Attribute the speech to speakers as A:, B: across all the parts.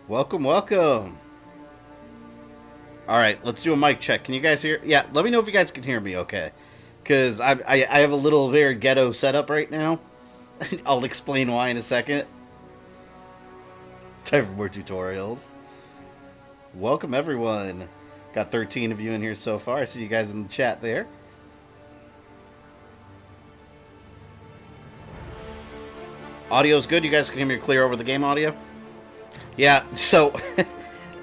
A: Welcome, welcome. All right, let's do a mic check. Can you guys hear? Yeah, let me know if you guys can hear me okay. Because I have a little very ghetto setup right now. I'll explain why in a second. Time for more tutorials. Welcome, everyone. Got 13 of you in here so far. I see you guys in the chat there. Audio's good. You guys can hear me clear over the game audio? Yeah, so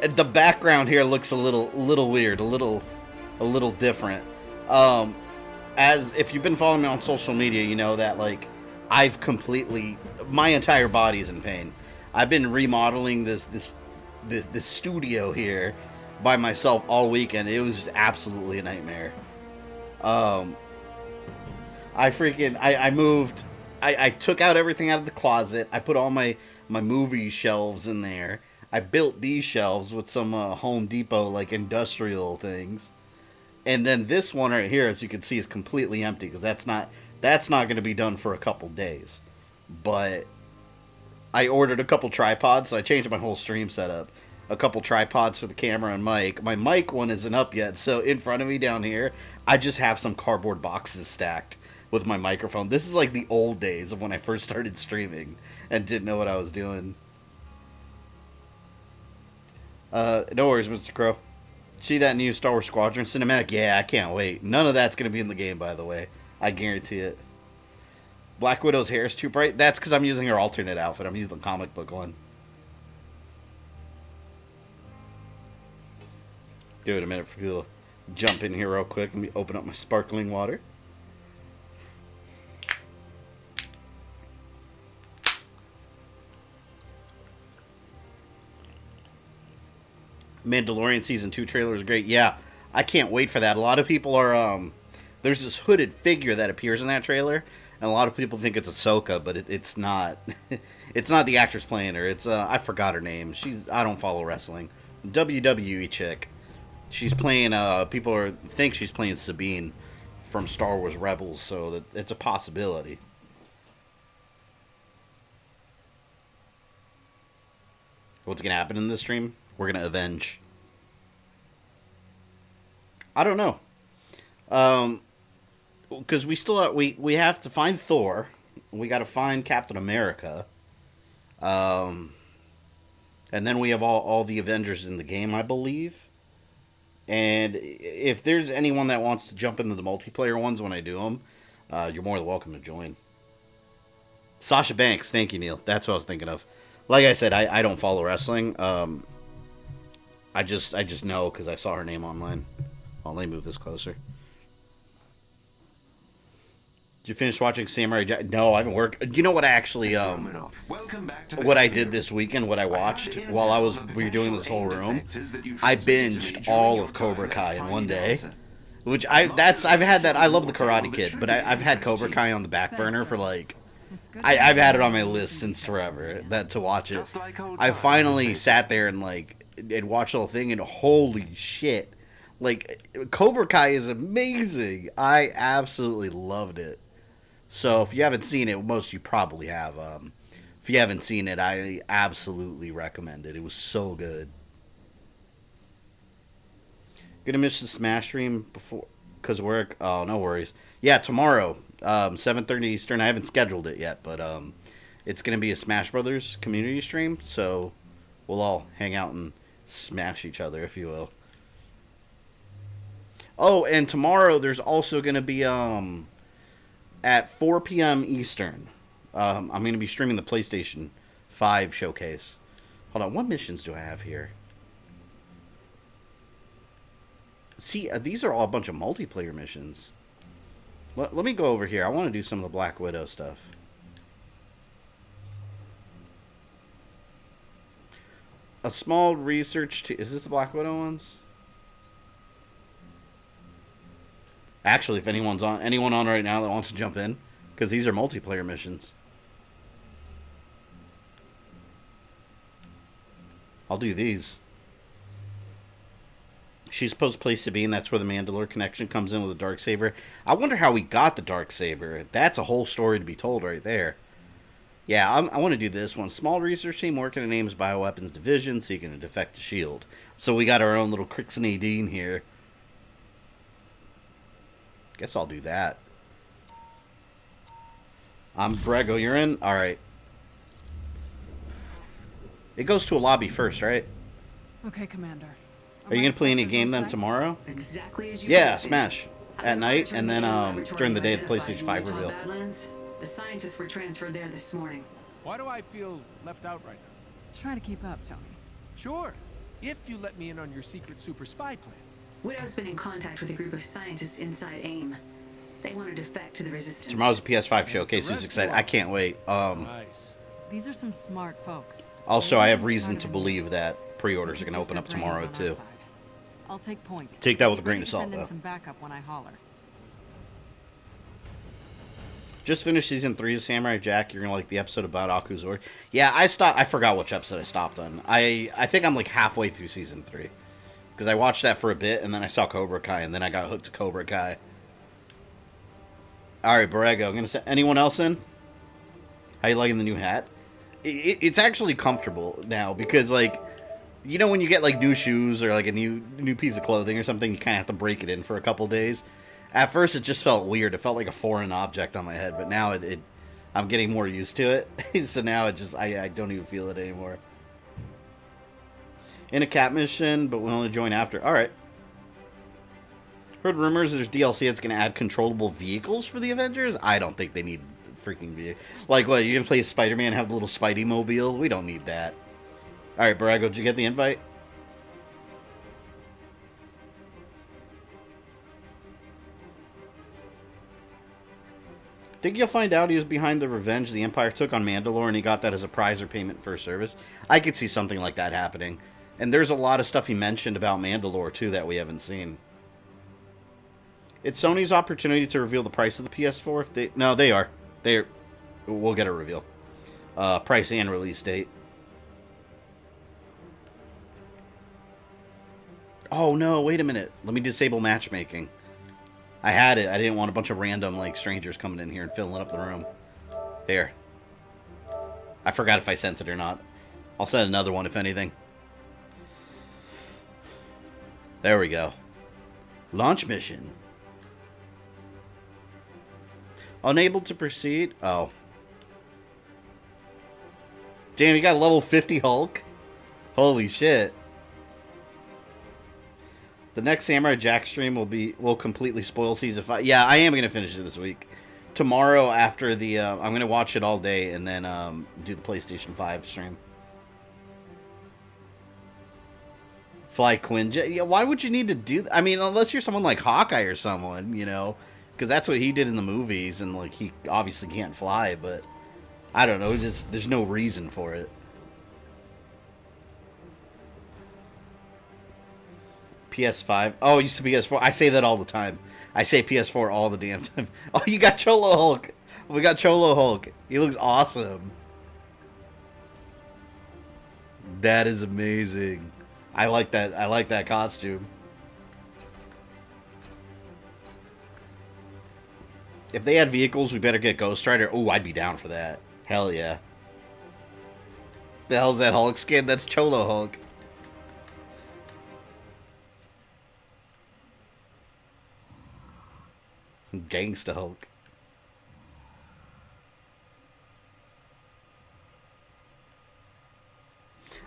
A: the background here looks a little weird, a little different. As if you've been following me on social media, you know that like I've completely my entire body is in pain. I've been remodeling this studio here by myself all weekend. It was absolutely a nightmare. I moved. I took out everything out of the closet. I put all my movie shelves in there. I built these shelves with some Home Depot like industrial things, and then this one right here, as you can see, is completely empty because that's not going to be done for a couple days. But I ordered a couple tripods, so I changed my whole stream setup. A couple tripods for the camera and mic. My mic one isn't up yet, so in front of me down here, I just have some cardboard boxes stacked with my microphone. This is like the old days of when I first started streaming and didn't know what I was doing. No worries, Mr. Crow. See that new Star Wars Squadron cinematic? Yeah, I can't wait. None of that's going to be in the game, by the way. I guarantee it. Black Widow's hair is too bright. That's because I'm using her alternate outfit. I'm using the comic book one. Give it a minute for people to jump in here real quick. Let me open up my sparkling water. Mandalorian Season 2 trailer is great. Yeah, I can't wait for that. A lot of people are, there's this hooded figure that appears in that trailer, and a lot of people think it's Ahsoka, but it's not. It's not the actress playing her. It's, I forgot her name. I don't follow wrestling. WWE chick. She's playing, think she's playing Sabine from Star Wars Rebels, so that it's a possibility. What's going to happen in this stream? We're going to avenge. I don't know. Because we still we have to find Thor. We got to find Captain America. And then we have all the Avengers in the game, I believe. And if there's anyone that wants to jump into the multiplayer ones when I do them, you're more than welcome to join. Sasha Banks, thank you, Neil. That's what I was thinking of. Like I said, I don't follow wrestling. I just know because I saw her name online. Let me move this closer. Did you finish watching Samurai Jack? No, I haven't worked. You know what I actually what I did this weekend, what I watched while we were doing this whole room? I binged all of Cobra Kai in one day. Which I've had that. I love the Karate Kid, but I've had Cobra Kai on the back burner for like I've had it on my list since forever to watch it. I finally sat there and watched the whole thing, and holy shit. Like, Cobra Kai is amazing. I absolutely loved it. So, if you haven't seen it, most of you probably have. If you haven't seen it, I absolutely recommend it. It was so good. Gonna miss the Smash stream because work. Oh, no worries. Yeah, tomorrow, 7:30 Eastern. I haven't scheduled it yet, but it's gonna be a Smash Brothers community stream. So, we'll all hang out and smash each other, if you will. Oh, and tomorrow there's also going to be, at 4 p.m. Eastern, I'm going to be streaming the PlayStation 5 showcase. Hold on, what missions do I have here? See, these are all a bunch of multiplayer missions. Let me go over here. I want to do some of the Black Widow stuff. A small research... Is this the Black Widow ones? Actually, if anyone on right now that wants to jump in, because these are multiplayer missions. I'll do these. She's supposed to play Sabine. That's where the Mandalore connection comes in with the Darksaber. I wonder how we got the Darksaber. That's a whole story to be told right there. Yeah, I want to do this one. Small research team working in Aim's bioweapons division, seeking to defect a shield. So we got our own little Crix Nadine here. Guess I'll do that. Brego, you're in? Alright. It goes to a lobby first, right?
B: Okay, Commander.
A: Are you going to play any game then tomorrow?
C: Exactly as you
A: Yeah, Smash. At night, and then during the day of the PlayStation 5 reveal.
C: The scientists were transferred there this morning.
D: Why do I feel left out right now?
B: Try to keep up, Tony.
D: Sure, if you let me in on your secret super spy plan.
C: Widow's been in contact with a group of scientists inside AIM. They want to defect to the Resistance.
A: Tomorrow's a PS5 showcase. Who's excited? I can't wait.
D: Nice.
B: These are some smart folks.
A: Also, I have reason to believe that pre-orders are going to open up tomorrow, too.
B: I'll take point.
A: Take that with a grain of salt,
B: Send in
A: though.
B: some backup when I holler.
A: Just finished season 3 of Samurai Jack. You're gonna like the episode about Akuzori. Yeah, I forgot which episode I stopped on. I think I'm like halfway through season 3 because I watched that for a bit and then I saw Cobra Kai and then I got hooked to Cobra Kai. All right, Borrego. I'm gonna send anyone else in. How you liking the new hat? It's actually comfortable now because like, you know, when you get like new shoes or like a new piece of clothing or something, you kind of have to break it in for a couple days. At first, it just felt weird. It felt like a foreign object on my head, but now I'm getting more used to it. So now it just, I don't even feel it anymore. In a cat mission, but we'll only join after. All right. Heard rumors there's DLC that's going to add controllable vehicles for the Avengers. I don't think they need freaking vehicles. Like, what, you're going to play Spider-Man and have the little Spidey mobile? We don't need that. All right, Borrego, did you get the invite? Think you'll find out he was behind the revenge the Empire took on Mandalore and he got that as a prize or payment for service? I could see something like that happening. And there's a lot of stuff he mentioned about Mandalore, too, that we haven't seen. It's Sony's opportunity to reveal the price of the PS4. If they are. We'll get a reveal. Price and release date. Oh, no, wait a minute. Let me disable matchmaking. I had it. I didn't want a bunch of random, like, strangers coming in here and filling up the room. There. I forgot if I sent it or not. I'll send another one, if anything. There we go. Launch mission. Unable to proceed? Oh. Damn, you got level 50 Hulk? Holy shit. The next Samurai Jack stream will completely spoil season 5. Yeah, I am going to finish it this week. Tomorrow after the... I'm going to watch it all day and then do the PlayStation 5 stream. Fly Quinn. Yeah, why would you need to do that? I mean, unless you're someone like Hawkeye or someone, you know. Because that's what he did in the movies. And, like, he obviously can't fly, but... I don't know. There's no reason for it. PS5. Oh, it used to be PS4. I say that all the time. I say PS4 all the damn time. Oh, you got Cholo Hulk. We got Cholo Hulk. He looks awesome. That is amazing. I like that. I like that costume. If they had vehicles, we better get Ghost Rider. Oh, I'd be down for that. Hell yeah. The hell's that Hulk skin? That's Cholo Hulk. Gangsta Hulk.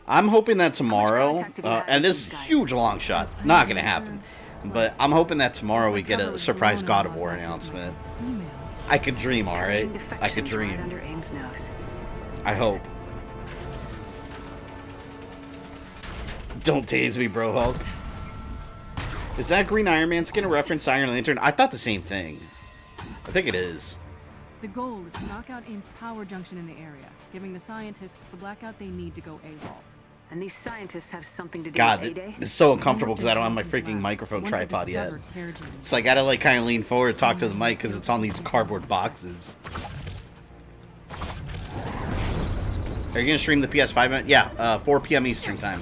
A: I'm hoping that tomorrow, and this is a huge long shot, not gonna happen, but I'm hoping that tomorrow we get a surprise God of War announcement. I could dream, alright? I could dream. I hope. Don't tase me, bro, Hulk. Is that Green Iron Man skin a reference to Iron Lantern? I thought the same thing. I think it is.
B: The goal is to knock out AIM's power junction in the area, giving the scientists the blackout they need to go AWOL.
C: And these scientists have something to do
A: God,
C: with A-Day?
A: this is so uncomfortable because I don't have my freaking microphone tripod yet. So I gotta like kind of lean forward and talk to the mic because it's on these cardboard boxes. Are you gonna stream the PS5? Yeah, 4 p.m. Eastern time.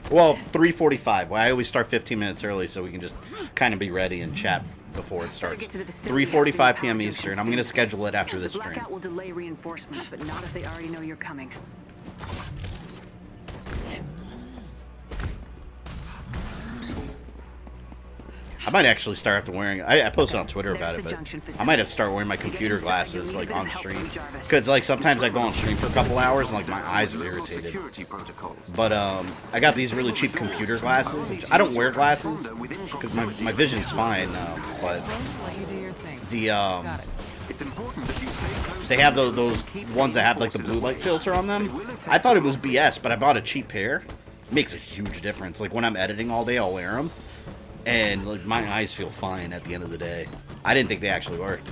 A: Well, 3:45. Well, I always start 15 minutes early so we can just kind of be ready and chat before it starts. 3:45 p.m. Eastern. I'm gonna schedule it after this
C: The
A: stream.
C: blackout will delay reinforcements, but not if they already know you're coming.
A: I might actually start after wearing. I posted on Twitter about it, but I might have to start wearing my computer glasses like on stream, because like sometimes I go on stream for a couple hours and like my eyes are irritated. But I got these really cheap computer glasses. Which I don't wear glasses because my vision's fine, but the they have those ones that have like the blue light filter on them. I thought it was BS, but I bought a cheap pair. It makes a huge difference. Like when I'm editing all day, I'll wear them. And like my eyes feel fine at the end of the day. I didn't think they actually worked.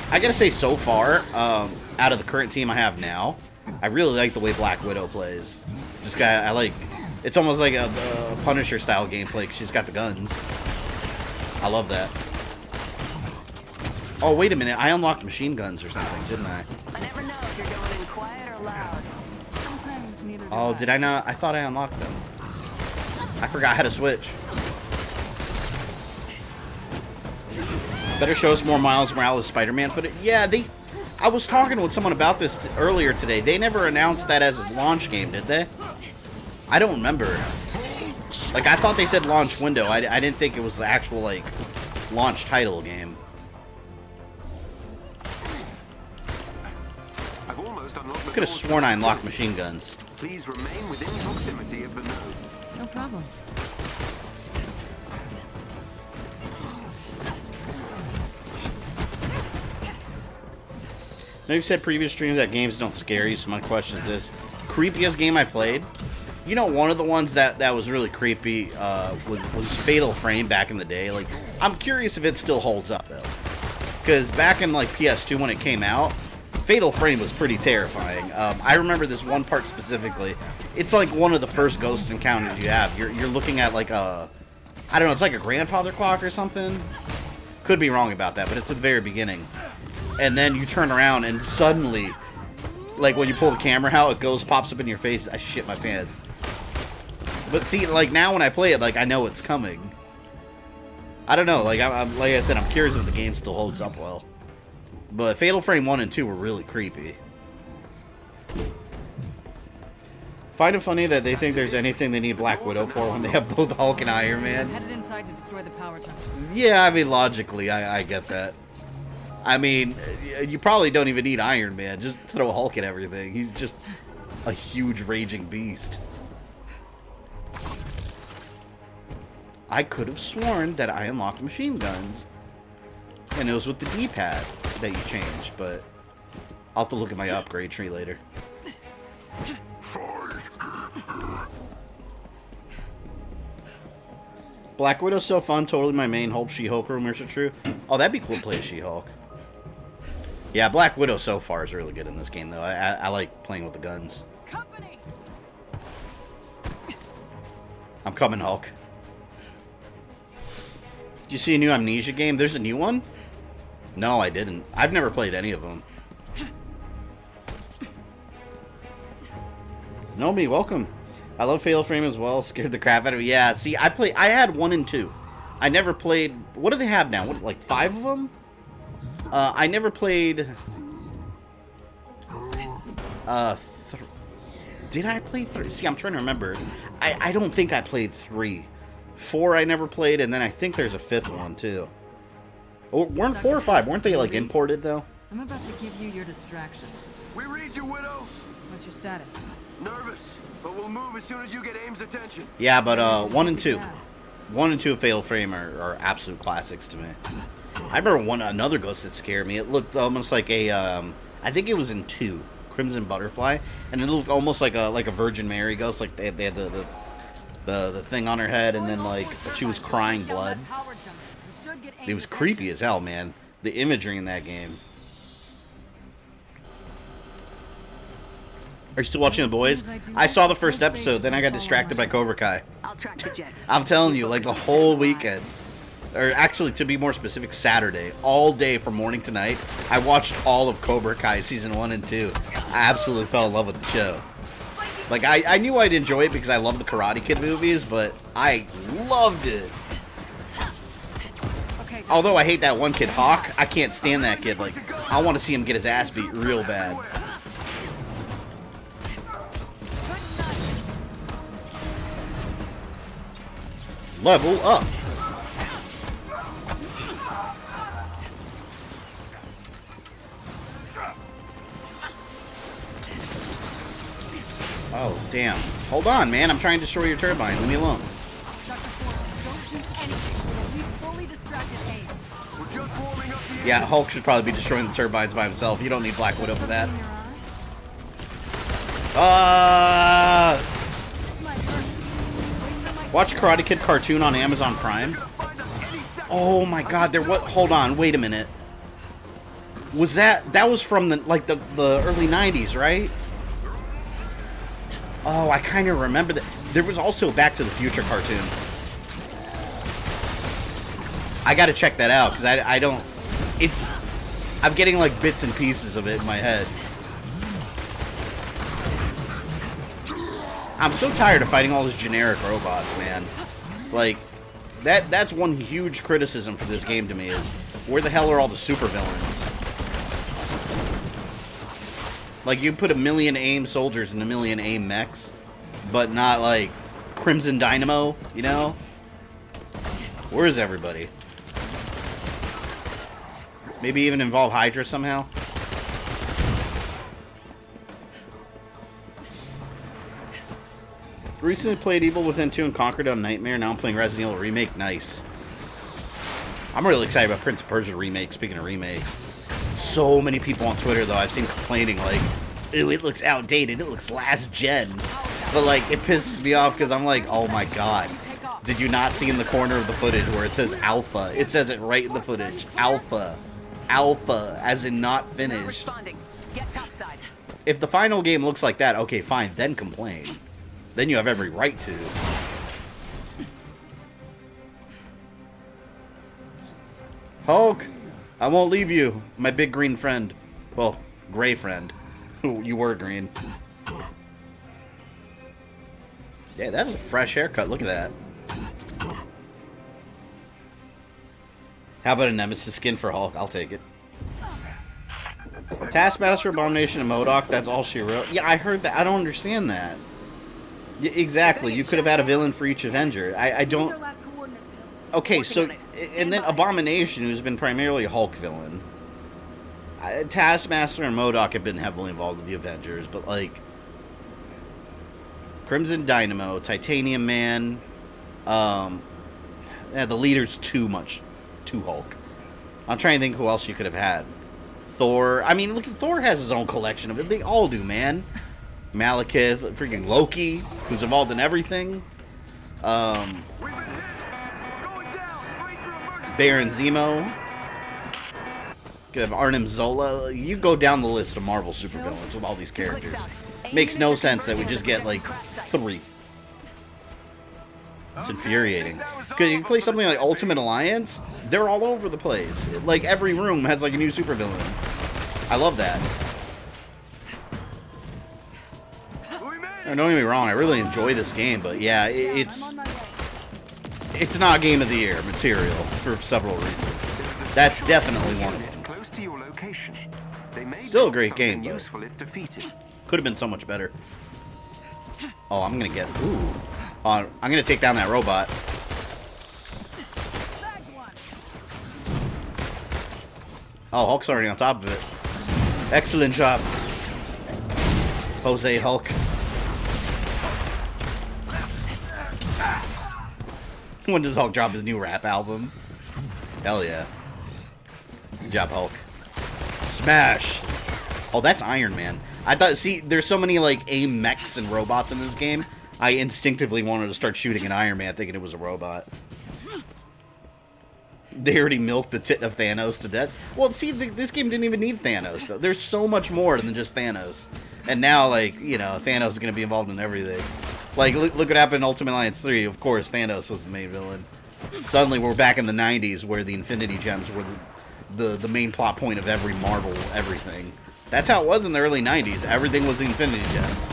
A: I gotta say, so far, out of the current team I have now, I really like the way Black Widow plays. I like. It's almost like a Punisher style gameplay. 'Cause she's got the guns. I love that. Oh wait a minute! I unlocked machine guns or something, didn't I?
C: I never know if you're going in quiet or loud.
B: Sometimes neither do
A: Oh, did I not? I thought I unlocked them. I forgot how to switch. Better show us more Miles Morales Spider-Man footage. Yeah, I was talking with someone about this earlier today. They never announced that as a launch game, did they? I don't remember. Like, I thought they said launch window. I didn't think it was the actual, like, launch title game. Could have sworn I unlocked machine guns.
E: Please remain within proximity of the node.
B: No problem.
A: Now, you've said previous streams that games don't scare you, so my question is this. Creepiest game I played? You know, one of the ones that was really creepy was Fatal Frame back in the day. Like, I'm curious if it still holds up, though. Because back in, like, PS2 when it came out, Fatal Frame was pretty terrifying. I remember this one part specifically. It's like one of the first ghost encounters you have. You're looking at like a, I don't know, it's like a grandfather clock or something. Could be wrong about that, but it's at the very beginning. And then you turn around and suddenly, like when you pull the camera out, a ghost pops up in your face. I shit my pants. But see, like now when I play it, like I know it's coming. I don't know, like like I said, I'm curious if the game still holds up well. But Fatal Frame 1 and 2 were really creepy. Find it funny that they think there's anything they need Black Widow for when they have both Hulk and Iron Man.
B: Headed inside to destroy the power junction.
A: Yeah, I mean, logically, I get that. I mean, you probably don't even need Iron Man. Just throw Hulk at everything. He's just a huge raging beast. I could have sworn that I unlocked machine guns. And it was with the D-pad that you changed, but I'll have to look at my upgrade tree later. Black Widow's so fun, totally my main. Hope She-Hulk rumors are true. Oh, that'd be cool to play She-Hulk. Yeah, Black Widow so far is really good in this game, though. I like playing with the guns.
B: Company.
A: I'm coming, Hulk. Did you see a new Amnesia game? There's a new one? No, I didn't. I've never played any of them. Nomi, welcome. I love Fatal Frame as well. Scared the crap out of me. Yeah, see, I had 1 and 2. I never played... What do they have now? What, like 5 of them? I never played... Did I play 3? See, I'm trying to remember. I don't think I played 3. 4 I never played, and then I think there's a 5th one, too. Oh, weren't 4 or 5? Weren't they, like, imported, though?
B: I'm about to give you your distraction.
E: We read you, Widow.
B: What's your status?
E: Nervous, but we'll move as soon as you get Aim's attention.
A: Yeah, but 1 and 2. 1 and 2 of Fatal Frame are absolute classics to me. I remember another ghost that scared me. It looked almost like a, I think it was in 2, Crimson Butterfly, and it looked almost like a Virgin Mary ghost. Like they had the thing on her head, and then like she was crying blood. It was creepy as hell, man. The imagery in that game. Are you still watching The Boys? I saw the first episode, then I got distracted by Cobra Kai.
C: I'll track the jet.
A: I'm telling you, like the whole weekend, or actually to be more specific, Saturday, all day from morning to night, I watched all of Cobra Kai season 1 and 2. I absolutely fell in love with the show. Like I knew I'd enjoy it because I love the Karate Kid movies, but I loved it. Although I hate that one kid, Hawk. I can't stand that kid. Like, I want to see him get his ass beat real bad. Level up. Oh, damn. Hold on, man. I'm trying to destroy your turbine. Leave me alone. Yeah, Hulk should probably be destroying the turbines by himself. You don't need Black Widow for that. Watch Karate Kid cartoon on Amazon Prime. Oh my God! Hold on. Wait a minute. Was that was from the early '90s, right? Oh, I kind of remember that. There was also a Back to the Future cartoon. I gotta check that out because I don't. I'm getting like bits and pieces of it in my head. I'm so tired of fighting all those generic robots, man. Like, that's one huge criticism for this game to me is, where the hell are all the supervillains? Like, you put 1,000,000 AIM soldiers and 1,000,000 AIM mechs, but not, like, Crimson Dynamo, you know? Where is everybody? Maybe even involve Hydra somehow? Recently played Evil Within 2 and conquered on Nightmare. Now I'm playing Resident Evil Remake. Nice. I'm really excited about Prince of Persia Remake, speaking of remakes. So many people on Twitter, though, I've seen complaining, like, ew, it looks outdated, it looks last gen. But, like, it pisses me off because I'm like, oh my God. Did you not see in the corner of the footage where it says Alpha? It says it right in the footage. Alpha. Alpha, as in not finished. If the final game looks like that, okay, fine, then complain. Then you have every right to. Hulk, I won't leave you, my big green friend. Well, gray friend. You were green. Yeah, that is a fresh haircut. Look at that. How about a Nemesis skin for Hulk? I'll take it. Taskmaster, Abomination, and MODOK, that's all she wrote. Yeah, I heard that. I don't understand that. Yeah, exactly. You could have had a villain for each Avenger. I don't... Okay, so... And then Abomination, who's been primarily a Hulk villain. Taskmaster and MODOK have been heavily involved with the Avengers, but, like... Crimson Dynamo, Titanium Man... yeah, the leader's too much. Too Hulk. I'm trying to think who else you could have had. Thor. I mean, look, Thor has his own collection of it. They all do, man. Malekith, freaking Loki, who's involved in everything. Baron Zemo. Could have Arnim Zola. You go down the list of Marvel supervillains with all these characters. Makes no sense that we just get like 3. It's infuriating. Because you play something like Ultimate Alliance, they're all over the place. Like every room has like a new supervillain. I love that. Don't get me wrong, I really enjoy this game, but yeah, it's not Game of the Year material for several reasons. That's definitely one of them. Still a great game, but could have been so much better. Oh, I'm gonna get... Ooh. I'm gonna take down that robot. Oh, Hulk's already on top of it. Excellent job, Jose Hulk. When does Hulk drop his new rap album? Hell yeah. Good job, Hulk. Smash! Oh, that's Iron Man. I thought, see, there's so many, like, AIM mechs and robots in this game. I instinctively wanted to start shooting an Iron Man thinking it was a robot. They already milked the tit of Thanos to death. Well, see, this game didn't even need Thanos, though. There's so much more than just Thanos. And now, like, you know, Thanos is going to be involved in everything. Like, look what happened in Ultimate Alliance 3. Of course, Thanos was the main villain. Suddenly, we're back in the 90s where the Infinity Gems were the main plot point of every Marvel everything. That's how it was in the early 90s. Everything was the Infinity Gems.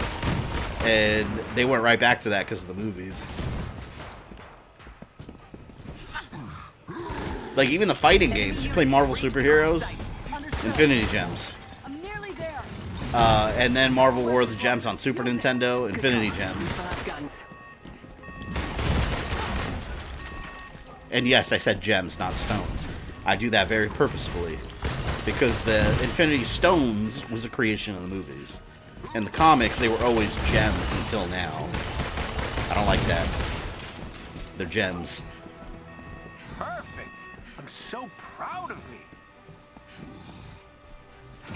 A: And they went right back to that because of the movies. Like, even the fighting games. You play Marvel superheroes, Infinity Gems.
B: I'm nearly there.
A: And then Marvel War of the Gems on Super Nintendo, Infinity Gems. And yes, I said gems, not stones. I do that very purposefully. Because the Infinity Stones was a creation of the movies. In the comics, they were always gems until now. I don't like that. They're gems.
E: Perfect. I'm so proud of me.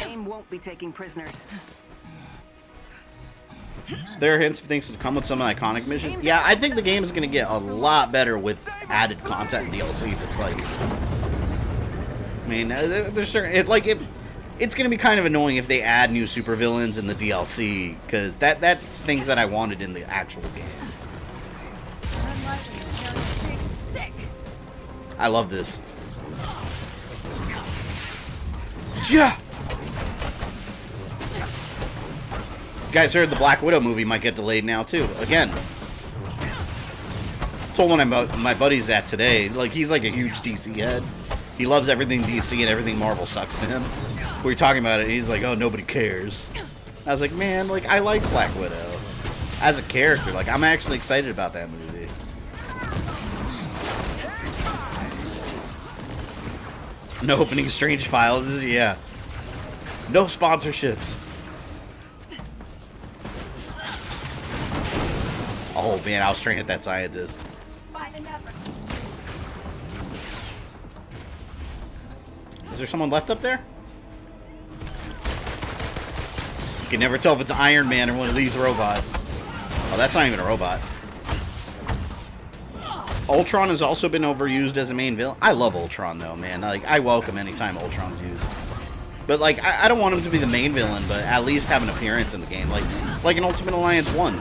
C: AIM won't be taking prisoners.
A: There are hints of things to come with some iconic missions. Yeah, I think the game is going to get a lot better with added content and DLC. That's like, I mean, there's certain it's going to be kind of annoying if they add new supervillains in the DLC, because that's things that I wanted in the actual game. I love this. Yeah. You guys heard the Black Widow movie might get delayed now too. Again, told one of my buddies that today. Like, he's like a huge DC head. He loves everything DC and everything Marvel sucks to him. We were talking about it. He's like, "Oh, nobody cares." I was like, "Man, like, I like Black Widow as a character. Like, I'm actually excited about that movie." No opening strange files. Yeah. No sponsorships. Oh man, I was trying to hit that scientist. Is there someone left up there? You can never tell if it's Iron Man or one of these robots. Oh, that's not even a robot. Ultron has also been overused as a main villain. I love Ultron though, man. Like, I welcome any time Ultron's used. But like, I don't want him to be the main villain, but at least have an appearance in the game, like in Ultimate Alliance 1.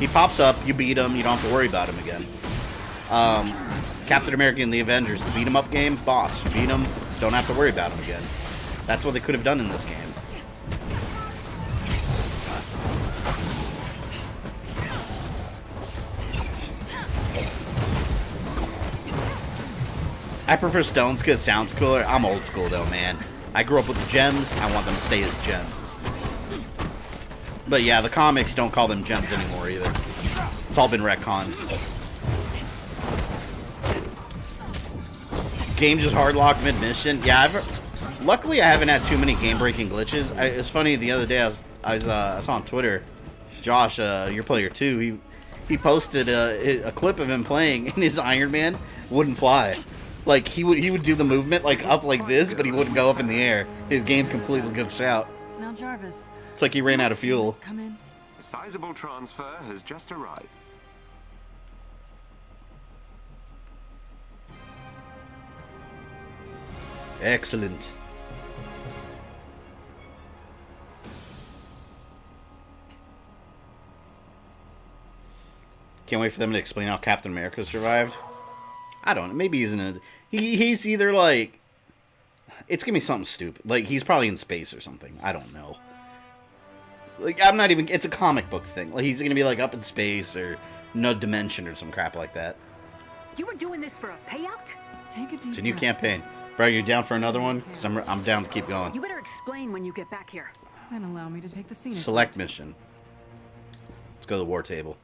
A: He pops up, you beat him, you don't have to worry about him again. Captain America and the Avengers, the beat 'em up game, boss. You beat him, don't have to worry about him again. That's what they could have done in this game. I prefer stones because it sounds cooler. I'm old school though, man. I grew up with the gems. I want them to stay as gems. But yeah, the comics don't call them gems anymore either. It's all been retconned. Game just hard locked mid-mission. Yeah, luckily I haven't had too many game-breaking glitches. It's funny, the other day I saw on Twitter, Josh, your player too, he posted a clip of him playing, and his Iron Man wouldn't fly. Like, he would do the movement like up like this, but he wouldn't go up in the air. His game completely glitched out.
B: Now, Jarvis.
A: It's like he ran out of fuel.
B: Come in.
E: A sizable transfer has just arrived.
A: Excellent. Can't wait for them to explain how Captain America survived. I don't know. Maybe he's in a... He's either like... It's gonna be something stupid. Like, he's probably in space or something. I don't know. Like, I'm not even... It's a comic book thing. Like, he's gonna be like up in space or no dimension or some crap like that.
C: You were doing this for a payout?
B: Take a deep
A: It's a new
B: breath.
A: campaign. Bro, you down for another one? Because I'm down to keep going.
C: You better explain when you get back here.
B: And allow me to take the scenic
A: Select
B: route.
A: mission. Let's go to the war table.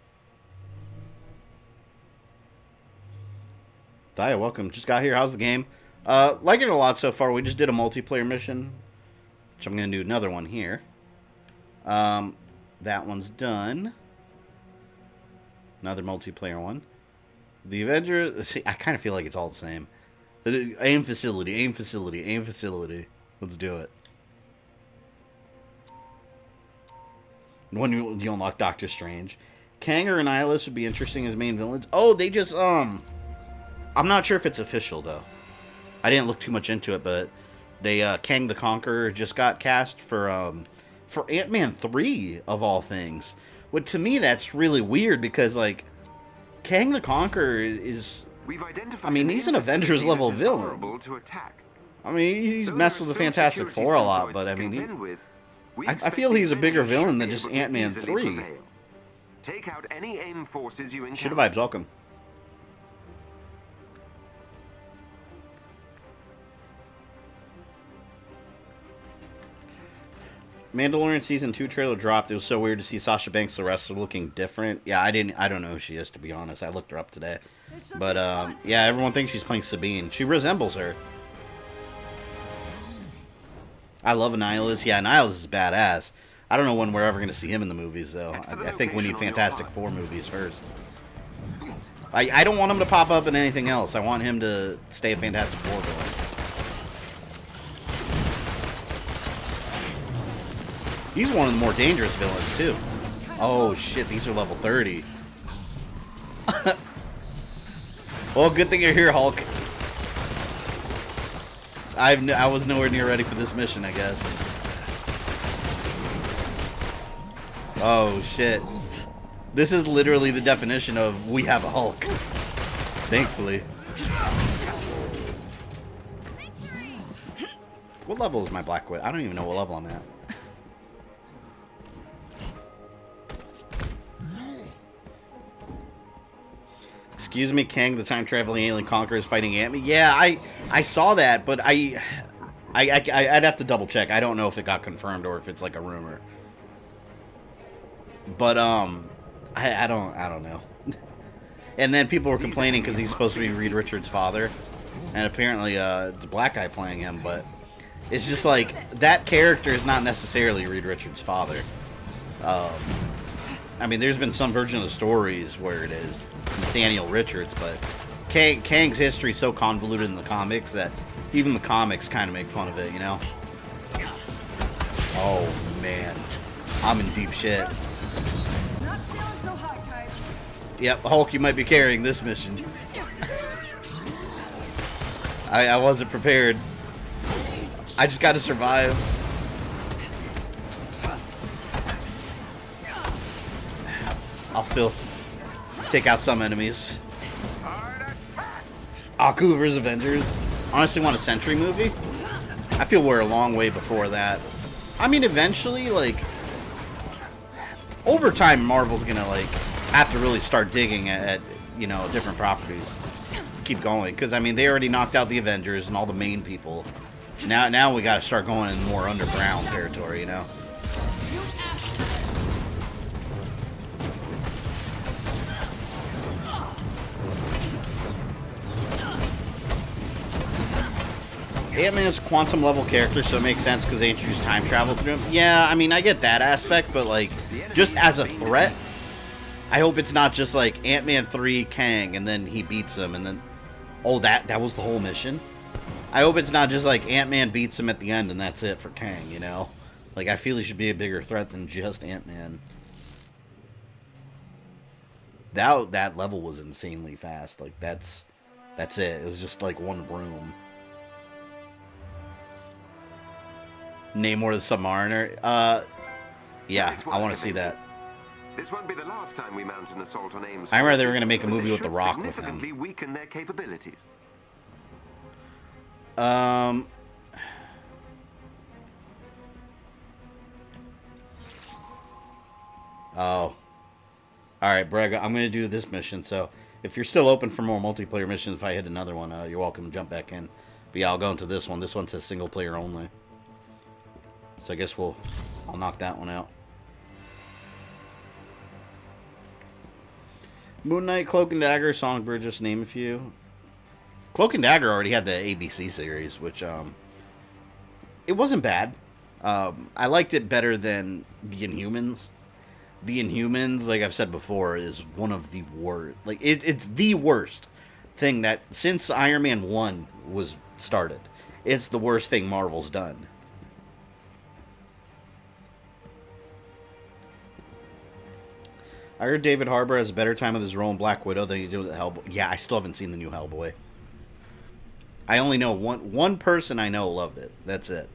A: Daya, welcome. Just got here. How's the game? Liking it a lot so far. We just did a multiplayer mission, which I'm going to do another one here. That one's done. Another multiplayer one. The Avengers... See, I kind of feel like it's all the same. Aim facility, aim facility, aim facility. Let's do it. When you unlock Doctor Strange. Kang or Annihilus would be interesting as main villains. Oh, they just, I'm not sure if it's official, though. I didn't look too much into it, but they, Kang the Conqueror just got cast for Ant-Man 3, of all things. But to me, that's really weird, because, like, Kang the Conqueror is... I mean, he's an Avengers level villain. I mean, he's messed with the Fantastic Four a lot, but I mean, I feel he's a bigger villain than just Ant-Man 3.
E: Take out any AIM forces you encounter.
A: Shoota vibes, welcome. Mandalorian Season 2 trailer dropped. It was so weird to see Sasha Banks arrested looking different. Yeah, I don't know who she is, to be honest. I looked her up today. But, yeah, everyone thinks she's playing Sabine. She resembles her. I love Annihilus. Yeah, Annihilus is badass. I don't know when we're ever going to see him in the movies, though. I think we need Fantastic Four movies first. I don't want him to pop up in anything else. I want him to stay a Fantastic Four villain. He's one of the more dangerous villains, too. Oh, shit. These are level 30. Well, good thing you're here, Hulk. I was nowhere near ready for this mission, I guess. Oh, shit. This is literally the definition of we have a Hulk. Thankfully. What level is my Black Widow? I don't even know what level I'm at. Excuse me, Kang, the time-traveling alien conqueror is fighting Ant-Man. Yeah, I saw that, but I'd have to double-check. I don't know if it got confirmed or if it's like a rumor. But, I don't know. And then people were complaining because he's supposed to be Reed Richards' father. And apparently, it's a black guy playing him, but it's just like, that character is not necessarily Reed Richards' father. I mean, there's been some version of the stories where it is Daniel Richards, but Kang's history is so convoluted in the comics that even the comics kind of make fun of it, you know? Oh, man. I'm in deep shit. Yep, Hulk, you might be carrying this mission. I wasn't prepared. I just gotta survive. I'll still take out some enemies. Aku vs. Avengers. Honestly want a Sentry movie? I feel we're a long way before that. I mean, eventually, like, over time, Marvel's gonna, like, have to really start digging at you know, different properties to keep going. Because, I mean, they already knocked out the Avengers and all the main people. Now we gotta start going in more underground territory, you know? Ant-Man's a quantum level character, so it makes sense because they introduced time travel through him. Yeah, I mean, I get that aspect, but, like, just as a threat, I hope it's not just, like, Ant-Man 3, Kang, and then he beats him, and then, oh, that was the whole mission? I hope it's not just, like, Ant-Man beats him at the end, and that's it for Kang, you know? Like, I feel he should be a bigger threat than just Ant-Man. That level was insanely fast. Like, that's it. It was just, like, one room. Namor the Submariner. Yeah, I want to see that.
E: This won't be the last time we mount an assault on Ames.
A: I remember they were going to make a movie with The Rock with him.
E: Significantly weaken their capabilities.
A: Oh. Alright, Brega, I'm going to do this mission, so if you're still open for more multiplayer missions, if I hit another one, you're welcome to jump back in. But yeah, I'll go into this one. This one says single player only. So I guess I'll knock that one out. Moon Knight, Cloak and Dagger, Songbird, just name a few. Cloak and Dagger already had the ABC series, which, it wasn't bad. I liked it better than The Inhumans. The Inhumans, like I've said before, is one of the worst. Like, it's the worst thing that, since Iron Man 1 was started, it's the worst thing Marvel's done. I heard David Harbour has a better time with his role in Black Widow than he did with Hellboy. Yeah, I still haven't seen the new Hellboy. I only know one person I know loved it. That's it.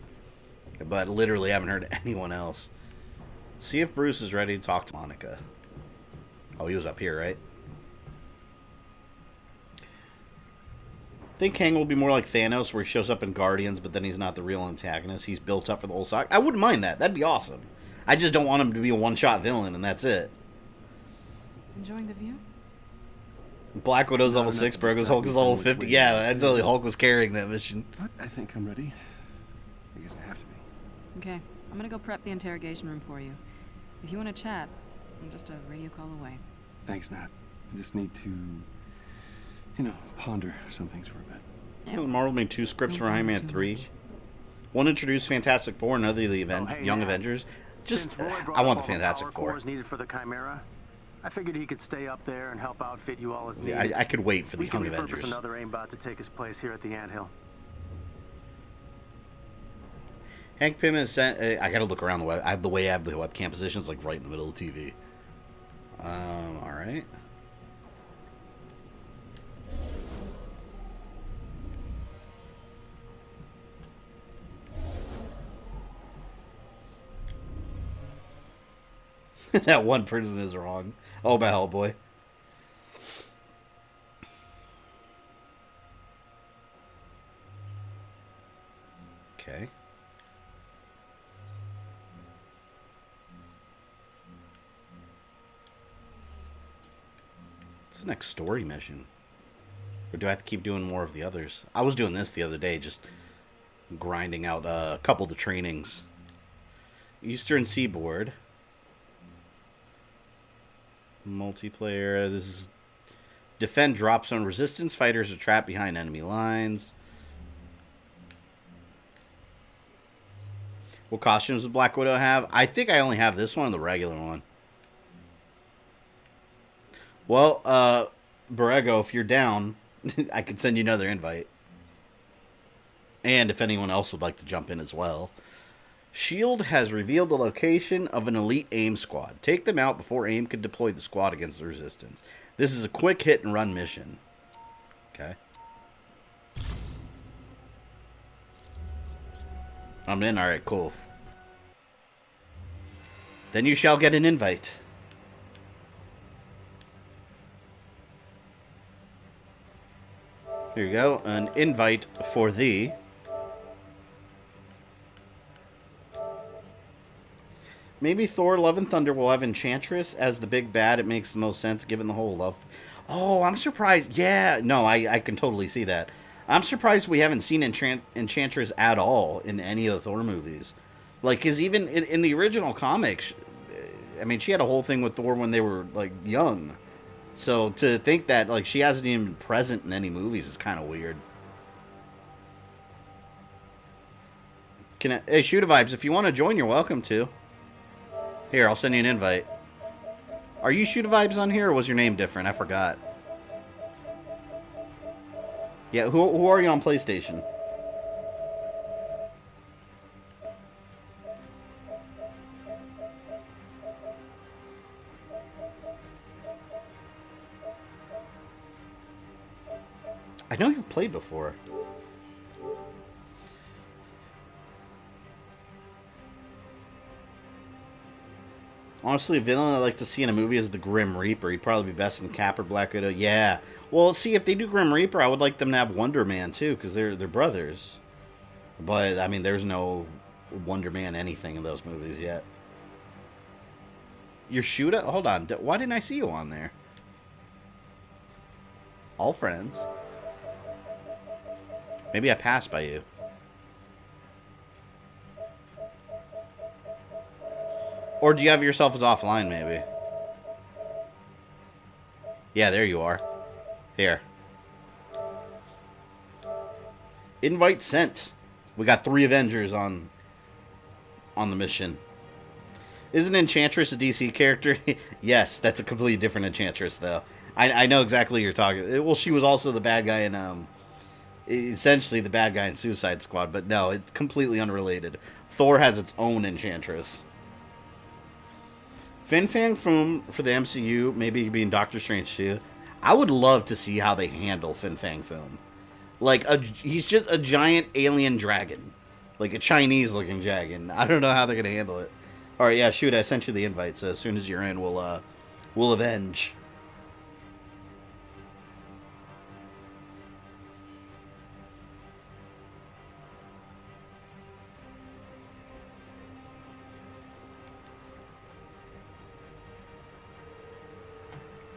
A: But literally haven't heard anyone else. See if Bruce is ready to talk to Monica. Oh, he was up here, right? Think Kang will be more like Thanos, where he shows up in Guardians, but then he's not the real antagonist. He's built up for the whole saga. I wouldn't mind that. That'd be awesome. I just don't want him to be a one-shot villain, and that's it.
B: Enjoying the view?
A: Black Widow's level 6, Brogo's Hulk is level 50. Yeah, I totally Hulk was carrying that mission.
F: But I think I'm ready. I guess I have to be.
B: Okay. I'm gonna go prep the interrogation room for you. If you want to chat, I'm just a radio call away.
F: Thanks, Nat. I just need to, ponder some things for a bit.
A: Yeah, Marvel made 2 scripts for Iron Man 3. One introduced Fantastic Four, another the Young Avengers. Just, I want the Fantastic Four.
E: Needed for the Chimera. I figured he could stay up there and help outfit you all as needed.
A: Yeah, I could wait for the
E: We can
A: Young
E: repurpose
A: Avengers.
E: another aimbot to take his place here at the anthill.
A: Hank Pym has sent. I gotta look around the web. I have the webcam position is like right in the middle of the TV. All right. That one person is wrong. Oh, my Hellboy. Okay. What's the next story mission? Or do I have to keep doing more of the others? I was doing this the other day, just grinding out a couple of the trainings. Eastern Seaboard. Multiplayer. This is defend drop zone resistance. Fighters are trapped behind enemy lines. What costumes does Black Widow have? I think I only have this one, the regular one. Well, Borrego, if you're down, I could send you another invite. And if anyone else would like to jump in as well. S.H.I.E.L.D. has revealed the location of an elite AIM squad. Take them out before AIM can deploy the squad against the resistance. This is a quick hit and run mission. Okay. I'm in. Alright, cool. Then you shall get an invite. Here you go. An invite for thee. Maybe Thor, Love and Thunder will have Enchantress as the big bad. It makes the most sense given the whole love. Oh, I'm surprised. Yeah, no, I can totally see that. I'm surprised we haven't seen Enchantress at all in any of the Thor movies. Like, because even in the original comics, I mean, she had a whole thing with Thor when they were, like, young. So to think that, like, she hasn't even been present in any movies is kind of weird. Hey, Shoota Vibes, if you want to join, you're welcome to. Here, I'll send you an invite. Are you Shoota Vibes on here, or was your name different? I forgot. Yeah, who are you on PlayStation? I know you've played before. Honestly, a villain I'd like to see in a movie is the Grim Reaper. He'd probably be best in Cap or Black Widow. Yeah. Well, see, if they do Grim Reaper, I would like them to have Wonder Man, too, because they're brothers. But, I mean, there's no Wonder Man anything in those movies yet. Your Shoota? Hold on. Why didn't I see you on there? All friends. Maybe I passed by you. Or do you have yourself as offline, maybe? Yeah, there you are. Here. Invite sent. We got 3 Avengers on the mission. Isn't Enchantress a DC character? Yes, that's a completely different Enchantress, though. I know exactly what you're talking. Well, she was also the bad guy in, essentially the bad guy in Suicide Squad, but no, it's completely unrelated. Thor has its own Enchantress. Fin Fang for the MCU, maybe being Doctor Strange too. I would love to see how they handle Fin Fang film. Like, he's just a giant alien dragon. Like a Chinese-looking dragon. I don't know how they're going to handle it. Alright, yeah, shoot, I sent you the invite, so as soon as you're in, we'll avenge.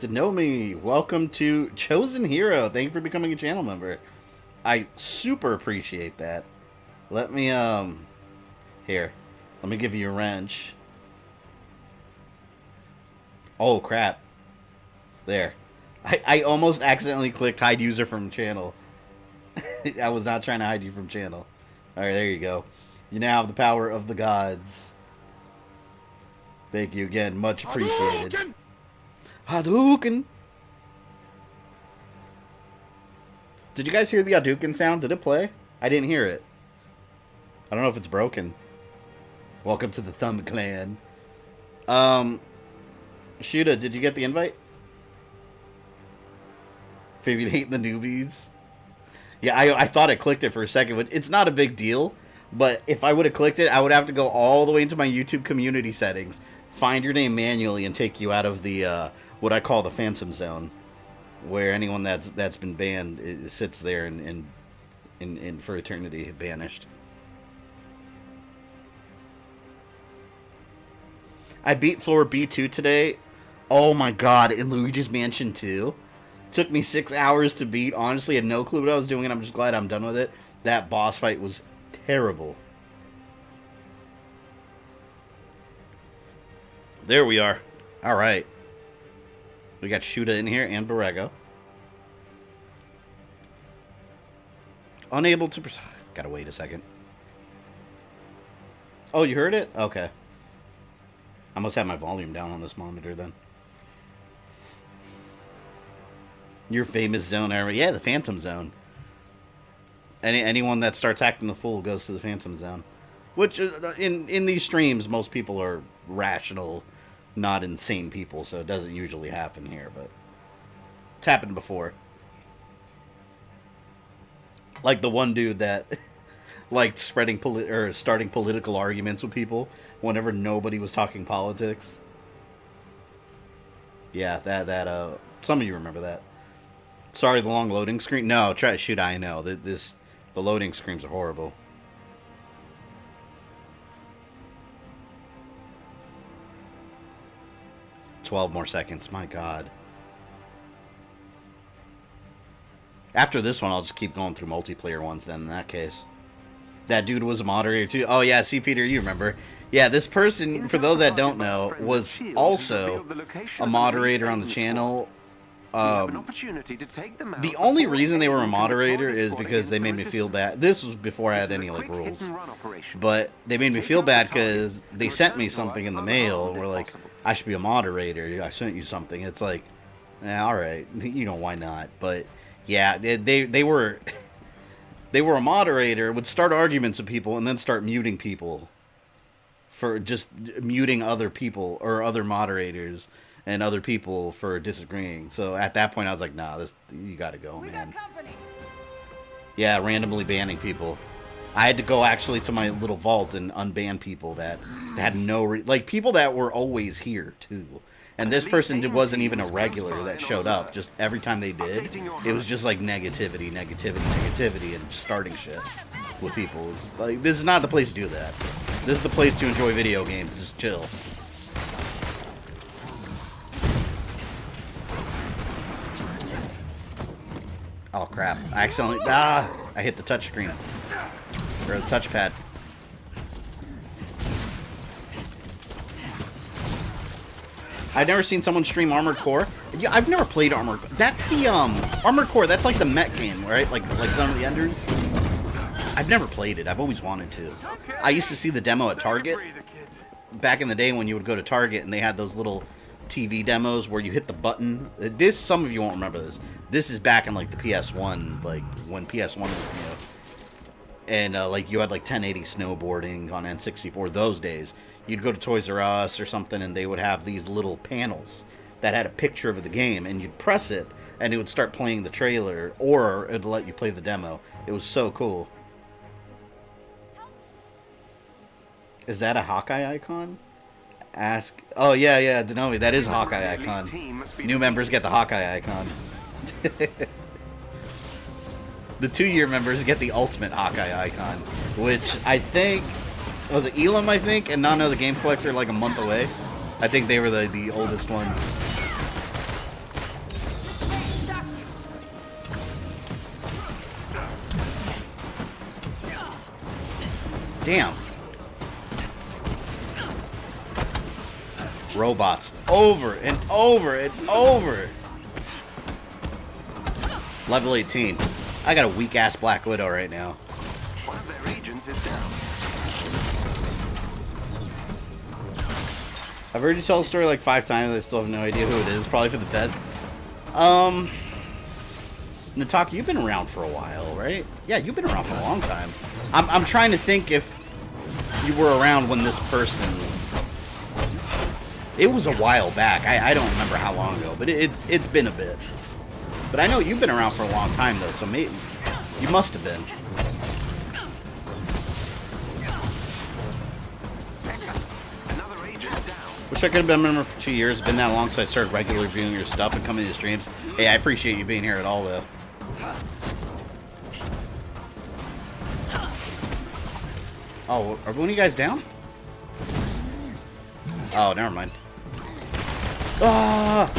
A: Denomi, welcome to Chosen Hero. Thank you for becoming a channel member. I super appreciate that. Let me, here. Let me give you a wrench. Oh, crap. There. I almost accidentally clicked hide user from channel. I was not trying to hide you from channel. Alright, there you go. You now have the power of the gods. Thank you again. Much appreciated. Hadouken! Did you guys hear the Hadouken sound? Did it play? I didn't hear it. I don't know if it's broken. Welcome to the Thumb Clan. Shoota, did you get the invite? Fabian hating the newbies. Yeah, I thought I clicked it for a second, but it's not a big deal. But if I would have clicked it, I would have to go all the way into my YouTube community settings, find your name manually, and take you out of the what I call the Phantom Zone, where anyone that's been banned sits there and for eternity banished. I beat floor B2 today. Oh my god, in Luigi's Mansion 2. Took me 6 hours to beat. Honestly, I had no clue what I was doing, and I'm just glad I'm done with it. That boss fight was terrible. There we are. Alright. We got Shoota in here and Borrego. Unable to... Gotta wait a second. Oh, you heard it? Okay. I must have my volume down on this monitor then. Your famous zone area. Yeah, the Phantom Zone. Anyone that starts acting the fool goes to the Phantom Zone. Which, in these streams, most people are rational, not insane people, so it doesn't usually happen here, but it's happened before. Like the one dude that liked starting political arguments with people whenever nobody was talking politics. Yeah, that some of you remember that. Sorry, the long loading screen. No, try to shoot. I know that the loading screens are horrible. $12 more seconds. My God. After this one, I'll just keep going through multiplayer ones. Then, in that case, that dude was a moderator too. Oh yeah, see, Peter, you remember? Yeah, this person, for those that don't know, was also a moderator on the channel. The only reason they were a moderator is because they made me feel bad. This was before I had any like rules, but they made me feel bad because they sent me something in the mail and were like, I should be a moderator. I sent you something. It's like, yeah, all right, you know, why not? But yeah, they were a moderator, would start arguments with people and then start muting people for just muting other people or other moderators and other people for disagreeing. So at that point, I was like, nah, you gotta go, man. Yeah, randomly banning people. I had to go actually to my little vault and unban people that had no... like, people that were always here, too. And this person wasn't even a regular that showed up. Just every time they did, it was just like negativity, and just starting shit with people. It's like, this is not the place to do that. This is the place to enjoy video games. Just chill. Oh crap, I accidentally... I hit the touchscreen. Or the touchpad. I've never seen someone stream Armored Core. Yeah, I've never played Armored Core. That's the, Armored Core, that's like the mech game, right? Like Zone of the Enders? I've never played it. I've always wanted to. I used to see the demo at Target. Back in the day when you would go to Target and they had those little TV demos where you hit the button. This, some of you won't remember this. This is back in like the PS1, like when PS1 was new. And like you had like 1080 snowboarding on N64 those days. You'd go to Toys R Us or something and they would have these little panels that had a picture of the game and you'd press it and it would start playing the trailer or it'd let you play the demo. It was so cool. Is that a Hawkeye icon? Ask. Oh yeah, Denomi, that is a Hawkeye icon. New members get the Hawkeye icon. The 2-year members get the ultimate Hawkeye icon, which I think was it Elim, I think, and NotAnotherGameCollector like a month away. I think they were the oldest ones. Damn. robots over and over and over. Level 18. I got a weak-ass Black Widow right now.
G: One of their agents is down.
A: I've heard you tell the story like 5 times. I still have no idea who it is. Probably for the best. Nitaku, you've been around for a while, right? Yeah, you've been around for a long time. I'm trying to think if you were around when this person... It was a while back. I don't remember how long ago, but it's been a bit. But I know you've been around for a long time, though, so maybe... You must have been. Wish I could have been a member for 2 years. It's been that long since I started regularly viewing your stuff and coming to the streams. Hey, I appreciate you being here at all, though. Oh, are one of you guys down? Oh, never mind. Ah!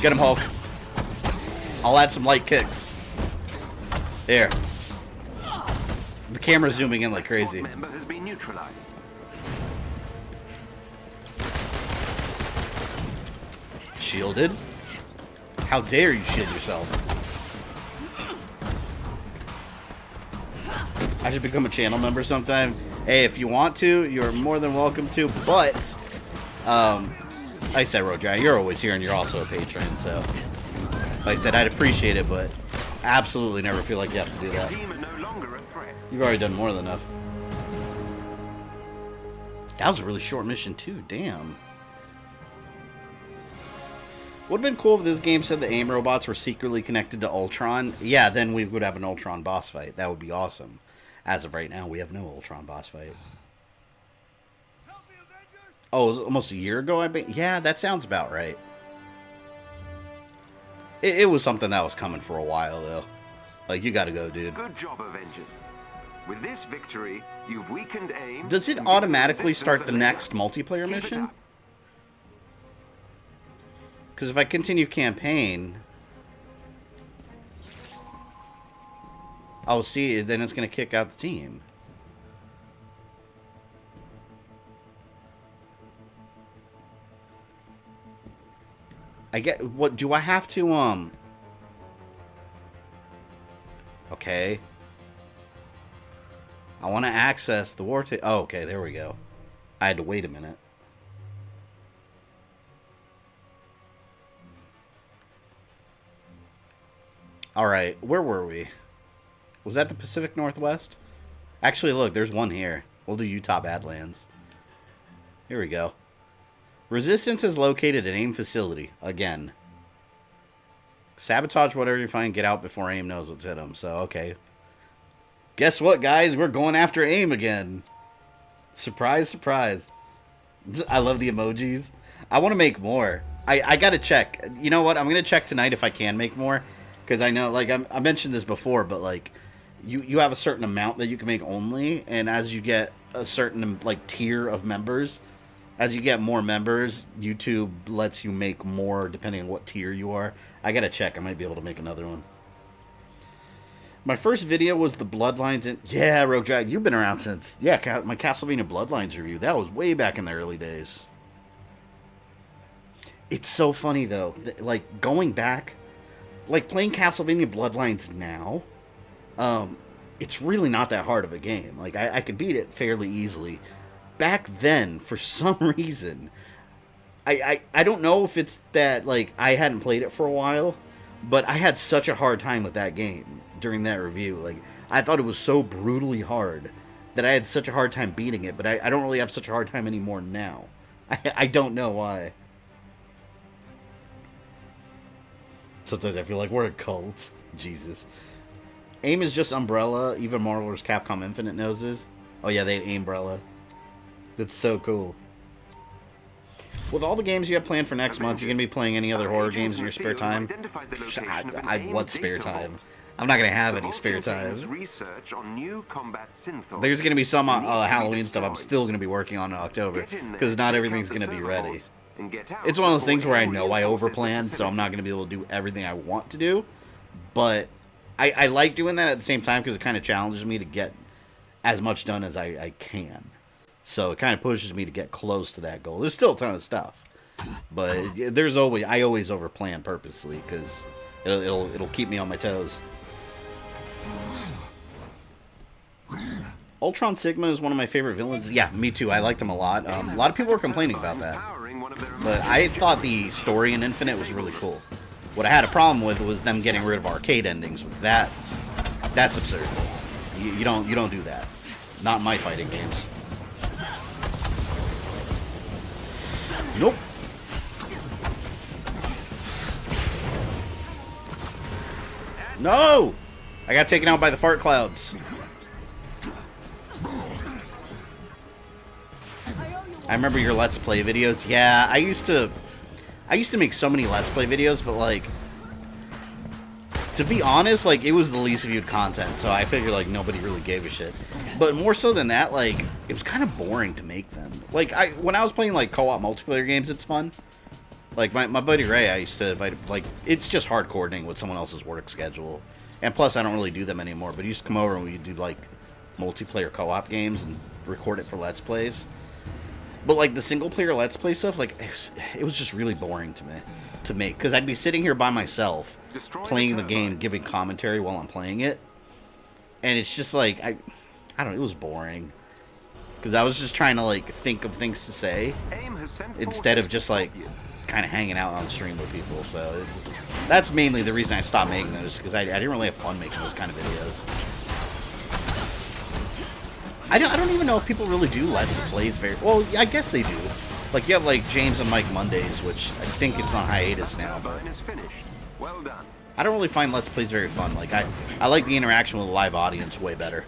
A: Get him, Hulk. I'll add some light kicks. Here. The camera's zooming in like crazy.
G: Member has been neutralized.
A: Shielded? How dare you shield yourself? I should become a channel member sometime. Hey, if you want to, you're more than welcome to. But, like I said, Roger, you're always here and you're also a patron. So, like I said, I'd appreciate it, but absolutely never feel like you have to do that. You've already done more than enough. That was a really short mission too. Damn. Would have been cool if this game said the AIM robots were secretly connected to Ultron. Yeah, then we would have an Ultron boss fight. That would be awesome. As of right now, we have no Ultron boss fight. Oh, it was almost a year ago, I bet. Yeah, that sounds about right. It was something that was coming for a while, though. Like, you gotta go, dude.
G: Good job, Avengers. With this victory, you've weakened AIM.
A: Does it automatically start the next multiplayer mission? Because if I continue campaign... Oh, see, then it's going to kick out the team. I get... What, do I have to, Okay. I want to access the war... Oh, okay, there we go. I had to wait a minute. Alright, where were we? Was that the Pacific Northwest? Actually, look, there's one here. We'll do Utah Badlands. Here we go. Resistance is located at AIM facility. Again. Sabotage whatever you find. Get out before AIM knows what's hit them. So, okay. Guess what, guys? We're going after AIM again. Surprise, surprise. I love the emojis. I want to make more. I got to check. You know what? I'm going to check tonight if I can make more. Because I know, like, I mentioned this before, but, like, you have a certain amount that you can make only, and as you get a certain, like, tier of members, as you get more members, YouTube lets you make more depending on what tier you are. I gotta check. I might be able to make another one. My first video was the Bloodlines, and yeah, Rogue Drag, you've been around since, yeah, my Castlevania Bloodlines review. That was way back in the early days. It's so funny, though. Like, going back... Like, playing Castlevania Bloodlines now, it's really not that hard of a game. Like, I could beat it fairly easily. Back then, for some reason, I don't know if it's that, like, I hadn't played it for a while, but I had such a hard time with that game during that review. Like, I thought it was so brutally hard that I had such a hard time beating it, but I don't really have such a hard time anymore now. I don't know why. Sometimes I feel like we're a cult. Jesus. AIM is just Umbrella. Even Marvel vs. Capcom Infinite knows this. Oh yeah, they had AIMbrella. That's so cool. With all the games you have planned for next month, you're going to be playing any other horror games in your spare time? What spare time? I'm not going to have any spare time. There's going to be some Halloween stuff I'm still going to be working on in October, because not everything's going to be ready. It's one of those things where I know I overplanned, so I'm not going to be able to do everything I want to do. But I like doing that at the same time because it kind of challenges me to get as much done as I can. So it kind of pushes me to get close to that goal. There's still a ton of stuff, but I always overplan purposely because it'll keep me on my toes. Ultron Sigma is one of my favorite villains. Yeah, me too. I liked him a lot. A lot of people were complaining about that, but I thought the story in Infinite was really cool. What I had a problem with was them getting rid of arcade endings. With that, that's absurd. You don't do that. Not in my fighting games. Nope. No! I got taken out by the fart clouds. I remember your Let's Play videos. Yeah, I used to make so many Let's Play videos, but like, to be honest, like, it was the least viewed content, so I figured like nobody really gave a shit. But more so than that, like, it was kind of boring to make them. Like, when I was playing like co-op multiplayer games, it's fun. Like my buddy Ray, I used to invite, like, it's just hard coordinating with someone else's work schedule. And plus, I don't really do them anymore, but he used to come over and we'd do like multiplayer co-op games and record it for Let's Plays. But like the single player Let's Play stuff, like, it was just really boring to make, because I'd be sitting here by myself playing the game, giving commentary while I'm playing it, and it's just like I don't know, it was boring because I was just trying to like think of things to say instead of just like kind of hanging out on stream with people. So that's mainly the reason I stopped making those, because I didn't really have fun making those kind of videos. I don't even know if people really do Let's Plays very well. I guess they do. Like, you have like James and Mike Mondays, which I think it's on hiatus now. But I don't really find Let's Plays very fun. Like, I like the interaction with the live audience way better.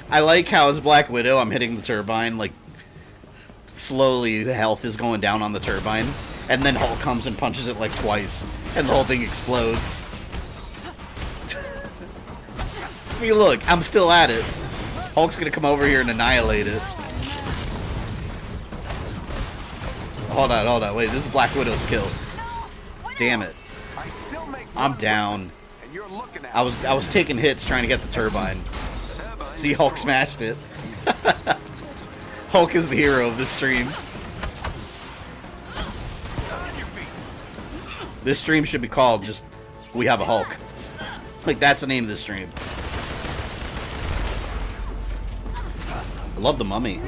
A: I like how as Black Widow, I'm hitting the turbine, like, slowly the health is going down on the turbine. And then Hulk comes and punches it like twice, and the whole thing explodes. See, look, I'm still at it. Hulk's gonna come over here and annihilate it. Hold on, wait, this is Black Widow's kill. Damn it. I'm down. I was taking hits trying to get the turbine. See, Hulk smashed it. Hulk is the hero of this stream. This stream should be called just, We Have a Hulk. Like, that's the name of this stream. I love the Mummy.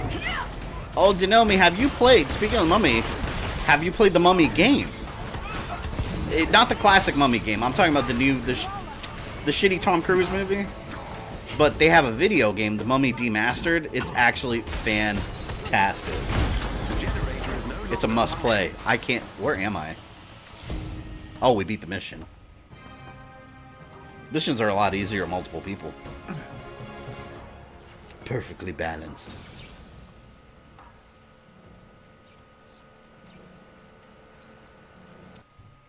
A: Oh, Denomi, have you played, speaking of the Mummy, have you played the Mummy game? Not the classic Mummy game. I'm talking about the new, the shitty Tom Cruise movie. But they have a video game, The Mummy Demastered. It's actually fantastic. It's a must play. I can't, where am I? Oh, we beat the mission. Missions are a lot easier with multiple people. Perfectly balanced.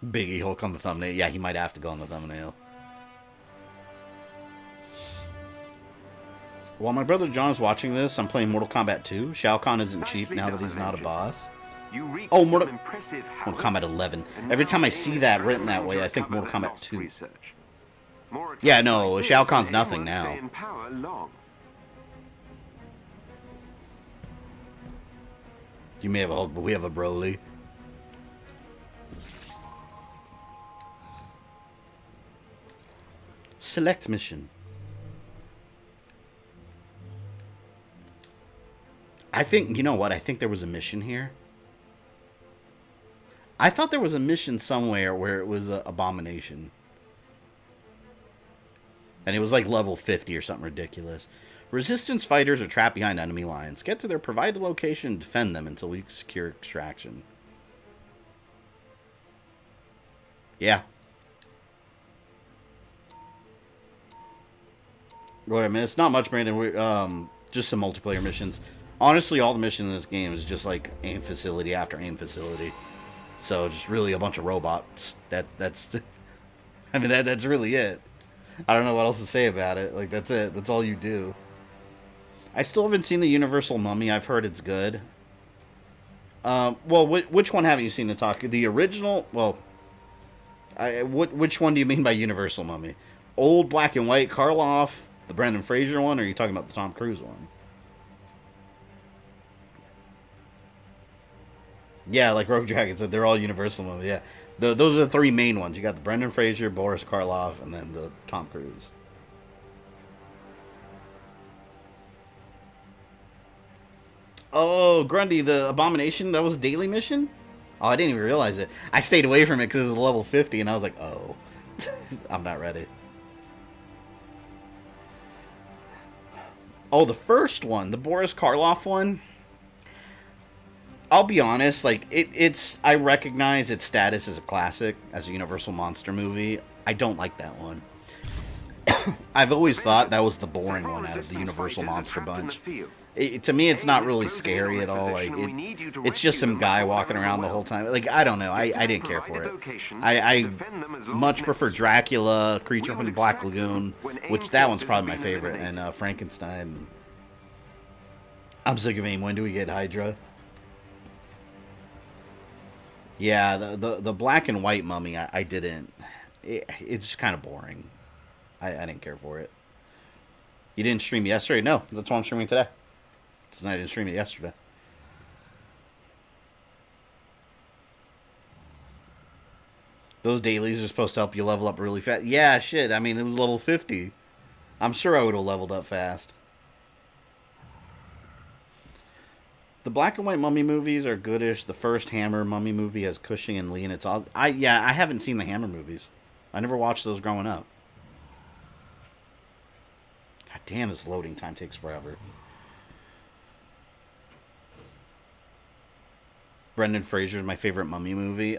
A: Biggie Hulk on the thumbnail. Yeah, he might have to go on the thumbnail. While my brother John is watching this, I'm playing Mortal Kombat 2. Shao Kahn isn't cheap now that he's not a boss. Oh, Mortal Kombat 11. Every time I see that written that way, I think Mortal Kombat 2. Yeah, no, Shao Kahn's nothing now. You may have a Hulk, but we have a Broly. Select mission. I think, you know what? I think there was a mission here. I thought there was a mission somewhere where it was an abomination. And it was like level 50 or something ridiculous. Resistance fighters are trapped behind enemy lines. Get to their provided location and defend them until we secure extraction. Yeah. What I missed? Not much, Brandon. Just some multiplayer missions. Honestly, all the missions in this game is just like aim facility after aim facility. So just really a bunch of robots. That's I mean that's really it. I don't know what else to say about it. Like, that's it. That's all you do. I still haven't seen the Universal Mummy. I've heard it's good. Well, which one haven't you seen, Nitaku? The original? Well, Which one do you mean by Universal Mummy? Old black and white Karloff, the Brendan Fraser one, or are you talking about the Tom Cruise one? Yeah, like Rogue Dragon said, they're all Universal Mummy. Yeah, those are the three main ones. You got the Brendan Fraser, Boris Karloff, and then the Tom Cruise. Oh, Grundy, the Abomination, that was a daily mission? Oh, I didn't even realize it. I stayed away from it because it was level 50, and I was like, oh, I'm not ready. Oh, the first one, the Boris Karloff one. I'll be honest, like, it's I recognize its status as a classic, as a Universal Monster movie. I don't like that one. I've always thought that was the boring one out of the Universal Monster bunch. To me, it's not really scary at all. Like, it's just some guy walking around the whole time. Like, I don't know. I didn't care for it. I much prefer Dracula, Creature from the Black Lagoon, which that one's probably my favorite, and Frankenstein. I'm sick of AIM. When do we get Hydra? Yeah, the black and white Mummy, I didn't. It's just kind of boring. I didn't care for it. You didn't stream yesterday? No, that's why I'm streaming today. Because I didn't stream it yesterday. Those dailies are supposed to help you level up really fast. Yeah, shit. I mean, it was level 50. I'm sure I would have leveled up fast. The black and white Mummy movies are goodish. The first Hammer Mummy movie has Cushing and Lee, and it's all... I haven't seen the Hammer movies. I never watched those growing up. God damn, this loading time takes forever. Brendan Fraser's my favorite Mummy movie.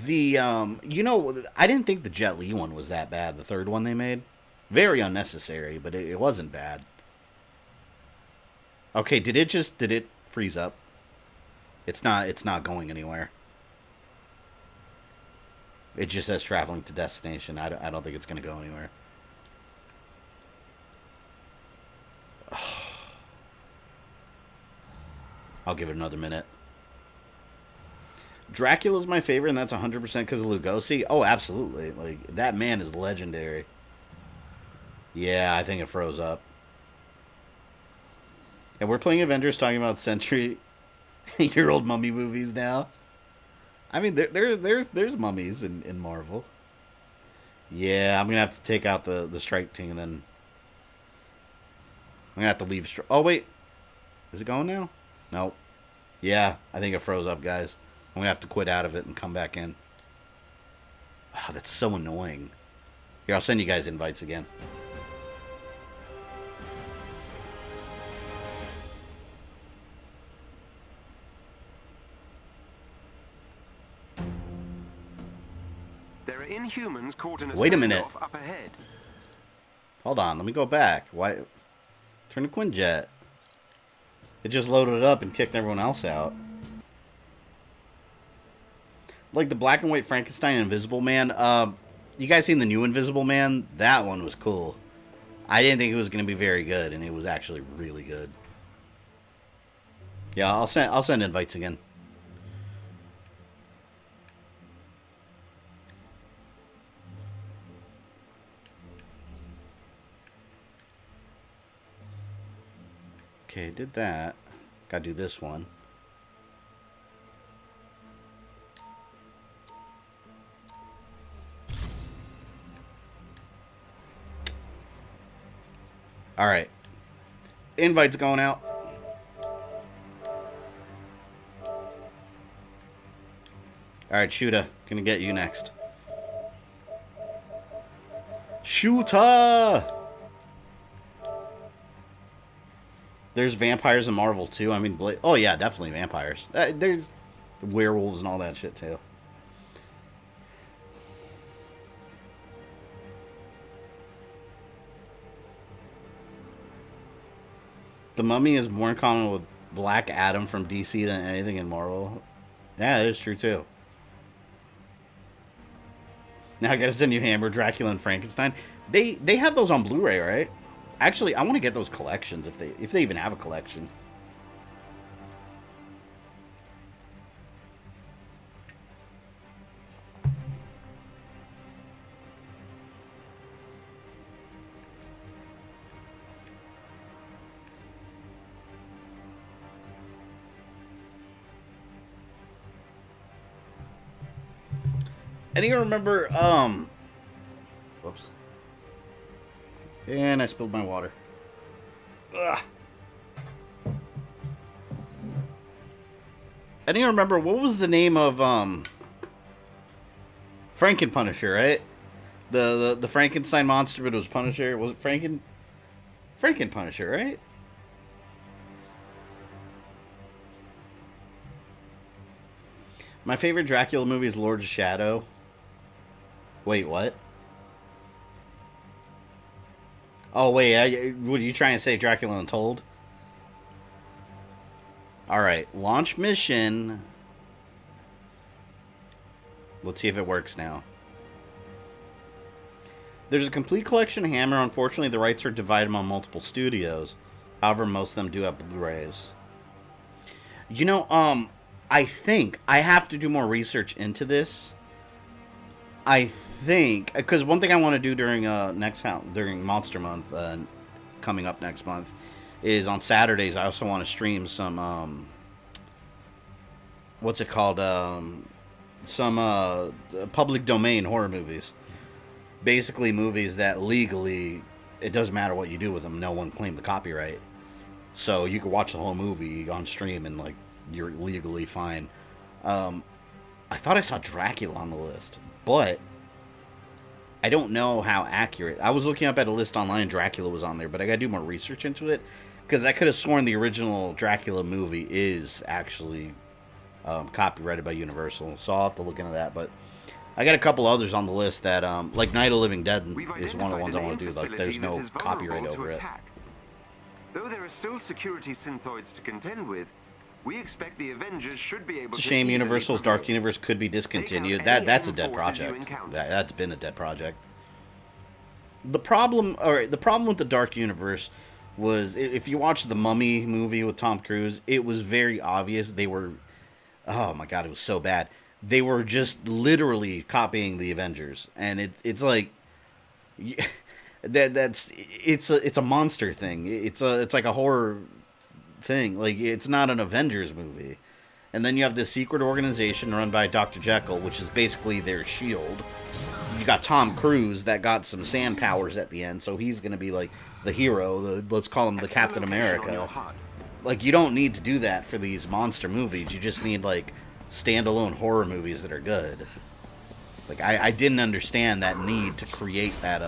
A: You know, I didn't think the Jet Li one was that bad. The third one they made, very unnecessary, but it wasn't bad. Okay, did it freeze up? It's not going anywhere. It just says traveling to destination. I don't think it's gonna go anywhere. I'll give it another minute. Dracula's my favorite, and that's 100% because of Lugosi. Oh, absolutely. Like, that man is legendary. Yeah, I think it froze up. And we're playing Avengers, talking about century-year-old mummy movies now. I mean, there's mummies in Marvel. Yeah, I'm going to have to take out the strike team, and then... I'm going to have to leave... Oh, wait. Is it going now? Nope. Yeah, I think it froze up, guys. I'm going to have to quit out of it and come back in. Wow, that's so annoying. Here, I'll send you guys invites again.
G: There are Inhumans caught in a
A: Wait a minute.
G: up ahead.
A: Hold on, let me go back. Why? Turn to Quinjet. It just loaded it up and kicked everyone else out. Like the black and white Frankenstein Invisible Man. You guys seen the new Invisible Man? That one was cool. I didn't think it was going to be very good, and it was actually really good. Yeah, I'll send invites again. Okay, did that. Gotta do this one. Alright. Invites going out. Alright, Shoota. Gonna get you next. Shoota! There's vampires in Marvel, too. I mean, oh, yeah, definitely vampires. There's werewolves and all that shit, too. The Mummy is more in common with Black Adam from DC than anything in Marvel. Yeah, that is true, too. Now I gotta send you Hammer, Dracula, and Frankenstein. They have those on Blu-ray, right? Actually, I want to get those collections if they even have a collection. Anyone remember, whoops. And I spilled my water. Ugh. Anyone remember, what was the name of, Franken-Punisher, right? The Frankenstein monster, but it was Punisher. Was it Franken-Punisher, right? My favorite Dracula movie is Lord of Shadow. Wait, what? Oh, wait, what are you trying to say, Dracula Untold? Alright, launch mission. Let's see if it works now. There's a complete collection of Hammer. Unfortunately, the rights are divided among multiple studios. However, most of them do have Blu-rays. You know, I think I have to do more research into this. I think, because one thing I want to do during during Monster Month, coming up next month, is on Saturdays. I also want to stream some what's it called? Some public domain horror movies. Basically, movies that legally it doesn't matter what you do with them. No one claimed the copyright, so you can watch the whole movie on stream and like you're legally fine. I thought I saw Dracula on the list, but I don't know how accurate. I was looking up at a list online, Dracula was on there, but I gotta do more research into it, because I could have sworn the original Dracula movie is actually copyrighted by Universal, so I'll have to look into that. But I got a couple others on the list that, like Night of the Living Dead is one of the ones I want to do. Like, there's no copyright over it.
G: Though there are still security synthoids to contend with, we expect the Avengers should be able to.
A: It's a shame Universal's Dark Universe could be discontinued. That's a dead project. That's been a dead project. The problem with the Dark Universe was, if you watch the Mummy movie with Tom Cruise, it was very obvious they were, oh my god, it was so bad. They were just literally copying the Avengers, and it's like, it's a monster thing. It's like a horror thing. Like, it's not an Avengers movie. And then you have this secret organization run by Dr. Jekyll, which is basically their shield. You got Tom Cruise that got some sand powers at the end, so he's gonna be like the hero. Let's call him the Captain America. Like, you don't need to do that for these monster movies. You just need like standalone horror movies that are good. Like, I didn't understand that need to create that.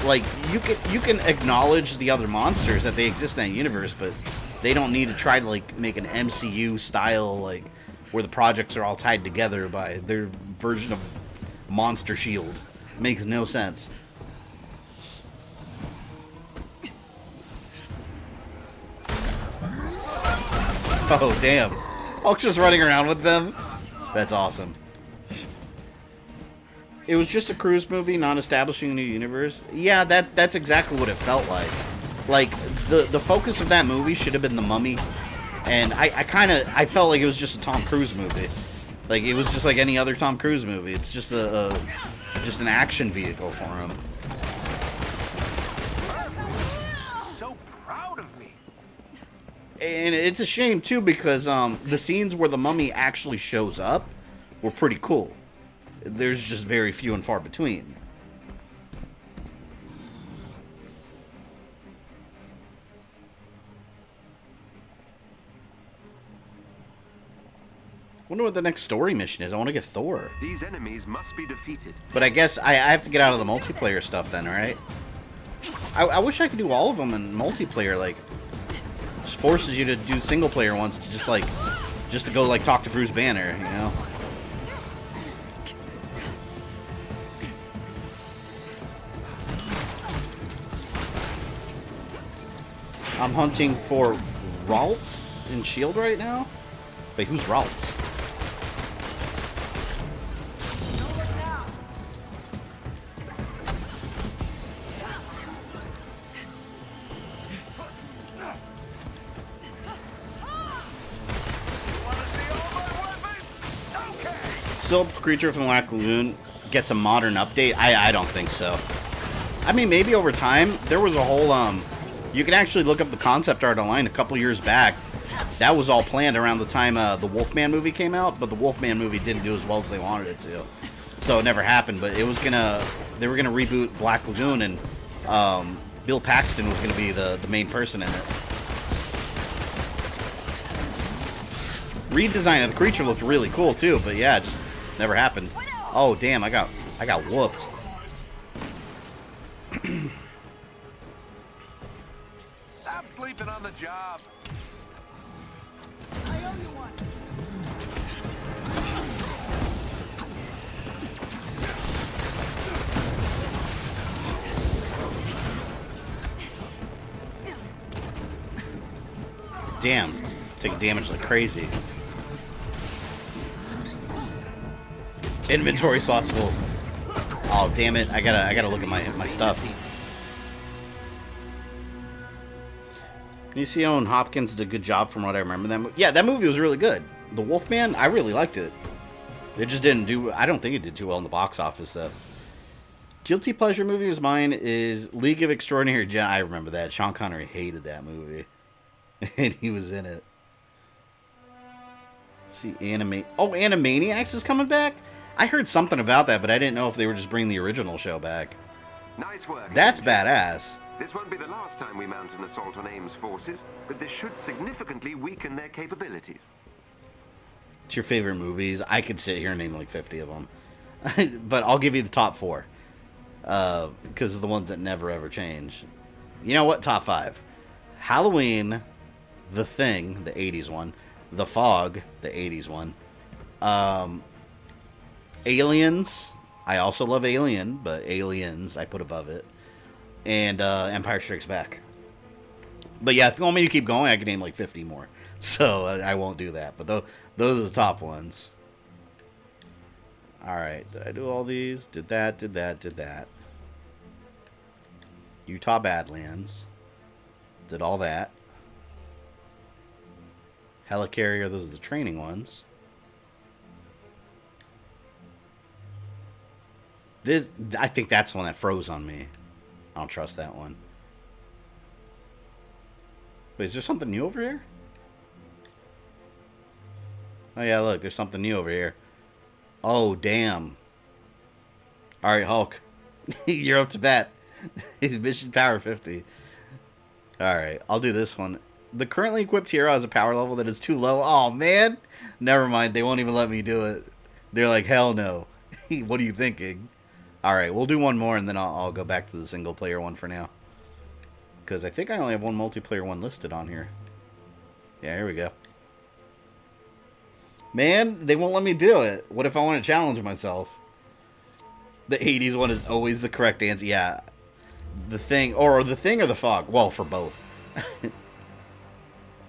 A: Like, you can acknowledge the other monsters that they exist in that universe, but they don't need to try to like make an MCU style, like where the projects are all tied together by their version of Monster Shield. It makes no sense. Oh damn! Hulk's just running around with them. That's awesome. It was just a Cruise movie, not establishing a new universe. Yeah, that's exactly what it felt like. Like, the focus of that movie should have been the Mummy, and I felt like it was just a Tom Cruise movie. Like, it was just like any other Tom Cruise movie. It's just just an action vehicle for him.
E: So proud of me.
A: And it's a shame too, because the scenes where the Mummy actually shows up were pretty cool. There's just very few and far between. Wonder what the next story mission is. I want to get Thor.
G: These enemies must be defeated.
A: But I guess I have to get out of the multiplayer stuff then, right? I wish I could do all of them in multiplayer. Like, just forces you to do single player ones to just to go like talk to Bruce Banner, you know? I'm hunting for Ralts in S.H.I.E.L.D. right now? Wait, who's Ralts? Still a creature from the Black Lagoon gets a modern update? I don't think so. I mean, maybe over time. There was a whole, you can actually look up the concept art online a couple years back. That was all planned around the time the Wolfman movie came out, but the Wolfman movie didn't do as well as they wanted it to. So it never happened, but it was they were gonna reboot Black Lagoon, and Bill Paxton was gonna be the main person in it. Redesign of the creature looked really cool too, but yeah, it just never happened. Oh damn, I got whooped.
H: Stop sleeping on the job.
B: I owe you one.
A: Damn, take damage like crazy. Inventory slots full. Oh damn it! I gotta look at my stuff. Can you see Owen Hopkins did a good job from what I remember? Yeah, that movie was really good. The Wolfman, I really liked it. It just didn't do. I don't think it did too well in the box office though. Guilty pleasure movie of mine is League of Extraordinary Gentlemen. I remember that. Sean Connery hated that movie. And he was in it. Let's see, Animaniacs is coming back? I heard something about that, but I didn't know if they were just bringing the original show back.
G: Nice work.
A: That's badass.
G: This won't be the last time we mount an assault on AIM's forces, but this should significantly weaken their capabilities.
A: What's your favorite movies? I could sit here and name like 50 of them. But I'll give you the top 4. Because of the ones that never ever change. You know what? Top 5. Halloween... The Thing, the 80s one. The Fog, the 80s one. Aliens. I also love Alien, but Aliens I put above it. And Empire Strikes Back. But yeah, if you want me to keep going, I can name like 50 more. So I won't do that. But those are the top ones. Alright, did I do all these? Did that. Utah Badlands. Did all that. Helicarrier, those are the training ones. I think that's the one that froze on me. I don't trust that one. Wait, is there something new over here? Oh yeah, look, there's something new over here. Oh, damn. Alright, Hulk. You're up to bat. Mission power 50. Alright, I'll do this one. The currently equipped hero has a power level that is too low. Oh, man. Never mind. They won't even let me do it. They're like, hell no. What are you thinking? Alright, we'll do one more, and then I'll go back to the single-player one for now. Because I think I only have one multiplayer one listed on here. Yeah, here we go. Man, they won't let me do it. What if I want to challenge myself? The 80s one is always the correct answer. Yeah. The Thing, or The Fog. Well, for both.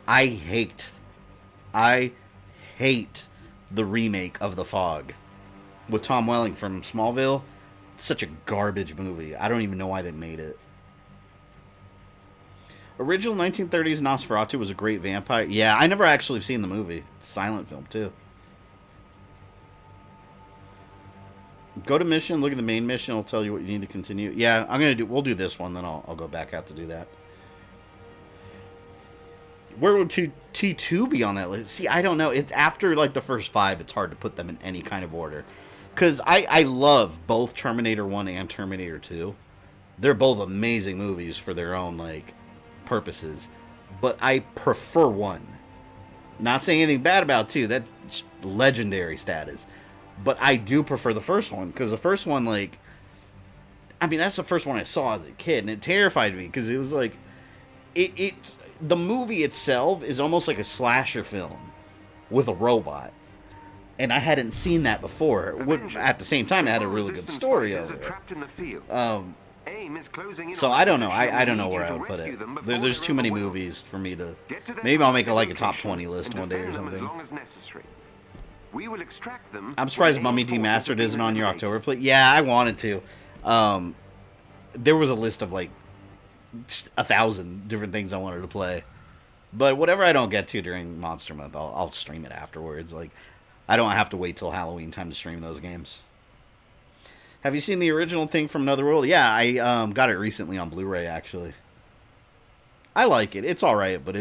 A: I hate the remake of The Fog with Tom Welling from Smallville. It's such a garbage movie. I don't even know why they made it. Original 1930s Nosferatu was a great vampire. Yeah, I never actually seen the movie. It's a silent film, too. Go to mission, look at the main mission. It'll tell you what you need to continue. Yeah, we'll do this one, then I'll go back out to do that. Where would T2 be on that list? See, I don't know. After like the first 5, it's hard to put them in any kind of order. Because I love both Terminator 1 and Terminator 2. They're both amazing movies for their own like purposes. But I prefer 1. Not saying anything bad about 2. That's legendary status. But I do prefer the first one. Because the first one, like... I mean, that's the first one I saw as a kid. And it terrified me. Because it was like... The movie itself is almost like a slasher film with a robot. And I hadn't seen that before. At the same time, it had a really good story over it. So I don't know. I don't know where I would put it. There's too many movies for me to... Maybe I'll make a top 20 list one day or something. I'm surprised Mummy Demastered isn't on your October play. Yeah, I wanted to. There was a list of like 1,000 different things I wanted to play. But whatever I don't get to during Monster Month, I'll stream it afterwards. Like, I don't have to wait till Halloween time to stream those games. Have you seen the original Thing from Another World? Yeah, I got it recently on Blu-ray, actually. I like it. It's alright, but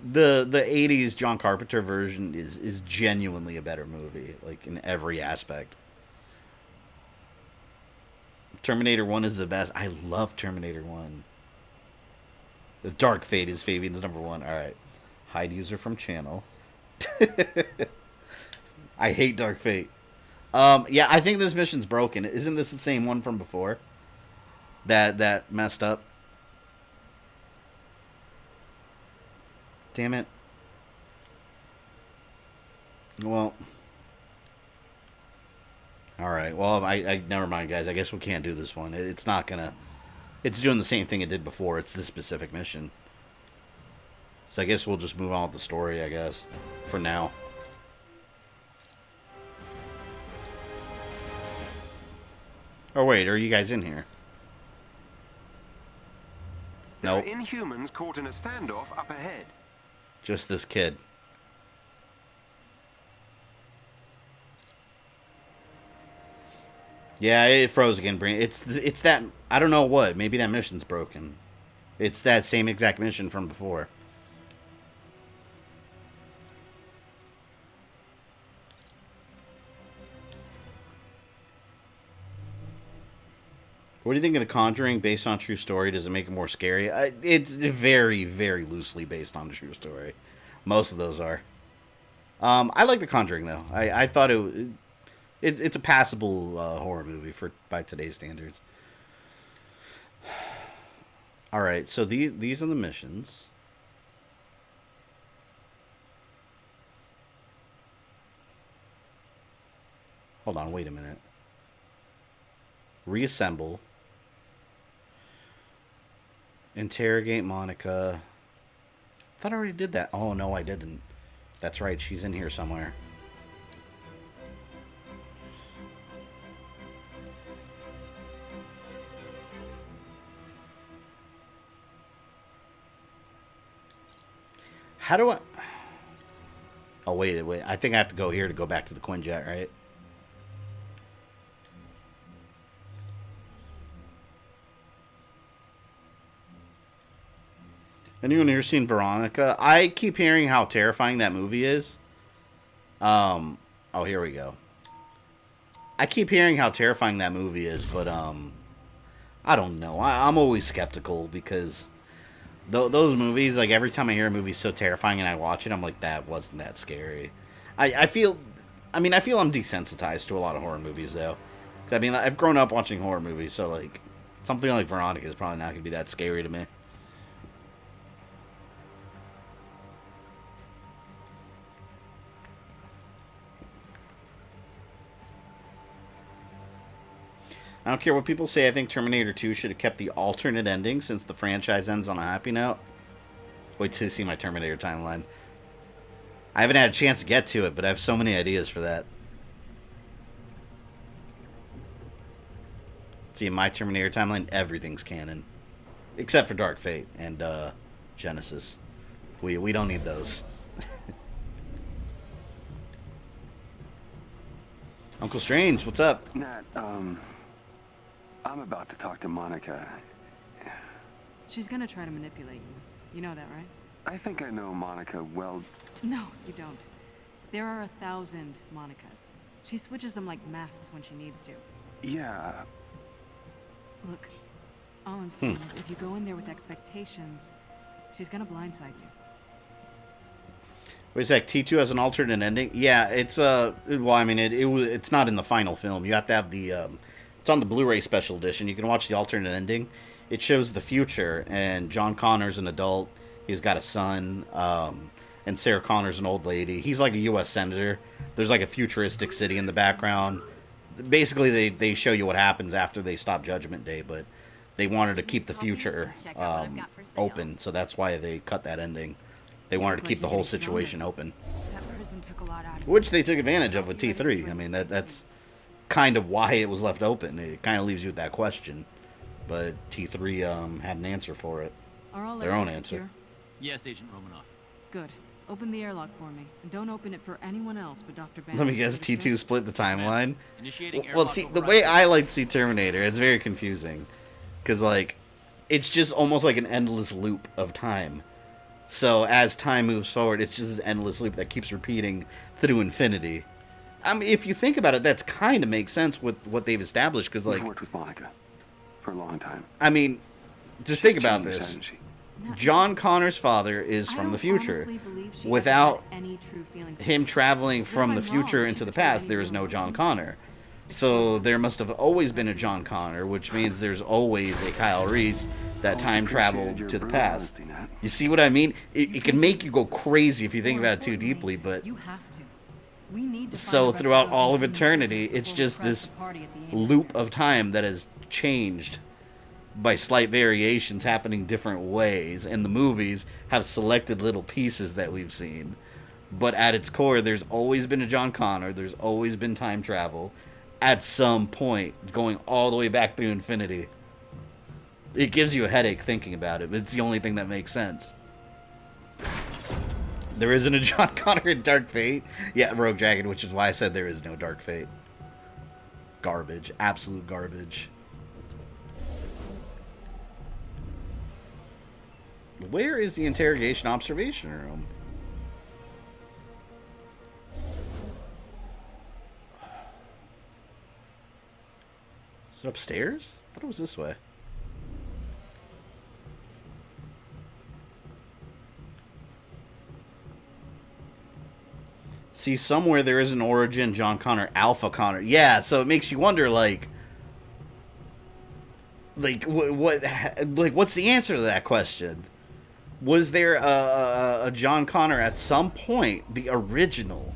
A: the 80s John Carpenter version is genuinely a better movie, like in every aspect. Terminator 1 is the best. I love Terminator 1. The Dark Fate is Fabian's number 1. All right. Hide user from channel. I hate Dark Fate. Yeah, I think this mission's broken. Isn't this the same one from before? That messed up. Damn it. Well. Alright, well, I never mind, guys. I guess we can't do this one. It's not gonna... It's doing the same thing it did before. It's this specific mission. So I guess we'll just move on with the story, I guess. For now. Oh, wait. Are you guys in here? Nope.
G: There are Inhumans caught in a standoff up ahead.
A: Just this kid. Yeah, it froze again, Brain. It's that... I don't know what. Maybe that mission's broken. It's that same exact mission from before. What do you think of The Conjuring based on true story? Does it make it more scary? It's very, very loosely based on the true story. Most of those are. I like The Conjuring, though. I thought it's a passable horror movie by today's standards. All right, so these are the missions. Hold on, wait a minute. Reassemble. Interrogate Monica. I thought I already did that. Oh, no, I didn't. That's right, she's in here somewhere. How do I... Oh, wait. I think I have to go here to go back to the Quinjet, right? Anyone here seen Veronica? I keep hearing how terrifying that movie is. Oh, here we go. I keep hearing how terrifying that movie is, but, I don't know. I'm always skeptical because those movies, like, every time I hear a movie so terrifying and I watch it, I'm like, that wasn't that scary. I feel I'm desensitized to a lot of horror movies, though. I mean, I've grown up watching horror movies, so, like, something like Veronica is probably not going to be that scary to me. I don't care what people say. I think Terminator 2 should have kept the alternate ending since the franchise ends on a happy note. Wait till you see my Terminator timeline. I haven't had a chance to get to it, but I have so many ideas for that. See, in my Terminator timeline, everything's canon. Except for Dark Fate and Genesis. We don't need those. Uncle Strange, what's up?
F: Nat, I'm about to talk to Monica.
B: She's gonna try to manipulate you. You know that, right?
F: I think I know Monica well.
B: No, you don't. There are 1,000 Monicas. She switches them like masks when she needs to.
F: Yeah.
B: Look, all I'm saying is if you go in there with expectations, she's gonna blindside you.
A: Wait a sec, T2 has an alternate ending? Yeah, it's, well, I mean, it's not in the final film. You have to have the, it's on the Blu-ray special edition. You can watch the alternate ending. It shows the future, and John Connor's an adult. He's got a son, and Sarah Connor's an old lady. He's like a U.S. senator. There's like a futuristic city in the background. Basically, they show you what happens after they stop Judgment Day, but they wanted to keep the future open, so that's why they cut that ending. They wanted to keep the whole situation open.
I: That prison took a lot out of
A: Which they took advantage of with T3. I mean, that's kind of why it was left open. It kind of leaves you with that question. But T3 had an answer for it.
B: Are all
A: their own
B: exits
A: answer.
B: secure?
J: Yes, Agent Romanoff.
B: Good. Open the airlock for me, and don't open it for anyone else but Dr. Ben.
A: Let me guess, T2 split the timeline?
J: Initiating
A: Well, see, the way I like to see Terminator, it's very confusing. Because, like, it's just almost like an endless loop of time. So as time moves forward, it's just this endless loop that keeps repeating through infinity. I mean, if you think about it, that's kind of makes sense with what they've established. Because, like,
F: I've worked with Monica for a long time.
A: I mean, just think about this. John Connor's father is from the future. Without him traveling from the future into the past, there is no John Connor. So there must have always been a John Connor, which means there's always a Kyle Reese that time traveled to the past. You see what I mean? It can make you go crazy if you think about it too deeply, but... So throughout all of eternity, it's just this loop of time that has changed by slight variations happening different ways, and the movies have selected little pieces that we've seen. But at its core, there's always been a John Connor, there's always been time travel at some point, going all the way back through infinity. It gives you a headache thinking about it, but it's the only thing that makes sense. There isn't a John Connor in Dark Fate. Yeah, Rogue Dragon, which is why I said there is no Dark Fate. Garbage. Absolute garbage. Where is the interrogation observation room? Is it upstairs? I thought it was this way. See, somewhere there is an origin John Connor, Alpha Connor. Yeah, so it makes you wonder, like what's the answer to that question? Was there a John Connor at some point, the original,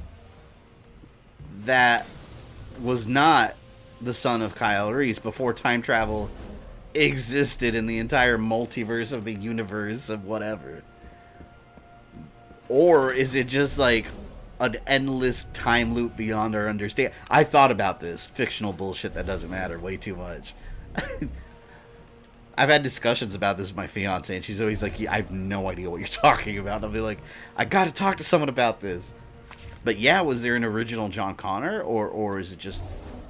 A: that was not the son of Kyle Reese before time travel existed in the entire multiverse of the universe of whatever? Or is it just like an endless time loop beyond our understanding? I've thought about this fictional bullshit that doesn't matter way too much. I've had discussions about this with my fiance, and she's always like, I have no idea what you're talking about. I'll be like, I gotta talk to someone about this. But yeah, was there an original John Connor, or is it just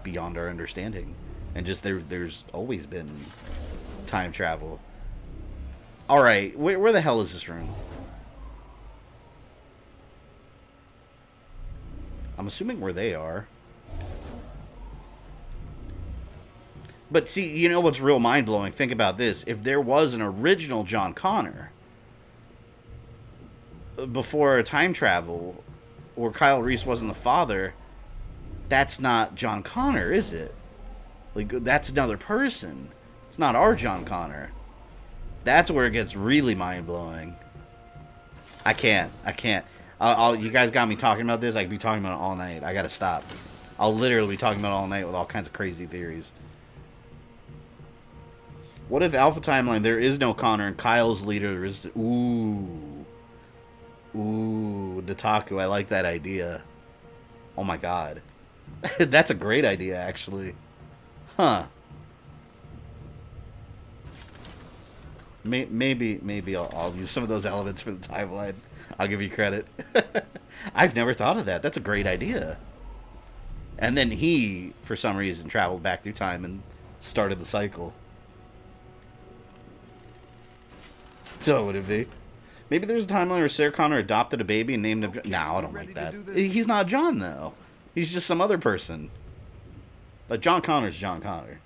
A: beyond our understanding? And just there's always been time travel. Alright, where the hell is this room? I'm assuming where they are. But see, you know what's real mind-blowing? Think about this. If there was an original John Connor before time travel, or Kyle Reese wasn't the father, that's not John Connor, is it? Like, that's another person. It's not our John Connor. That's where it gets really mind-blowing. I can't. You guys got me talking about this. I could be talking about it all night. I gotta stop. I'll literally be talking about it all night with all kinds of crazy theories. What if Alpha Timeline, there is no Connor, and Kyle's leader is... Ooh, Nitaku, I like that idea. Oh my god. That's a great idea, actually. Huh. Maybe I'll use some of those elements for the timeline. I'll give you credit. I've never thought of that. That's a great idea. And then he, for some reason, traveled back through time and started the cycle. So would it be? Maybe there's a timeline where Sarah Connor adopted a baby and named him John. No, I don't like that. He's not John, though. He's just some other person. But John Connor's John Connor.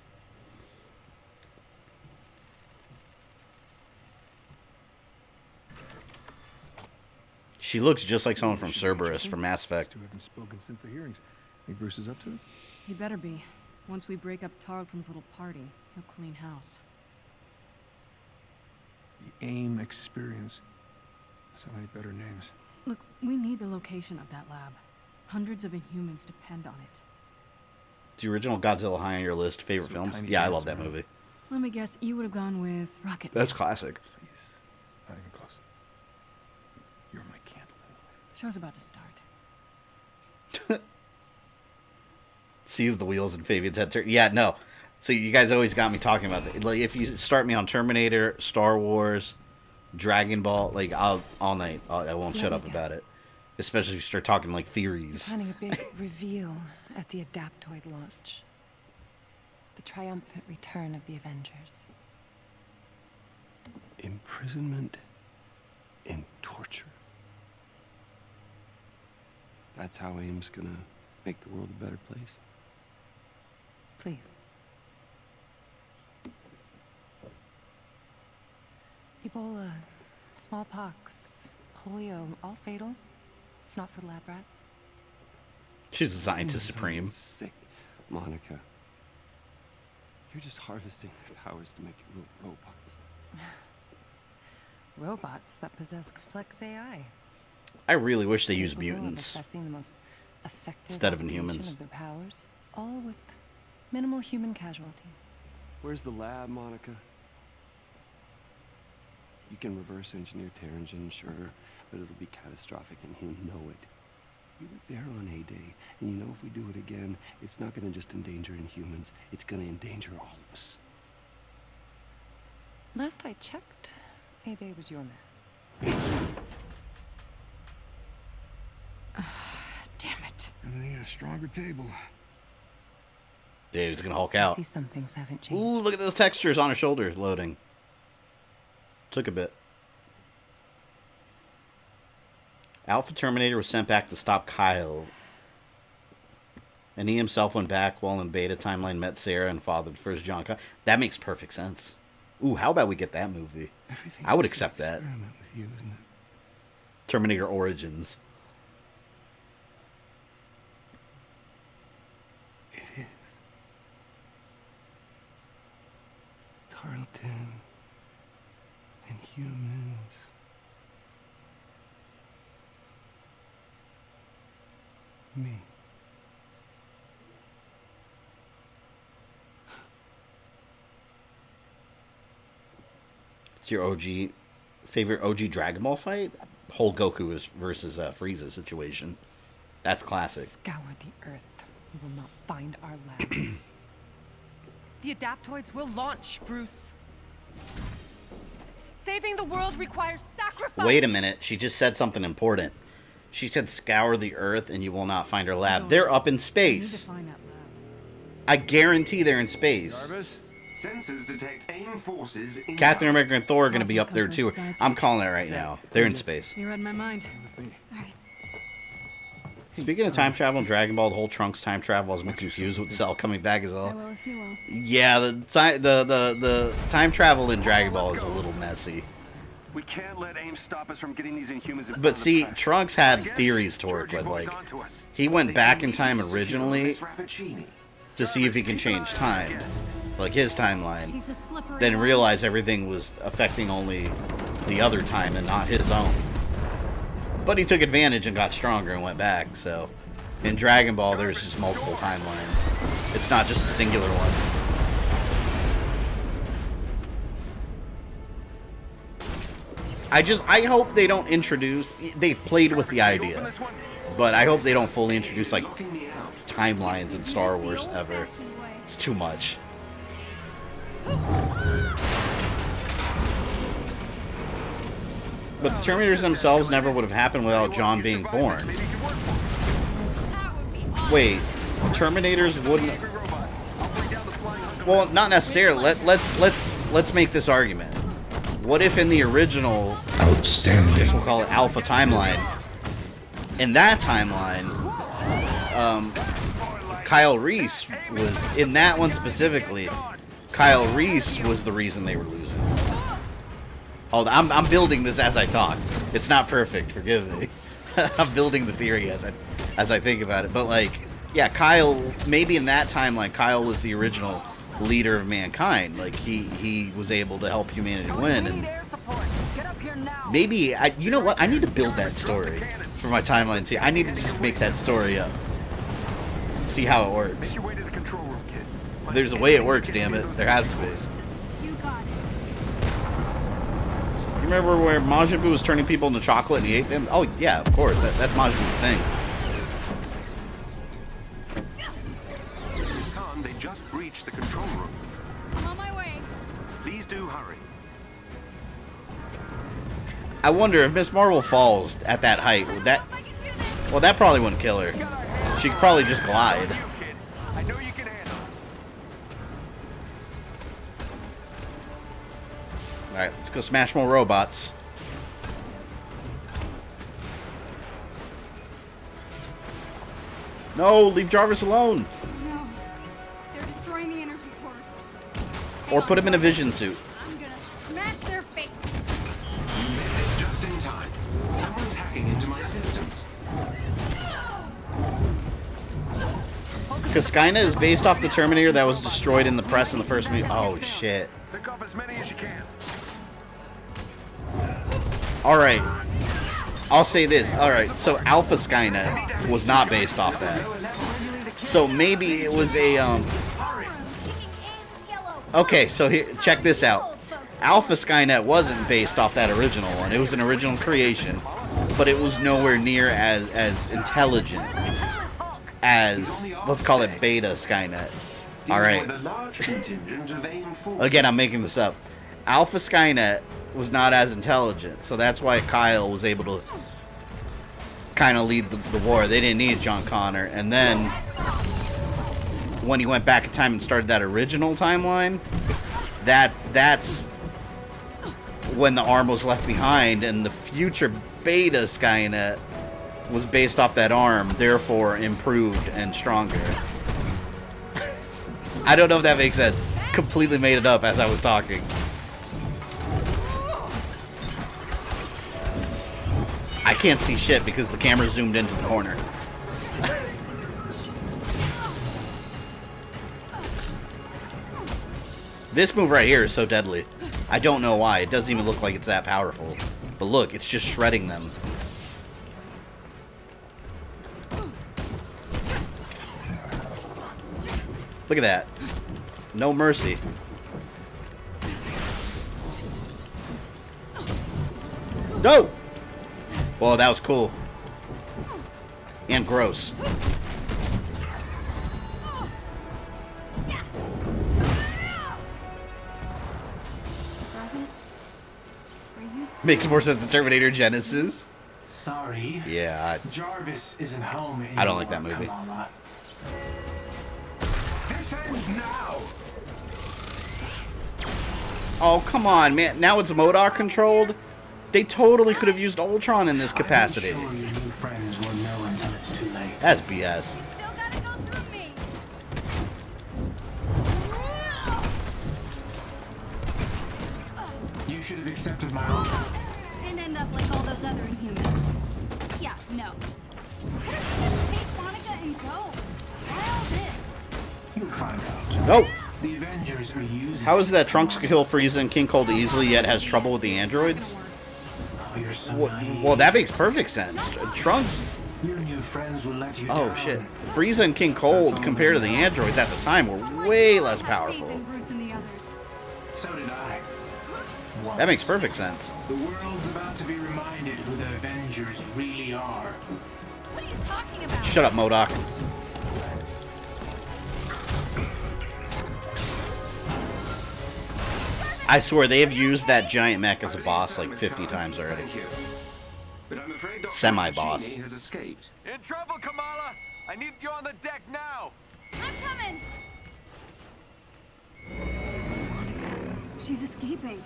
A: She looks just like someone from Cerberus from Mass Effect.
D: Haven't spoken since the hearings. Think Bruce is up to it?
B: He better be. Once we break up Tarleton's little party, he'll clean house.
D: The AIM experience. So many better names.
B: Look, we need the location of that lab. Hundreds of Inhumans depend on it.
A: Is the original Godzilla high on your list? Favorite films? Yeah, I love that movie.
B: Let me guess, you would have gone with Rocket.
A: That's classic.
D: Please. Not even close. You're my candle.
B: Show's about to start.
A: Sees the wheels in Fabian's head turn. Yeah, no. See, you guys always got me talking about that. Like, if you start me on Terminator, Star Wars, Dragon Ball, like, all night. I won't shut up about it. Especially if you start talking, like, theories.
I: Planning a big reveal at the Adaptoid launch. The triumphant return of the Avengers.
F: Imprisonment in torture. That's how AIM's gonna make the world a better place.
I: Please. Ebola, smallpox, polio, all fatal, if not for lab rats.
A: She's a scientist
F: Humans
A: supreme.
F: are sick, Monica. You're just harvesting their powers to make your little robots.
I: Robots that possess complex AI.
A: I really wish they used
I: Capable of
A: mutants
I: assessing the most effective
A: instead of
I: application
A: Inhumans.
I: of their powers, all with minimal human casualty.
F: Where's the lab, Monica? You can reverse engineer Terrigen, sure, but it'll be catastrophic and you know it. You were there on A-Day, and you know if we do it again, it's not gonna just endanger Inhumans, it's gonna endanger all of us.
I: Last I checked, A-Day was your mess. Damn it.
J: Gonna need a stronger table.
A: Dude, he's gonna Hulk
I: I
A: out.
I: see some things haven't changed.
A: Ooh, look at those textures on her shoulder loading. Took a bit. Alpha Terminator was sent back to stop Kyle. And he himself went back while in beta timeline met Sarah and fathered first John Kyle. That makes perfect sense. Ooh, how about we get that movie? I would accept that.
F: Experiment with you, isn't it?
A: Terminator Origins.
F: It is. Tarleton and humans. Me.
A: It's your favorite OG Dragon Ball fight? Whole Goku is versus Frieza situation. That's classic.
I: Scour the earth. You will not find our lab. The adaptoids will launch, Bruce. Saving the world requires sacrifice.
A: Wait a minute. She just said something important. She said scour the earth and you will not find her lab. They're up in space. I guarantee they're in space.
H: Jarvis?
G: Sensors detect AIM forces in
A: Captain America and Thor are going to be up there too. I'm calling it right now. They're in space.
B: You read my mind.
A: Speaking of time travel and Dragon Ball, the whole Trunks time travel, I was confused with Cell coming back as
B: I
A: well.
B: will if you will.
A: Yeah, the time travel in Dragon Ball is a little messy.
F: We can't let AIM stop us from getting these Inhumans in
A: But
F: front
A: see,
F: of the
A: Trunks had theories to work with. Like, he went back in time originally to see if he can change time, like his timeline,
B: She's a slippery
A: then
B: one.
A: realize everything was affecting only the other time and not his own. But he took advantage and got stronger and went back. So in Dragon Ball, there's just multiple timelines. It's not just a singular one. I hope they don't introduce. They've played with the idea, but I hope they don't fully introduce like timelines in Star Wars ever. It's too much. But the Terminators themselves never would have happened without John being born. Wait, Terminators wouldn't. Well, not necessarily. Let's make this argument. What if in the original,
J: Outstanding.
A: I guess we'll call it Alpha timeline, in that timeline, Kyle Reese was, in that one specifically, Kyle Reese was the reason they were losing. Oh, I'm building this as I talk. It's not perfect, forgive me. I'm building the theory as I think about it. But like, yeah, Kyle, maybe in that timeline, Kyle was the original leader of mankind. Like he was able to help humanity win, and maybe you know what? I need to build that story for my timelines here. I need to just make that story up, see how it works. There's a way it works, damn it. There has to be.
B: You got it.
A: You remember where Majin Buu was turning people into chocolate and he ate them? Oh yeah, of course. That's Majin Buu's thing.
G: They just breached the control room.
B: I'm on my way.
G: Please do hurry.
A: I wonder if Miss Marvel falls at that height, would that... Well, that probably wouldn't kill her. She could probably just glide.
H: I know you can handle it.
A: Alright, let's go smash more robots. No, leave Jarvis alone.
B: No. They're destroying the energy cores.
A: Or put him in a vision suit.
B: I'm gonna smash their faces.
K: You made it just in time. Someone's hacking into my systems.
A: Because Skynet is based off the Terminator that was destroyed in the press in the first movie. Oh, shit.
H: Pick up as many as you can.
A: Alright. I'll say this. Alright, so Alpha Skynet was not based off that. So maybe it was a, Okay, so here, check this out. Alpha Skynet wasn't based off that original one. It was an original creation. But it was nowhere near as intelligent as, let's call it Beta Skynet. Alright. Again, I'm making this up. Alpha Skynet was not as intelligent, so that's why Kyle was able to kind of lead the war. They didn't need John Connor. And then, when he went back in time and started that original timeline, that's when the arm was left behind, and the future Beta Skynet was based off that arm, therefore improved and stronger. I don't know if that makes sense. Completely made it up as I was talking. I can't see shit because the camera zoomed into the corner. This move right here is so deadly. I don't know why. It doesn't even look like it's that powerful. But look, it's just shredding them. Look at that. No mercy. No! Well, that was cool. And gross.
B: Jarvis, are you still...
A: Makes more sense than Terminator Genesis.
L: Sorry.
A: Yeah.
L: Jarvis isn't home anymore.
A: I don't like that movie.
L: This ends now.
A: Oh, come on, man. Now it's MODOK controlled? They totally could have used Ultron in this capacity.
L: I'm sure your new friends will know until it's too late.
A: That's BS.
B: Still gotta go through me.
L: You should have accepted my offer.
B: And end up like all those other Inhumans. Yeah, no. Why don't you just take Monica and go? Why all this?
L: You'll find out.
A: Nope.
L: The Avengers are using...
A: How is it that Trunks can kill Frieza and King Cold easily, yet has trouble with the androids?
L: Oh, you're so
A: Well, that makes perfect sense. Trunks...
L: Your new friends will let you
A: Oh,
L: down.
A: shit. Frieza and King Cold, compared to the androids at the time, were way less powerful.
B: Bruce and the others.
L: So did I.
A: That makes perfect sense.
L: The world's about to be reminded who the Avengers really are.
B: What are you talking about?
A: Shut up, MODOK. I swear, they have used that giant mech as a boss like 50 times already.
G: But I'm afraid Dr.
A: Semi-boss.
G: Mancini has escaped.
H: In trouble, Kamala! I need you on the deck now!
B: I'm coming! Monica, she's escaping.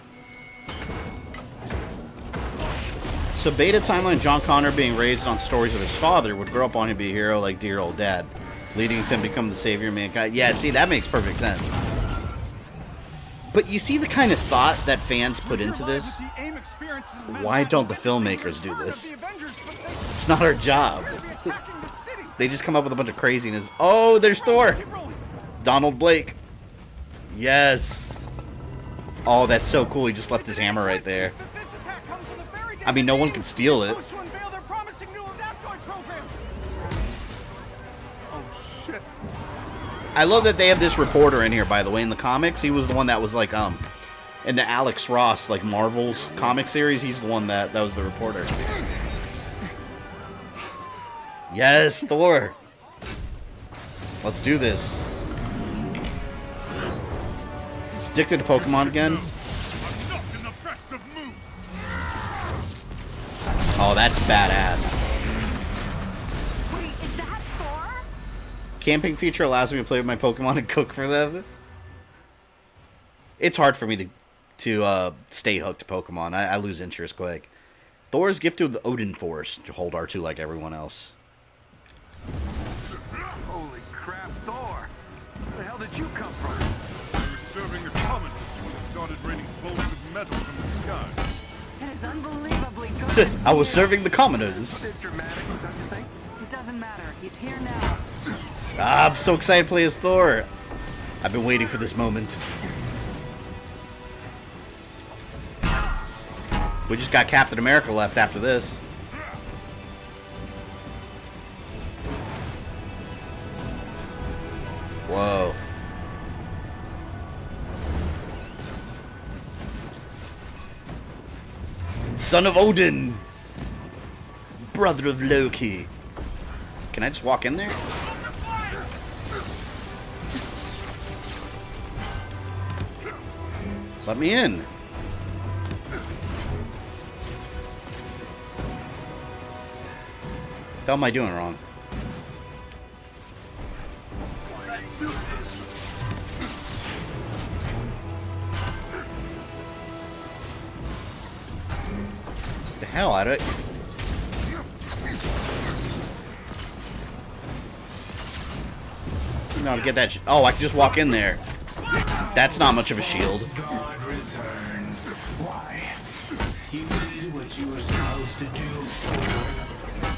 A: So Beta Timeline John Connor being raised on stories of his father would grow up on him to be a hero like dear old dad, leading him to become the savior of mankind. Yeah, see, that makes perfect sense. But you see the kind of thought that fans put into this? Why don't the filmmakers do this? It's not our job. They just come up with a bunch of craziness. Oh, there's Thor! Donald Blake. Yes. Oh, that's so cool. He just left his hammer right there. I mean, no one can steal it. I love that they have this reporter in here, by the way, in the comics. He was the one that was like, in the Alex Ross, like, Marvel's comic series, he's the one that was the reporter. Yes, Thor. Let's do this. Addicted to Pokemon again? Oh, that's badass.
B: Wait, is that Thor?
A: Camping feature allows me to play with my Pokemon and cook for them. It's hard for me to stay hooked to Pokemon. I lose interest quick. Thor is gifted with the Odin Force to hold R2 like everyone else.
H: did you come from?
J: I was serving the commons when it started raining bolts of metal from the sky.
I: It is unbelievably good.
A: I was serving the commoners.
E: Bit dramatic, don't you think?
I: It doesn't matter. He's here now.
A: Ah, I'm so excited to play as Thor. I've been waiting for this moment. We just got Captain America left after this. Whoa. Son of Odin. Brother of Loki. Can I just walk in there? Let me in. What the hell am I doing wrong? The hell, I don't... No, to get that... Oh, I can just walk in there. That's not much of a shield.
L: God returns. Why? You did what you were supposed to do.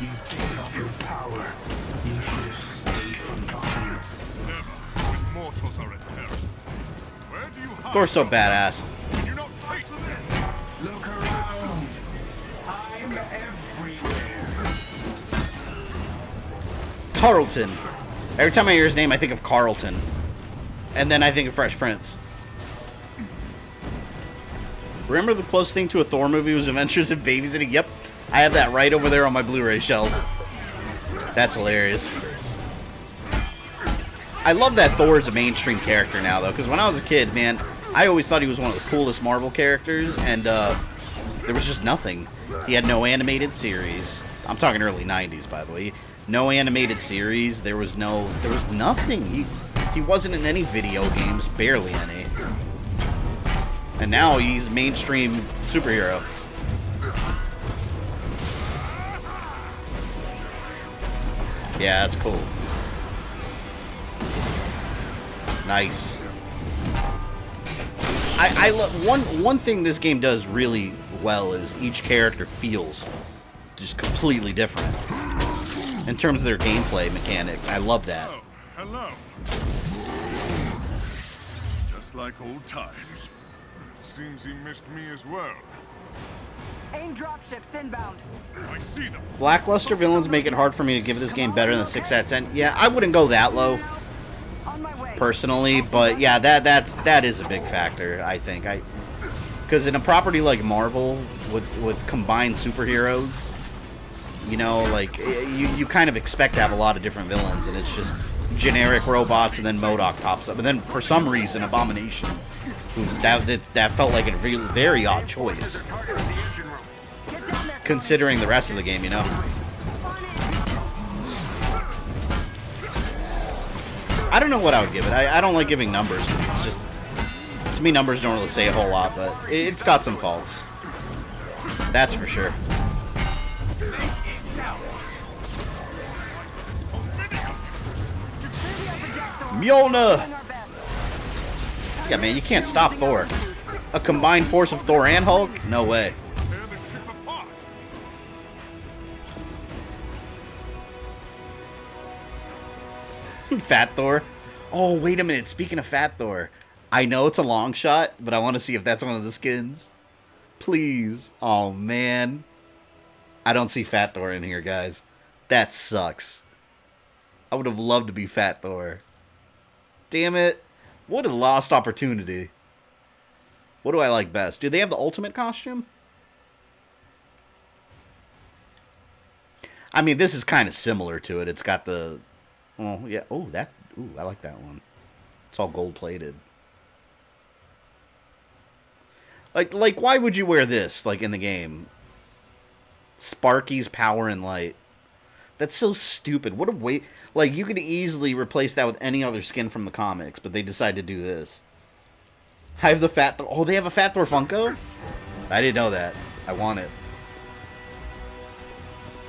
L: You gave up your power. You should have stayed forgotten.
J: Never, when mortals are at peril. Where do you hide?
A: Thor's so badass.
J: Did you not fight them?
L: Look around. I'm everywhere.
A: Carlton. Every time I hear his name, I think of Carlton. And then I think of Fresh Prince. Remember the closest thing to a Thor movie was Adventures in Babysitting? Yep. I have that right over there on my Blu-ray shelf. That's hilarious. I love that Thor is a mainstream character now, though, because when I was a kid, man, I always thought he was one of the coolest Marvel characters, and there was just nothing. He had no animated series. I'm talking early 90s, by the way. No animated series. There was nothing. He wasn't in any video games, barely any. And now he's a mainstream superhero. Yeah, that's cool. Nice. I love one thing this game does really well is each character feels just completely different in terms of their gameplay mechanics. I love that.
J: Oh, hello. Just like old times. Seems he missed me as well.
I: AIM dropships inbound.
J: I see them.
A: Lackluster villains make it hard for me to give this game better than 6 out of 10. Yeah, I wouldn't go that low, personally, but yeah, that is a big factor, I think. Because in a property like Marvel, with combined superheroes, you know, like, you kind of expect to have a lot of different villains, and it's just generic robots, and then MODOK pops up. And then, for some reason, Abomination, that felt like a very, very odd choice, considering the rest of the game, you know. I don't know what I would give it. I don't like giving numbers. It's just, to me, numbers don't really say a whole lot, but it's got some faults. That's for sure. Mjolnir! Yeah, man, you can't stop Thor. A combined force of Thor and Hulk? No way. Fat Thor. Oh, wait a minute. Speaking of Fat Thor, I know it's a long shot, but I want to see if that's one of the skins. Please. Oh, man. I don't see Fat Thor in here, guys. That sucks. I would have loved to be Fat Thor. Damn it. What a lost opportunity. What do I like best? Do they have the ultimate costume? I mean, this is kind of similar to it. It's got the... Oh, yeah. Oh, that... Ooh, I like that one. It's all gold-plated. Like, why would you wear this, like, in the game? Sparky's Power and Light. That's so stupid. What a way... Like, you could easily replace that with any other skin from the comics, but they decided to do this. I have the Fat Thor... Oh, they have a Fat Thor Funko? I didn't know that. I want it.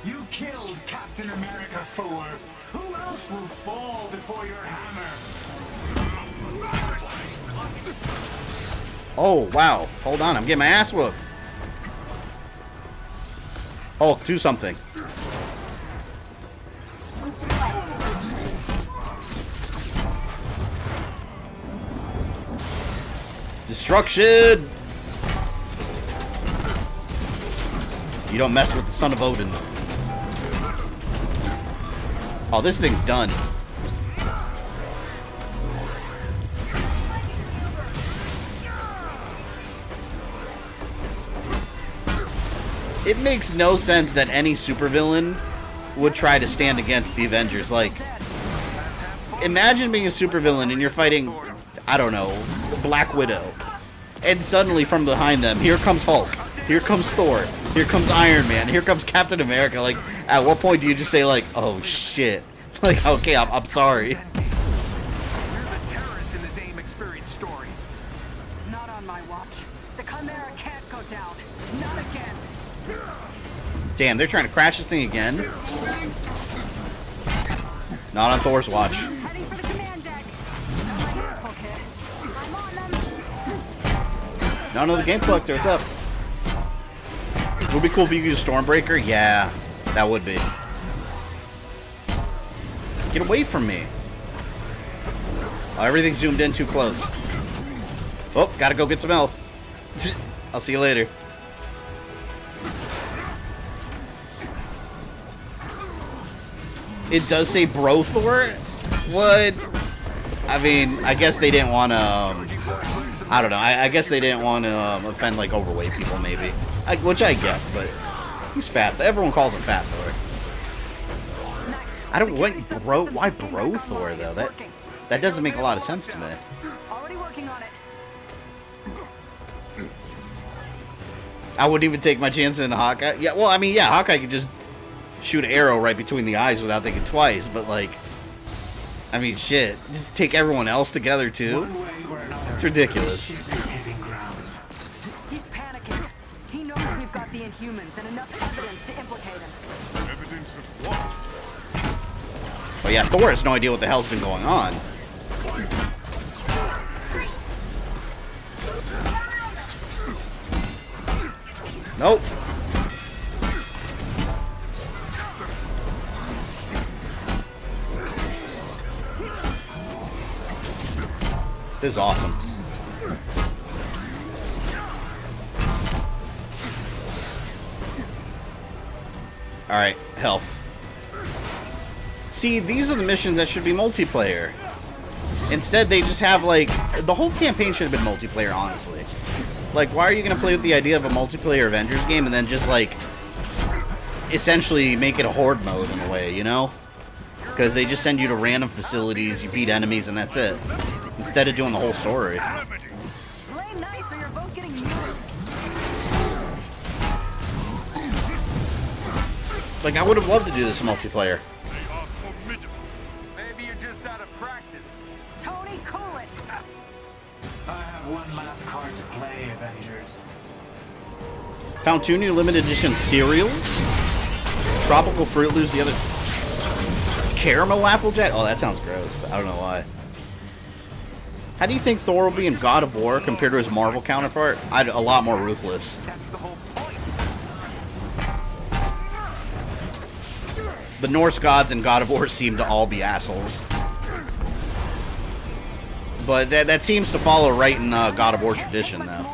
L: You killed Captain America, Thor. Who else will fall before your hammer?
A: Oh, wow. Hold on, I'm getting my ass whooped. Hulk, do something. Destruction! You don't mess with the son of Odin. Oh, this thing's done. It makes no sense that any supervillain would try to stand against the Avengers. Like, imagine being a supervillain and you're fighting, I don't know, Black Widow. And suddenly from behind them, here comes Hulk, here comes Thor, here comes Iron Man, here comes Captain America. Like, at what point do you just say, like, oh shit? Like, okay, I'm sorry.
E: You're the terrorist in this AIM experience story. Not on my watch. The Chimera can't go down. Not again.
A: Damn, they're trying to crash this thing again. Not on Thor's watch.
E: Heading for the command deck. Okay. I'm on them.
A: No, the game collector, what's up? Would be cool if you could use Stormbreaker. Yeah, that would be. Get away from me. Oh, everything's zoomed in too close. Oh, gotta go get some health. I'll see you later. It does say Bro Thor? What? I mean, I guess they didn't want to, I don't know. I guess they didn't want to offend, like, overweight people, maybe. Which I get, but he's fat. Everyone calls him Fat Thor. I don't want Bro. Why Bro Thor, though? That doesn't make a lot of sense to me.
E: Already working on it.
A: I wouldn't even take my chance in Hawkeye. Yeah, well, I mean, yeah, Hawkeye could just shoot an arrow right between the eyes without thinking twice, but, like, I mean, shit. Just take everyone else together, too? It's ridiculous.
E: He's panicking. He knows we've got the Inhumans and enough evidence to implicate him.
J: Evidence of what?
A: But yeah, Thor has no idea what the hell's been going on. Nope. This is awesome. Alright, health. See, these are the missions that should be multiplayer. Instead, they just have, like, the whole campaign should have been multiplayer, honestly. Like, why are you going to play with the idea of a multiplayer Avengers game and then just, like, essentially make it a horde mode in a way, you know? Because they just send you to random facilities, you beat enemies, and that's it. Instead of doing the whole story.
E: Play nice or you're both getting muted.
A: Like, I would have loved to do this multiplayer.
H: Maybe you're just out of practice.
E: Tony, cool it.
L: I have one last card to play, Avengers.
A: Found 2 new limited edition cereals. Tropical Fruit Loops, the other... Caramel Applejack? Oh, that sounds gross. I don't know why. How do you think Thor will be in God of War compared to his Marvel counterpart? A lot more ruthless.
H: That's the whole point.
A: The Norse gods in God of War seem to all be assholes. But that seems to follow right in God of War tradition, though.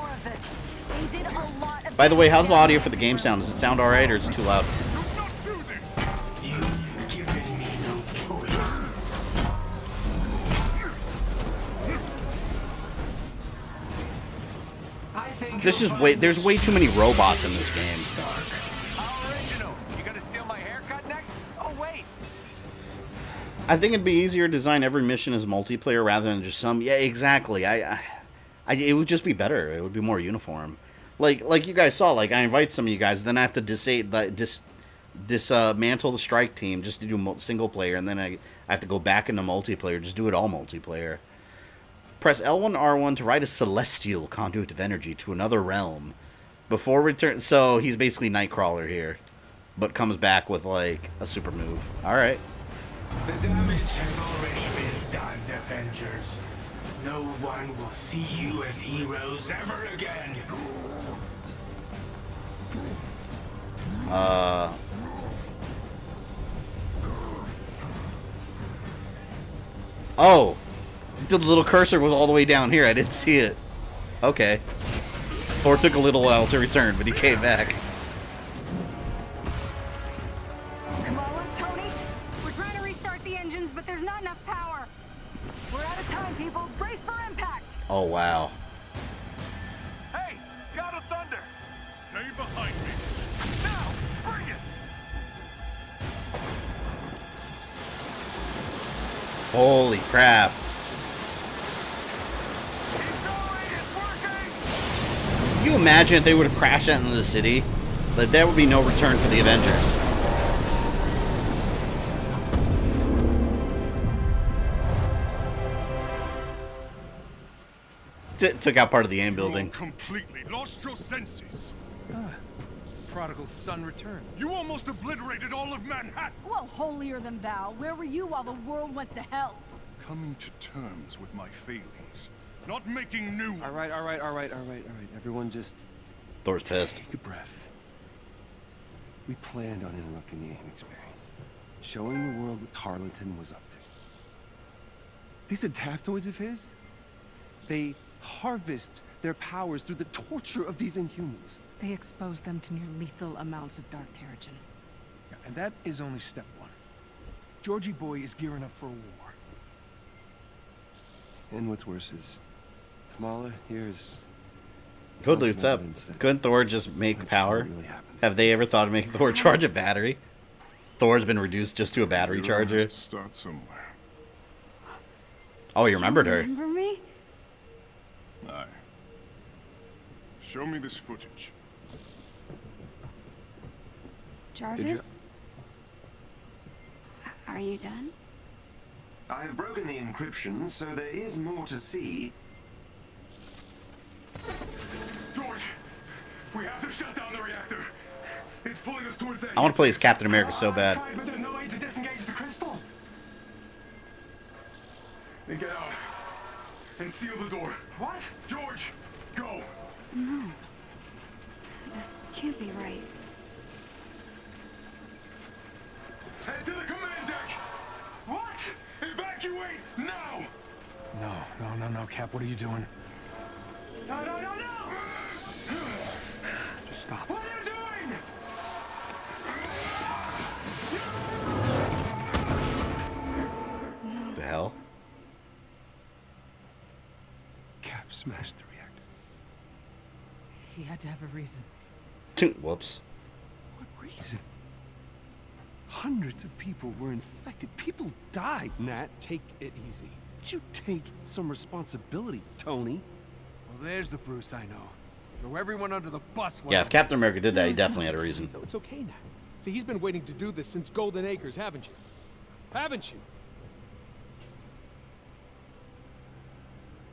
A: By the way, how's the audio for the game sound? Does it sound alright, or is it too loud?
L: You've given me no choice.
A: This is there's way too many robots in this game.
H: How original. You gonna steal my haircut next? Oh, wait.
A: I think it'd be easier to design every mission as multiplayer rather than just some. Yeah, exactly. It would just be better. It would be more uniform. Like you guys saw. Like, I invite some of you guys, then I have to dismantle the strike team just to do single player, and then I have to go back into multiplayer. Just do it all multiplayer. Press L1, R1 to ride a celestial conduit of energy to another realm before return. So he's basically Nightcrawler here, but comes back with like a super move. All right.
L: The damage has already been done, Avengers. No one will see you as heroes ever again.
A: Oh, the little cursor was all the way down here. I didn't see it. Okay. Thor took a little while to return, but he came back.
E: Kamala, Tony, we're trying to restart the engines, but there's not enough power. We're out of time, people. Brace for impact.
A: Oh, wow.
H: Hey, God of Thunder!
J: Stay behind me.
H: Now, bring it!
A: Holy crap. Can you imagine if they would have crashed that into the city? Like, there would be no return for the Avengers. Took out part of the AIM building.
J: You completely lost your senses.
D: Prodigal son returns.
J: You almost obliterated all of Manhattan.
B: Well, holier than thou. Where were you while the world went to hell?
J: Coming to terms with my failings. Not making new ones.
F: All right. Everyone just
A: Thor's pissed.
F: take a breath. We planned on interrupting the AIM experience. Showing the world what Tarleton was up to. These adaptoids of his, they harvest their powers through the torture of these Inhumans.
I: They expose them to near lethal amounts of dark terrigen.
D: Yeah, and that is only step one. Georgie boy is gearing up for a war.
F: And what's worse is, Kamala here's...
A: Totally, what's up? Couldn't Thor just make power? Have they ever thought of making Thor charge a battery? Thor's been reduced just to a battery charger.
J: Has to start somewhere.
A: Oh, you remembered her.
B: Remember me?
J: Aye. Show me this footage.
B: Jarvis? Are you done?
G: I have broken the encryption, so there is more to see.
J: George, we have to shut down the reactor. It's pulling us towards that.
A: I want to play as Captain America so bad.
L: But there's no way to disengage the crystal.
J: Then get out and seal the door.
L: What?
J: George, go.
B: No. This can't be right.
J: Head to the command deck.
L: What?
J: Evacuate now.
D: No, Cap, what are you doing?
L: No!
D: Just stop.
L: What are you doing?
A: The hell?
F: Cap smashed the reactor.
I: He had to have a reason.
A: Whoops.
F: What reason? Hundreds of people were infected. People died, Nat.
D: Take it easy.
F: Would you take some responsibility, Tony?
D: Well, there's the Bruce I know. Throw everyone under the bus.
A: Yeah, if Captain America did that, he definitely had a reason.
D: No, it's okay now. See, he's been waiting to do this since Golden Acres, haven't you? Haven't you?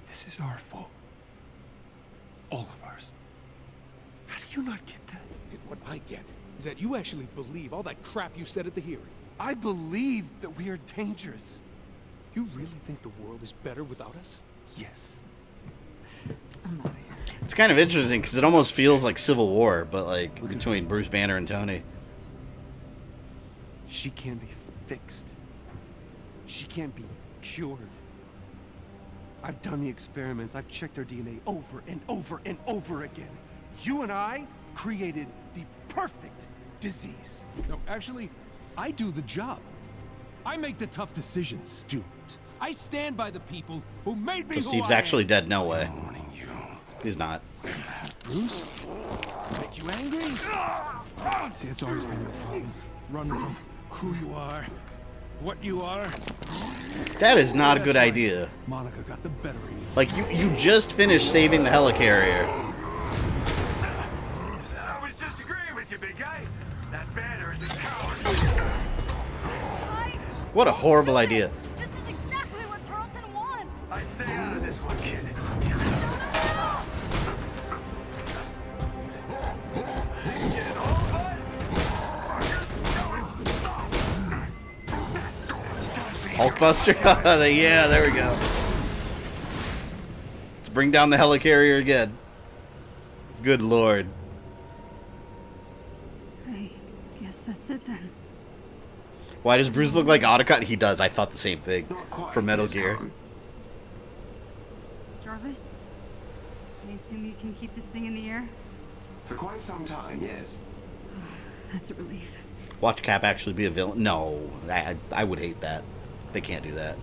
F: This is our fault. All of ours. How do you not get that?
D: What I get is that you actually believe all that crap you said at the hearing.
F: I believe that we are dangerous.
D: You really think the world is better without us?
F: Yes.
I: I'm out of here.
A: It's kind of interesting because it almost feels like Civil War, but like between Bruce Banner and Tony.
F: She can't be fixed. She can't be cured. I've done the experiments. I've checked her DNA over and over and over again. You and I created the perfect disease.
D: No, actually, I do the job. I make the tough decisions.
F: Dude.
D: I stand by the people who made me
A: So
D: who
A: Steve's
D: I
A: actually
D: am.
A: dead, no way.
F: Warning you.
A: He's not.
D: Bruce? Make you angry? See, it's always been your problem. Run from who you are, what you are.
A: That is not a
D: That's
A: good
D: right.
A: idea.
D: Monica got the better of you.
A: Like, you just finished saving the helicarrier.
H: I was just agreeing with you, big guy. That Banner is a coward.
B: Guys,
A: What a horrible idea.
B: this is exactly what Tarleton wants.
H: I'd stay out of this one, kid. Get all, bud?
A: Hulkbuster? Yeah, there we go. bring down the helicarrier again. Good lord.
B: I guess that's it then.
A: Why does Bruce look like Otacon? He does. I thought the same thing for Metal Gear.
B: Jarvis, I assume you can keep this thing in the air?
G: For quite some time, yes.
B: That's a relief.
A: Watch Cap actually be a villain? No, I would hate that. They can't do that.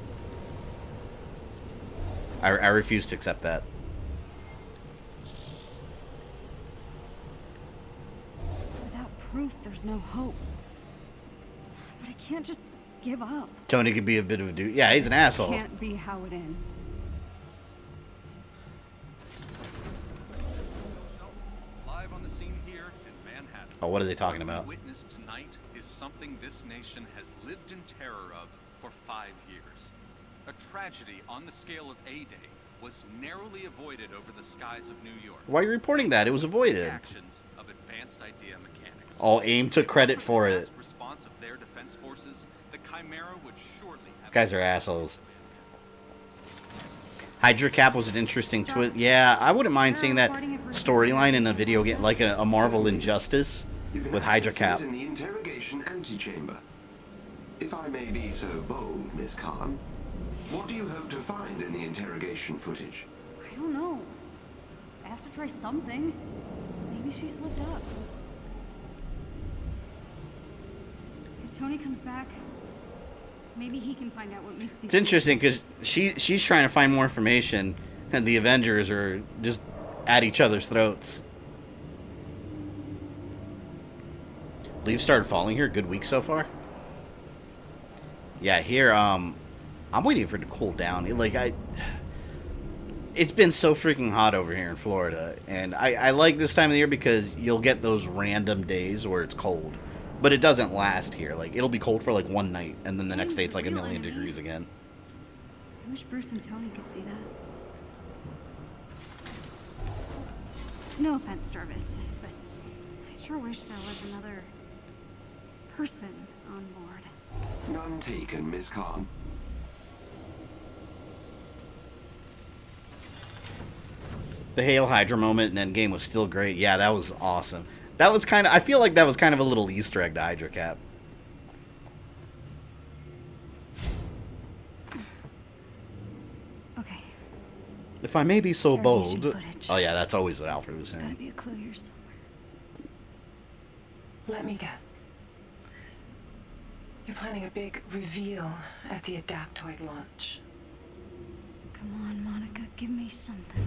A: I refuse to accept that.
B: Without proof, there's no hope. But I can't just give up.
A: Tony could be a bit of a dude. Yeah, he's an asshole.
B: Can't be how it ends.
M: Live on the scene here in Manhattan.
A: Oh, what are they talking about?
M: What we witnessed tonight is something this nation has lived in terror of for 5 years. A tragedy on the scale of A-Day was narrowly avoided over the skies of New York.
A: Why are you reporting that? It was avoided.
M: Actions of advanced idea mechanics.
A: Oh, AIM took credit for it.
M: Response of their defense forces, the Chimera would shortly have...
A: These guys are assholes. Hydra Cap was an interesting twist. Yeah, I wouldn't mind seeing that storyline in a video game, like a Marvel Injustice with Hydra Cap.
G: In the interrogation antechamber. If I may be so bold, Miss Khan, what do you hope to find in the interrogation footage?
B: I don't know. I have to try something. Maybe she slipped up. If Tony comes back, maybe he can find out what makes these...
A: It's interesting because she's trying to find more information, and the Avengers are just at each other's throats. Leaves started falling here. Good week so far. Yeah, here, I'm waiting for it to cool down. It's been so freaking hot over here in Florida, and I like this time of the year because you'll get those random days where it's cold, but it doesn't last here. Like, it'll be cold for like one night, and then the next day it's like a million degrees again.
B: I wish Bruce and Tony could see that. No offense, Jarvis, but I sure wish there was another person on board.
G: None taken, Miss Khan.
A: The Hail Hydra moment in Endgame was still great. Yeah, that was awesome. That was kind of... I feel like that was kind of a little Easter egg to Hydra Cap.
B: Okay.
A: If I may be so bold...
B: Footage.
A: Oh yeah, that's always what Alfred was
B: There's
A: saying.
B: gotta be a clue here somewhere.
C: Let me guess. You're planning a big reveal at the Adaptoid launch.
B: Come on, Monica, give me something.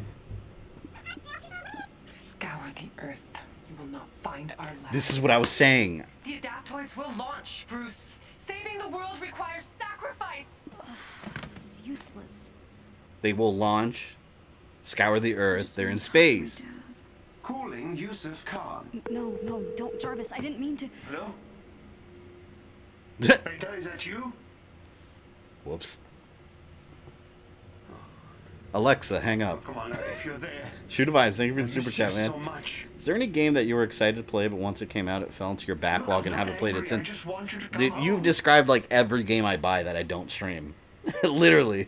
C: Scour the Earth. You will not find our lab.
A: This is what I was saying.
I: The Adaptoids will launch, Bruce. Saving the world requires sacrifice.
B: This is useless.
A: They will launch, scour the Earth. They're in space.
G: Calling Yusuf Khan.
B: No, don't, Jarvis. I didn't mean to.
L: Hello? Rita, is that you?
A: Whoops. Alexa, hang up.
L: Come on, if you're there.
A: Shoota Vibes, thank you for the super chat, man.
L: So much.
A: Is there any game that you were excited to play, but once it came out, it fell into your backlog and haven't played it since? Dude, you've described like every game I buy that I don't stream. Literally.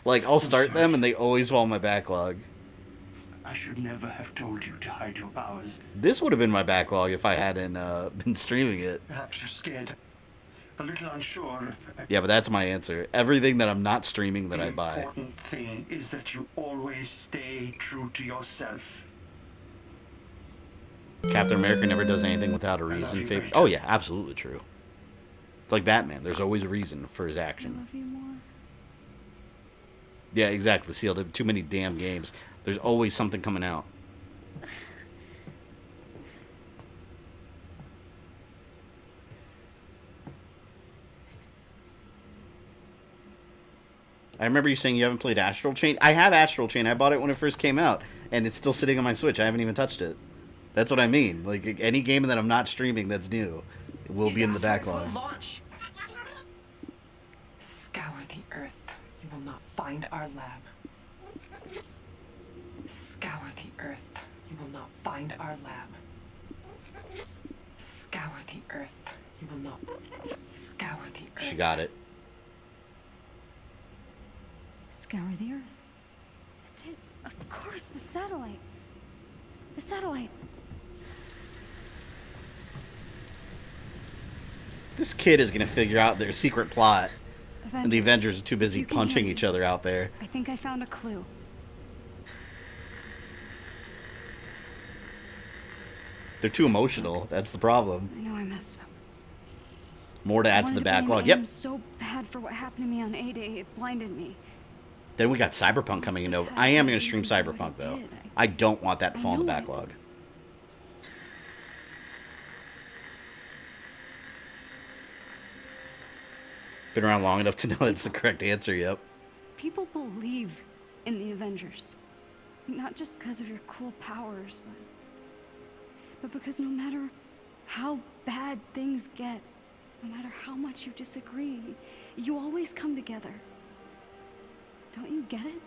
A: Like, I'll start them and they always fall in my backlog.
L: I should never have told you to hide your powers.
A: This would have been my backlog if I hadn't been streaming it.
L: Perhaps you're scared. A little unsure.
A: Yeah, but that's my answer. Everything that I'm not streaming that I buy.
L: The important thing is that you always stay true to yourself.
A: Captain America never does anything without a reason. Oh yeah, absolutely true. It's like Batman. There's always a reason for his action.
B: I love you more.
A: Yeah, exactly. Sealed. Too many damn games. There's always something coming out. I remember you saying you haven't played Astral Chain. I have Astral Chain. I bought it when it first came out, and it's still sitting on my Switch. I haven't even touched it. That's what I mean. Like, any game that I'm not streaming that's new will be in the backlog.
C: Scour the Earth. You will not find our lab. Scour the Earth. You will not find our lab. Scour the Earth. You will not scour the Earth.
A: She got it.
B: Scour the Earth. That's it. Of course, the satellite. The satellite.
A: This kid is gonna figure out their secret plot.
B: Avengers,
A: and the Avengers are too busy
B: you can
A: punching
B: hear
A: each
B: me.
A: other out there.
B: I think I found a clue.
A: They're too emotional. That's the problem.
B: I know I messed up.
A: More to add to the backlog. Yep.
B: I'm so bad for what happened to me on A-Day. It blinded me.
A: Then we got Cyberpunk coming in over. I am going to stream Cyberpunk, though. I don't want that to fall in the backlog. Been around long enough to know that's the correct answer, yep.
B: People believe in the Avengers. Not just because of your cool powers, but because no matter how bad things get, no matter how much you disagree, you always come together. Don't you get it?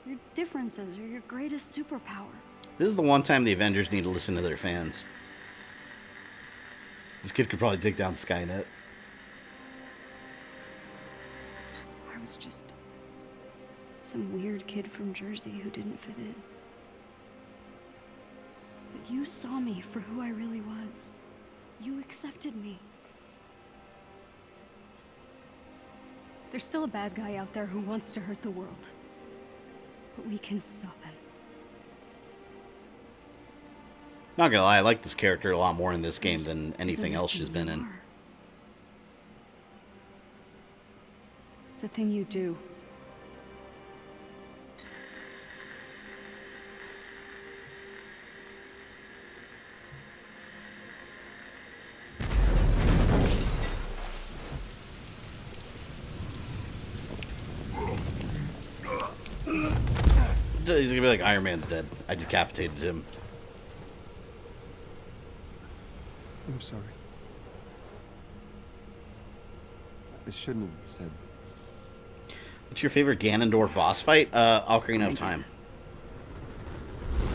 B: Your differences are your greatest superpower.
A: This is the one time the Avengers need to listen to their fans. This kid could probably take down Skynet.
B: I was just some weird kid from Jersey who didn't fit in. But you saw me for who I really was. You accepted me. There's still a bad guy out there who wants to hurt the world. But we can stop him.
A: Not gonna lie, I like this character a lot more in this game than anything else she's been in.
B: It's a thing you do.
A: He's gonna be like, Iron Man's dead. I decapitated him.
F: I'm sorry. I shouldn't have said.
A: What's your favorite Ganondorf boss fight? Ocarina of Time.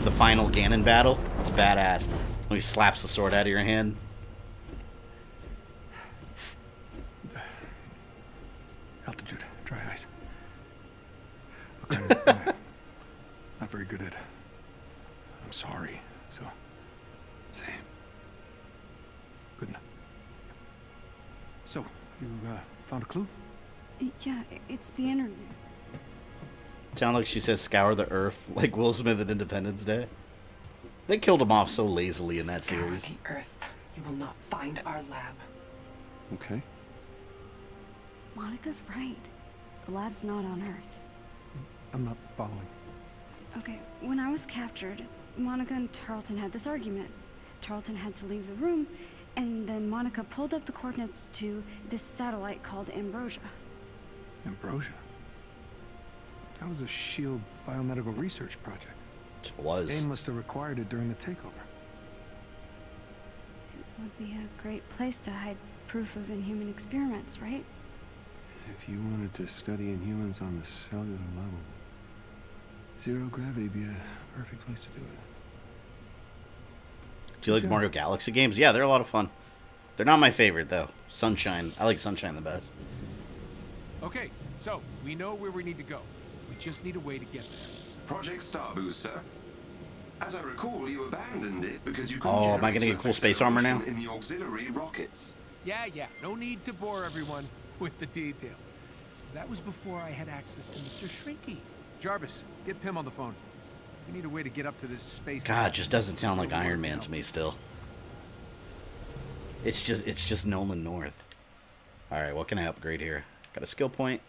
A: The final Ganon battle. It's badass. When he slaps the sword out of your hand.
D: Altitude, dry ice. Okay, not very good at. I'm sorry. So.
F: Same.
D: Good enough. So, you found a clue?
B: Yeah, it's the internet.
A: Sound like she says scour the earth like Will Smith at Independence Day. They killed him off so lazily in that series.
C: Scour the earth. You will not find our lab.
F: Okay.
B: Monica's right. The lab's not on Earth.
D: I'm not following.
B: Okay, when I was captured, Monica and Tarleton had this argument. Tarleton had to leave the room, and then Monica pulled up the coordinates to this satellite called Ambrosia.
D: Ambrosia? That was a SHIELD biomedical research project.
A: It was.
D: AIM must have required it during the takeover.
B: It would be a great place to hide proof of inhuman experiments, right?
F: If you wanted to study Inhumans on the cellular level, zero gravity would be a perfect place to do it.
A: Do you like Mario Galaxy games? Yeah, they're a lot of fun. They're not my favorite, though. Sunshine. I like Sunshine the best.
D: Okay, so we know where we need to go. We just need a way to get there.
G: Project Starboost, sir. As I recall, you abandoned it because you couldn't
A: Oh, am I
G: generate
A: gonna get
G: enough
A: cool space armor now?
G: acceleration in the auxiliary rockets.
D: Yeah, no need to bore everyone with the details. That was before I had access to Mr. Shrinky. Jarvis, get Pym on the phone. We need a way to get up to this space.
A: God, it just doesn't sound like Iron Man to me still. It's just Nolan North. Alright, what can I upgrade here? Got a skill point.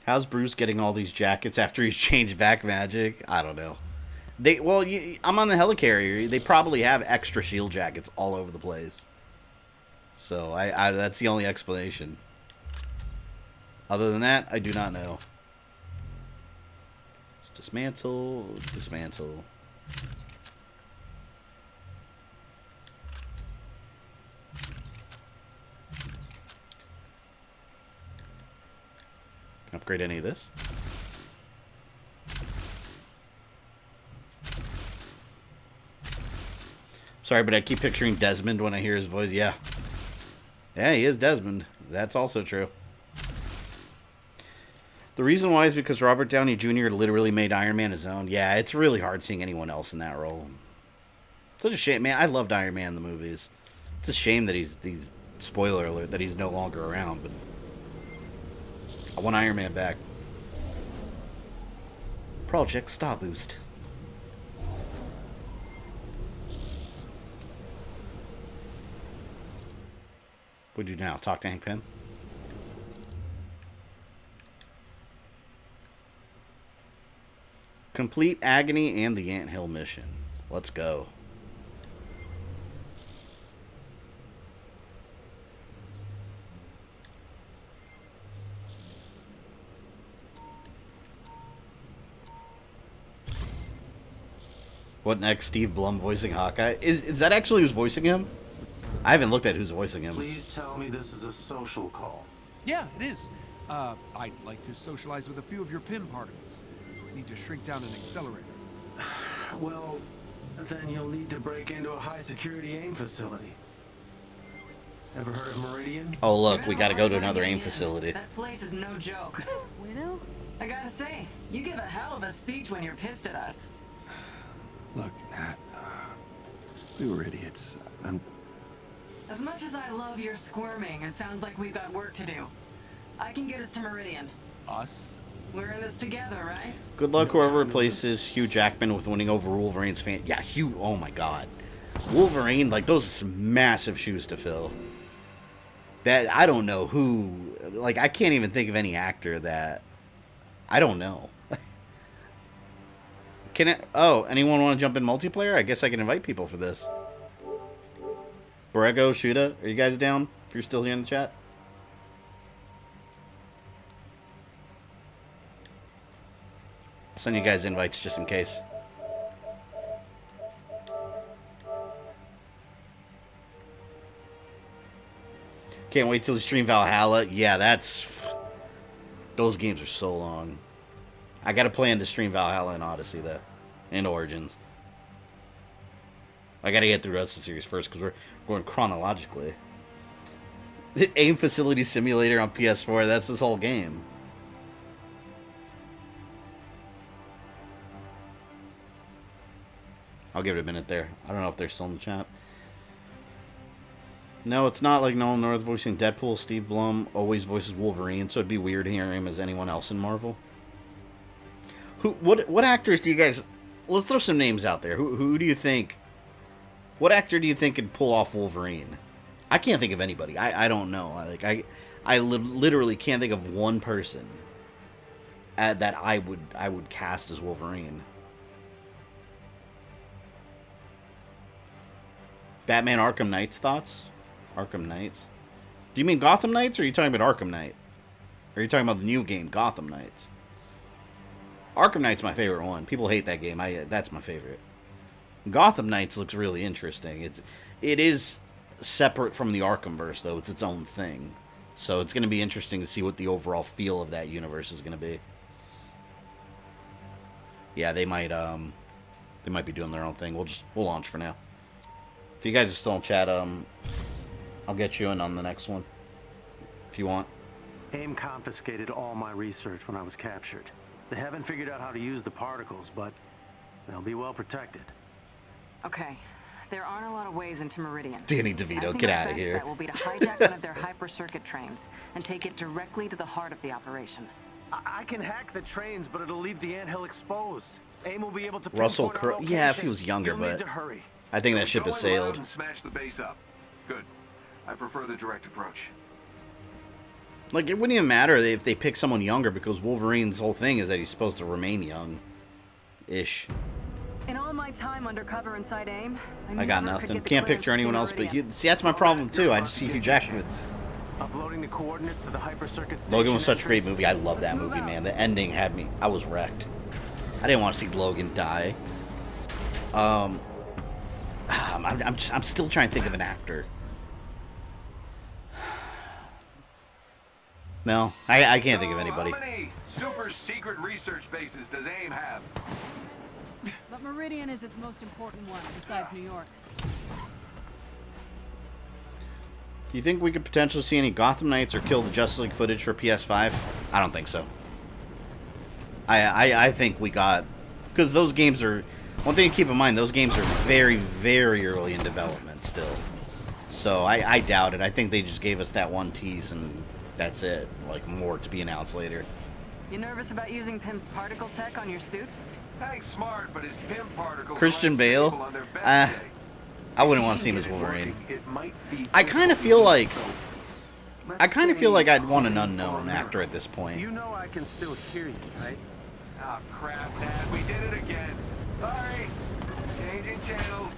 A: How's Bruce getting all these jackets after he's changed back magic? I don't know. I'm on the helicarrier. They probably have extra shield jackets all over the place. So I that's the only explanation. Other than that, I do not know. Just dismantle. Can I upgrade any of this? Sorry, but I keep picturing Desmond when I hear his voice. Yeah. Yeah, he is Desmond. That's also true. The reason why is because Robert Downey Jr. literally made Iron Man his own. Yeah, it's really hard seeing anyone else in that role. Such a shame, man. I loved Iron Man in the movies. It's a shame that he's spoiler alert, that he's no longer around, but I want Iron Man back. Project Star Boost. What do you do now? Talk to Hank Pym? Complete Agony and the Anthill mission. Let's go. What next? Steve Blum voicing Hawkeye? Is that actually who's voicing him? I haven't looked at who's voicing him.
L: Please tell me this is a social call.
D: Yeah, it is. I'd like to socialize with a few of your Pym particles. Need to shrink down an accelerator.
L: Well, then you'll need to break into a high-security AIM facility. Ever heard of Meridian?
A: Oh, look, we gotta go to another AIM facility.
C: That place is no joke.
B: Widow?
C: I gotta say, you give a hell of a speech when you're pissed at us.
F: Look, Nat, we were idiots.
C: As much as I love your squirming, it sounds like we've got work to do. I can get us to Meridian.
M: Us?
C: We're in this together, right?
A: Good luck whoever replaces Hugh Jackman with winning over Wolverine's fan. Yeah, Hugh, oh my god. Wolverine, like, those are some massive shoes to fill. That, I don't know who, like, I can't even think of any actor that, I don't know. Can it, oh, anyone want to jump in multiplayer? I guess I can invite people for this. Borrego, Shoota, are you guys down? If you're still here in the chat. I'll send you guys invites just in case. Can't wait till you stream Valhalla. Yeah, that's... Those games are so long. I gotta plan to stream Valhalla and Odyssey, though. And Origins. I gotta get through the rest of the series first, because we're going chronologically. AIM Facility Simulator on PS4, that's this whole game. I'll give it a minute there. I don't know if they're still in the chat. No, it's not like Nolan North voicing Deadpool. Steve Blum always voices Wolverine, so it'd be weird hearing him as anyone else in Marvel. What actors do you guys... Let's throw some names out there. Who do you think... What actor do you think could pull off Wolverine? I can't think of anybody. I don't know. I literally can't think of one person that I would cast as Wolverine. Batman Arkham Knight's thoughts? Arkham Knights? Do you mean Gotham Knights, or are you talking about Arkham Knight? Or are you talking about the new game, Gotham Knights? Arkham Knight's my favorite one. People hate that game. That's my favorite. Gotham Knights looks really interesting. It is separate from the Arkhamverse, though. It's its own thing. So it's going to be interesting to see what the overall feel of that universe is going to be. Yeah, they might be doing their own thing. We'll launch for now. If you guys are still in chat, I'll get you in on the next one, if you want.
L: AIM confiscated all my research when I was captured. They haven't figured out how to use the particles, but they'll be well protected.
C: Okay, there aren't a lot of ways into Meridian.
A: Danny DeVito, get out of here.
C: That will be to hijack one of their hyper-circuit trains and take it directly to the heart of the operation.
L: I can hack the trains, but it'll leave the anthill exposed. AIM will be able to
A: Russell Crowe. Yeah, if he was younger, but I think that ship has sailed.
J: Smash the base up. Good. I prefer the direct approach.
A: Like, it wouldn't even matter if they pick someone younger, because Wolverine's whole thing is that he's supposed to remain young-ish.
C: In all my time undercover inside AIM,
A: I got nothing. Can't picture anyone else but you. See, that's my problem too. I just see Hugh Jackman.
L: Uploading the coordinates to the hyper-circuit station.
A: Logan was such a great movie. I love that movie, man. The ending had me. I was wrecked. I didn't want to see Logan die. I'm still trying to think of an actor. No, I can't think of anybody.
J: How many super secret research bases does AIM have?
I: But Meridian is its most important one, besides New York.
A: Do you think we could potentially see any Gotham Knights or Kill the Justice League footage for PS5? I don't think so. I think we got... Because those games are... One thing to keep in mind, those games are very, very early in development still. So I doubt it. I think they just gave us that one tease and that's it. Like, more to be announced later.
E: You nervous about using Pym's particle tech on your suit?
H: Hank's smart, but his Pym particles
A: Christian
H: aren't
A: Bale?
H: stable on their best day.
A: I wouldn't want to see him as Wolverine.
H: It might be
A: I kind of feel like... I'd want an unknown actor at this point.
H: You know I can still hear you, right? Oh, crap, Dad. We did it again. Sorry. Changing channels.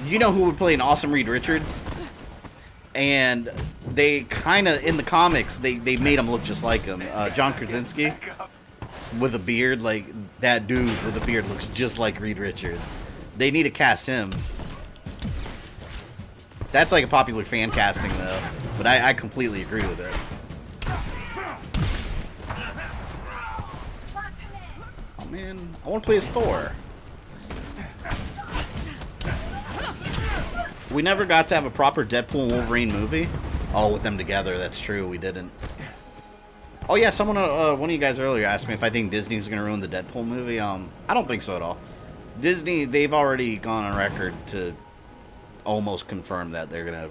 A: You know who would play an awesome Reed Richards? And they kind of, in the comics, they made him look just like him. John Krasinski with a beard, like that dude with a beard looks just like Reed Richards. They need to cast him. That's like a popular fan casting though, but I completely agree with it. Oh man, I want to play as Thor. We never got to have a proper Deadpool and Wolverine movie. Oh, with them together, that's true, we didn't. Oh yeah, someone, one of you guys earlier asked me if I think Disney's going to ruin the Deadpool movie. I don't think so at all. Disney, they've already gone on record to almost confirm that they're going to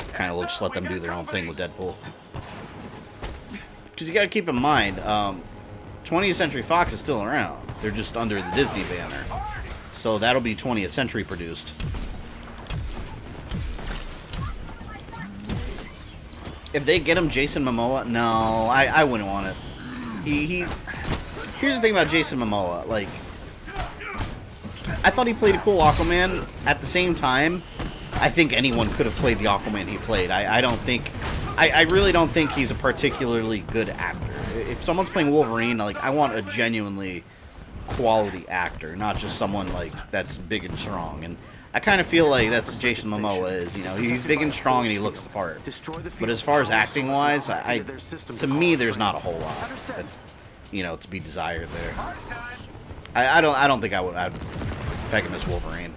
A: kind of just let them do their own thing with Deadpool. Because you got to keep in mind, 20th Century Fox is still around. They're just under the Disney banner. So that'll be 20th Century produced. If they get him Jason Momoa, no, I wouldn't want it. Here's the thing about Jason Momoa, like, I thought he played a cool Aquaman. At the same time, I think anyone could have played the Aquaman he played. I really don't think he's a particularly good actor. If someone's playing Wolverine, like, I want a genuinely quality actor, not just someone like that's big and strong. And I kind of feel like that's what Jason Momoa is. You know, he's big and strong and he looks the part. But as far as acting wise, to me, there's not a whole lot that's, you know, to be desired there. I don't think I'd peg him as Wolverine.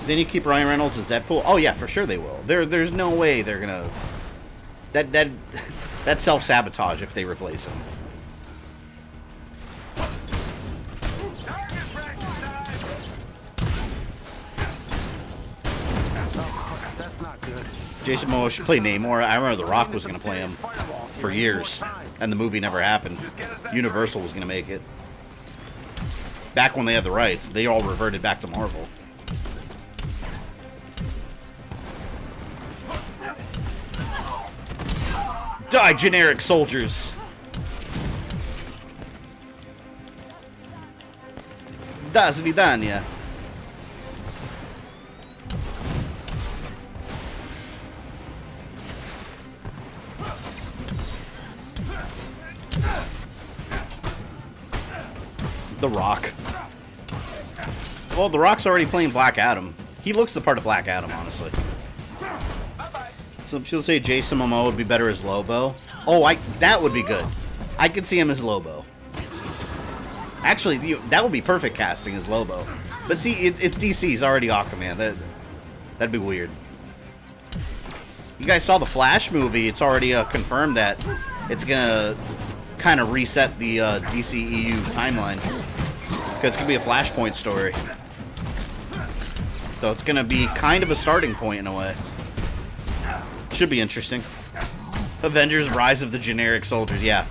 A: Then you keep Ryan Reynolds as Deadpool? Oh yeah, for sure they will. There's no way they're gonna... That's self-sabotage if they replace him.
H: That's not good.
A: Jason Momoa should play Namor. I remember The Rock was gonna play him for years, and the movie never happened. Universal was gonna make it. Back when they had the rights, they all reverted back to Marvel. Die, generic soldiers! Da svidania. The Rock. Well, The Rock's already playing Black Adam. He looks the part of Black Adam, honestly. Some people say Jason Momoa would be better as Lobo. Oh, that would be good. I could see him as Lobo. Actually, that would be perfect casting as Lobo. But see, it's DC's already Aquaman. That'd be weird. You guys saw the Flash movie. It's already confirmed that it's gonna kind of reset the DCEU timeline. Because it's gonna be a Flashpoint story. So it's gonna be kind of a starting point in a way. Should be interesting. Avengers: Rise of the Generic Soldiers, yeah.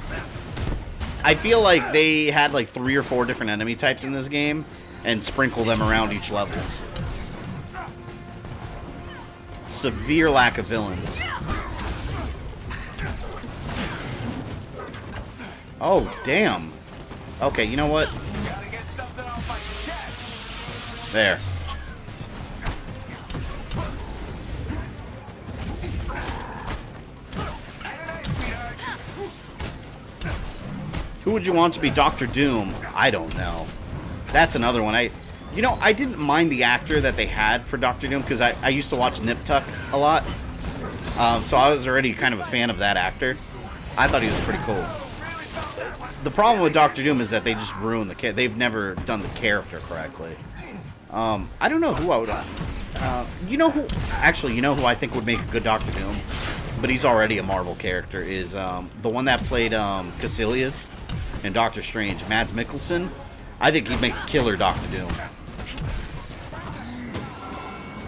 A: I feel like they had like 3 or 4 different enemy types in this game and sprinkle them around each levels. Severe lack of villains. Oh, damn. Okay, you know what? There. Who would you want to be Dr. Doom? I don't know. That's another one. I didn't mind the actor that they had for Dr. Doom because I used to watch Nip Tuck a lot. So I was already kind of a fan of that actor. I thought he was pretty cool. the problem with Doctor Doom is that they just ruin the they've never done the character correctly. I don't know who I would. You know who? Actually, you know who I think would make a good Doctor Doom, but he's already a Marvel character. Is the one that played Caecilius in Doctor Strange, Mads Mikkelsen. I think he'd make a killer Doctor Doom.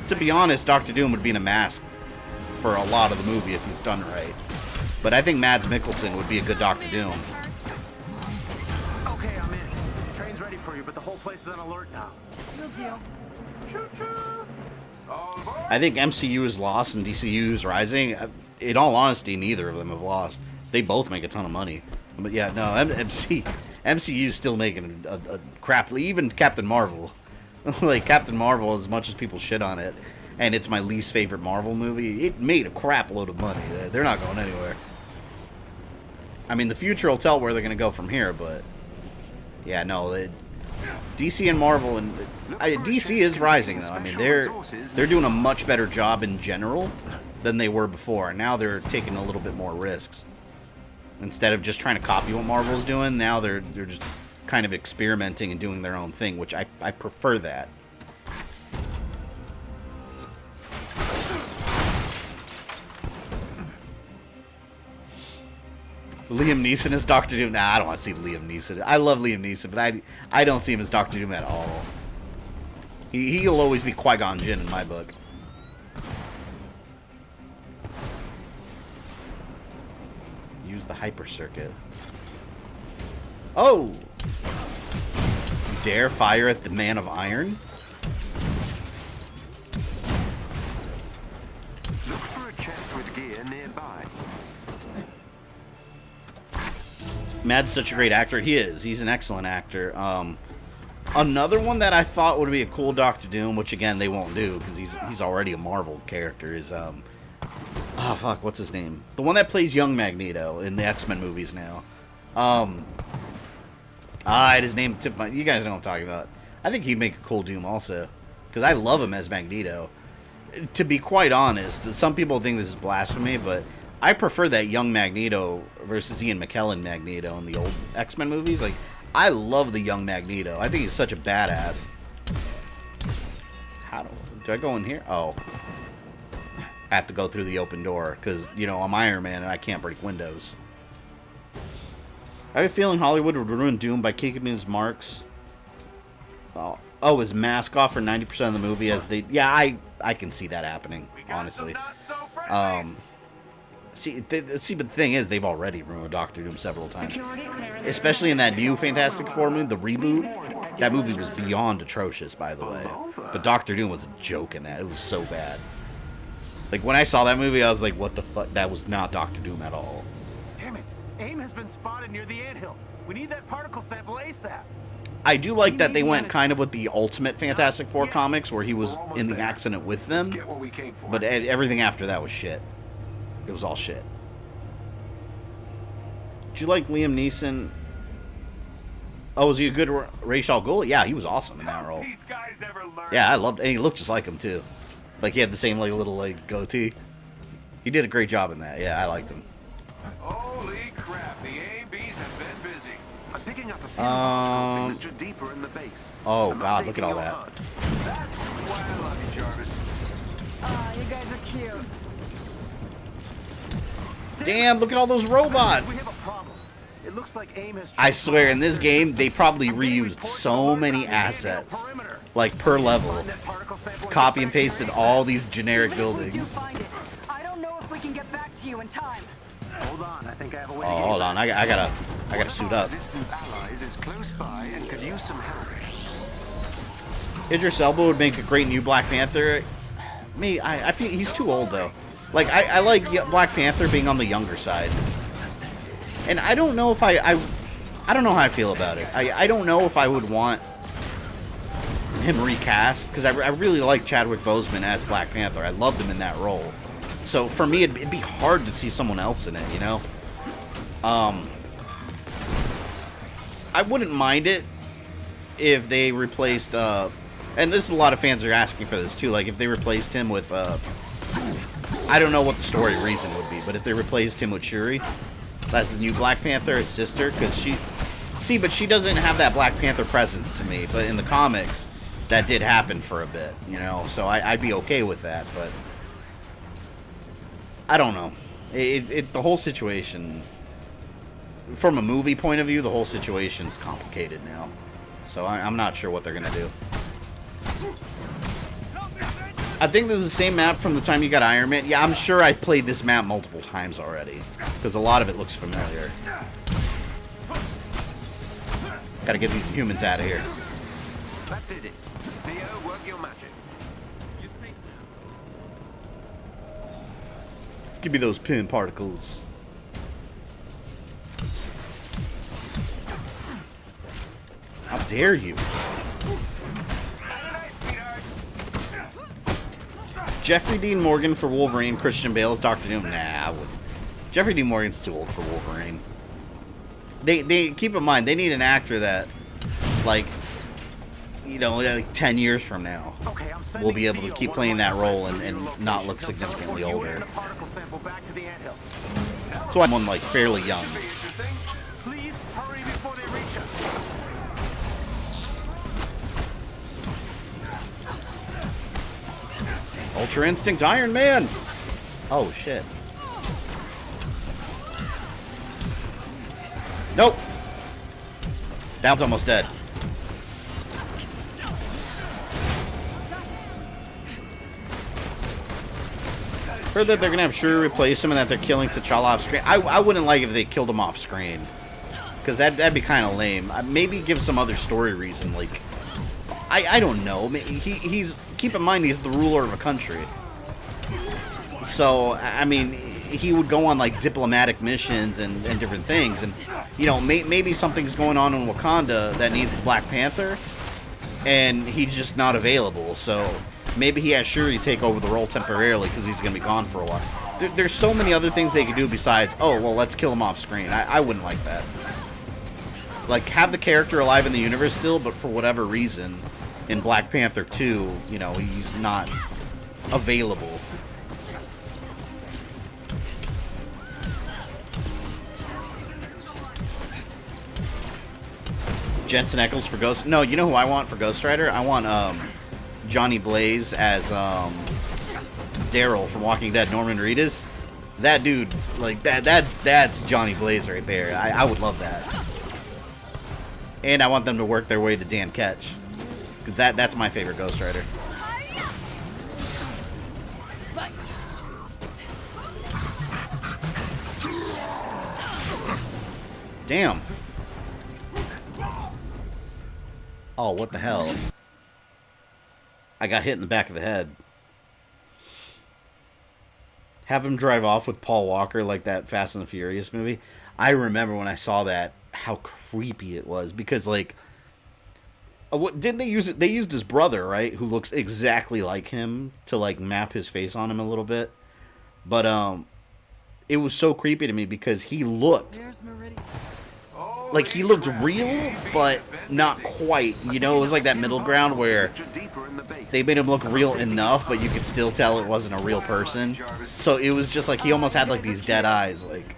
A: To be honest, Doctor Doom would be in a mask for a lot of the movie if he's done right. But I think Mads Mikkelsen would be a good Doctor Doom.
H: Okay, I'm in. Train's ready for you, but the whole place is on alert now.
I: Real deal.
A: I think MCU is lost and DCU is rising. In all honesty, neither of them have lost. They both make a ton of money. But yeah, no, MCU is still making a crap. Even Captain Marvel. Like, Captain Marvel, as much as people shit on it, and it's my least favorite Marvel movie, it made a crap load of money. They're not going anywhere. I mean, the future will tell where they're going to go from here, but yeah, no, DC and Marvel, and DC is rising though. I mean, they're doing a much better job in general than they were before. Now they're taking a little bit more risks. Instead of just trying to copy what Marvel's doing, now they're just kind of experimenting and doing their own thing, which I prefer that. Liam Neeson as Doctor Doom? Nah, I don't want to see Liam Neeson. I love Liam Neeson, but I don't see him as Doctor Doom at all. He'll always be Qui-Gon Jinn in my book. Use the hyper circuit. Oh! You dare fire at the Man of Iron?
G: Look for a chest with gear nearby.
A: Mad's such a great actor. He is. He's an excellent actor. Another one that I thought would be a cool Doctor Doom, which again they won't do because he's already a Marvel character, is oh fuck, what's his name? The one that plays young Magneto in the X-Men movies now. His name tipped my. You guys know what I'm talking about. I think he'd make a cool Doom also, because I love him as Magneto. To be quite honest, some people think this is blasphemy, but I prefer that young Magneto versus Ian McKellen Magneto in the old X-Men movies. Like, I love the young Magneto. I think he's such a badass. How do I go in here? Oh. I have to go through the open door because, you know, I'm Iron Man and I can't break windows. I have a feeling Hollywood would ruin Doom by kicking his marks. Oh, his mask off for 90% of the movie as they... Yeah, I can see that happening, honestly. See, but the thing is, they've already ruined Doctor Doom several times. Especially in that new Fantastic Four movie, the reboot. That movie was beyond atrocious, by the way. But Doctor Doom was a joke in that. It was so bad. Like, when I saw that movie, I was like, what the fuck? That was not Doctor Doom at all.
H: Damn it. AIM has been spotted near the anthill. We need that particle sample ASAP.
A: I do like that they went kind of with the Ultimate Fantastic Four comics, where he was in the accident with them. But everything after that was shit. It was all shit. Did you like Liam Neeson? Oh, was he a good Ra's al Ghul? Yeah, he was awesome in that role. Yeah, I loved it. And he looked just like him, too. Like, he had the same, like, little, like, goatee. He did a great job in that. Yeah, I liked him.
H: Holy crap, the ABs have been busy.
G: I'm picking up a few signature deeper in the base.
A: Oh, God, look at all that.
H: That's why I love you, Jarvis.
E: You guys are cute.
A: Damn, look at all those robots.
H: We have a problem. It looks like AIM has...
A: I swear, in this game, they probably reused so many assets. Like, per level. It's copy and pasted all these generic buildings.
E: I don't know if we can get back to you in time.
H: Hold on, I think I have a way
A: Oh, hold on. I gotta suit up.
G: Allies is close by and could use some help.
A: Idris Elba would make a great new Black Panther. I feel he's too old, though. Like, I like Black Panther being on the younger side. And I don't know if I don't know how I feel about it. I don't know if I would want him recast, because I really like Chadwick Boseman as Black Panther. I loved him in that role. So for me, it'd be hard to see someone else in it, you know? I wouldn't mind it if they replaced, and this is a lot of fans are asking for this too, like if they replaced him with, I don't know what the story reason would be, but if they replaced him with Shuri, that's the new Black Panther, his sister, because See, but she doesn't have that Black Panther presence to me. But in the comics, that did happen for a bit, you know. So I'd be okay with that, but I don't know. The whole situation, from a movie point of view, the whole situation's complicated now. So I'm not sure what they're gonna do. I think this is the same map from the time you got Iron Man. Yeah, I'm sure I've played this map multiple times already, because a lot of it looks familiar. Gotta get these humans out of here.
K: That did it. Theo, work your magic.
M: You safe now.
A: Give me those pin particles. How dare you? Jeffrey Dean Morgan for Wolverine, Christian Bale as Dr. Doom. Nah, I wouldn't. Jeffrey Dean Morgan's too old for Wolverine. They keep in mind, they need an actor that, like, you know, like 10 years from now, will be able to keep playing that role and not look significantly older. So I'm one, like, fairly young.
K: Please hurry before they reach us.
A: Ultra Instinct Iron Man! Oh, shit. Nope! That one's almost dead. Heard that they're gonna have Shuri replace him and that they're killing T'Challa off screen. I wouldn't like if they killed him off screen. Because that'd be kind of lame. Maybe give some other story reason, like... I don't know. He's... Keep in mind, he's the ruler of a country. So, I mean, he would go on, like, diplomatic missions and different things. And, you know, maybe something's going on in Wakanda that needs the Black Panther. And he's just not available. So, maybe he has Shuri take over the role temporarily because he's going to be gone for a while. There's so many other things they could do besides, oh, well, let's kill him off screen. I wouldn't like that. Like, have the character alive in the universe still, but for whatever reason... In Black Panther 2, you know, he's not available. Jensen Ackles for Ghost... No, you know who I want for Ghost Rider? I want Johnny Blaze as Daryl from Walking Dead, Norman Reedus. That dude, like, that's Johnny Blaze right there. I would love that. And I want them to work their way to Dan Ketch. That's my favorite Ghost Rider. Damn. Oh, what the hell? I got hit in the back of the head. Have him drive off with Paul Walker like that Fast and the Furious movie. I remember when I saw that, how creepy it was. Because, like... What didn't they use it? They used his brother, right? Who looks exactly like him to like map his face on him a little bit. But it was so creepy to me because he looked like he looked real, but not quite. You know, it was like that middle ground where they made him look real enough, but you could still tell it wasn't a real person. So it was just like he almost had like these dead eyes, like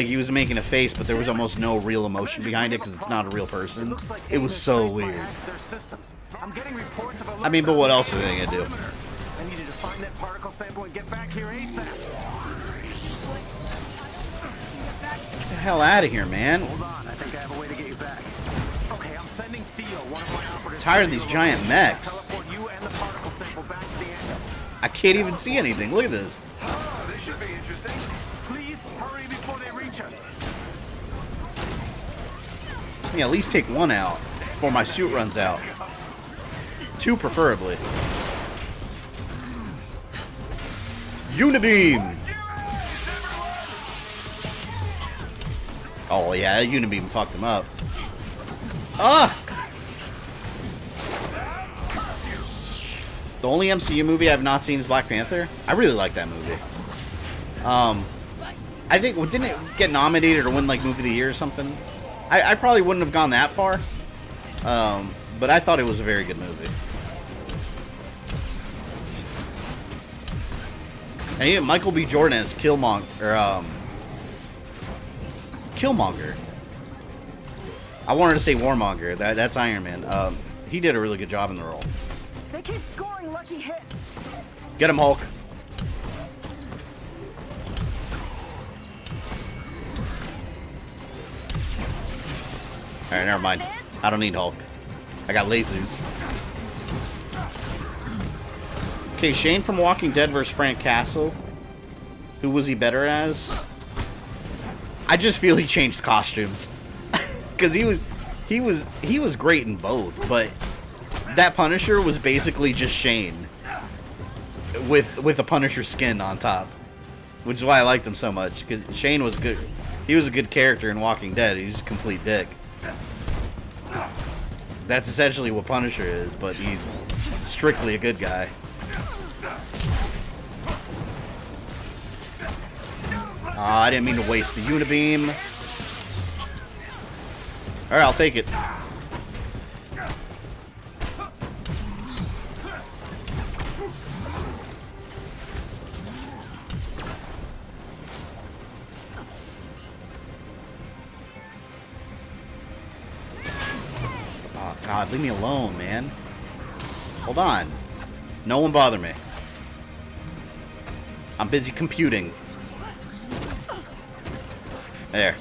A: he was making a face, but there was almost no real emotion behind it because it's not a real person. It was so weird. I mean, but what else are they gonna do?
K: I needed to find that particle sample and get back here ASAP.
A: Get the hell out of here, man.
K: Hold on, I think I have a way to get you back. Okay, I'm sending Theo, one of my operatives.
A: Tired of these giant mechs.
K: You and the particle sample back to the anvil.
A: I can't even see anything. Look at this.
K: Oh, this should be interesting. Please hurry before they reach us.
A: Yeah, at least take one out before my suit runs out. Two, preferably. Unibeam! Oh, yeah, that Unibeam fucked him up. Ah! The only MCU movie I've not seen is Black Panther. I really like that movie. I think, didn't it get nominated or win, like, Movie of the Year or something? I probably wouldn't have gone that far. But I thought it was a very good movie. And even Michael B. Jordan as Killmonger. I wanted to say Warmonger. That's Iron Man. He did a really good job in the role.
E: They keep scoring lucky hits.
A: Get him, Hulk. Alright, never mind. I don't need Hulk. I got lasers. Okay, Shane from Walking Dead versus Frank Castle. Who was he better as? I just feel he changed costumes. Because he was great in both, but that Punisher was basically just Shane. With a Punisher skin on top. Which is why I liked him so much. Because Shane was good. He was a good character in Walking Dead. He's a complete dick. That's essentially what Punisher is, but he's strictly a good guy. I didn't mean to waste the Unibeam. Alright, I'll take it. Oh god, leave me alone, man. Hold on. No one bother me. I'm busy computing. There.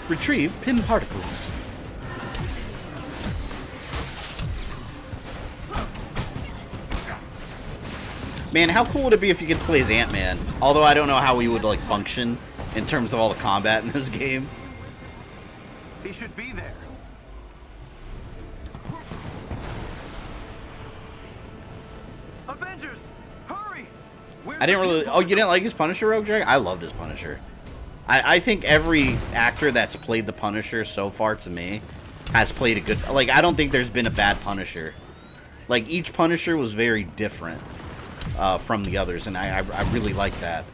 A: Retrieve pin particles. Man, how cool would it be if you get to play as Ant-Man? Although I don't know how he would like function in terms of all the combat in this game.
H: He should be there. Avengers, hurry!
A: I didn't really... Oh, you didn't like his Punisher, Rogue Dragon? I loved his Punisher. I think every actor that's played the Punisher so far, to me, has played a good... Like, I don't think there's been a bad Punisher. Like, each Punisher was very different from the others, and I really like that.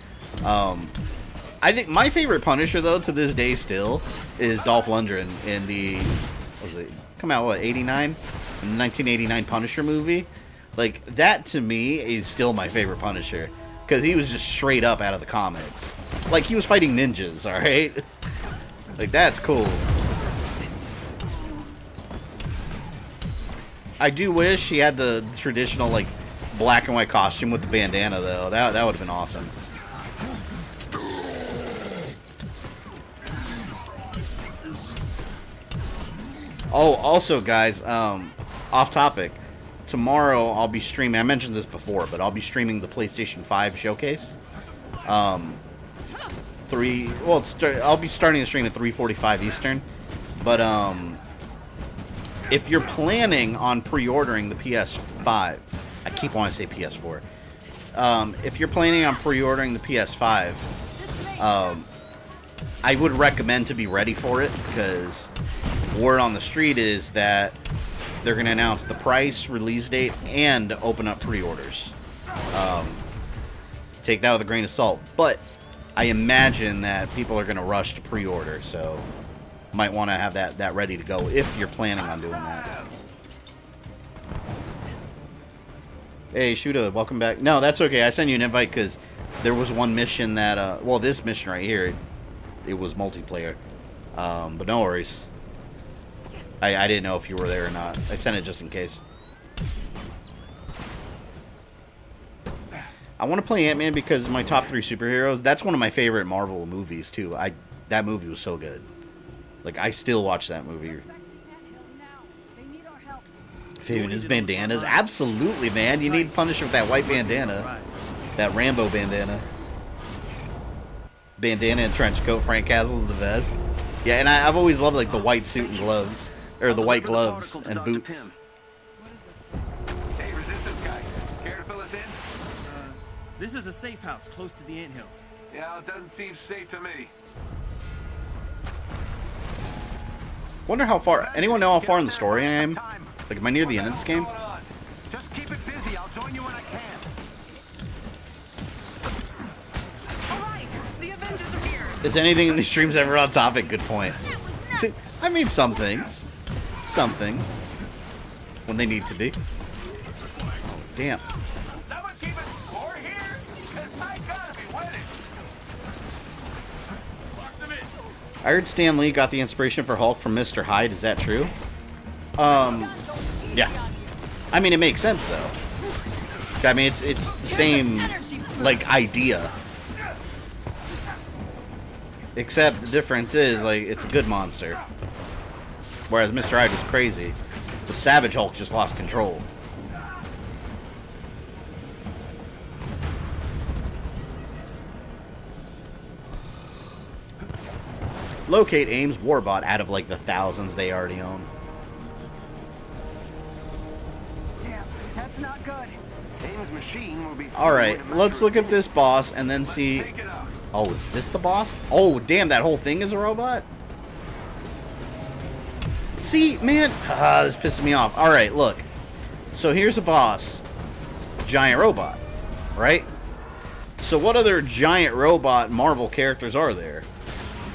A: I think my favorite Punisher, though, to this day still, is Dolph Lundgren in the... What was it? Come out, what, 89? In the 1989 Punisher movie. Like, that, to me, is still my favorite Punisher. Because he was just straight up out of the comics. Like, he was fighting ninjas, alright? Like, that's cool. I do wish he had the traditional, like, black and white costume with the bandana, though. That would have been awesome. Oh, also, guys, off topic. Tomorrow, I'll be streaming... I mentioned this before, but I'll be streaming the PlayStation 5 showcase. I'll be starting the stream at 3:45 Eastern. But, if you're planning on pre-ordering the PS5... I keep wanting to say PS4. If you're planning on pre-ordering the PS5, I would recommend to be ready for it, because word on the street is that they're going to announce the price, release date, and open up pre-orders. Take that with a grain of salt. But I imagine that people are going to rush to pre-order, so might want to have that ready to go if you're planning on doing that. Hey, Shoota, welcome back. No, that's okay. I sent you an invite because there was one mission that... well, this mission right here, it was multiplayer. But no worries. I didn't know if you were there or not. I sent it just in case. I want to play Ant-Man because my top 3 superheroes. That's one of my favorite Marvel movies, too. That movie was so good. Like, I still watch that movie. Faving his bandanas? Absolutely, man. You need Punisher with that white bandana. That Rambo bandana. Bandana and trench coat. Frank Castle's the best. Yeah, and I've always loved, like, the white suit and gloves. Or the white gloves and boots.
H: Hey, resistance guy. Care to fill us in?
N: This is a safe house close to the anthill.
H: Yeah, it doesn't seem safe to me.
A: Wonder how far... Anyone know how far in the story I am? Like, am I near the end of this game?
H: Just keep it busy. I'll join you when I can.
I: All right, the Avengers are here.
A: Is anything in these streams ever on topic? Good point. See, I mean some things. Some things. When they need to be. Damn.
H: Someone keep a score here? Because I gotta be winning.
A: I heard Stan Lee got the inspiration for Hulk from Mr. Hyde. Is that true? Yeah. I mean, it makes sense, though. I mean, it's the same, like, idea. Except the difference is, like, it's a good monster. Whereas Mr. Hyde was crazy. But Savage Hulk just lost control. Locate AIM's Warbot out of, like, the thousands they already own.
E: Damn, that's not good.
G: AIM's machine will be...
A: Alright, let's look at this boss and then see... Oh, is this the boss? Oh, damn, that whole thing is a robot? See, man, this pisses me off. Alright, look. So here's a boss. Giant robot, right? So what other giant robot Marvel characters are there?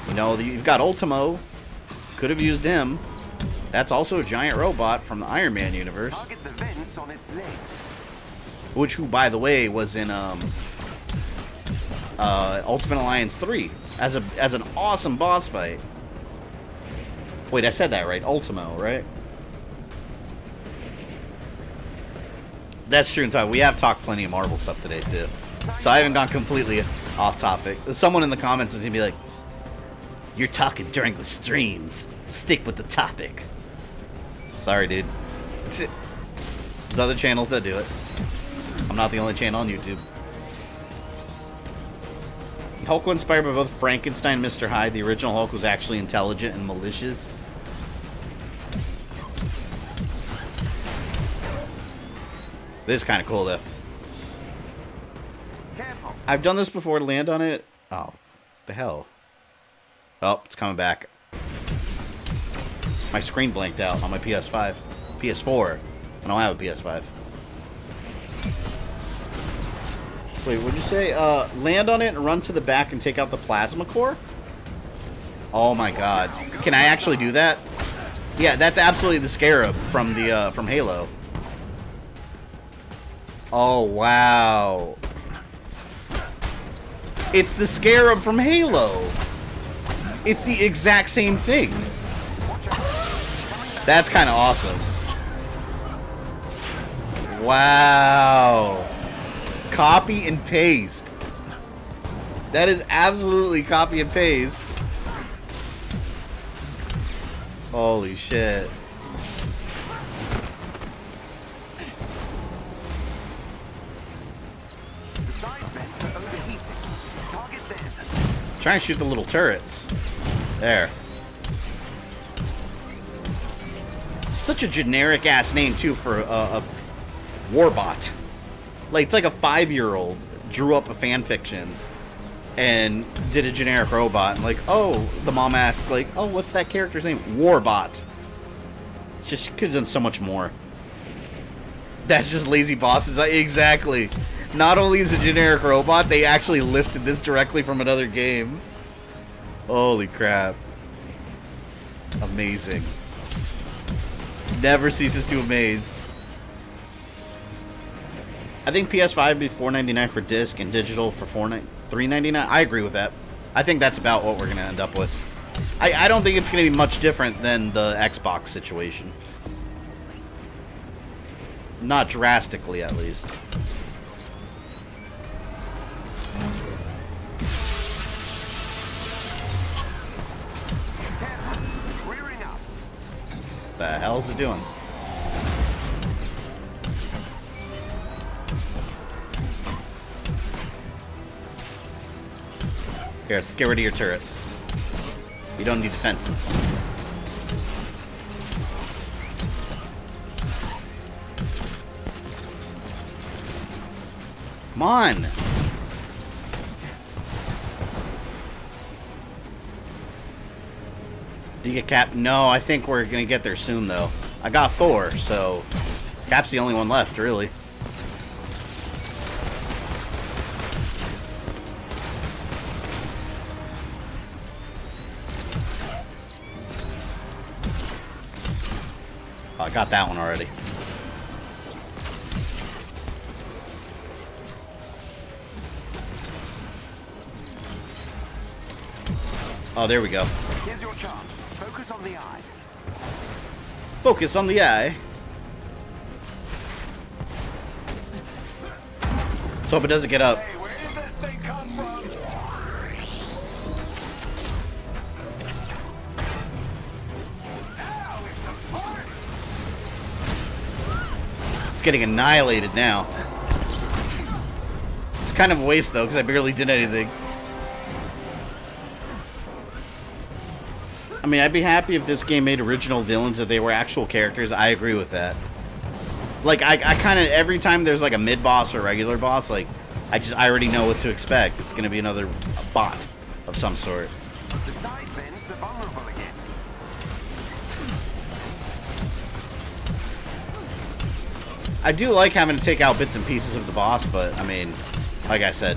A: You know, you've got Ultimo. Could have used him. That's also a giant robot from the Iron Man universe.
G: Target the vents on its legs.
A: Which, who, by the way, was in Ultimate Alliance 3 as an awesome boss fight. Wait, I said that right. Ultimo, right? That's true in time. We have talked plenty of Marvel stuff today, too. So I haven't gone completely off topic. Someone in the comments is going to be like, "You're talking during the streams. Stick with the topic." Sorry, dude. There's other channels that do it. I'm not the only channel on YouTube. Hulk was inspired by both Frankenstein and Mr. Hyde. The original Hulk was actually intelligent and malicious. This is kind of cool, though.
G: Careful.
A: I've done this before to land on it. Oh, the hell. Oh, it's coming back. My screen blanked out on my PS5. PS4. I don't have a PS5. Wait, what'd you say? Land on it and run to the back and take out the plasma core? Oh my god. Can I actually do that? Yeah, that's absolutely the Scarab from the from Halo. Oh wow. It's the Scarab from Halo. It's the exact same thing. That's kind of awesome. Wow. Copy and paste. That is absolutely copy and paste. Holy shit. Trying to shoot the little turrets. There. Such a generic ass name too for a warbot. Like, it's like a 5-year-old drew up a fan fiction and did a generic robot. And like, oh, the mom asked, like, oh, what's that character's name? Warbot. Just could have done so much more. That's just lazy bosses. Exactly. Not only is it a generic robot, they actually lifted this directly from another game. Holy crap. Amazing. Never ceases to amaze. I think PS5 would be $4.99 for disc and digital for $3.99. I agree with that. I think that's about what we're going to end up with. I don't think it's going to be much different than the Xbox situation. Not drastically, at least. The hell's it doing? Here, let's get rid of your turrets. You don't need defenses. Come on! Do you get Cap? No, I think we're gonna get there soon, though. I got Thor, so Cap's the only one left, really. Oh, I got that one already. Oh, there we go.
E: Here's your chance. Focus on the eye.
A: Focus on the eye. Let's hope it doesn't get up.
E: Hey, where did this thing come from?
A: It's getting annihilated now. It's kind of a waste though, because I barely did anything. I mean, I'd be happy if this game made original villains if they were actual characters. I agree with that. Like, I kind of, every time there's like a mid-boss or regular boss, like, I already know what to expect. It's going to be another bot of some sort.
E: The side vents are vulnerable again.
A: I do like having to take out bits and pieces of the boss, but, I mean, like I said,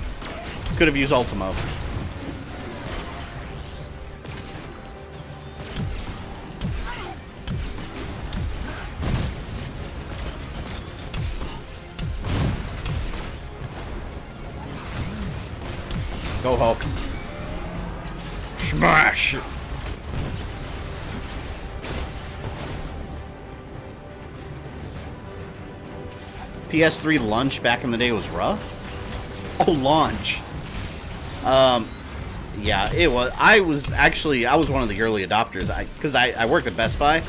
A: could have used Ultimo. Go Hulk. Smash! PS3 launch back in the day was rough. Oh, launch. Yeah, it was. I was one of the early adopters. Because I worked at Best Buy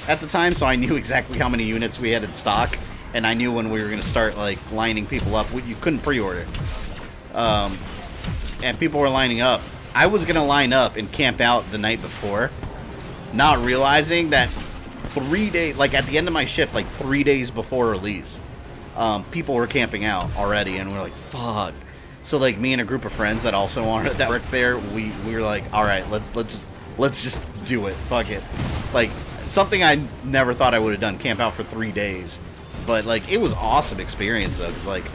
A: at the time, so I knew exactly how many units we had in stock, and I knew when we were going to start like lining people up. You couldn't pre-order. And people were lining up. I was going to line up and camp out the night before, not realizing that 3 days, like at the end of my shift, like 3 days before release, people were camping out already, and we're like, fuck. So like me and a group of friends that also wanted that worked there, we were like, all right, let's just do it. Fuck it. Like something I never thought I would have done, camp out for 3 days. But like it was awesome experience though, because like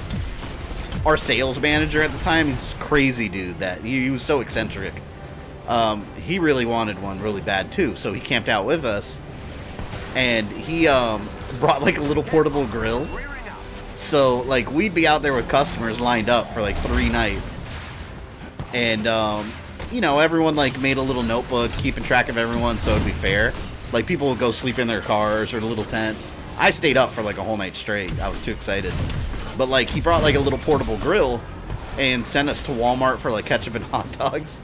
A: our sales manager at the time, he's this crazy dude that he was so eccentric. He really wanted one really bad too, so he camped out with us, and he brought like a little portable grill. So like we'd be out there with customers lined up for like 3 nights, and you know, everyone like made a little notebook keeping track of everyone so it'd be fair. Like people would go sleep in their cars or little tents. I stayed up for like a whole night straight. I was too excited. But like he brought like a little portable grill and sent us to Walmart for like ketchup and hot dogs.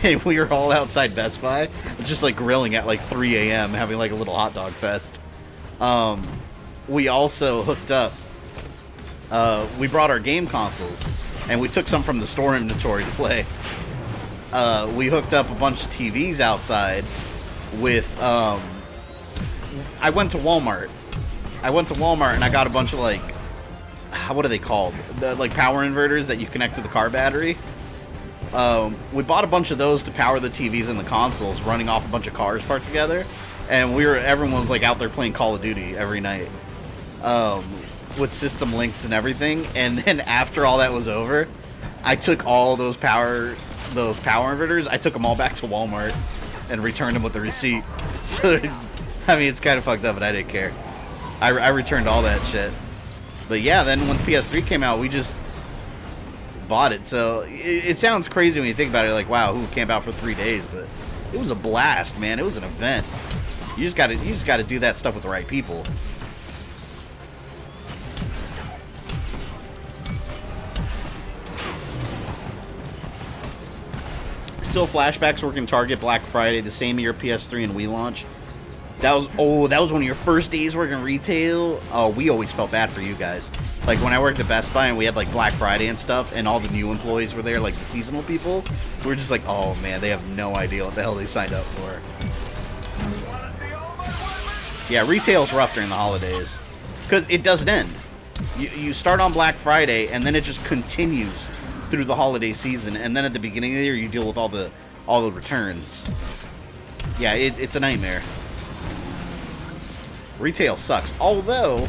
A: And we were all outside Best Buy just like grilling at like 3 a.m. having like a little hot dog fest. We also hooked up, we brought our game consoles and we took some from the store inventory to play. We hooked up a bunch of TVs outside with, I went to Walmart and I got a bunch of like, what are they called? The like power inverters that you connect to the car battery. We bought a bunch of those to power the TVs and the consoles, running off a bunch of cars parked together, and everyone was like out there playing Call of Duty every night, with system linked and everything. And then after all that was over, I took all those power inverters, I took them all back to Walmart and returned them with the receipt. So I mean, it's kind of fucked up, but I didn't care. I returned all that shit. But yeah, then when PS3 came out, we just bought it. So it sounds crazy when you think about it, like, wow, who would camp out for 3 days? But it was a blast, man. It was an event. You just gotta do that stuff with the right people. Still flashbacks working Target Black Friday, the same year PS3 and Wii launch. That was one of your first days working retail. Oh, we always felt bad for you guys. Like when I worked at Best Buy and we had like Black Friday and stuff, and all the new employees were there, like the seasonal people. We were just like, oh man, they have no idea what the hell they signed up for. Yeah, retail's rough during the holidays because it doesn't end. You start on Black Friday and then it just continues through the holiday season, and then at the beginning of the year you deal with all the returns. Yeah, it's a nightmare. Retail sucks. Although,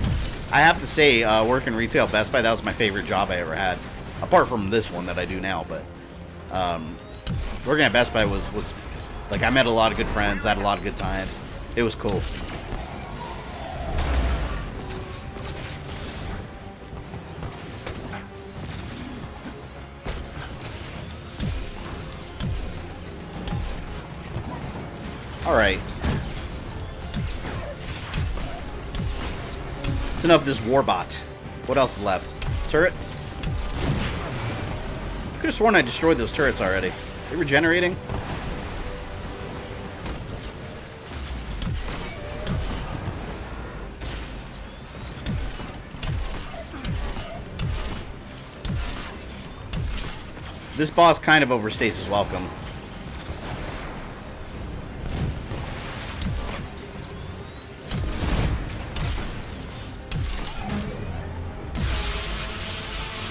A: I have to say, working retail at Best Buy, that was my favorite job I ever had. Apart from this one that I do now, but working at Best Buy was like, I met a lot of good friends, I had a lot of good times. It was cool. Alright. That's enough of this warbot. What else is left? Turrets? Could have sworn I destroyed those turrets already. They regenerating? This boss kind of overstays his welcome.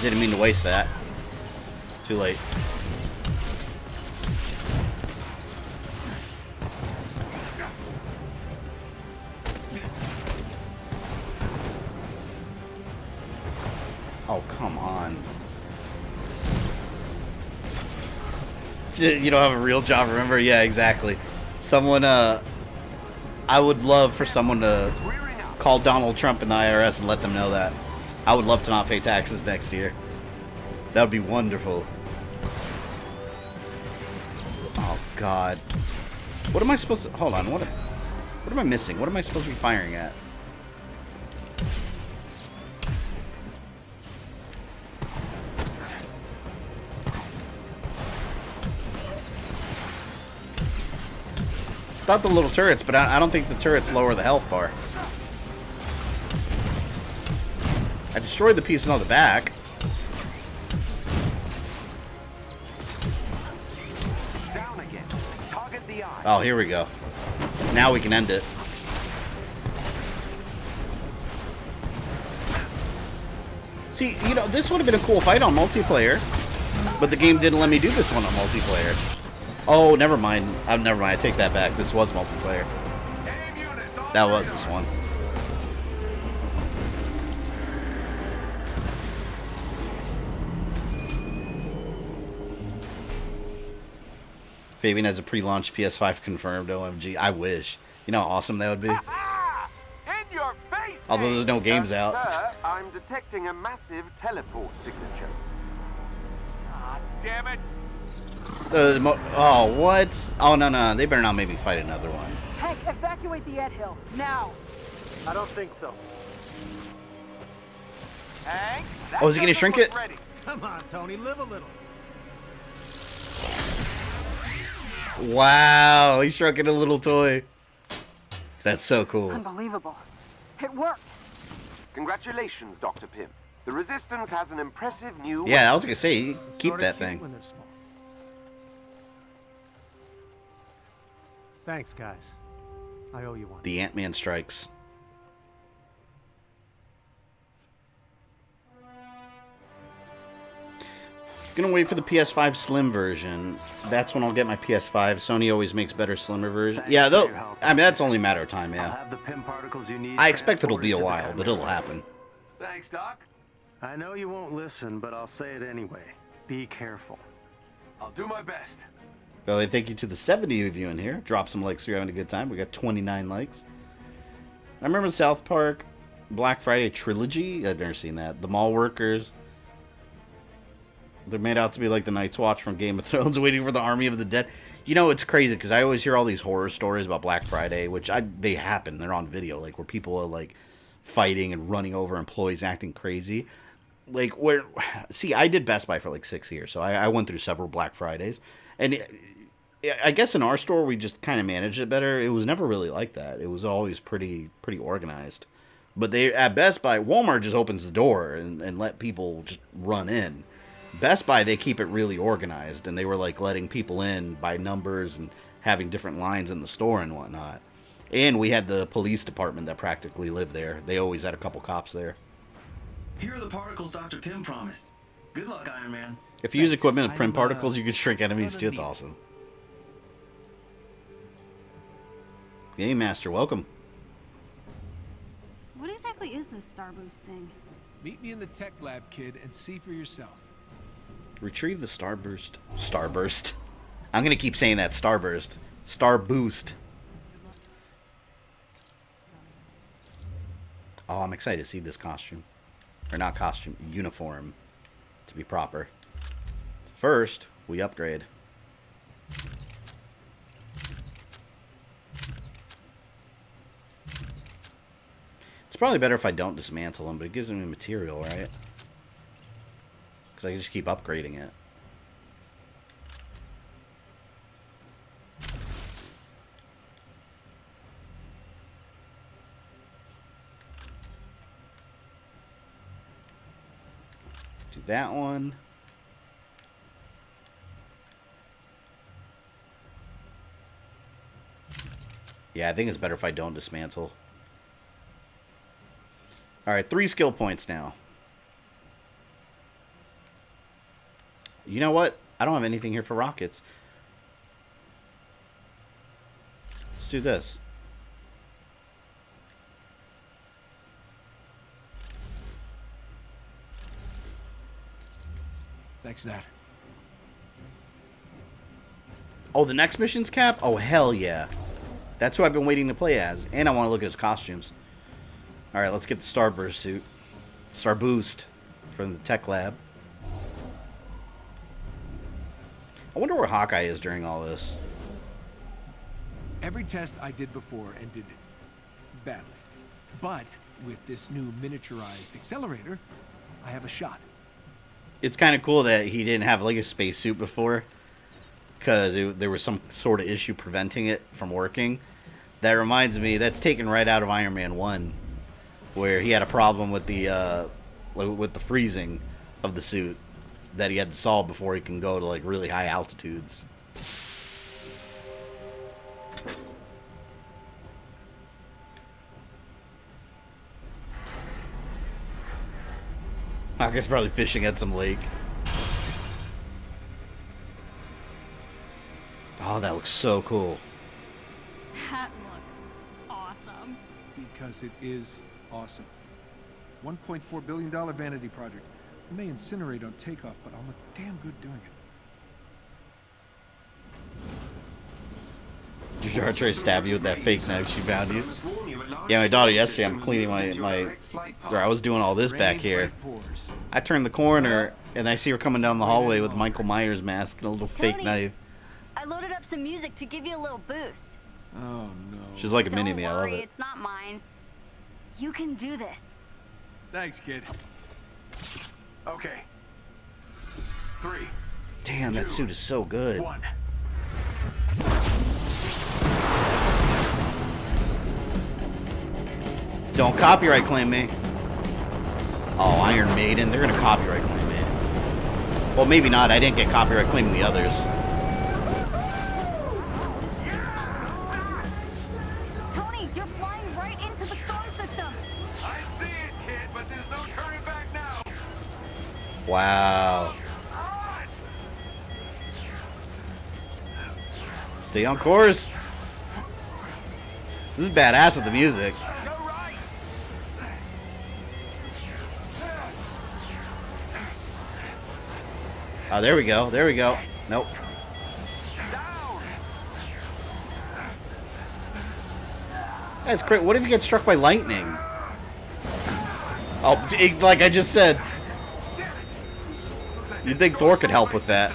A: Didn't mean to waste that. Too late. Oh, come on. You don't have a real job, remember? Yeah, exactly. Someone, I would love for someone to call Donald Trump and the IRS and let them know that. I would love to not pay taxes next year. That would be wonderful. Oh, God. What am I supposed to... Hold on, what am I missing? What am I supposed to be firing at? Thought the little turrets, but I don't think the turrets lower the health bar. I destroyed the pieces on the back.
G: Down again. Target the eye.
A: Oh, here we go. Now we can end it. See, you know, this would have been a cool fight on multiplayer, but the game didn't let me do this one on multiplayer. Oh, never mind. Never mind. I take that back. This was multiplayer. That was this one. Fabian has a pre-launch PS5 confirmed. OMG. I wish. You know how awesome that would be?
G: In your face,
A: although there's no games out.
G: Sir, I'm detecting a massive teleport signature.
H: Ah, damn it.
A: Oh, what? Oh, no. They better not make me fight another one.
E: Hank, evacuate the anthill, now.
H: I don't think so.
G: Hank?
A: Oh, is he going to shrink it?
H: Ready.
N: Come on, Tony, live a little.
A: Wow, he shrunk it a little toy. That's so cool.
E: Unbelievable. It worked.
G: Congratulations, Dr. Pym. The Resistance has an impressive new...
A: Yeah, I was going to say, keep that thing.
D: Thanks, guys. I owe you one.
A: The Ant-Man strikes. Gonna wait for the PS5 Slim version. That's when I'll get my PS5. Sony always makes better slimmer version. Yeah, though. I mean, that's only a matter of time. Yeah.
F: Have the Pym particles you need.
A: I expect it'll be a while, but it'll happen.
H: Thanks, Doc.
F: I know you won't listen, but I'll say it anyway. Be careful.
H: I'll do my best.
A: Well, thank you to the 70 of you in here. Drop some likes if you're having a good time. We got 29 likes. I remember South Park Black Friday Trilogy. I've never seen that. The Mall Workers. They're made out to be like the Night's Watch from Game of Thrones, waiting for the army of the dead. You know, it's crazy because I always hear all these horror stories about Black Friday, which they happen. They're on video, like where people are like fighting and running over employees, acting crazy. Like where, see, I did Best Buy for like 6 years, so I went through several Black Fridays, and I guess in our store we just kind of managed it better. It was never really like that. It was always pretty organized. But they at Best Buy, Walmart just opens the door and let people just run in. Best Buy, they keep it really organized, and they were like letting people in by numbers and having different lines in the store and whatnot. And we had the police department that practically lived there. They always had a couple cops there.
L: Here are the particles Dr. Pym promised. Good luck, Iron Man.
A: If you use equipment with Pym particles, you can shrink enemies too. It's awesome. Game Master, welcome.
B: So what exactly is this Star Boost thing?
D: Meet me in the tech lab, kid, and see for yourself.
A: Retrieve the Starburst. I'm going to keep saying that. Starburst. Starboost. Oh, I'm excited to see this costume. Or not costume, uniform. To be proper. First, we upgrade. probably better if I don't dismantle him, but it gives me material, right? Because I can just keep upgrading it. Do that one. Yeah, I think it's better if I don't dismantle. Alright, 3 skill points now. You know what? I don't have anything here for rockets. Let's do this.
D: Thanks, Nat.
A: Oh, the next mission's Cap? Oh, hell yeah. That's who I've been waiting to play as. And I want to look at his costumes. Alright, let's get the Starburst suit. Starboost from the tech lab. I wonder where Hawkeye is during all this.
D: Every test I did before ended badly. But with this new miniaturized accelerator, I have a shot.
A: It's kind of cool that he didn't have like a spacesuit before. Because there was some sort of issue preventing it from working. That reminds me, that's taken right out of Iron Man 1. Where he had a problem with the freezing of the suit. That he had to solve before he can go to like really high altitudes. Hawkeye's probably fishing at some lake. Oh, that looks so cool.
B: That looks awesome.
D: Because it is awesome. $1.4 billion vanity project. I may incinerate on takeoff, but I'll look damn good doing it.
A: Did your heart try to stab you with that fake knife she found you? Yeah, my daughter yesterday, I'm cleaning or I was doing all this back here. I turned the corner, and I see her coming down the hallway with Michael Myers mask and a little fake knife.
O: I loaded up some music to give you a little boost.
D: Oh, no.
A: She's like a mini-me, I love it.
O: It's not mine. You can do this.
D: Thanks, kid.
H: Okay. 3.
A: Damn, that suit is so good.
H: 1.
A: Don't copyright claim me. Oh, Iron Maiden. They're going to copyright claim me. Well, maybe not. I didn't get copyright claiming the others.
O: Tony, you're flying right into the storm system.
H: I see it, kid, but there's no turning back now.
A: Wow. Stay on course. This is badass with the music. Oh, there we go. There we go. Nope. That's great. What if you get struck by lightning? Oh, like I just said. You'd think Thor could help with that.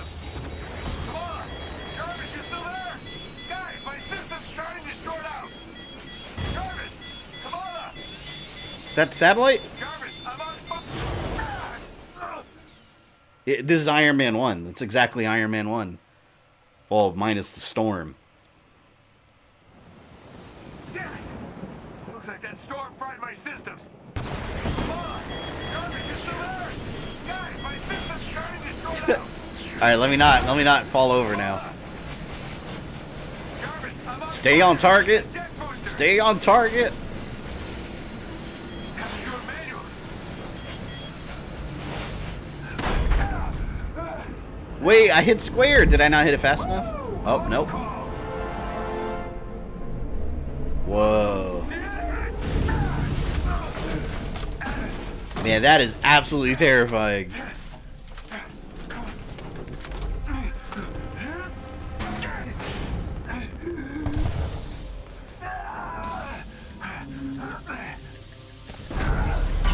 A: That satellite? This is Iron Man 1. That's exactly Iron Man 1. Well, minus the storm.
H: Damn it! Looks like that storm fried my systems.
A: Alright, let me not fall over now. Stay on target. Stay on target. Wait, I hit square. Did I not hit it fast enough? Oh, nope. Whoa. Man, that is absolutely terrifying.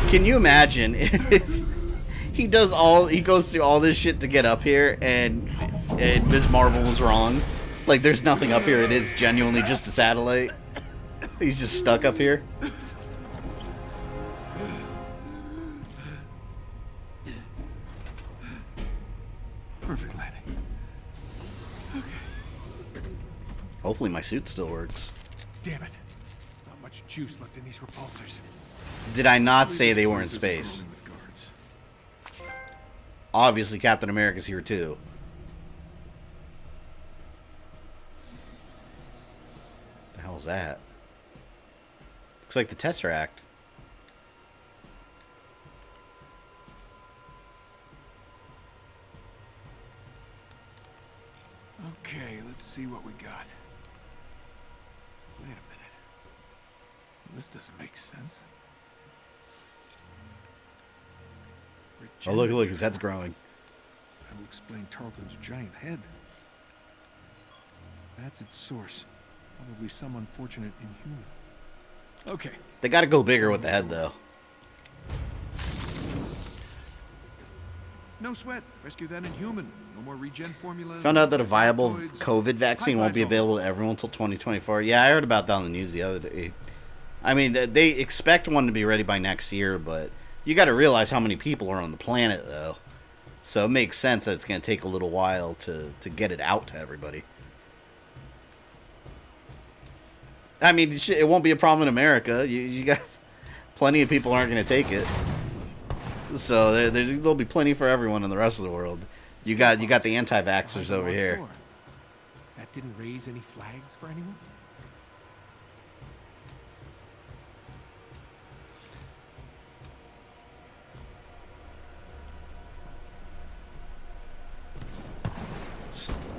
A: Can you imagine if he goes through all this shit to get up here and Ms. Marvel was wrong? Like, there's nothing up here. It is genuinely just a satellite. He's just stuck up here. Hopefully my suit still works.
D: Damn it. Not much juice left in these repulsors.
A: Did I not say they were in space? Obviously Captain America's here too. What the hell's that? Looks like the Tesseract.
D: Okay, let's see what we got. Wait a minute. This doesn't make sense.
A: Oh, look, his head's growing.
D: That will explain Tarleton's giant head. That's its source. Probably some unfortunate inhuman. Okay.
A: They gotta go bigger with the head, though.
D: No sweat. Rescue that inhuman. No more regen formula.
A: Found out that a viable COVID vaccine won't be available to everyone until 2024. Yeah, I heard about that on the news the other day. I mean, they expect one to be ready by next year, but you got to realize how many people are on the planet, though. So it makes sense that it's going to take a little while to get it out to everybody. I mean, it won't be a problem in America. You got plenty of people aren't going to take it. So there'll be plenty for everyone in the rest of the world. You got the anti-vaxxers over here.
D: That didn't raise any flags for anyone?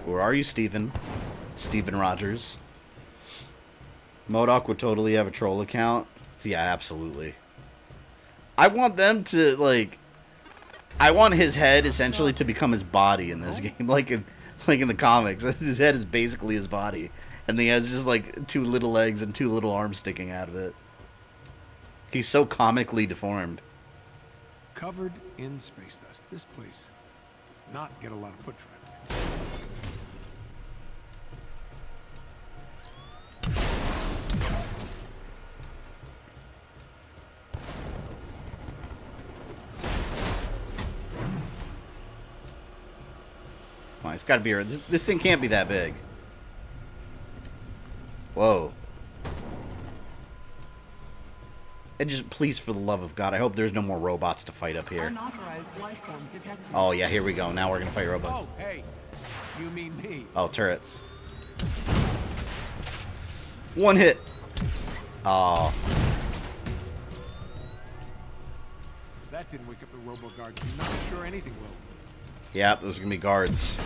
A: Where are you, Steven? Steven Rogers. MODOK would totally have a troll account. Yeah, absolutely. I want them to, like... I want his head, essentially, to become his body in this game. Like in the comics. His head is basically his body. And he has just, like, 2 little legs and 2 little arms sticking out of it. He's so comically deformed.
D: Covered in space dust. This place does not get a lot of foot traffic.
A: Come on, it's got to be... This thing can't be that big. Whoa. And just, please, for the love of God, I hope there's no more robots to fight up here. Oh, yeah, here we go. Now we're going to fight robots.
D: Oh, hey. You mean me.
A: Oh, turrets. One hit. Oh.
D: That didn't wake up the robo-guards. I'm not sure anything will.
A: Yep, those are going to be guards.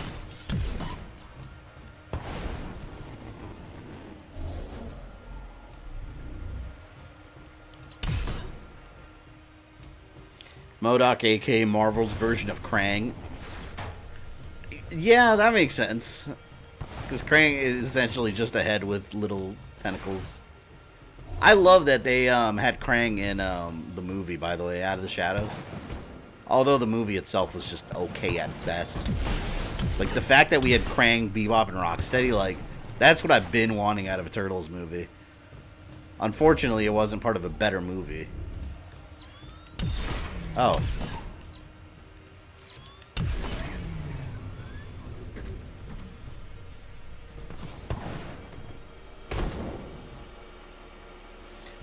A: MODOK, aka Marvel's version of Krang. Yeah, that makes sense. Because Krang is essentially just a head with little tentacles. I love that they had Krang in the movie, by the way, Out of the Shadows. Although the movie itself was just okay at best. Like, the fact that we had Krang, Bebop, and Rocksteady, like, that's what I've been wanting out of a Turtles movie. Unfortunately, it wasn't part of a better movie. Oh.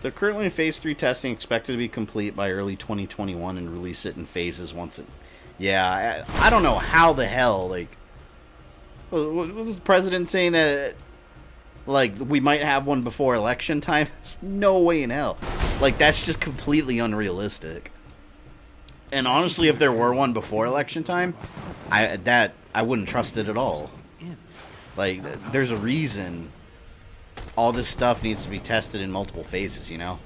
A: They're currently in Phase 3 testing, expected to be complete by early 2021 and release it in phases once it... Yeah, I don't know how the hell, like... Was the president saying that, like, we might have one before election time? There's no way in hell. Like, that's just completely unrealistic. And honestly, if there were one before election time, I wouldn't trust it at all. Like, there's a reason all this stuff needs to be tested in multiple phases, you know?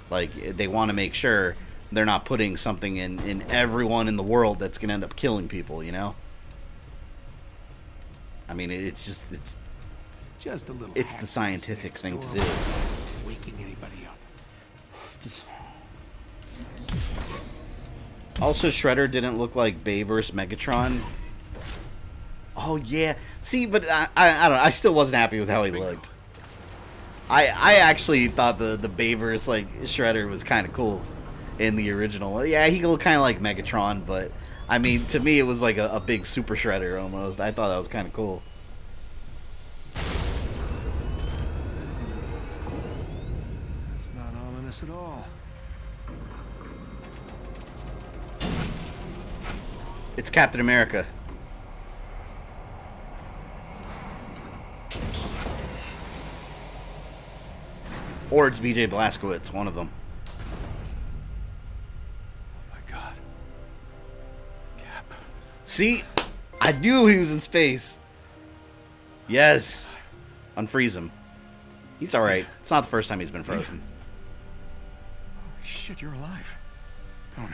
A: Like, they want to make sure they're not putting something in everyone in the world that's going to end up killing people, you know? I mean, it's just
D: a little.
A: It's the scientific thing to do.
D: Waking anybody up.
A: Also, Shredder didn't look like Bay vs. Megatron. Oh, yeah. See, but I don't know. I still wasn't happy with how he looked. I actually thought the Bay vs. like Shredder was kind of cool in the original. Yeah, he looked kind of like Megatron, but I mean, to me, it was like a big Super Shredder almost. I thought that was kind of cool.
D: us at all.
A: It's Captain America. Or it's BJ Blazkowicz, one of them.
D: Oh my god. Cap.
A: See? I knew he was in space. Yes. Unfreeze him. He's alright. It's not the first time he's been frozen.
D: Holy shit, you're alive.
J: Tony.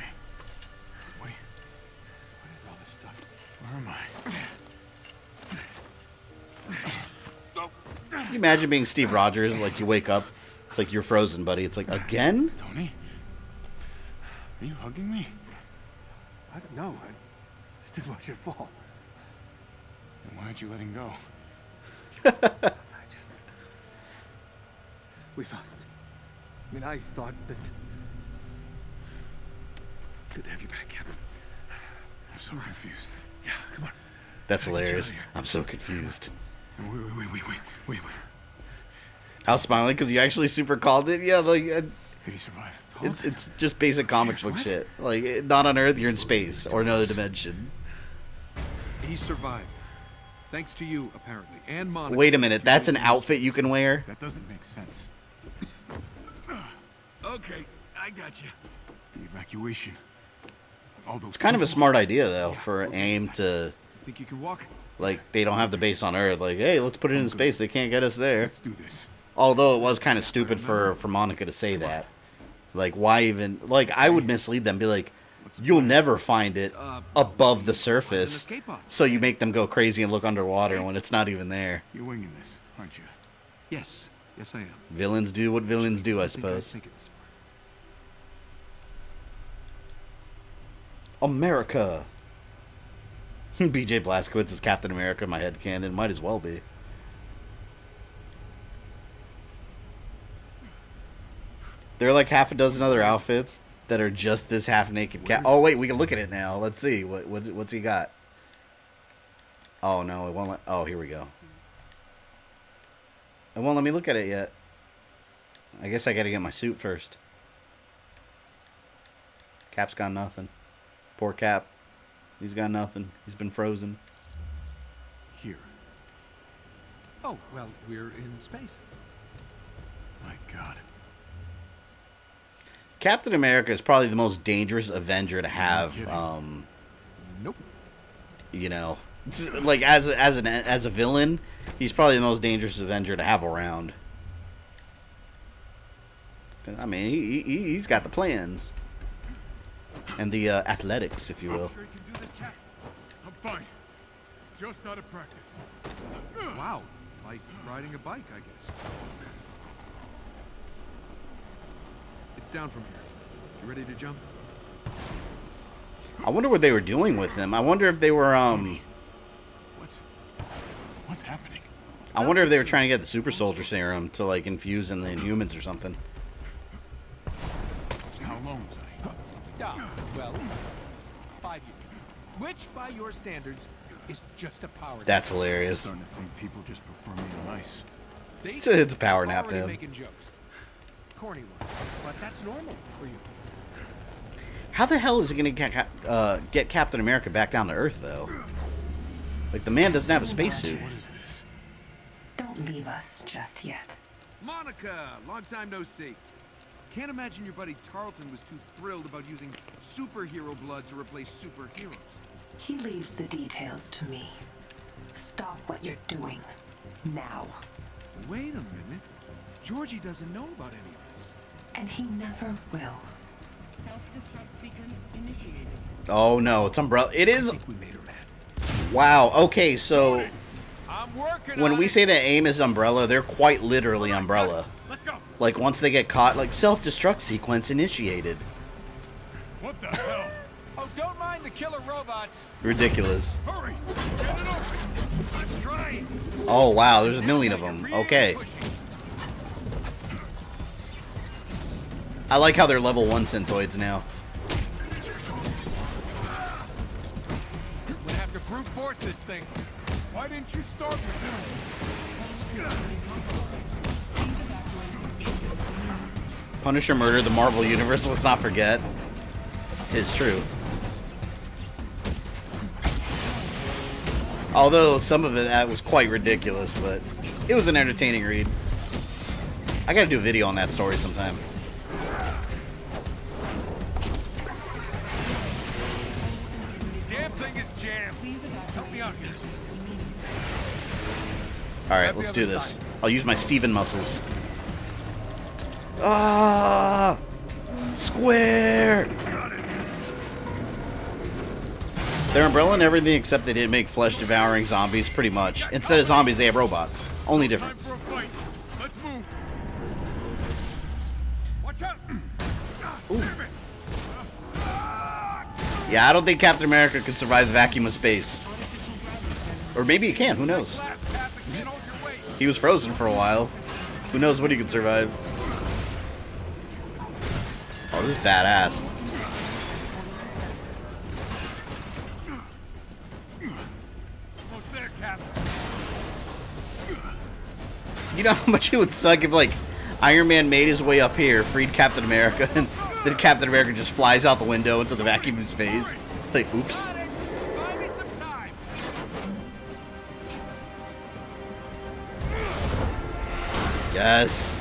J: What is all this stuff? Where am I?
A: Can you imagine being Steve Rogers? Like, you wake up, it's like you're frozen, buddy. It's like, again?
J: Tony? Are you hugging me?
D: No, I just didn't want you to fall.
J: Then why aren't you letting go?
D: I thought that... It's good to have you back, Captain.
J: I'm so confused.
D: Yeah, come on.
A: That's hilarious. I'm so confused.
J: Wait.
A: I was smiling because you actually super called it. Yeah, like...
J: Did he survive?
A: It's just basic comic book shit. Like, not on Earth, you're in space. Or another dimension.
D: He survived. Thanks to you, apparently. And Monica.
A: Wait a minute, that's an outfit you can wear?
J: That doesn't make sense.
D: Okay, I got you.
J: The evacuation. All those
A: It's kind of a smart idea, though, for AIM to...
D: Think you can walk?
A: Like, they don't have the base on Earth. Like, hey, let's put it in space. They can't get us there.
J: Let's do this.
A: Although it was kind of stupid for Monica to say that. Like, why even... Like, I would mislead them. Be like, you'll never find it above the surface. So you make them go crazy and look underwater when it's not even there.
J: You're winging this, aren't you?
D: Yes. Yes, I am.
A: Villains do what villains do, I suppose. America. BJ Blazkowicz is Captain America. My headcanon might as well be. There are like half a dozen other outfits that are just this half-naked cat. Oh wait, we can look at it now. Let's see what's he got. Oh no, it won't let. Oh, here we go. It won't let me look at it yet. I guess I gotta get my suit first. Cap's got nothing. Poor Cap. He's got nothing. He's been frozen.
D: Here. Oh, well, we're in space.
J: My God.
A: Captain America is probably the most dangerous Avenger to have.
D: Nope.
A: You know, like as a villain, he's probably the most dangerous Avenger to have around. I mean, he's got the plans and the athletics, if you will.
J: Sure you can do this, Cap? I'm fine. Just out of practice.
D: Wow, like riding a bike, I guess. It's down from here. You ready to jump?
A: I wonder what they were doing with him. I wonder if they were
J: What's happening?
A: I wonder if they were trying to get the super soldier serum to like infuse in the Inhumans or something.
J: How long was I?
D: Well, 5 years. Which, by your standards, is just a power nap.
A: That's hilarious.
J: I'm starting to think people just prefer me on ice.
D: See?
A: It's a power nap to
D: Already
A: him.
D: making jokes. Corny ones, but that's normal for you.
A: How the hell is he going to get Captain America back down to Earth, though? Like, the man doesn't have a spacesuit.
C: Don't leave us just yet.
D: Monica, long time no see. Can't imagine your buddy Tarleton was too thrilled about using superhero blood to replace superheroes.
C: He leaves the details to me. Stop what you're doing. Now.
D: Wait a minute. Georgie doesn't know about any of this.
C: And he never will.
P: Self-destruct sequence initiated.
A: Oh, no, it's Umbrella. It is...
D: I think we made her mad.
A: Wow, okay, so...
D: I'm working
A: when
D: on
A: we
D: it.
A: say that AIM is Umbrella, they're quite literally Umbrella.
D: Let's go.
A: Like, once they get caught, like, self-destruct sequence initiated.
J: What the hell?
D: Oh, don't mind the killer robots.
A: Ridiculous.
J: Hurry! Get it open! I'm trying!
A: Oh, wow, there's a million of them. Okay. I like how they're level 1 Synthoids now.
D: We'll have to brute force this thing.
J: Why didn't you start with him?
A: Punisher murdered the Marvel Universe, let's not forget. 'Tis true. Although some of it that was quite ridiculous, but it was an entertaining read. I gotta do a video on that story sometime.
D: Damn thing is jammed. Help me out here.
A: Alright, let's do this. I'll use my Steven muscles. Ah! Square! Their umbrella and everything except they didn't make flesh-devouring zombies, pretty much. Instead of zombies, they have robots. Only difference.
D: Let's move. Watch out.
A: Ooh. Yeah, I don't think Captain America could survive the vacuum of space. Or maybe he can, who knows? He was frozen for a while. Who knows what he could survive? Oh, this is badass.
D: Almost there, Captain.
A: You know how much it would suck if, like, Iron Man made his way up here, freed Captain America, and then Captain America just flies out the window into the vacuum of space? Like, oops. Yes.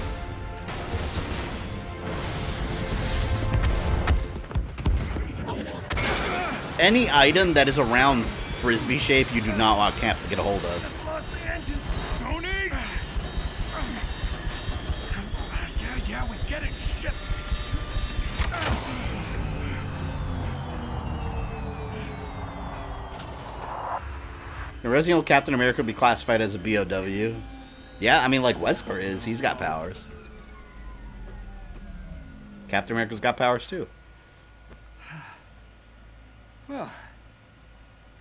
A: Any item that is around frisbee shape, you do not want Cap to get a hold of.
D: Lost the engines. Tony. Yeah, we get it. Shit.
A: The Resident Evil Captain America would be classified as a BOW. Yeah, I mean, like Wesker is. He's got powers. Captain America's got powers too.
D: Well,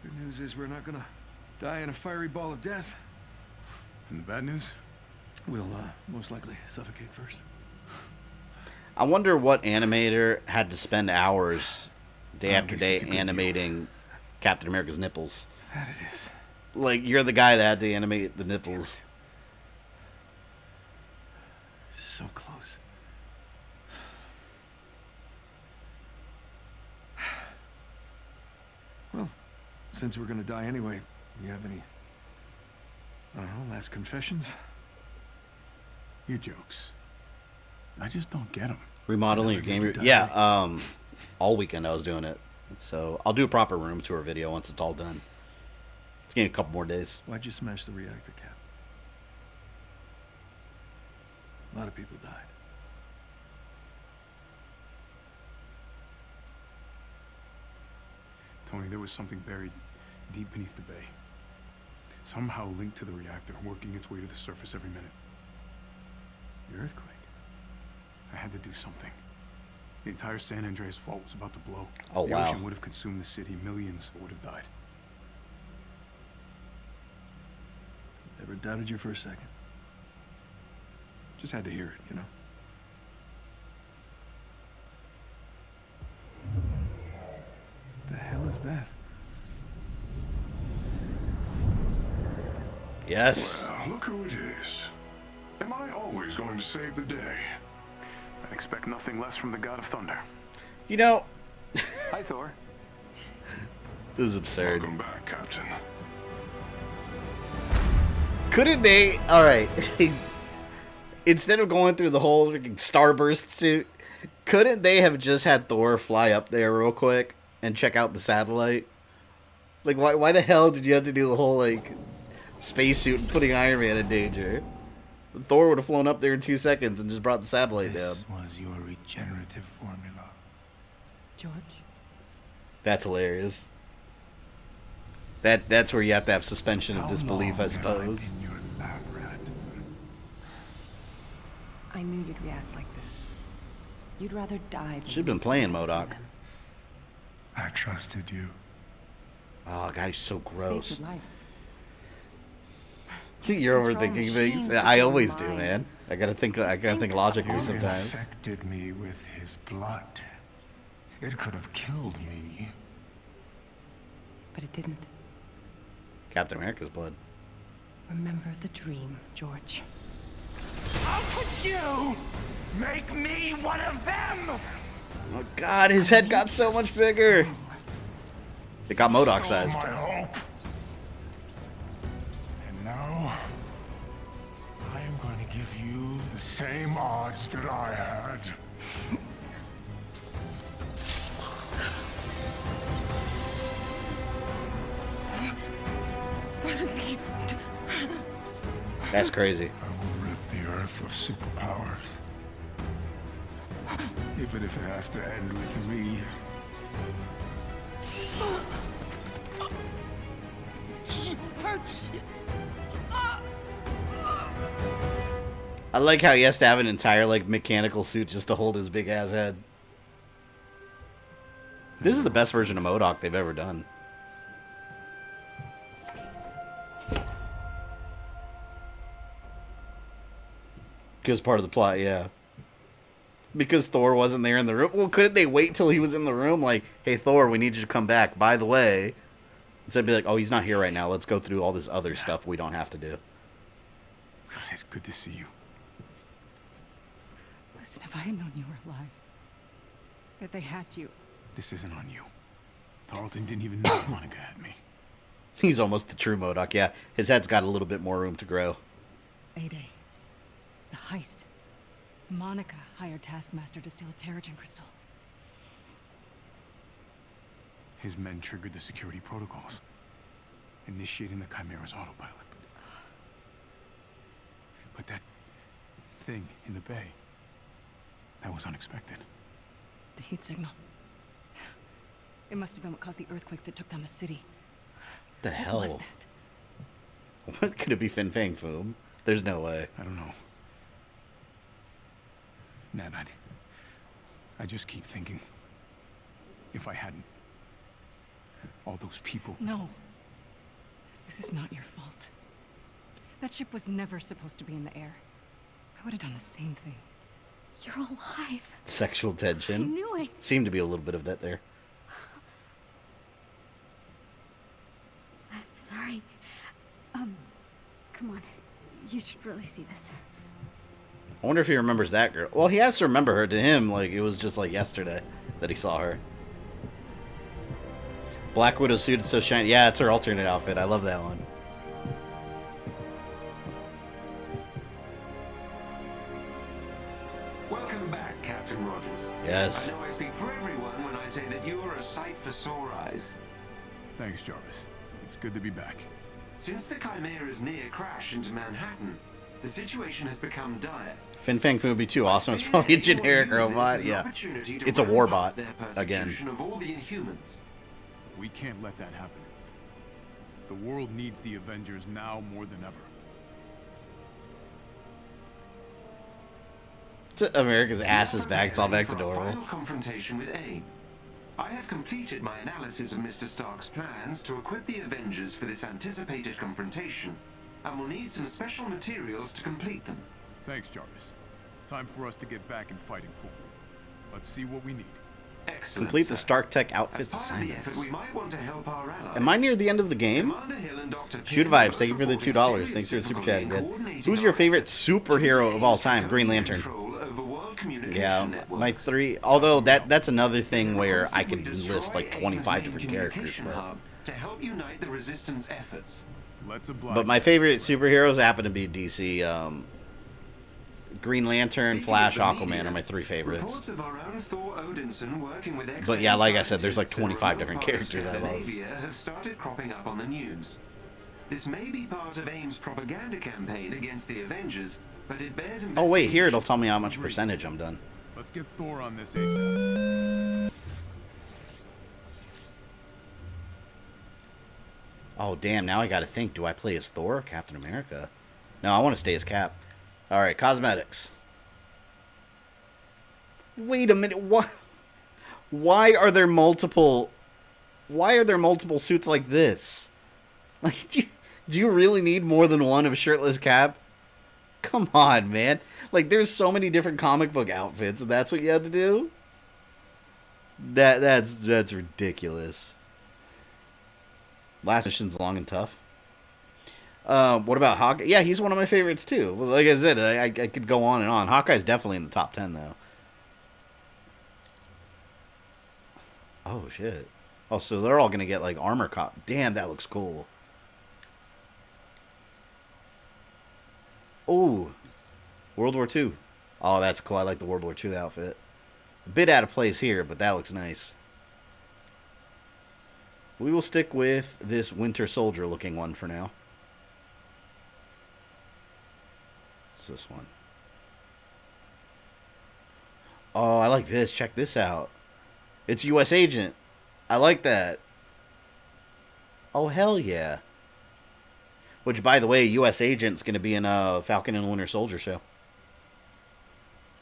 D: good news is we're not gonna die in a fiery ball of death.
J: And the bad news?
D: We'll most likely suffocate first.
A: I wonder what animator had to spend hours, day after day, animating Captain America's nipples.
D: That it is.
A: Like, you're the guy that had to animate the nipples.
D: So close. Well, since we're gonna die anyway, you have any, I don't know, last confessions?
J: Your jokes. I just don't get them.
A: Remodeling your game. Yeah, all weekend I was doing it. So I'll do a proper room tour video once it's all done. It's getting a couple more days.
D: Why'd you smash the reactor, Cap? A lot of people died.
J: Tony, there was something buried deep beneath the bay. Somehow linked to the reactor, working its way to the surface every minute.
D: It's the earthquake.
J: I had to do something. The entire San Andreas fault was about to blow.
A: Oh,
J: the
A: wow.
J: ocean would have consumed the city. Millions would have died.
D: Never doubted you for a second. Just had to hear it, you know? What the hell is that?
A: Yes.
J: Well, look who it is. Am I always going to save the day? I expect nothing less from the God of Thunder.
A: You know...
J: Hi, Thor.
A: This is absurd.
J: Welcome back, Captain.
A: Couldn't they... Alright. Instead of going through the whole freaking starburst suit, couldn't they have just had Thor fly up there real quick and check out the satellite? Like, why the hell did you have to do the whole, like, spacesuit and putting Iron Man in danger? Thor would have flown up there in 2 seconds and just brought the satellite down.
L: This was your regenerative formula.
I: George?
A: That's hilarious. That's where you have to have suspension of disbelief, I suppose.
I: I knew you'd react like this. You'd rather die than
A: Should've been playing MODOK.
L: I trusted you.
A: Oh god, he's so gross.
I: Saved your life.
A: See, you're overthinking things. I always do, man. I gotta think logically sometimes.
L: He infected me with his blood. It could have killed me.
I: But it didn't.
A: Captain America's blood.
I: Remember the dream, George.
L: How could you? Make me one of them!
A: Oh god, his head got so much bigger. It got MODOK sized.
L: My hope. And now, I am going to give you the same odds that I had.
A: That's crazy.
L: I will rid the Earth of superpowers. Even if it has to end with me.
A: I like how he has to have an entire like mechanical suit just to hold his big ass head. This is the best version of MODOK they've ever done. Because part of the plot, yeah. Because Thor wasn't there in the room. Well, couldn't they wait till he was in the room? Like, hey, Thor, we need you to come back. By the way. Instead of be like, oh, he's not here right now. Let's go through all this other stuff we don't have to do.
J: God, it's good to see you.
C: Listen, if I had known you were alive, that they had you.
J: This isn't on you. Tarleton didn't even know Monica had me.
A: He's almost the true MODOK, yeah. His head's got a little bit more room to grow.
C: A-Day. The heist. Monica hired Taskmaster to steal a Terrigen crystal.
J: His men triggered the security protocols, initiating the Chimera's autopilot. But that thing in the bay, that was unexpected.
C: The heat signal. It must have been what caused the earthquake that took down the city.
A: The
C: What
A: hell?
C: was that?
A: What could it be, Fin Fang Foom? There's no way.
J: I don't know. Nat, I just keep thinking, if I hadn't, all those people...
C: No. This is not your fault. That ship was never supposed to be in the air. I would have done the same thing.
B: You're alive.
A: Sexual tension.
B: I knew it.
A: Seemed to be a little bit of that there.
B: I'm sorry. Come on. You should really see this.
A: I wonder if he remembers that girl. Well, he has to remember her. To him, like, it was just like yesterday that he saw her. Black Widow suit is so shiny. Yeah, it's her alternate outfit. I love that one.
G: Welcome back, Captain Rogers.
A: Yes.
G: I know I speak for everyone when I say that you are a sight for sore eyes.
J: Thanks, Jarvis. It's good to be back.
G: Since the Chimera's near crash into Manhattan, the situation has become dire.
A: Fin Fang Foom would be too awesome. It's probably a generic robot. Yeah. It's a warbot. Again.
G: Of all the Inhumans.
J: We can't let that happen. The world needs the Avengers now more than ever.
A: America's ass is back. It's all back to
G: For our
A: normal.
G: final confrontation with AIM. I have completed my analysis of Mr. Stark's plans to equip the Avengers for this anticipated confrontation, and will need some special materials to complete them.
J: Thanks, Jarvis. Time for us to get back in fighting form. Let's see what we need.
G: Excellent,
A: Complete the
G: sir.
A: Stark Tech outfits
G: As part of the
A: assignments.
G: effort, we might want to help our allies.
A: Am I near the end of the game?
G: Commander Hill and Dr.
A: Shoot Vibes, thank you for the $2. Thanks for the super chat, again. Who's your favorite superhero of all time? Green Lantern. Yeah, my three. Although that's another thing where I could list like 25 different characters.
G: To help unite the resistance efforts.
A: But my favorite superheroes happen to be DC. Green Lantern, Flash, Aquaman are my three favorites.
G: Reports of our own Thor Odinson working with
A: But yeah, like I said, there's like 25 different characters I love.
G: have started cropping up on the news. This may be part of AIM's propaganda campaign against the Avengers, but it bears
A: Oh wait, here it'll tell me how much percentage I'm done.
J: Let's get Thor on this ASAP.
A: Oh damn, now I gotta think, do I play as Thor or Captain America? No, I want to stay as Cap. Alright, cosmetics. Wait a minute, what? Why are there multiple suits like this? Like, do you really need more than one of a shirtless Cap? Come on, man. Like, there's so many different comic book outfits, and that's what you had to do? That's ridiculous. Last mission's long and tough. What about Hawkeye? Yeah, he's one of my favorites too. Like I said, I could go on and on. Hawkeye's definitely in the top 10 though. Oh shit. Oh, so they're all gonna get like armor Damn, that looks cool. Oh, World War II. Oh, that's cool. I like the World War II outfit. A bit out of place here, but that looks nice. We will stick with this Winter Soldier looking one for now. What's this one? Oh, I like this. Check this out. It's U.S. Agent. I like that. Oh, hell yeah. Which, by the way, U.S. Agent's going to be in a Falcon and Winter Soldier show.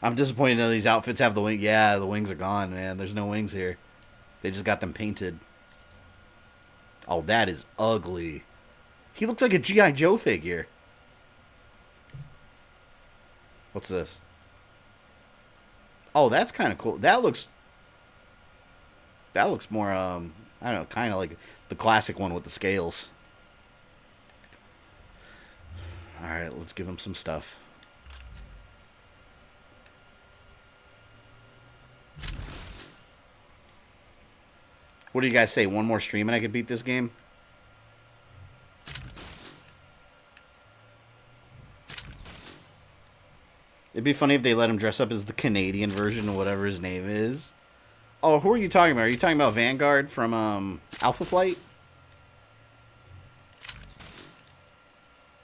A: I'm disappointed that these outfits have the wing. Yeah, the wings are gone, man. There's no wings here. They just got them painted. Oh, that is ugly. He looks like a G.I. Joe figure. What's this? Oh, that's kind of cool. That looks more, I don't know, kind of like the classic one with the scales. Alright, let's give him some stuff. What do you guys say? One more stream and I could beat this game? It'd be funny if they let him dress up as the Canadian version of whatever his name is. Oh, who are you talking about? Are you talking about Vanguard from Alpha Flight?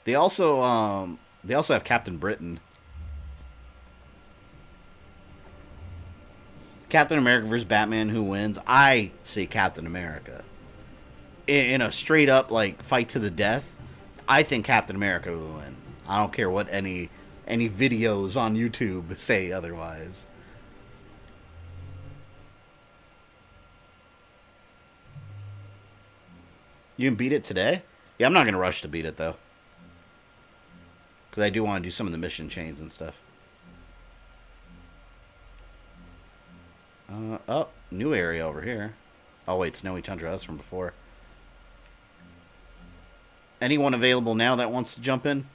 A: They also have Captain Britain. Captain America versus Batman, who wins? I say Captain America. In a straight up like fight to the death, I think Captain America will win. I don't care what any videos on YouTube say otherwise. You can beat it today? Yeah, I'm not going to rush to beat it, though. Because I do want to do some of the mission chains and stuff. Oh, new area over here. Oh, wait, Snowy Tundra. That's from before. Anyone available now that wants to jump in?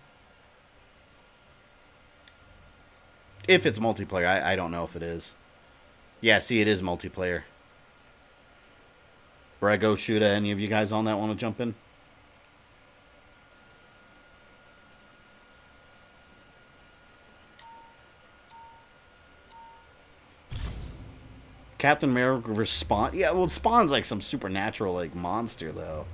A: If it's multiplayer. I don't know if it is. Yeah, see, it is multiplayer. Brego, shoota, any of you guys on that want to jump in? Captain America versus Spawn. Yeah, well, Spawn's like some supernatural like monster, though.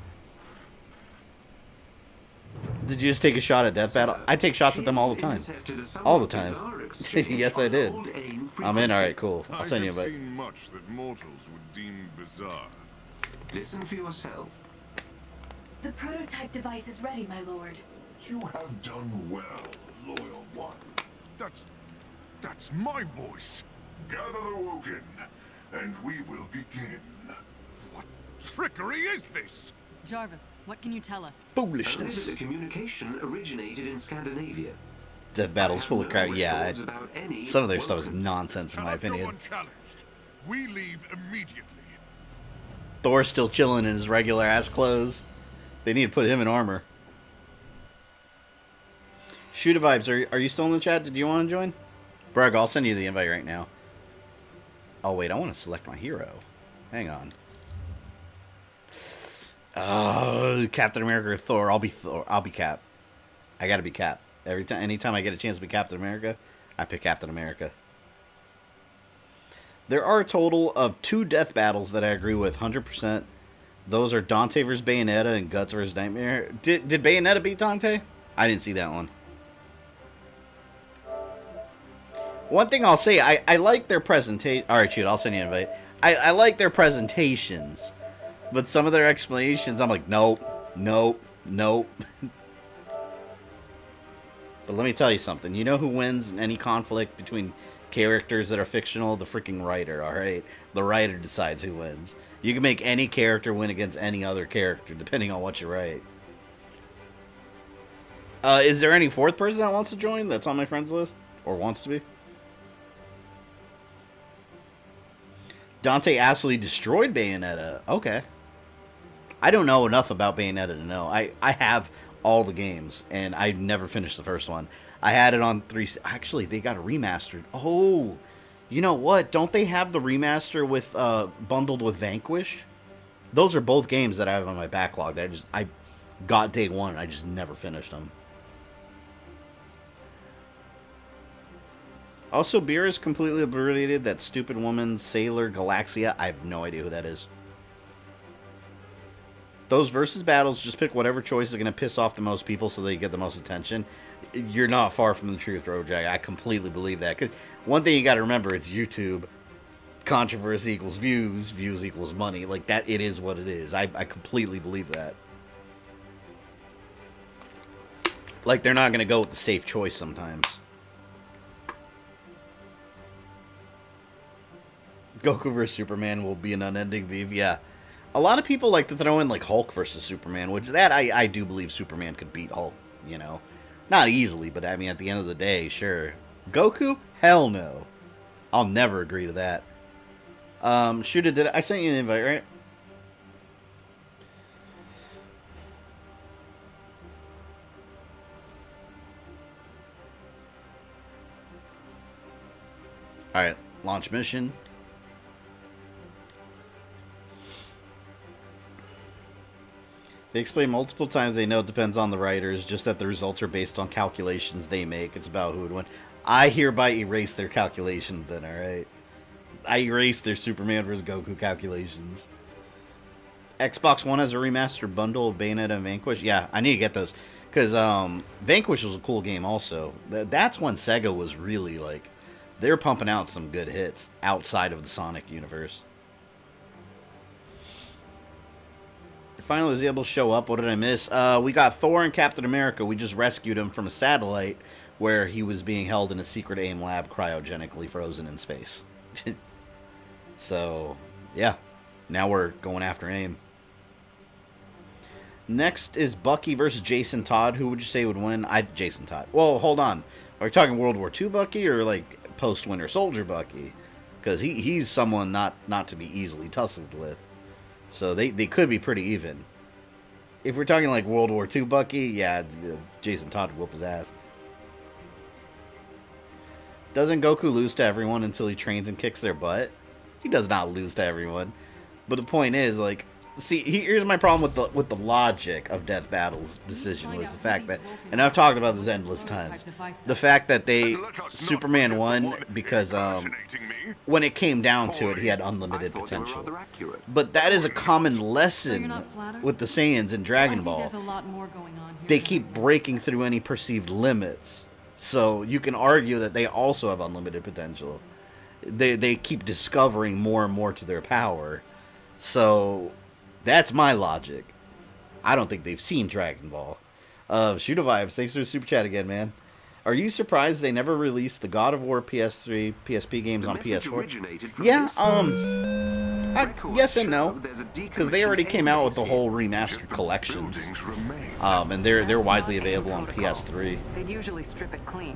A: Did you just take a shot at Death Battle? I take shots at them all the time. All the time. Yes, I did. I'm in. All right, cool. I'll send you a bit.
Q: I've seen much that mortals would deem bizarre.
G: Listen for yourself.
R: The prototype device is ready, my lord.
L: You have done well, loyal one.
Q: That's my voice.
L: Gather the Woken, and we will begin.
Q: What trickery is this?
I: Jarvis, what can you tell us?
A: Foolishness.
G: The communication originated in Scandinavia.
A: Death Battle's full of crap. Yeah, some of their stuff is nonsense in my opinion.
Q: We leave immediately.
A: Thor's still chilling in his regular ass clothes. They need to put him in armor. Shoota Vibes, are you still in the chat? Did you want to join? Brug, I'll send you the invite right now. Oh wait, I want to select my hero. Hang on. Captain America or Thor. I'll be Thor. I'll be Cap. I gotta be Cap. Anytime I get a chance to be Captain America, I pick Captain America. There are a total of 2 death battles that I agree with 100%. Those are Dante vs. Bayonetta and Guts vs. Nightmare. Did Bayonetta beat Dante? I didn't see that one. One thing I'll say, I like their presentation. Alright, shoot, I'll send you an invite. I like their presentations. But some of their explanations, I'm like, nope, nope, nope. But let me tell you something. You know who wins in any conflict between characters that are fictional? The freaking writer, alright? The writer decides who wins. You can make any character win against any other character, depending on what you write. Is there any 4th person that wants to join that's on my friends list? Or wants to be? Dante absolutely destroyed Bayonetta. Okay. I don't know enough about Bayonetta to know. I have all the games, and I never finished the first one. I had it on 3. Actually, they got a remastered. Oh, you know what? Don't they have the remaster with bundled with Vanquish? Those are both games that I have on my backlog. That I got day one, and I just never finished them. Also, Beer is completely obliterated that stupid woman, Sailor Galaxia. I have no idea who that is. Those versus battles, just pick whatever choice is going to piss off the most people so they get the most attention. You're not far from the truth, Rojak. I completely believe that. 'Cause one thing you got to remember, it's YouTube. Controversy equals views. Views equals money. Like, that, it is what it is. I completely believe that. Like, they're not going to go with the safe choice sometimes. Goku vs. Superman will be an unending beef. Yeah. A lot of people like to throw in, like, Hulk versus Superman, which that I do believe Superman could beat Hulk, you know. Not easily, but I mean, at the end of the day, sure. Goku? Hell no. I'll never agree to that. Shoota, I sent you an invite, right? Alright, launch mission. They explain multiple times they know it depends on the writers, just that the results are based on calculations they make. It's about who would win. I hereby erase their calculations then, alright? I erase their Superman vs. Goku calculations. Xbox One has a remastered bundle of Bayonetta and Vanquish. Yeah, I need to get those. Because Vanquish was a cool game also. That's when Sega was really, like, they were pumping out some good hits outside of the Sonic universe. Finally was able to show up. What did I miss? We got Thor and Captain America. We just rescued him from a satellite where he was being held in a secret AIM lab cryogenically frozen in space. So, yeah. Now we're going after AIM. Next is Bucky versus Jason Todd. Who would you say would win? Jason Todd. Well, hold on. Are we talking World War II Bucky or like post-Winter Soldier Bucky? Because he's someone not to be easily tussled with. So they could be pretty even. If we're talking like World War II Bucky, yeah, Jason Todd would whoop his ass. Doesn't Goku lose to everyone until he trains and kicks their butt? He does not lose to everyone. But the point is, like, see, here's my problem with the logic of Death Battle's decision was the fact that, and I've talked about this endless times, the fact that Superman won because when it came down to it, he had unlimited potential. But that is a common lesson with the Saiyans in Dragon Ball. They keep breaking through any perceived limits. So you can argue that they also have unlimited potential. They keep discovering more and more to their power. So that's my logic. I don't think they've seen Dragon Ball. Shoota Vibes, thanks for the super chat again, man. Are you surprised they never released the God of War PS3, PSP games on PS4? Yeah, yes and no, because they already came out with the whole remastered collections, and they're widely available on PS3.
E: They'd usually strip it clean.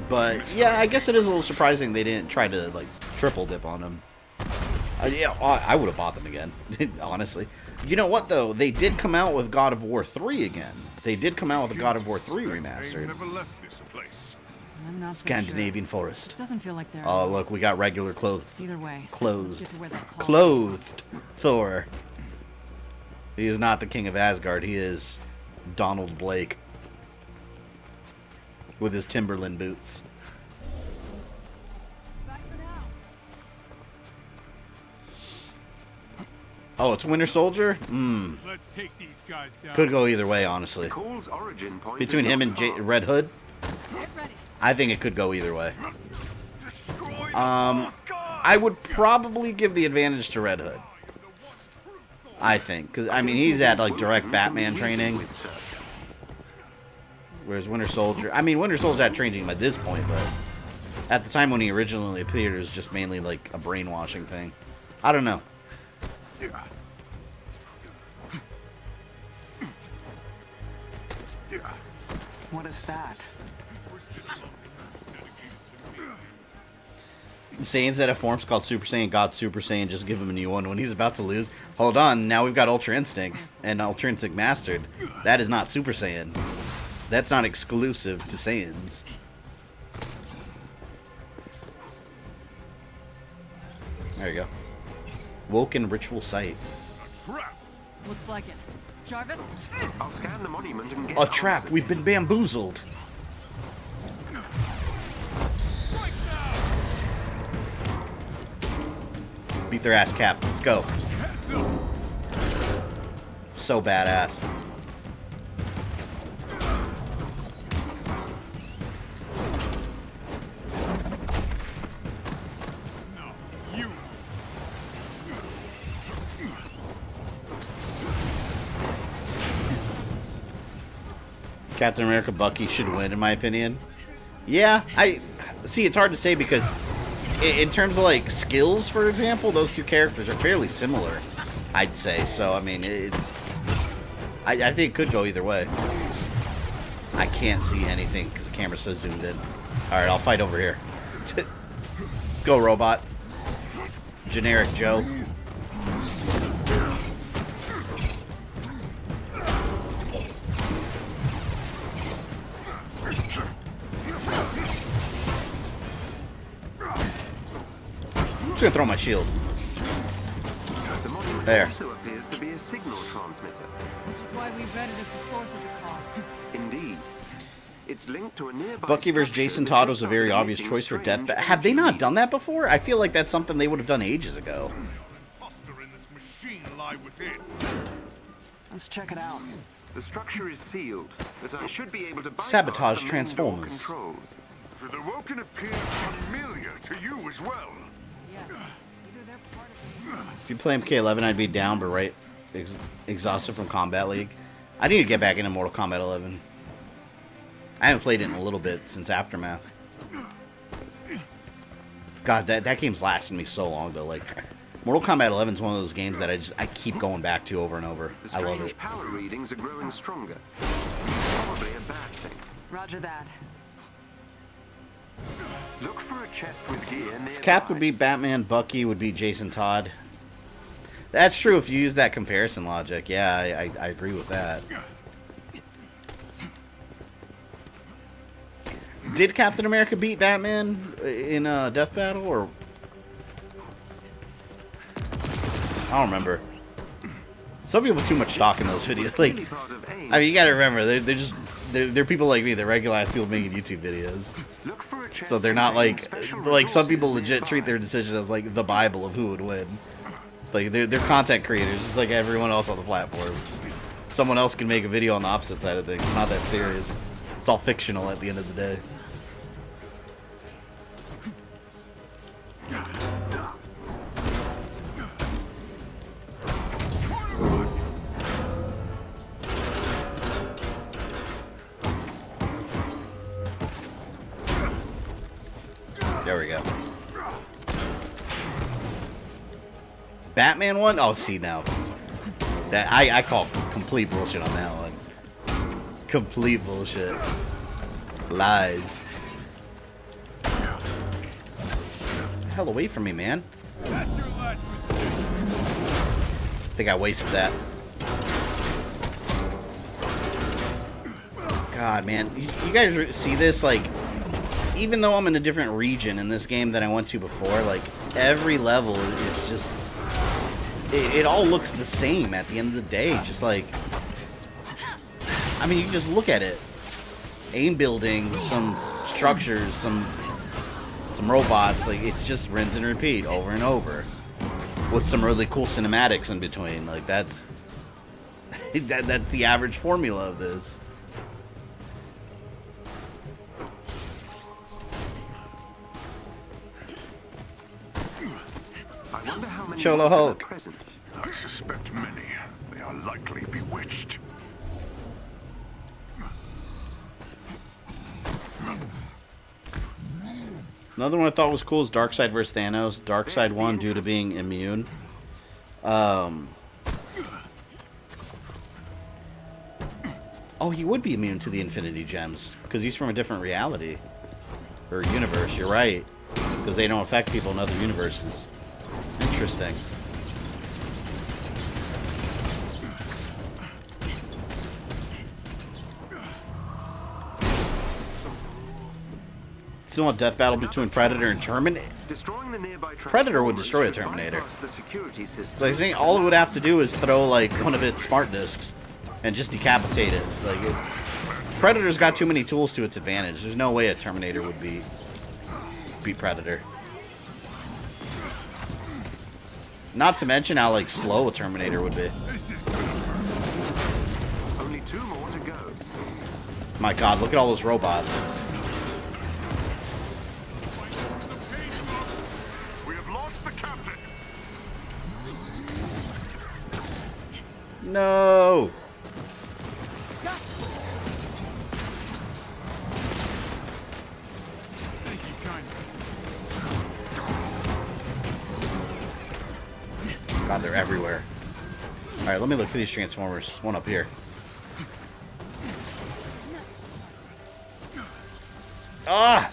A: But yeah, I guess it is a little surprising they didn't try to like triple dip on them. Yeah, I would have bought them again, honestly. You know what, though? They did come out with God of War 3 again. They did come out with a God of War 3 remastered.
I: I'm not
A: Scandinavian
I: so sure.
A: forest.
I: It doesn't feel like they're...
A: Oh, look, we got regular clothed.
I: Either way.
A: Clothed. Thor. He is not the king of Asgard. He is Donald Blake. With his Timberland boots. Oh, it's Winter Soldier?
Q: Let's take these guys down.
A: Could go either way, honestly. Between him and Red Hood, I think it could go either way. I would probably give the advantage to Red Hood. I think. Because, I mean, he's at, like, direct Batman training. Whereas Winter Soldier... I mean, Winter Soldier had training at this point, but... At the time when he originally appeared, it was just mainly, like, a brainwashing thing. I don't know.
E: What is that?
A: Saiyans that have forms called Super Saiyan, God Super Saiyan, just give him a new one when he's about to lose. Hold on, now we've got Ultra Instinct and Ultra Instinct Mastered. That is not Super Saiyan. That's not exclusive to Saiyans. There you go. Woken Ritual Site.
I: Looks like it. Jarvis?
G: I'll scan the monument and get
A: A trap! We've been bamboozled! Beat their ass, Cap. Let's go. So badass. Captain America Bucky should win, in my opinion. Yeah, I see. It's hard to say because, in terms of like skills, for example, those two characters are fairly similar. I'd say so. I mean, it's. I think it could go either way. I can't see anything because the camera's so zoomed in. All right, I'll fight over here. Go, robot. Generic Joe. I'm just gonna throw my shield.
G: The monument
A: there.
G: also appears to be a signal transmitter.
I: Which is why we read it as the source of the call.
G: Indeed. It's linked to a nearby
A: Bucky versus Jason Todd was a very obvious choice for death, but have they not done that before? I feel like that's something they would have done ages ago.
E: Let's check it out.
G: The structure is sealed, but I should be able to bypass
A: Sabotage
G: the main
A: Transformers.
G: door controls.
L: So the Woken appear familiar to you as well.
A: If you play MK11, I'd be down, but right, exhausted from Combat League. I need to get back into Mortal Kombat 11. I haven't played it in a little bit since Aftermath. God, that game's lasted me so long though. Like, Mortal Kombat 11 is one of those games that I keep going back to over and over. I love it.
G: Power readings are growing stronger. Probably a bad thing.
E: Roger that.
G: Look for a chest with gear near.
A: Cap would be Batman, Bucky would be Jason Todd. That's true if you use that comparison logic. Yeah, I agree with that. Did Captain America beat Batman in Death Battle, or I don't remember. Some people put too much stock in those videos. Like, I mean, you gotta remember, they're people like me, they're regular ass people making YouTube videos. So they're not like some people legit treat their decisions as like the Bible of who would win. Like they're content creators, just like everyone else on the platform. Someone else can make a video on the opposite side of things. It's not that serious. It's all fictional at the end of the day. There we go. Batman one? Oh, see now. That I call complete bullshit on that one. Complete bullshit. Lies. Hell away from me, man. I think I wasted that. God, man. You guys see this? Like, even though I'm in a different region in this game than I went to before, like, every level is just... It all looks the same at the end of the day. Just like... I mean, you can just look at it. AIM buildings, some structures, some robots. Like, it's just rinse and repeat over and over. With some really cool cinematics in between. Like, that's... that's the average formula of this. Cholo Hulk.
L: I suspect many. They are likely bewitched.
A: Another one I thought was cool is Darkseid versus Thanos. Darkseid won due to being immune. Oh, he would be immune to the Infinity Gems because he's from a different reality or universe. You're right. because they don't affect people in other universes. Interesting. Still a death battle between Predator and Terminator. Predator would destroy a Terminator. Like, I think all it would have to do is throw like one of its smart discs and just decapitate it. Like, Predator's got too many tools to its advantage. There's no way a Terminator would beat Predator. Not to mention how like slow a Terminator would be.
G: Only 2 more to go.
A: My God, look at all those robots. No. God, they're everywhere. All right, let me look for these Transformers. One up here. Ah!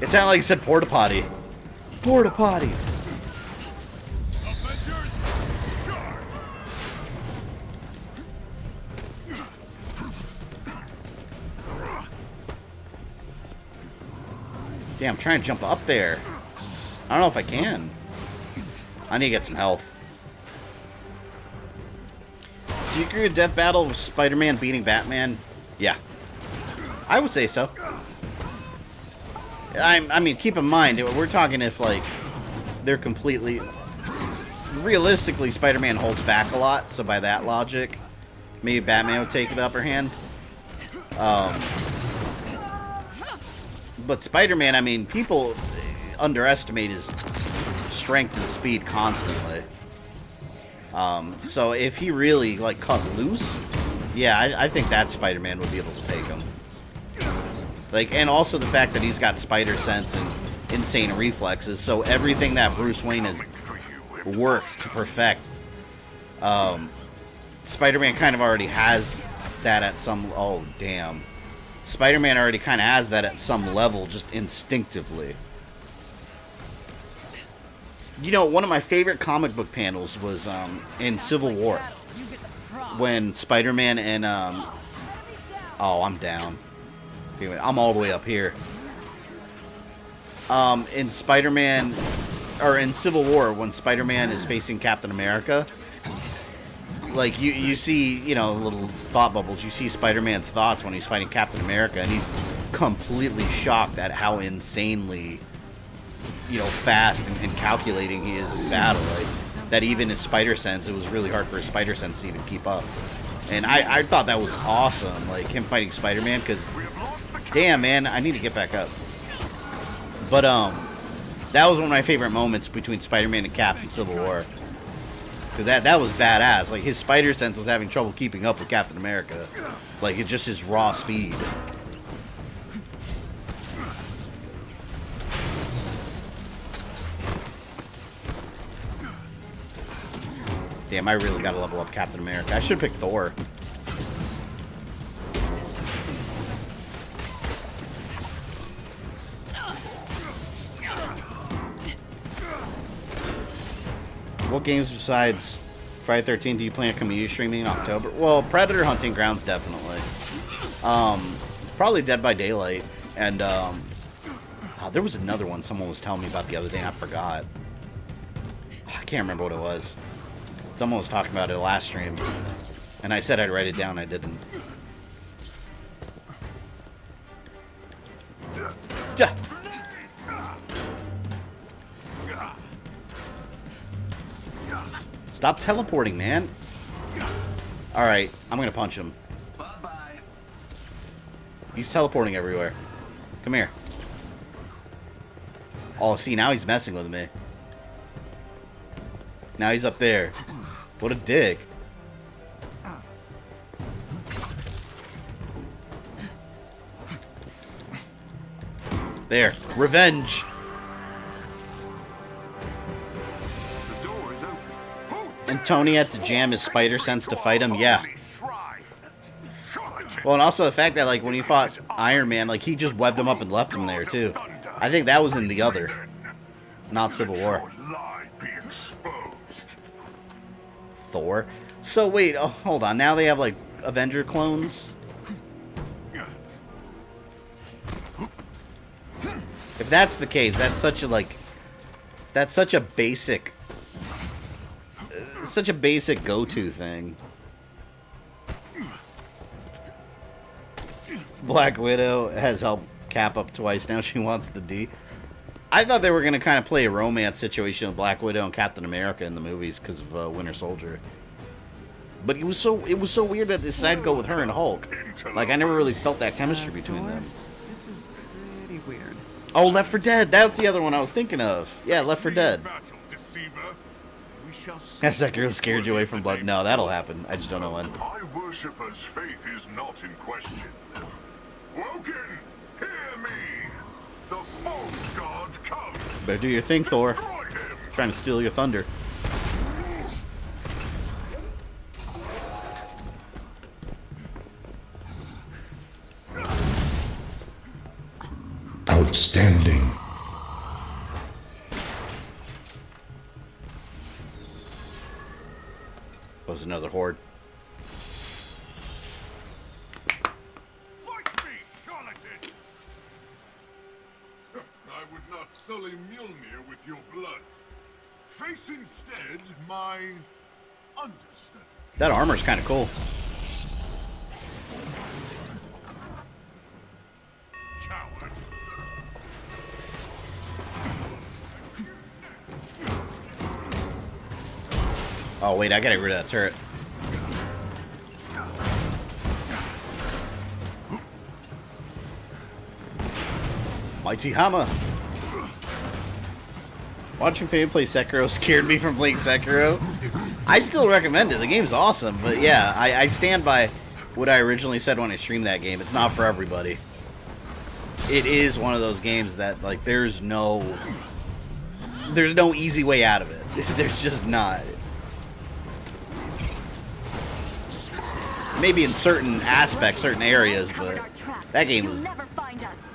A: It sounded like it said porta potty. Porta potty. Damn, I'm trying to jump up there. I don't know if I can. I need to get some health. Do you agree with Death Battle with Spider-Man beating Batman? Yeah. I would say so. I mean, keep in mind, we're talking if, like, they're completely... Realistically, Spider-Man holds back a lot, so by that logic, maybe Batman would take the upper hand. But Spider-Man, I mean, people underestimate his strength and speed constantly. So if he really, like, cut loose, yeah, I think that Spider-Man would be able to take him. Like, and also the fact that he's got spider sense and insane reflexes, so everything that Bruce Wayne has worked to perfect, Spider-Man kind of already has that at some... Oh, damn. Spider-Man already kind of has that at some level, just instinctively. You know, one of my favorite comic book panels was in Civil War, when Spider-Man and... Oh, I'm down. I'm all the way up here. In Spider-Man, or in Civil War, when Spider-Man is facing Captain America, like you see, you know, little thought bubbles. You see Spider-Man's thoughts when he's fighting Captain America, and he's completely shocked at how insanely, you know, fast and calculating he is in battle. Like, that even his spider sense, it was really hard for his spider sense to even keep up. And I thought that was awesome, like him fighting Spider-Man, because damn, man, I need to get back up. But that was one of my favorite moments between Spider-Man and Cap in Civil War, because that was badass. Like, his spider sense was having trouble keeping up with Captain America. Like, it's just his raw speed. Damn, I really gotta level up Captain America. I should pick Thor. What games besides Friday 13th do you plan on coming streaming in October? Well, Predator Hunting Grounds, definitely. Probably Dead by Daylight. And, oh, there was another one someone was telling me about the other day, and I forgot. I can't remember what it was. Someone was talking about it last stream, and I said I'd write it down. I didn't. Duh. Stop teleporting, man. Alright, I'm gonna punch him. He's teleporting everywhere. Come here. Oh, see, now he's messing with me. Now he's up there. What a dick. There. Revenge. And Tony had to jam his spider sense to fight him? Yeah. Well, and also the fact that, like, when he fought Iron Man, like, he just webbed him up and left him there, too. I think that was in the other, not Civil War. Thor? So, wait, oh, hold on. Now they have, like, Avenger clones? If that's the case, that's such a, like... That's such a basic... such a basic go-to thing. Black Widow has helped Cap up twice. Now she wants the D. I thought they were going to kind of play a romance situation with Black Widow and Captain America in the movies because of Winter Soldier. But it was so weird that they decided to go with her and Hulk. Like, I never really felt that chemistry between them.
N: This is pretty weird.
A: Oh, Left 4 Dead. That's the other one I was thinking of. Yeah, Left 4 Dead. Has that girl scared you away from blood? No, that'll happen. I just don't know when.
L: My worshipper's faith is not in question. Woken, hear me! The false god comes!
A: Better do your thing, Thor. Trying to steal your thunder.
L: Outstanding.
A: Was another horde.
L: Fight me, charlatan! I would not sully Mjolnir with your blood. Face instead my understudy.
A: That armor's kind of cool.
L: Coward.
A: Oh, wait, I gotta get rid of that turret. Mighty Hammer. Watching Faye play Sekiro scared me from playing Sekiro. I still recommend it. The game's awesome, but yeah, I stand by what I originally said when I streamed that game. It's not for everybody. It is one of those games that, like, there's no easy way out of it. There's just not. Maybe in certain aspects, certain areas, but that game was...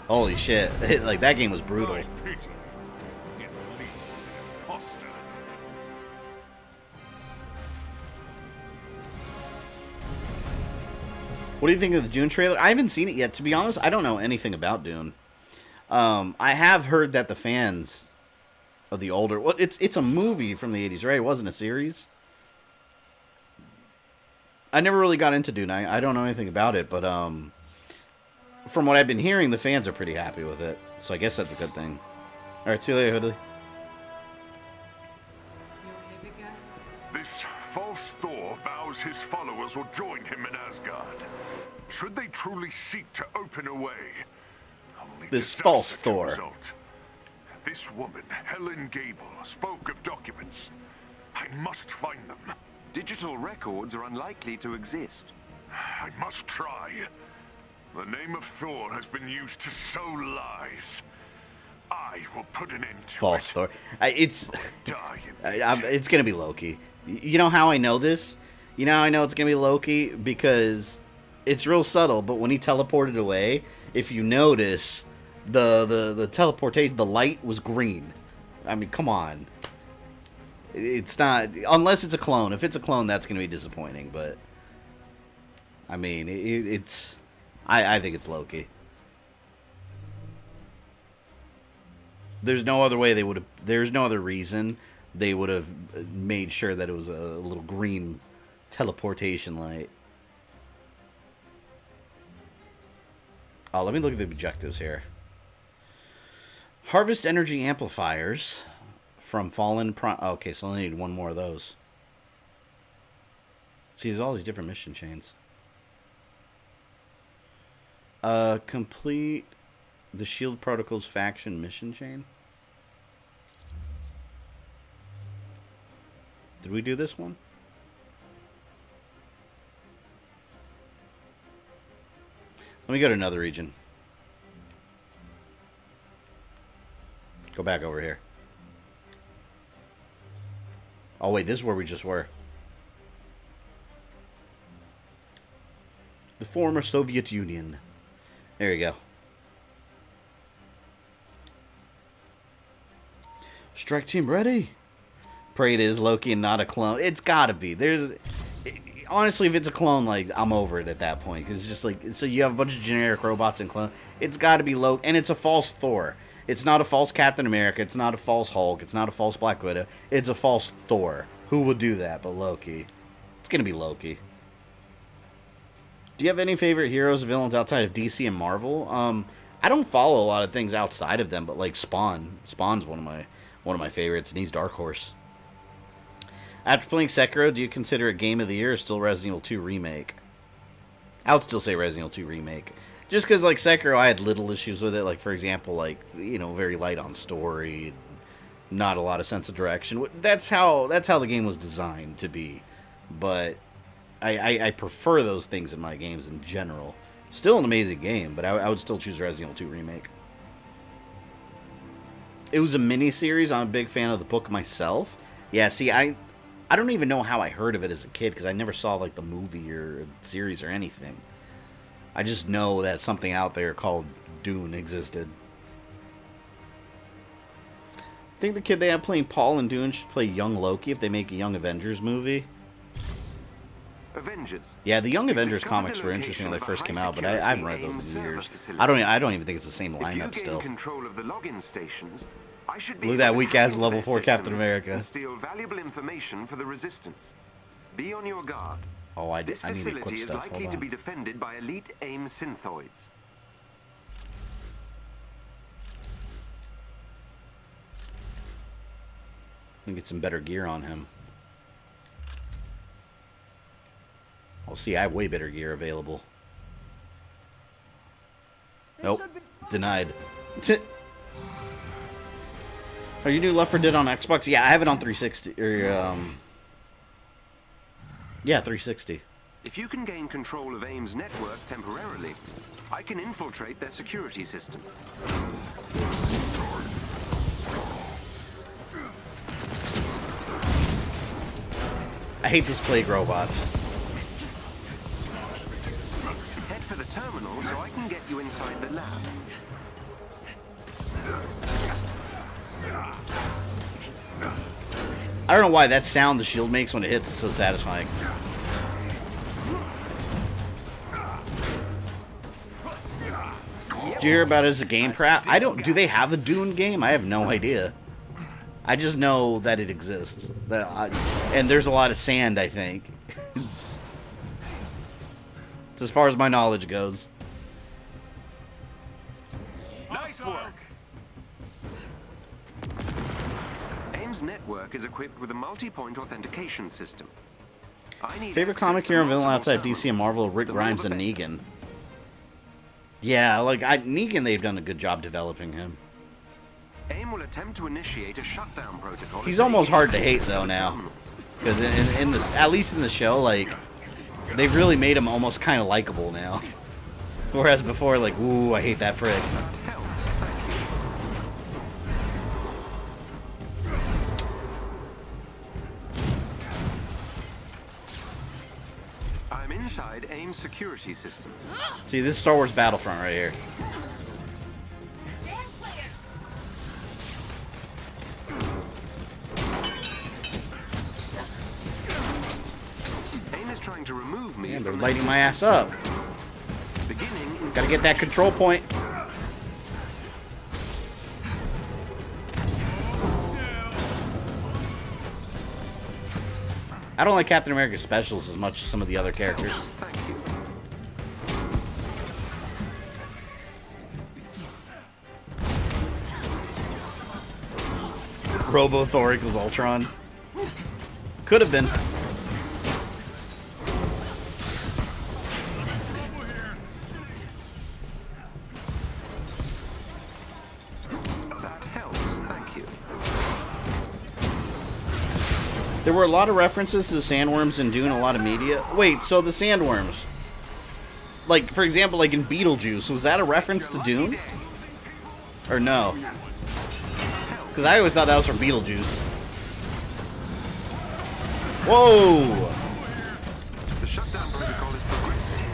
A: Holy shit. Like, that game was brutal. What do you think of the Dune trailer? I haven't seen it yet. To be honest, I don't know anything about Dune. I have heard that the fans of the older... Well, it's a movie from the 80s, right? It wasn't a series? I never really got into Dune. I don't know anything about it, but from what I've been hearing, the fans are pretty happy with it. So I guess that's a good thing. Alright, see you later, Hoodley.
L: This false Thor vows his followers will join him in Asgard. Should they truly seek to open a way, only
A: this false Thor.
L: Result. This woman, Helen Gable, spoke of documents. I must find them.
G: Digital records are unlikely to exist.
L: I must try. The name of Thor has been used to sow lies. I will put an end to
A: false Thor. It's gonna be Loki. You know how I know this? You know how I know it's gonna be Loki? Because it's real subtle, but when he teleported away, if you notice, the teleportation, the light was green. I mean, come on. It's not, unless it's a clone. If it's a clone, that's gonna be disappointing. But I mean, it's. I think it's Loki. There's no other way they would have. There's no other reason they would have made sure that it was a little green teleportation light. Oh, let me look at the objectives here. Harvest energy amplifiers from fallen. Okay, so I only need one more of those. See, there's all these different mission chains. Complete the Shield Protocol's faction mission chain. Did we do this one? Let me go to another region. Go back over here. Oh wait, this is where we just were. The former Soviet Union. There you go. Strike team ready. Pray it is Loki and not a clone. It's gotta be. Honestly, if it's a clone, like, I'm over it at that point. It's just like, so you have a bunch of generic robots and clones. It's gotta be Loki. And it's a false Thor. It's not a false Captain America. It's not a false Hulk. It's not a false Black Widow. It's a false Thor. Who would do that but Loki? It's gonna be Loki. Do you have any favorite heroes, villains outside of DC and Marvel? I don't follow a lot of things outside of them, but like Spawn. Spawn's one of my favorites, and he's Dark Horse. After playing Sekiro, do you consider it Game of the Year or still Resident Evil 2 Remake? I would still say Resident Evil 2 Remake. Just because, like, Sekiro, I had little issues with it. Like, for example, like, you know, very light on story, not a lot of sense of direction. That's how the game was designed to be. But I prefer those things in my games in general. Still an amazing game, but I would still choose Resident Evil 2 Remake. It was a mini-series. I'm a big fan of the book myself. Yeah, see, I don't even know how I heard of it as a kid, because I never saw, like, the movie or series or anything. I just know that something out there called Dune existed. I think the kid they have playing Paul in Dune should play Young Loki if they make a Young Avengers movie.
G: Avengers.
A: Yeah, the Young Avengers comics were interesting when they first came out, but I haven't read those in years. I don't even think it's the same lineup still.
G: Control of the login stations, I should be
A: Look at that weak-ass level 4 Captain America.
G: And steal valuable information for the Resistance. Be on your guard.
A: Oh, I need
G: This
A: to
G: facility
A: equip
G: is
A: stuff.
G: likely
A: Hold
G: to
A: on.
G: be defended by elite AIM synthoids.
A: Let me get some better gear on him. Oh, see, I have way better gear available. Nope. Denied. Are you new Left 4 Dead on Xbox? Yeah, I have it on 360. Yeah, 360.
G: If you can gain control of AIM's network temporarily, I can infiltrate their security system.
A: I hate these plague robots.
G: Head for the terminal so I can get you inside the lab.
A: I don't know why that sound the shield makes when it hits is so satisfying. Did you hear about it as a game prep? Do they have a Dune game? I have no idea. I just know that it exists. And there's a lot of sand, I think. It's as far as my knowledge goes.
G: Nice work. AIM's network is equipped with a multi-point authentication system.
A: Favorite comic hero and villain outside of DC and Marvel: Rick Grimes and Negan. Yeah, like Negan, they've done a good job developing him.
G: AIM will attempt to initiate a shutdown protocol.
A: He's almost hard to hate though now, because in this, at least in the show, like they've really made him almost kind of likable now. Whereas before, like, ooh, I hate that prick.
G: I'm inside AIM's security system.
A: See, this is Star Wars Battlefront right here.
G: AIM is trying to remove me.
A: Man, they're lighting my ass up. Gotta get that control point. I don't like Captain America's specials as much as some of the other characters. Robo Thor equals Ultron. Could have been.
G: That helps, thank you.
A: There were a lot of references to the sandworms in Dune, a lot of media. Wait, so the sandworms, like, for example, like in Beetlejuice, was that a reference to Dune? Or no? Because I always thought that was from Beetlejuice. Whoa!
G: The shutdown protocol is progressing.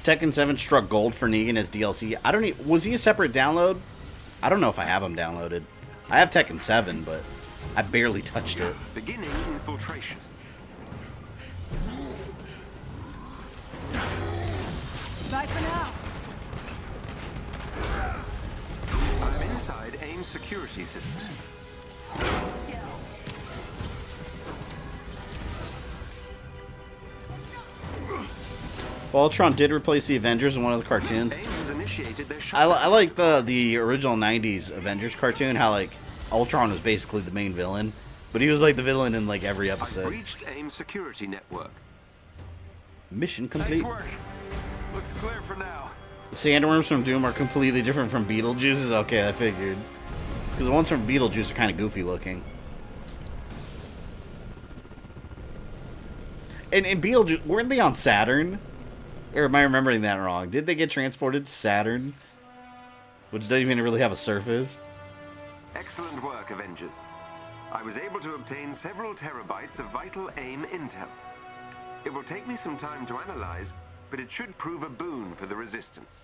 A: Tekken 7 struck gold for Negan as DLC. I don't even... Was he a separate download? I don't know if I have him downloaded. I have Tekken 7, but I barely touched it.
G: Beginning infiltration.
I: Bye for now.
G: I'm inside AIM security system.
A: Ultron did replace the Avengers in one of the cartoons. I liked the original 90s Avengers cartoon, how like Ultron was basically the main villain, but he was like the villain in like every episode.
G: I've reached AIM security network.
A: Mission complete.
H: Nice work. Looks clear for now.
A: The sandworms from Doom are completely different from Beetlejuice's. Okay, I figured. Because the ones from Beetlejuice are kind of goofy looking. And Beetlejuice, weren't they on Saturn? Or am I remembering that wrong? Did they get transported to Saturn? Which doesn't even really have a surface.
G: Excellent work, Avengers. I was able to obtain several terabytes of vital AIM intel. It will take me some time to analyze, but it should prove a boon for the Resistance.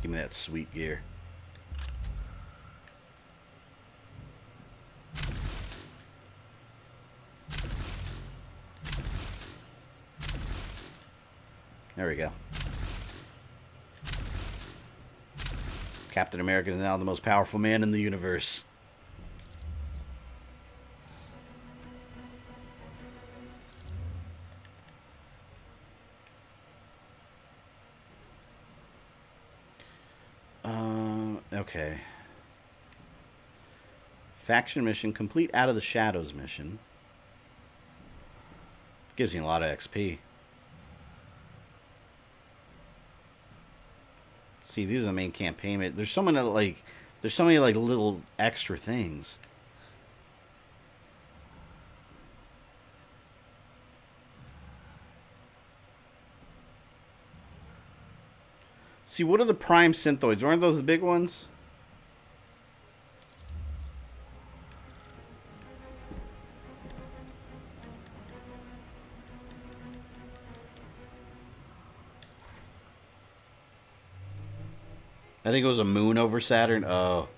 A: Give me that sweet gear. There we go. Captain America is now the most powerful man in the universe. Okay. Faction mission complete out of the shadows mission. Gives you a lot of XP. See, these are the main campaign. There's so many like little extra things. See, what are the prime synthoids? Aren't those the big ones? I think it was a moon over Saturn. Oh.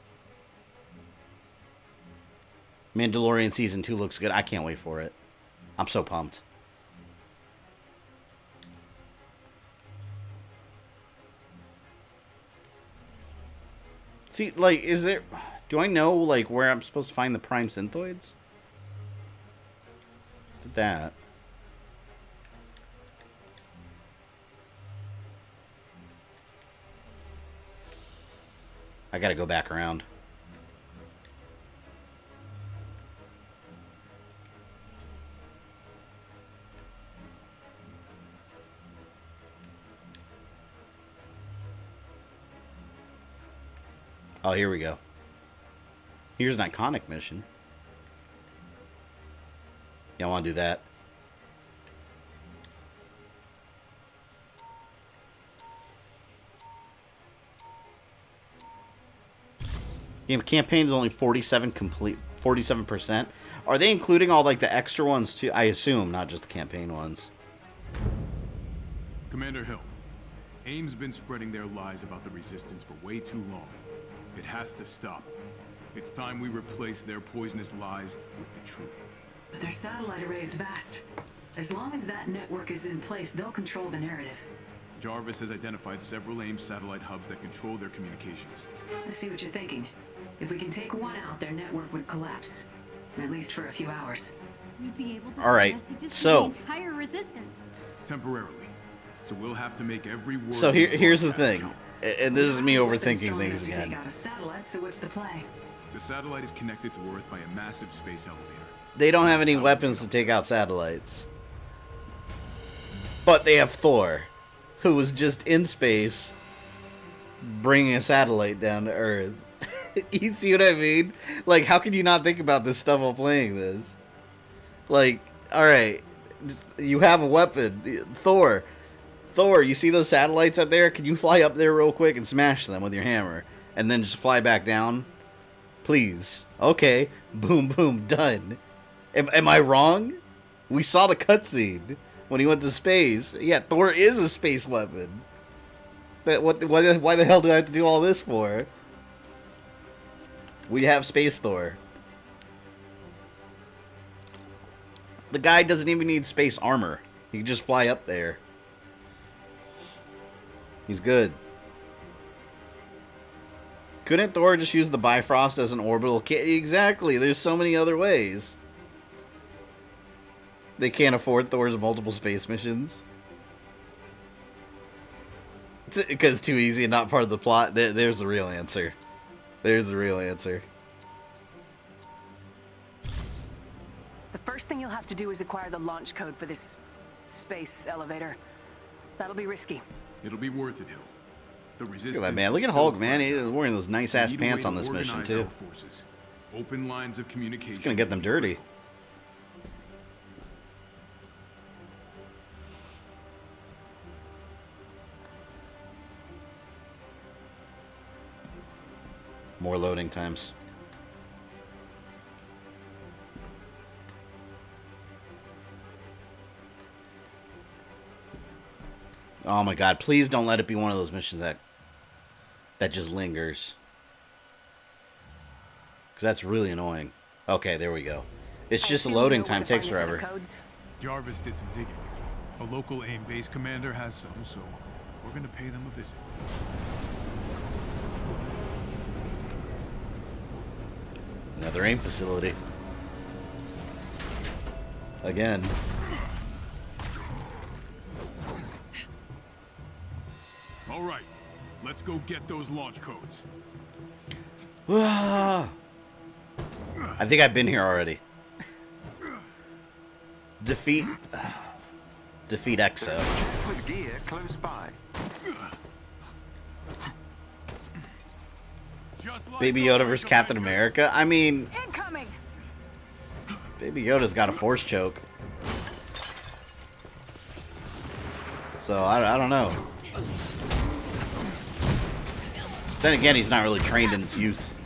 A: Mandalorian Season 2 looks good. I can't wait for it. I'm so pumped. See, like, is there... Do I know, like, where I'm supposed to find the prime synthoids? Did that. I gotta go back around. Oh, here we go. Here's an iconic mission. Yeah, I want to do that. Game campaign is only 47%. Are they including all like the extra ones too? I assume, not just the campaign ones.
Q: Commander Hill, AIM's been spreading their lies about the Resistance for way too long. It has to stop. It's time we replace their poisonous lies with the truth.
S: But their satellite array is vast. As long as that network is in place, they'll control the narrative.
Q: Jarvis has identified several AIM satellite hubs that control their communications.
S: I see what you're thinking. If we can take one out, their network would collapse. At least for a few hours.
B: We'd be able to
A: all right,
B: send messages
A: so
B: to the entire resistance.
Q: Temporarily. So we'll have to make every word.
A: So here's the thing, and this is me overthinking things again.
S: Take out a satellite, so what's the play?
Q: The satellite is connected to Earth by a massive space elevator.
A: They don't have any weapons to take out satellites. But they have Thor, who was just in space, bringing a satellite down to Earth. You see what I mean? Like, how can you not think about this stuff while playing this? Like, alright, you have a weapon. Thor, you see those satellites up there? Can you fly up there real quick and smash them with your hammer? And then just fly back down? Please. Okay. Boom, boom, done. Am I wrong? We saw the cutscene. when he went to space. Yeah, Thor is a space weapon. Why the hell do I have to do all this for? We have Space Thor. The guy doesn't even need space armor. He can just fly up there. He's good. Couldn't Thor just use the Bifrost as an orbital kit? Exactly. There's so many other ways. They can't afford Thor's multiple space missions. Because it's too easy and not part of the plot. There's the real answer. There's the real answer.
E: The first thing you'll have to do is acquire the launch code for this space elevator. That'll be risky.
Q: It'll be worth it, Hill. The resistance.
A: Look at that man. Look at Hulk, man. He's wearing those nice ass pants on this mission too.
Q: Open lines of communication.
A: It's gonna get them dirty. More loading times. Oh my god, please don't let it be one of those missions that just lingers. Because that's really annoying. Okay, there we go. It's just a loading time, takes forever.
Q: Jarvis did some digging. A local AIM base commander has some, so we're gonna pay them a visit.
A: Another AIM facility. Again.
Q: All right, let's go get those launch codes.
A: I think I've been here already. Defeat Exo.
G: With gear close by.
A: Baby Yoda versus Captain America. I mean,
E: incoming.
A: Baby Yoda's got a force choke, so I don't know. Then again, he's not really trained in its use.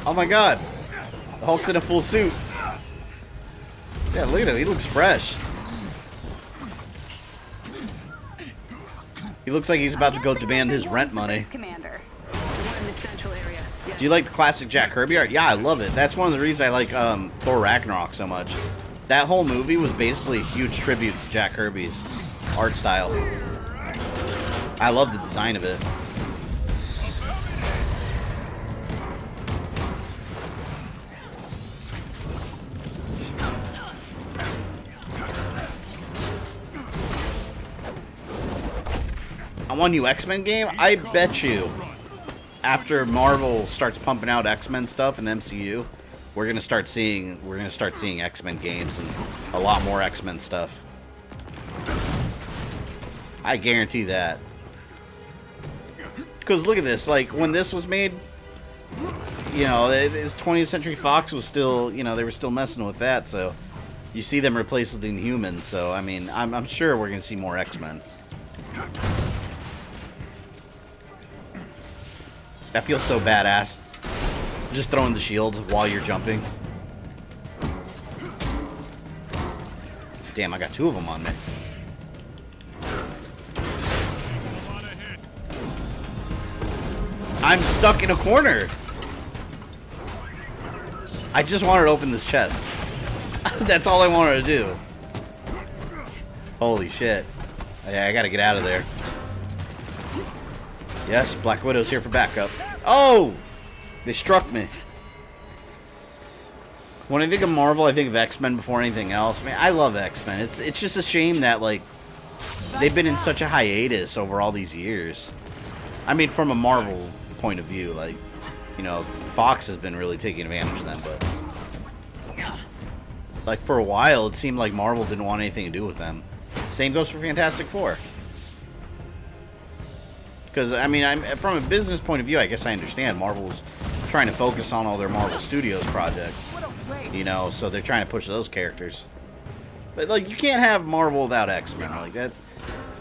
A: Oh my god! The Hulk's in a full suit. Yeah, look at him. He looks fresh. He looks like he's about to go demand his rent money. Do you like the classic Jack Kirby art? Yeah, I love it. That's one of the reasons I like Thor Ragnarok so much. That whole movie was basically a huge tribute to Jack Kirby's art style. I love the design of it. I want a new X-Men game? I bet you after Marvel starts pumping out X-Men stuff in the MCU, we're gonna start seeing X-Men games and a lot more X-Men stuff. I guarantee that. Because look at this, like when this was made, you know, 20th Century Fox was still, you know, they were still messing with that. So you see them replaced with Inhumans. So I mean, I'm sure we're gonna see more X-Men. That feels so badass. Just throwing the shield while you're jumping. Damn, I got two of them on me. I'm stuck in a corner. I just wanted to open this chest. That's all I wanted to do. Holy shit. Yeah, I gotta get out of there. Yes, Black Widow's here for backup. Oh! They struck me. When I think of Marvel, I think of X-Men before anything else. Man, I love X-Men. It's just a shame that, like, they've been in such a hiatus over all these years. I mean, from a Marvel point of view, like, you know, Fox has been really taking advantage of them, but like, for a while, it seemed like Marvel didn't want anything to do with them. Same goes for Fantastic Four. Because, I mean, from a business point of view, I guess I understand. Marvel's trying to focus on all their Marvel Studios projects. You know, so they're trying to push those characters. But, like, you can't have Marvel without X-Men. Like, that,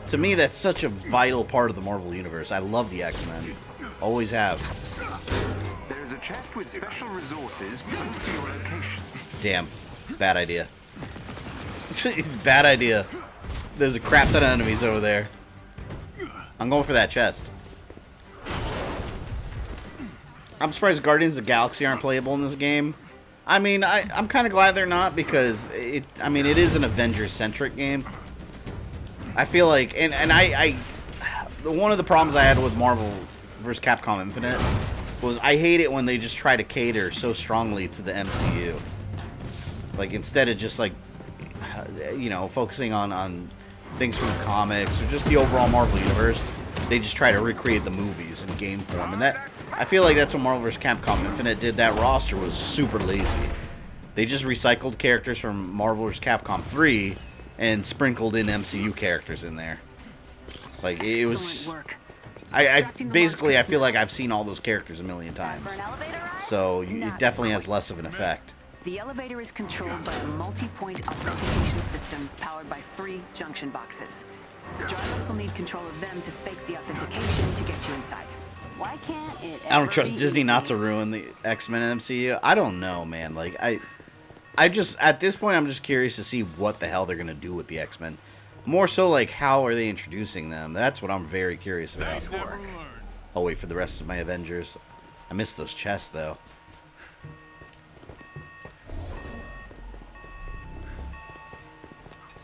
A: to me, that's such a vital part of the Marvel Universe. I love the X-Men. Always have.
G: a chest with special resources close to your location.
A: Damn. Bad idea. Bad idea. There's a crap ton of enemies over there. I'm going for that chest. I'm surprised Guardians of the Galaxy aren't playable in this game. I mean, I'm kind of glad they're not because it is an Avengers-centric game. I feel like, and one of the problems I had with Marvel vs. Capcom Infinite was I hate it when they just try to cater so strongly to the MCU. Like, instead of just, like, you know, focusing on things from the comics or just the overall Marvel universe, they just try to recreate the movies in game form. And that, I feel like that's what Marvel vs. Capcom Infinite did. That roster was super lazy. They just recycled characters from Marvel vs. Capcom 3 and sprinkled in MCU characters in there. Like, it was... I basically, I feel like I've seen all those characters a million times. So, it definitely has less of an effect.
S: The elevator is controlled by a multi-point authentication system powered by 3 junction boxes. Jarvis will need control of them to fake the authentication to get you inside. Why can't it
A: I don't trust Disney not to ruin the X-Men MCU. I don't know, man. Like, I just, at this point, I'm just curious to see what the hell they're going to do with the X-Men. More so, like, how are they introducing them? That's what I'm very curious about. I'll wait for the rest of my Avengers. I missed those chests, though.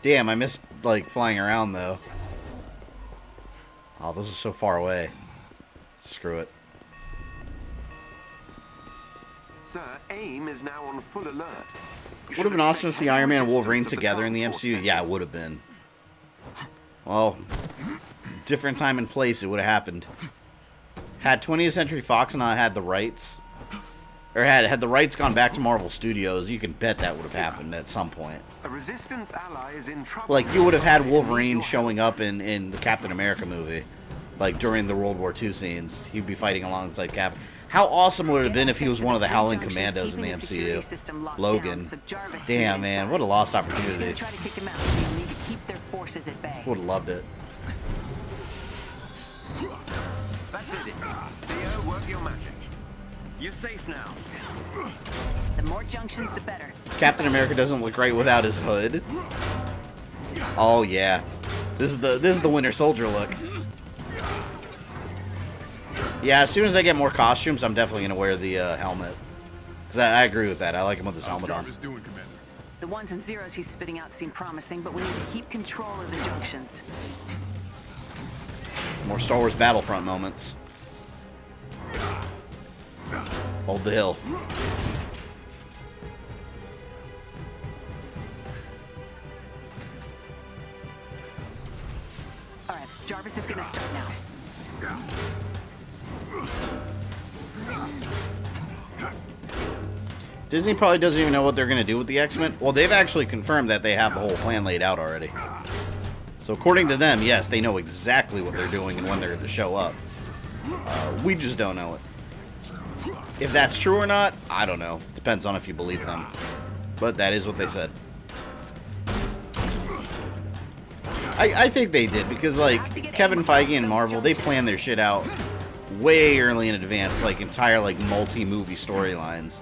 A: Damn, I missed, like, flying around, though. Oh, those are so far away. Screw it.
G: Sir, AIM is now on full alert.
A: Would have been awesome to see Iron Man and Wolverine together in the MCU. Yeah, it would have been. Well, different time and place, it would have happened. Had 20th Century Fox not had the rights, or had the rights gone back to Marvel Studios, you can bet that would have happened at some point.
G: A resistance ally is in trouble.
A: Like, you would have had Wolverine showing up in the Captain America movie. Like, during the World War II scenes. He'd be fighting alongside Cap. How awesome would it have been if he was one of the Howling Commandos in the MCU? Logan. Damn, man. What a lost opportunity. Would have loved it.
H: That's it. Theo, work your magic. You're safe now.
S: The more junctions, the better.
A: Captain America doesn't look right without his hood. Oh, yeah. This is the Winter Soldier look. Yeah, as soon as I get more costumes, I'm definitely going to wear the helmet. Because I agree with that. I like him with his helmet on.
S: The ones and zeros he's spitting out seem promising, but we need to keep control of the junctions.
A: More Star Wars Battlefront moments. Hold the hill.
S: Alright, Jarvis is going to start now.
A: Disney probably doesn't even know what they're going to do with the X-Men. Well, they've actually confirmed that they have the whole plan laid out already. So according to them, yes, they know exactly what they're doing and when they're going to show up. We just don't know it. If that's true or not, I don't know. Depends on if you believe them. But that is what they said. I think they did, because, like, Kevin Feige and Marvel, they plan their shit out way early in advance, like, entire, like, multi-movie storylines.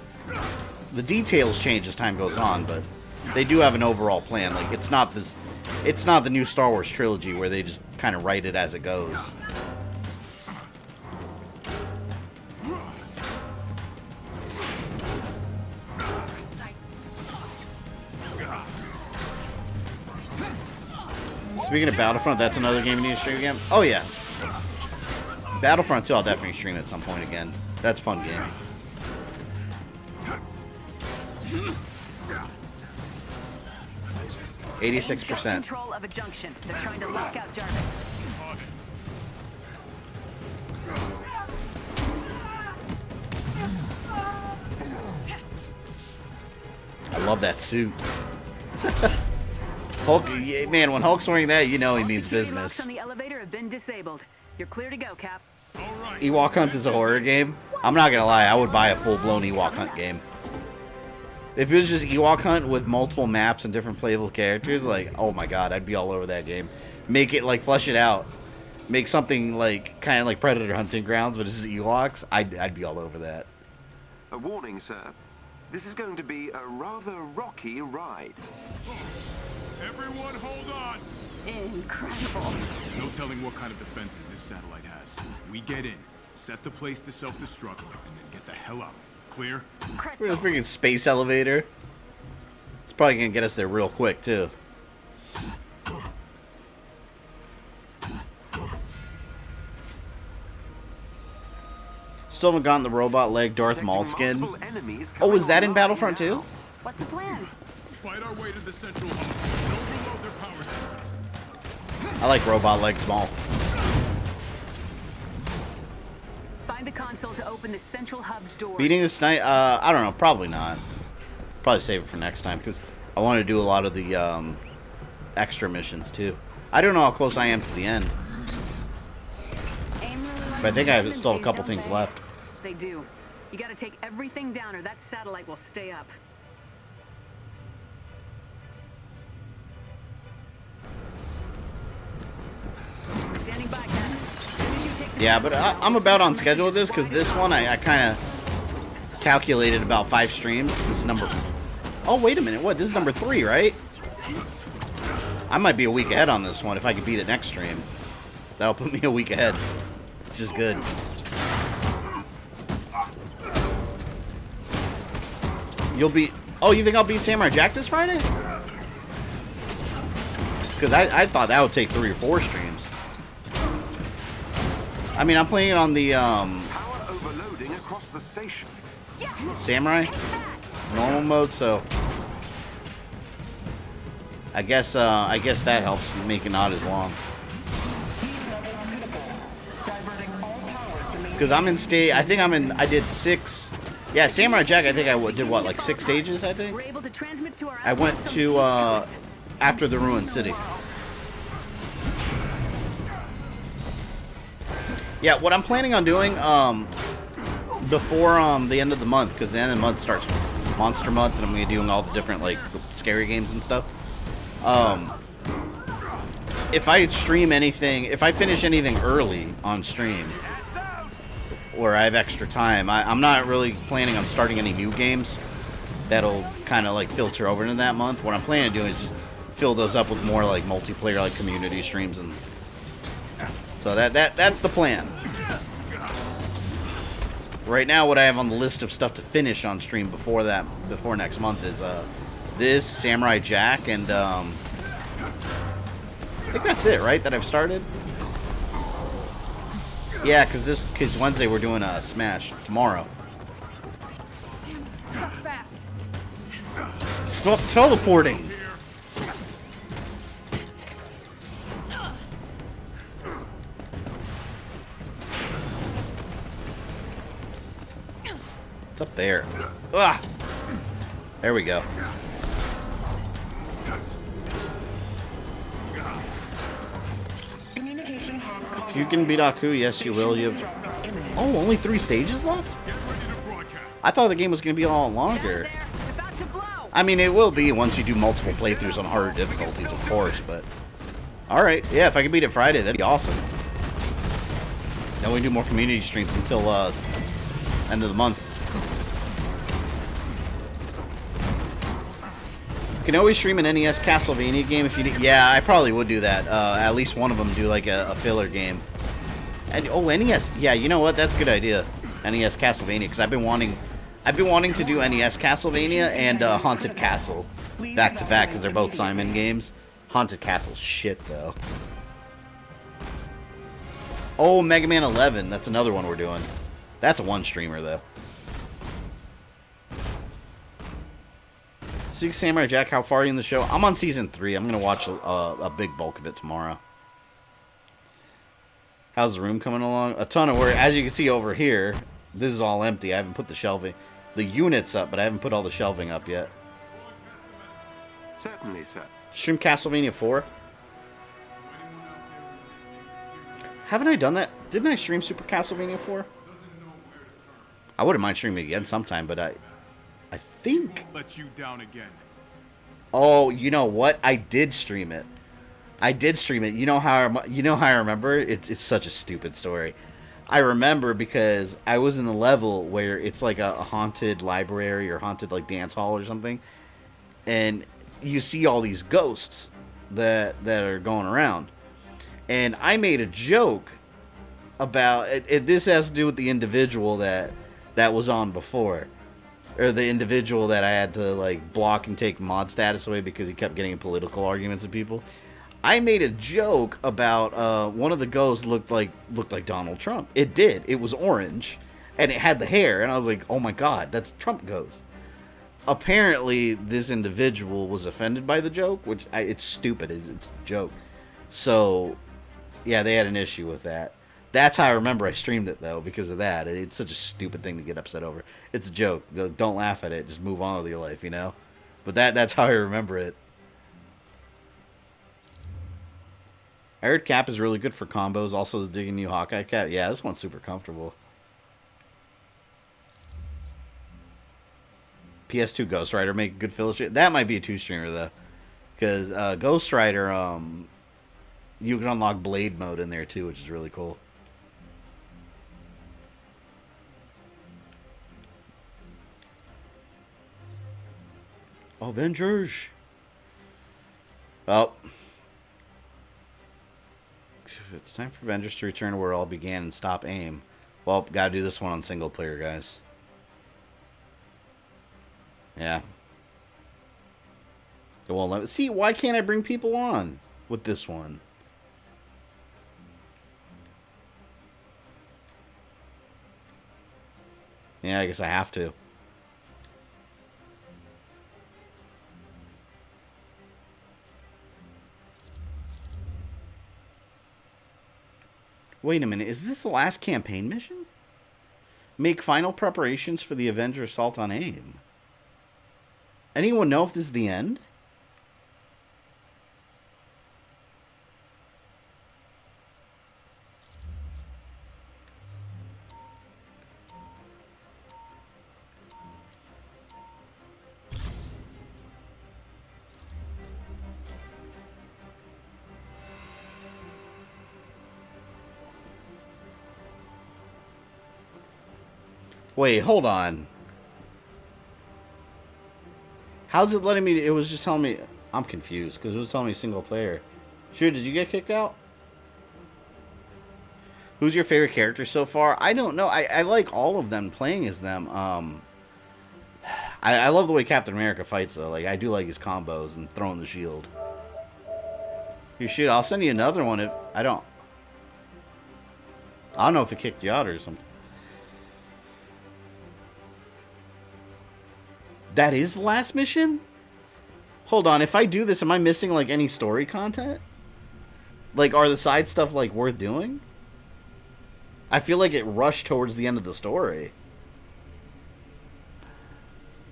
A: The details change as time goes on, but they do have an overall plan. Like, it's not the new Star Wars trilogy where they just kind of write it as it goes. Speaking of Battlefront, that's another game you need to stream again? Oh, yeah. Battlefront 2, I'll definitely stream at some point again. That's a fun game. %.
S: Control of a junction. They're trying to lock out Jarvis.
A: I love that suit. Hulk, man, when Hulk's wearing that, you know he means business.
S: On the elevator have been disabled. You're clear to go, Cap.
A: Ewok Hunt is a horror game. I'm not gonna lie, I would buy a full-blown Ewok Hunt game. If it was just Ewok Hunt with multiple maps and different playable characters, like, oh my god, I'd be all over that game. Make it, like, flesh it out. Make something, like, kind of like Predator Hunting Grounds, but it's just Ewoks. I'd be all over that.
G: A warning, sir. This is going to be a rather rocky ride.
Q: Everyone hold on!
B: Incredible.
Q: No telling what kind of defenses this satellite has. We get in, set the place to self-destruct, and then get the hell out. Clear?
A: We're in a freaking space elevator. It's probably gonna get us there real quick, too. Still haven't gotten the robot leg Darth Maul skin. Oh, was that in Battlefront 2?
S: What's the plan?
Q: Fight our way to the central hub. Don't reload their power systems.
A: I like robot legs Maul.
S: Find the console to open the central hub's door.
A: Beating this night? I don't know. Probably not. Probably save it for next time because I want to do a lot of the extra missions too. I don't know how close I am to the end, but I think I still have a couple things left.
S: They do. You gotta take everything down or that satellite will stay up. Standing by, Captain.
A: Yeah, but I'm about on schedule with this because this one I kind of calculated about 5 streams. This is number... Oh, wait a minute. What? This is number 3, right? I might be a week ahead on this one if I can beat it next stream. That'll put me a week ahead, which is good. You'll beat... Oh, you think I'll beat Samurai Jack this Friday? Because I thought that would take 3 or 4 streams. I mean, I'm playing it on the
G: Power overloading across the station.
A: Samurai normal mode, so I guess that helps make it not as long. Because I'm in state, I think I did 6. Yeah, Samurai Jack, I think I did what, like 6 stages, I think? I went to, after the Ruined City. Yeah, what I'm planning on doing, before, the end of the month, because the end of the month starts Monster Month, and I'm going to be doing all the different, like, scary games and stuff. If I stream anything, if I finish anything early on stream, or I have extra time, I'm not really planning on starting any new games that'll kind of like filter over into that month. What I'm planning on doing is just fill those up with more like multiplayer, like community streams, and so that's the plan. Right now, what I have on the list of stuff to finish on stream before next month is this Samurai Jack, and I think that's it, right? That I've started. Yeah, because Wednesday we're doing a Smash tomorrow.
I: Damn, stop fast.
A: Stop teleporting. It's up there. Ugh. There we go. If you can beat Aku, yes you will. You have... Oh, only 3 stages left? I thought the game was going to be a lot longer. I mean, it will be once you do multiple playthroughs on harder difficulties, of course, but... Alright, yeah, if I can beat it Friday, that'd be awesome. Then we can do more community streams until end of the month. You can always stream an NES Castlevania game if you need. Yeah, I probably would do that. At least one of them do like a filler game. And oh, NES. Yeah, you know what? That's a good idea. NES Castlevania, because I've been wanting to do NES Castlevania and Haunted Castle back to back because they're both Simon games. Haunted Castle shit though. Oh, Mega Man 11. That's another one we're doing. That's a 1 streamer though. Samurai Jack, how far are you in the show? I'm on season 3. I'm going to watch a big bulk of it tomorrow. How's the room coming along? A ton of work. As you can see over here, this is all empty. I haven't put the shelving. The unit's up, but I haven't put all the shelving up yet.
G: Certainly, sir.
A: Stream Castlevania 4? Haven't I done that? Didn't I stream Super Castlevania 4? I wouldn't mind streaming it again sometime, but I think...
Q: Let you down again.
A: Oh, you know what? I did stream it. You know how I remember? It's such a stupid story. I remember because I was in the level where it's like a haunted library or haunted like dance hall or something, and you see all these ghosts that are going around, and I made a joke about it. This has to do with the individual that was on before, or the individual that I had to like block and take mod status away because he kept getting in political arguments with people. I made a joke about one of the ghosts looked like Donald Trump. It did. It was orange, and it had the hair, and I was like, "Oh my God, that's Trump ghost." Apparently, this individual was offended by the joke, which it's stupid. It's a joke. So, yeah, they had an issue with that. That's how I remember I streamed it, though, because of that. It's such a stupid thing to get upset over. It's a joke. Don't laugh at it. Just move on with your life, you know? But that's how I remember it. I heard Cap is really good for combos. Also, the digging new Hawkeye Cap. Yeah, this one's super comfortable. PS2 Ghost Rider make a good filler. That might be a 2-streamer, though. Because Ghost Rider, you can unlock Blade mode in there, too, which is really cool. Avengers. Oh. It's time for Avengers to return to where it all began and stop aim. Well, gotta do this one on single player, guys. Yeah. It won't let me. See, why can't I bring people on with this one? Yeah, I guess I have to. Wait a minute, is this the last campaign mission? Make final preparations for the Avenger assault on AIM. Anyone know if this is the end? Wait, hold on. How's it letting me... It was just telling me... I'm confused, because it was telling me single player. Sure, did you get kicked out? Who's your favorite character so far? I don't know. I like all of them playing as them. I love the way Captain America fights, though. Like, I do like his combos and throwing the shield. You should. I'll send you another one if... I don't know if it kicked you out or something. That is the last mission? Hold on, if I do this, am I missing, like, any story content? Like, are the side stuff, like, worth doing? I feel like it rushed towards the end of the story.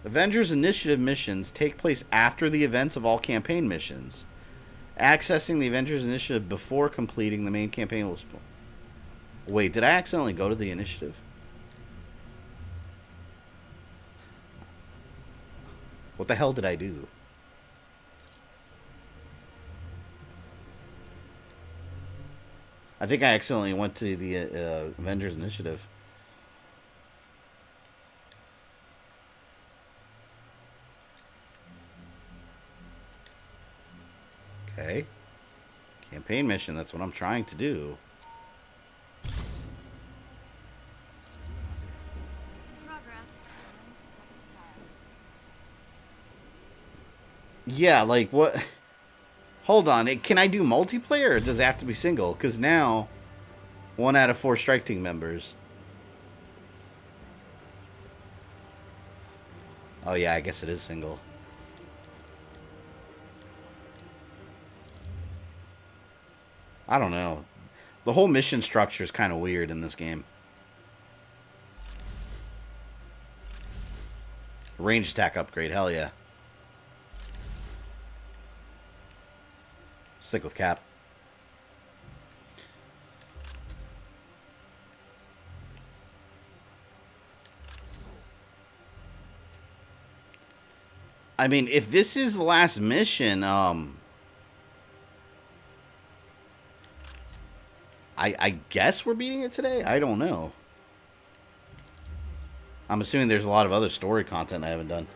A: Avengers Initiative missions take place after the events of all campaign missions. Accessing the Avengers Initiative before completing the main campaign will... Wait, did I accidentally go to the initiative? What the hell did I do? I think I accidentally went to the Avengers Initiative. Okay. Campaign mission, that's what I'm trying to do. Yeah, like, what? Hold on, can I do multiplayer, or does it have to be single? Because now, 1 out of 4 strike team members. Oh yeah, I guess it is single. I don't know. The whole mission structure is kind of weird in this game. Range attack upgrade, hell yeah. Stick with Cap. I mean, if this is the last mission, I guess we're beating it today? I don't know. I'm assuming there's a lot of other story content I haven't done.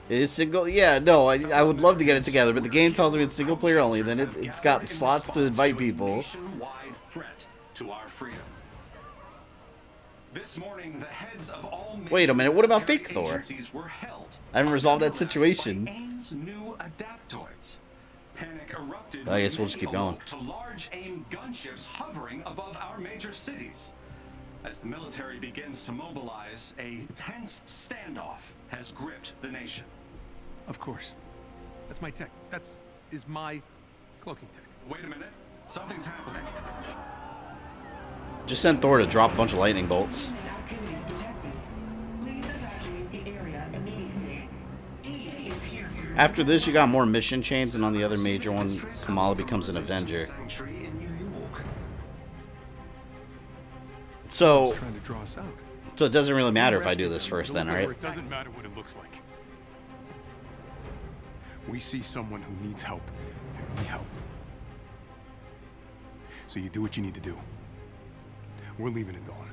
A: It is single? Yeah, no, I would love to get it together, but the game tells me it's single player only. Then it's got slots to invite people.
K: Threat to our freedom. This morning, the heads of all
A: Wait a minute, what about Fake Thor?
K: were held.
A: I haven't resolved that situation.
K: AIM's new adaptoids. Panic erupted.
A: I guess we'll just keep going.
K: To large AIM gunships hovering above our major cities. As the military begins to mobilize, a tense standoff has gripped the nation.
D: Of course. That's my tech. Is my cloaking tech.
K: Wait a minute. Something's happening.
A: Just send Thor to drop a bunch of lightning bolts. After this, you got more mission chains, and on the other major one, Kamala becomes an Avenger. So it doesn't really matter if I do this first then, right?
J: It doesn't matter what it looks like. We see someone who needs help, and we help. So you do what you need to do. We're leaving at dawn.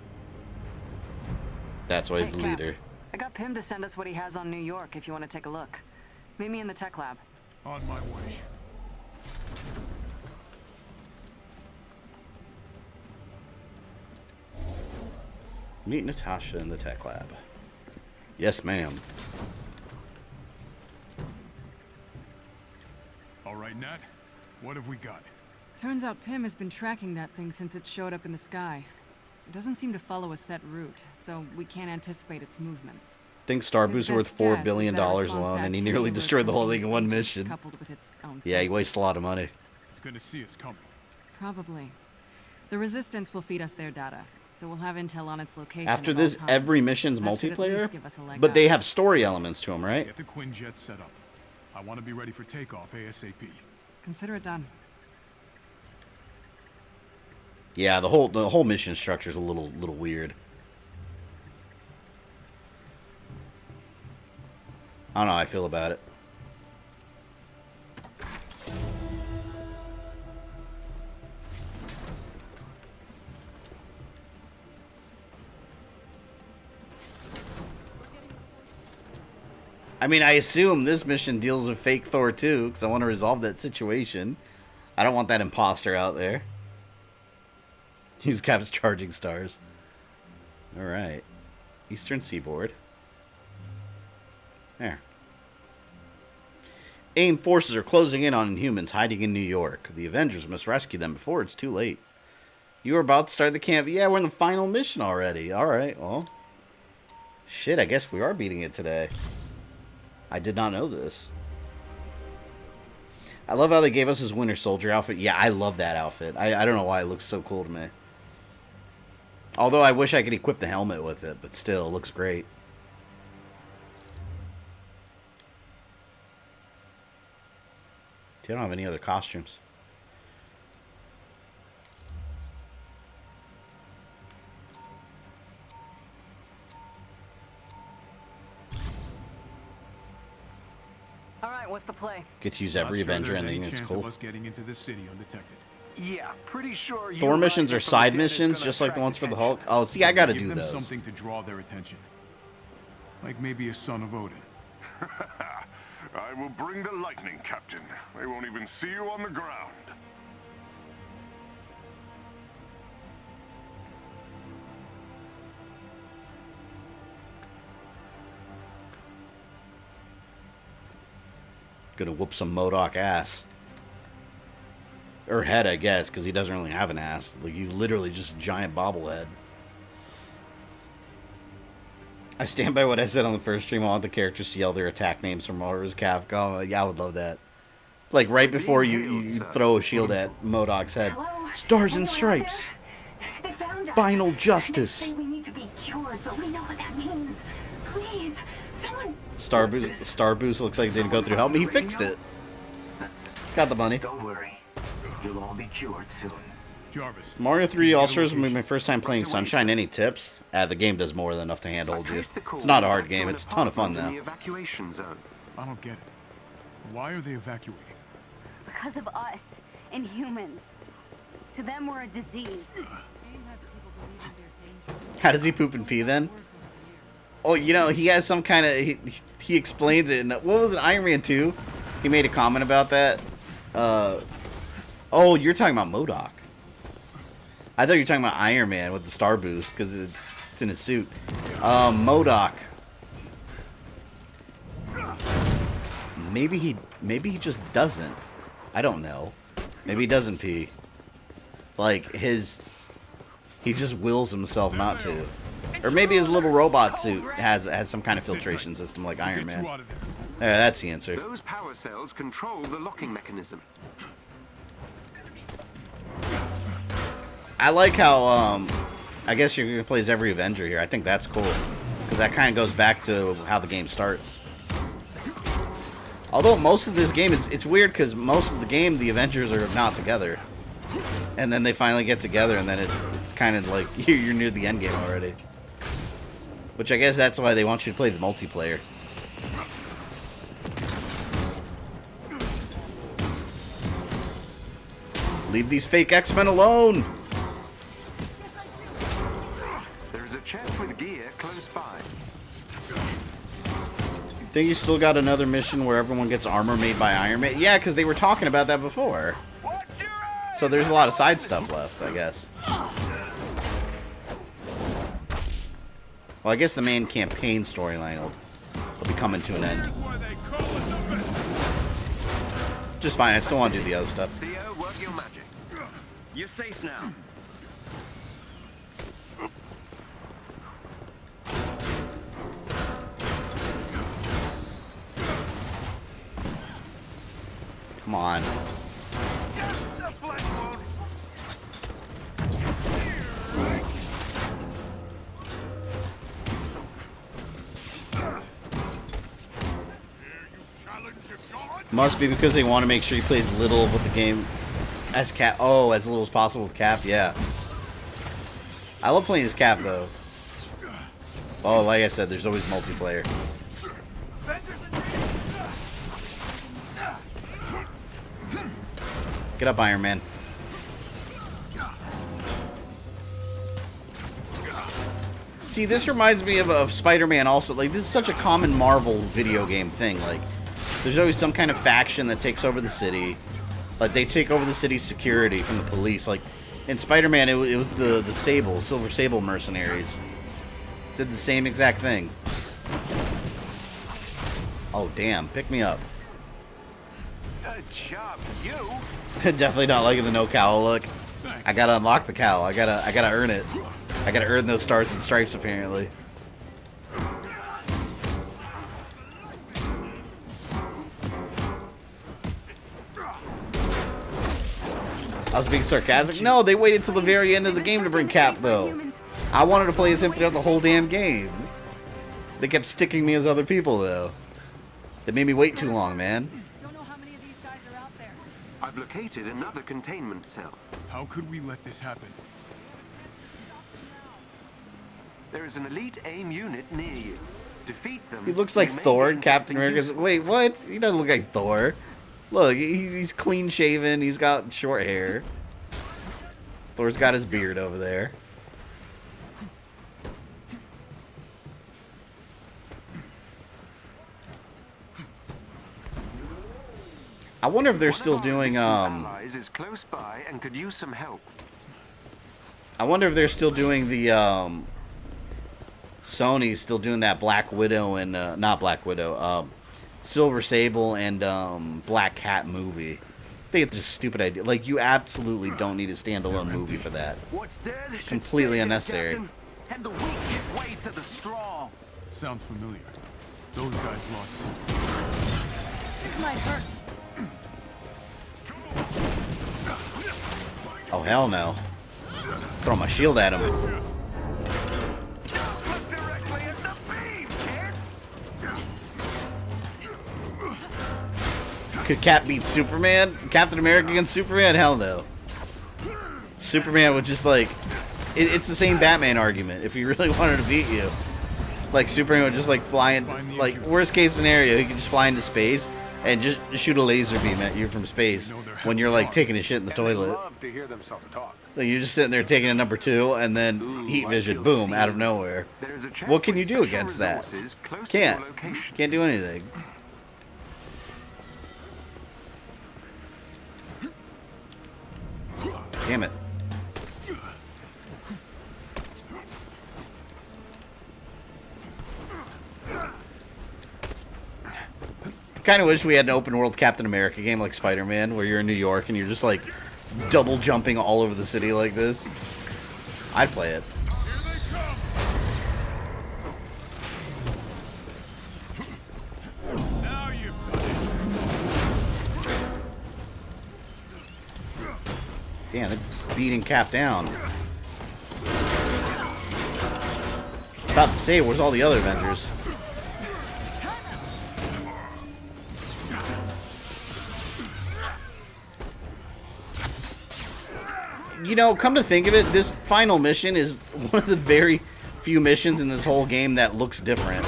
A: That's why he's the leader.
S: I got Pim to send us what he has on New York if you want to take a look. Meet me in the tech lab.
J: On my way.
A: Meet Natasha in the tech lab. Yes, ma'am.
J: All right, Nat. What have we got?
I: Turns out Pim has been tracking that thing since it showed up in the sky. It doesn't seem to follow a set route, so we can't anticipate its movements.
A: Think Starboo's worth $4 billion alone, and he nearly destroyed the whole thing in one mission. Yeah, he wastes a lot of money.
J: It's going to see us coming.
I: Probably. The Resistance will feed us their data, so we'll have intel on its location.
A: After this, every mission's multiplayer, but they have story elements to them, right?
J: Get the Quinjet set up. I want to be ready for takeoff ASAP.
I: Consider it done.
A: Yeah, the whole mission structure is a little weird. I don't know how I feel about it. I mean, I assume this mission deals with Fake Thor too, because I want to resolve that situation. I don't want that imposter out there. Use Cap's charging stars. Alright. Eastern Seaboard. There. AIM forces are closing in on Inhumans hiding in New York. The Avengers must rescue them before it's too late. You are about to start the camp. Yeah, we're in the final mission already. Alright, well. Shit, I guess we are beating it today. I did not know this. I love how they gave us his Winter Soldier outfit. Yeah, I love that outfit. I don't know why it looks so cool to me. Although I wish I could equip the helmet with it, but still, it looks great. They don't have any other costumes.
S: All right, what's the play?
A: Get to use every Avenger and then it's cool.
J: Getting into this city undetected.
H: Yeah, pretty sure
A: Thor missions are side missions, just like the ones for the Hulk. Oh, see, I gotta do
J: Give them
A: those.
J: Something to draw their attention. Like maybe a son of Odin.
T: I will bring the lightning, Captain. They won't even see you on the ground.
A: Gonna whoop some MODOK ass. Or head, I guess, because he doesn't really have an ass. Like, he's literally just a giant bobblehead. I stand by what I said on the first stream. I want the characters to yell their attack names from Marvel's Capcom. Yeah, I would love that. Like, right before you throw a shield at MODOK's head. Stars and Stripes. Final Justice.
O: We need to be cured, but we know what that means. Please, someone.
A: Starboost looks like it didn't go through help. He fixed it. Got the money.
L: Don't worry. You'll all be cured soon.
J: Jarvis.
A: Mario 3 All-Stars will be my first time playing Sunshine. Any tips? The game does more than enough to handle you. It's not a hard game. It's a ton of fun, though.
G: Evacuation zone.
J: I don't get it. Why are they evacuating?
B: because of us, Inhumans. To them, we're a disease.
A: How does he poop and pee then? Oh, you know, he has some kind of... He explains it. In, what was it, Iron Man 2? He made a comment about that. Oh, you're talking about MODOK. I thought you were talking about Iron Man with the star boost because it's in his suit. MODOK. Maybe he just doesn't. I don't know. Maybe he doesn't pee. Like he just wills himself not to. Or maybe his little robot suit has some kind of filtration system like Iron Man. Yeah, that's the answer.
G: Those power cells control the locking mechanism.
A: I like how I guess you're gonna play as every Avenger here. I think that's cool because that kind of goes back to how the game starts. Although most of this game, it's weird because most of the game the Avengers are not together, and then they finally get together, and then it's kind of like you're near the end game already. Which I guess that's why they want you to play the multiplayer. Leave these fake X-Men alone.
G: There is a chest with gear close by.
A: Think you still got another mission where everyone gets armor made by Iron Man? Yeah, because they were talking about that before. So there's a lot of side stuff left, I guess. Well, I guess the main campaign storyline will be coming to an end. Just fine, I still want to do the other stuff.
G: Theo, work your magic. You're safe now.
A: Come on. Must be because they want to make sure he plays little with the game as Cap. Oh, as little as possible with Cap. Yeah. I love playing as Cap though. Oh, like I said, there's always multiplayer. Get up, Iron Man. See, this reminds me of Spider-Man also. Like, this is such a common Marvel video game thing. Like, there's always some kind of faction that takes over the city. Like, they take over the city's security from the police. Like, in Spider-Man, it was the Silver Sable mercenaries. Did the same exact thing. Oh, damn. Pick me up.
G: Good job, you.
A: Definitely not liking the no cowl look. I gotta unlock the cowl. I gotta earn it. I gotta earn those stars and stripes apparently. I was being sarcastic. No, they waited till the very end of the game to bring Cap though. I wanted to play as him throughout the whole damn game. They kept sticking me as other people though. They made me wait too long, man.
G: I've located another containment cell.
Q: How could we let this happen?
G: There is an elite AIM unit near you. Defeat them.
A: He looks like Thor and Captain America's. Wait, what? He doesn't look like Thor. Look, he's clean shaven. He's got short hair. Thor's got his beard over there. I wonder if they're still doing
G: allies is close by and could use some help.
A: I wonder if they're still doing the Sony's still doing that Black Widow and not Black Widow, Silver Sable and Black Cat movie. I think it's just a stupid idea. Like, you absolutely don't need a standalone movie for that.
E: What's dead
A: Completely unnecessary.
E: And the weak give way to the strong.
Q: Sounds familiar. Those guys lost too.
I: This might hurt.
A: Oh, hell no. Throw my shield at him. Could Cap beat Superman? Captain America against Superman? Hell no. Superman would just like... It's the same Batman argument. If he really wanted to beat you. Like, Superman would just like fly in... Like, worst case scenario, he could just fly into space. and just shoot a laser beam at you from space when you're like taking a shit in the toilet.
H: Love to hear themselves talk.
A: Like you're just sitting there taking a number 2, and then heat vision, boom, out of nowhere. What can you do against that? Can't do anything. Damn it. Kind of wish we had an open world Captain America game like Spider-Man, where you're in New York and you're just like double jumping all over the city like this. I'd play it. Damn, they're beating Cap down. About to say, where's all the other Avengers? You know, come to think of it, this final mission is one of the very few missions in this whole game that looks different.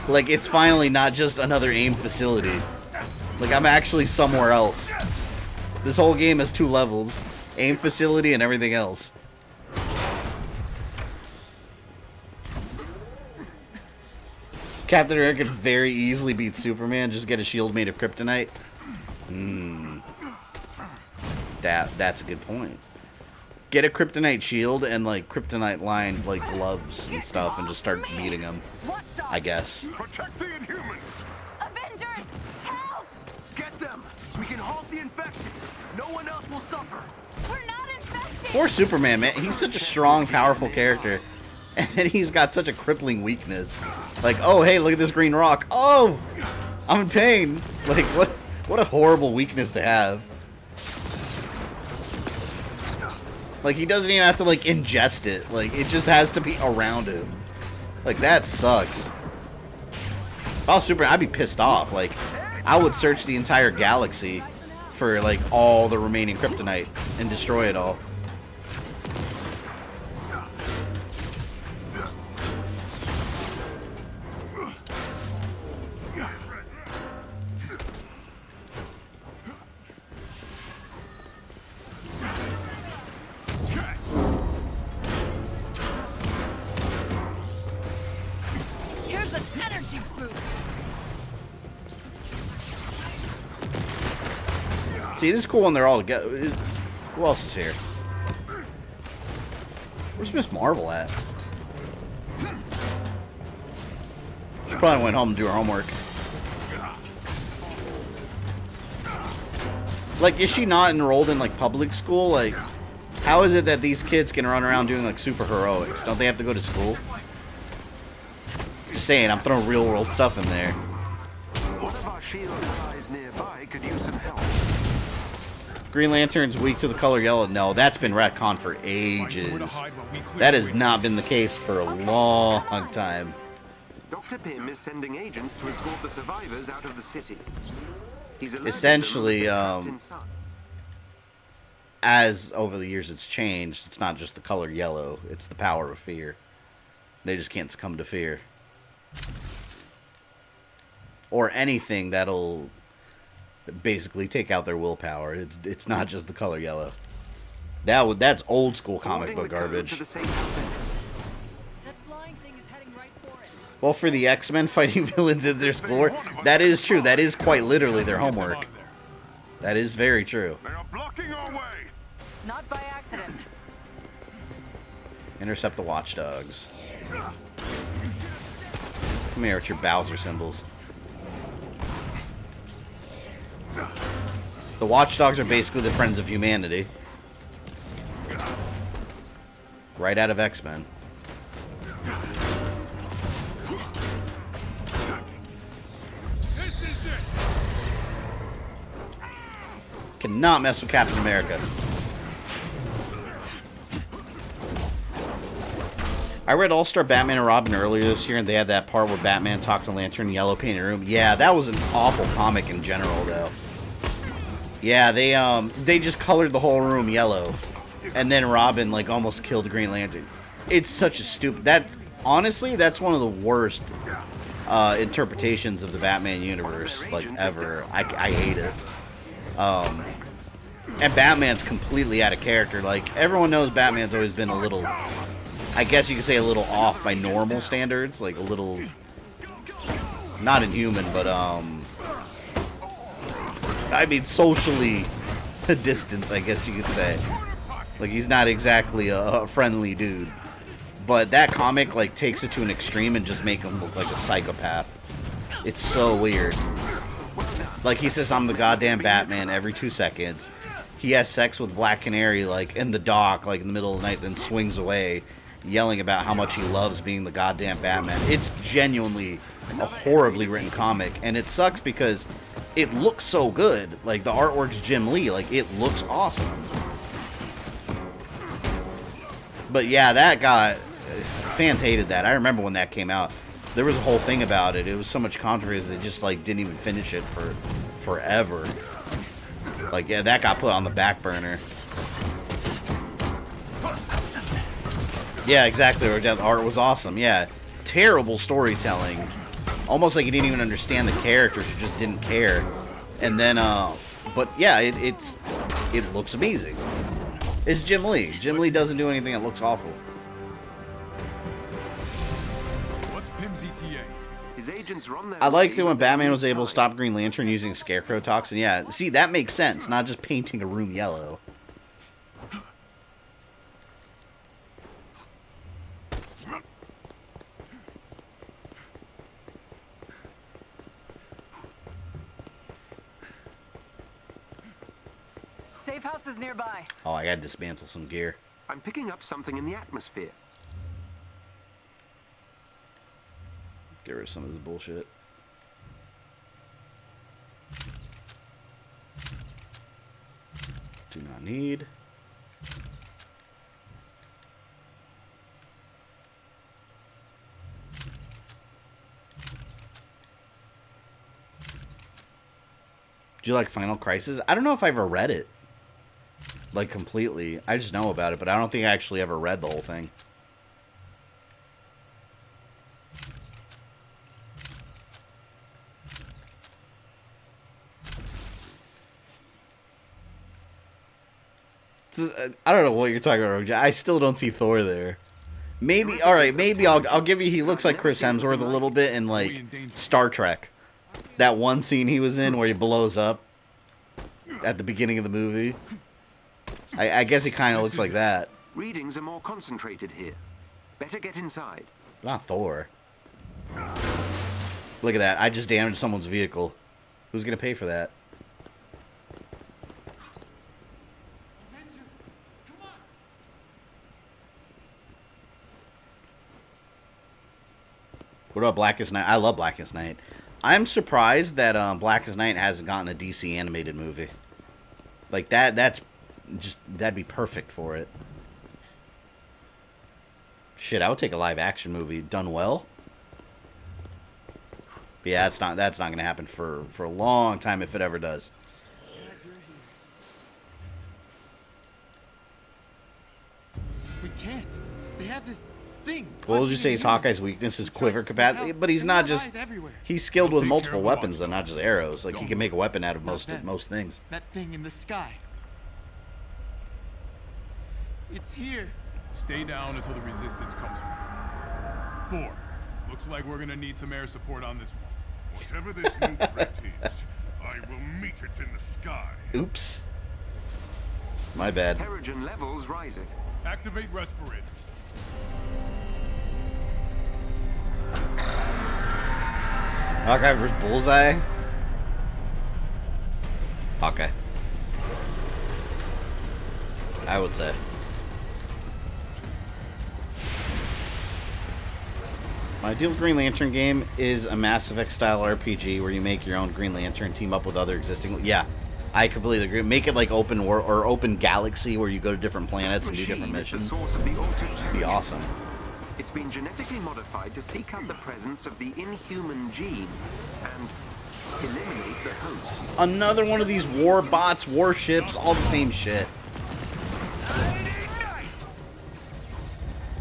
A: Like, it's finally not just another AIM facility. Like, I'm actually somewhere else. This whole game has 2 levels. AIM facility and everything else. Captain America could very easily beat Superman, just get a shield made of kryptonite. That's a good point. Get a kryptonite shield and like kryptonite lined like gloves and stuff, and just start beating them. I guess.
L: Protect the Inhumans!
E: Avengers, help! Get them! We can halt the infection. No one else will suffer.
B: We're not infected.
A: Poor Superman, man. He's such a strong, powerful character, and then he's got such a crippling weakness. Like, oh hey, look at this green rock. Oh, I'm in pain. Like, what a horrible weakness to have. Like, he doesn't even have to, like, ingest it. Like, it just has to be around him. Like, that sucks. If I was Superman, I'd be pissed off. Like, I would search the entire galaxy for, like, all the remaining kryptonite and destroy it all. See, this is cool when they're all together. Who else is here? Where's Miss Marvel at? She probably went home to do her homework. Like, is she not enrolled in, like, public school? Like, how is it that these kids can run around doing, like, super heroics? Don't they have to go to school? Just saying, I'm throwing real world stuff in there.
G: One of our shield allies nearby could use some help.
A: Green Lantern's weak to the color yellow. No, that's been retconned for ages. That has not been the case for a long time.
G: Dr. Pym is sending agents to escort the survivors out of the city. He's
A: essentially, as over the years it's changed, it's not just the color yellow, it's the power of fear. They just can't succumb to fear. Or anything that'll basically take out their willpower. It's not just the color yellow. That's old school comic book garbage. Well, for the X-Men, fighting villains is their school. That is true. That is quite literally their homework. That is very true.
L: They are blocking our way.
S: Not by accident.
A: Intercept the watchdogs. Come here with your Bowser symbols. The watchdogs are basically the friends of humanity. Right out of X-Men. Cannot mess with Captain America. I read All-Star Batman and Robin earlier this year, and they had that part where Batman talked to Lantern in the yellow painted room. Yeah, that was an awful comic in general, though. Yeah, they just colored the whole room yellow, and then Robin like almost killed Green Lantern. It's such a stupid. Honestly, that's one of the worst interpretations of the Batman universe, like, ever. I hate it. And Batman's completely out of character. Like, everyone knows Batman's always been a little, I guess you could say a little off by normal standards. Like, a little, not inhuman, but, I mean, socially distant, I guess you could say. Like, he's not exactly a friendly dude. But that comic, like, takes it to an extreme and just make him look like a psychopath. It's so weird. Like, he says, I'm the goddamn Batman every 2 seconds. He has sex with Black Canary, like, in the dock, like, in the middle of the night, then swings away, yelling about how much he loves being the goddamn Batman. It's genuinely a horribly written comic, and it sucks because it looks so good. Like, the artwork's Jim Lee. Like, it looks awesome. But, yeah, that got... Fans hated that. I remember when that came out. There was a whole thing about it. It was so much controversy they just, like, didn't even finish it for forever. Like, yeah, that got put on the back burner. Yeah, exactly. The art was awesome. Yeah. Terrible storytelling. Almost like you didn't even understand the characters. You just didn't care. And then, but yeah, it looks amazing. It's Jim Lee. Jim Lee doesn't do anything that looks awful.
Q: What's Pim's ETA?
G: His agents are on their
A: I liked it when Batman was able to stop Green Lantern using Scarecrow toxin. Yeah, see, that makes sense. Not just painting a room yellow.
S: Safe house is nearby.
A: Oh, I gotta dismantle some gear.
G: I'm picking up something in the atmosphere.
A: Get rid of some of this bullshit. Do not need. Do you like Final Crisis? I don't know if I ever read it. Like, completely. I just know about it, but I don't think I actually ever read the whole thing. I don't know what you're talking about, I still don't see Thor there. Maybe, alright, maybe I'll give you, he looks like Chris Hemsworth a little bit in, like, Star Trek. That one scene he was in where he blows up at the beginning of the movie. I guess he kind of looks like that.
G: Readings are more concentrated here. Better get inside.
A: Not Thor. Look at that. I just damaged someone's vehicle. Who's going to pay for that? What about Blackest Night? I love Blackest Night. I'm surprised that Blackest Night hasn't gotten a DC animated movie. Like, that'd be perfect for it. Shit, I would take a live action movie done well. But yeah, that's not gonna happen for a long time if it ever does.
D: We can't. They have this thing.
A: What would you say is Hawkeye's weakness? His quiver capacity? But he's not just... He's skilled with multiple weapons, though, not just arrows. Like, he can make a weapon out of most things.
D: That thing in the sky. It's here.
Q: Stay down until the resistance comes through. 4. Looks like we're gonna need some air support on this one.
T: Whatever this new threat is, I will meet it in the sky.
A: Oops. My bad.
G: Terrigen levels rising.
Q: Activate respirators.
A: Hawkeye vs. Bullseye? Hawkeye. I would say. My ideal Green Lantern game is a Mass Effect style RPG where you make your own Green Lantern, team up with other existing... Yeah, I completely agree. Make it like open world or open galaxy where you go to different planets and do different missions. Be awesome.
G: It's been genetically modified to seek out the presence of the inhuman genes and eliminate the host.
A: Another one of these war bots, warships, all the same shit.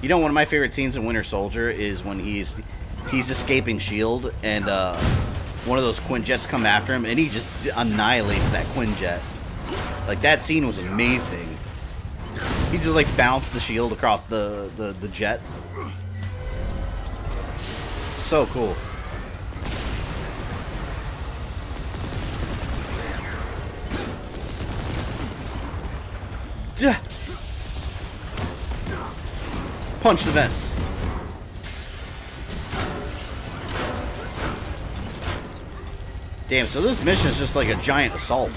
A: You know, one of my favorite scenes in Winter Soldier is when he's he's escaping S.H.I.E.L.D. and one of those Quinjets come after him, and he just annihilates that Quinjet. Like, that scene was amazing. He just, like, bounced the shield across the jets. So cool. Duh. Punch the vents. Damn, so this mission is just like a giant assault.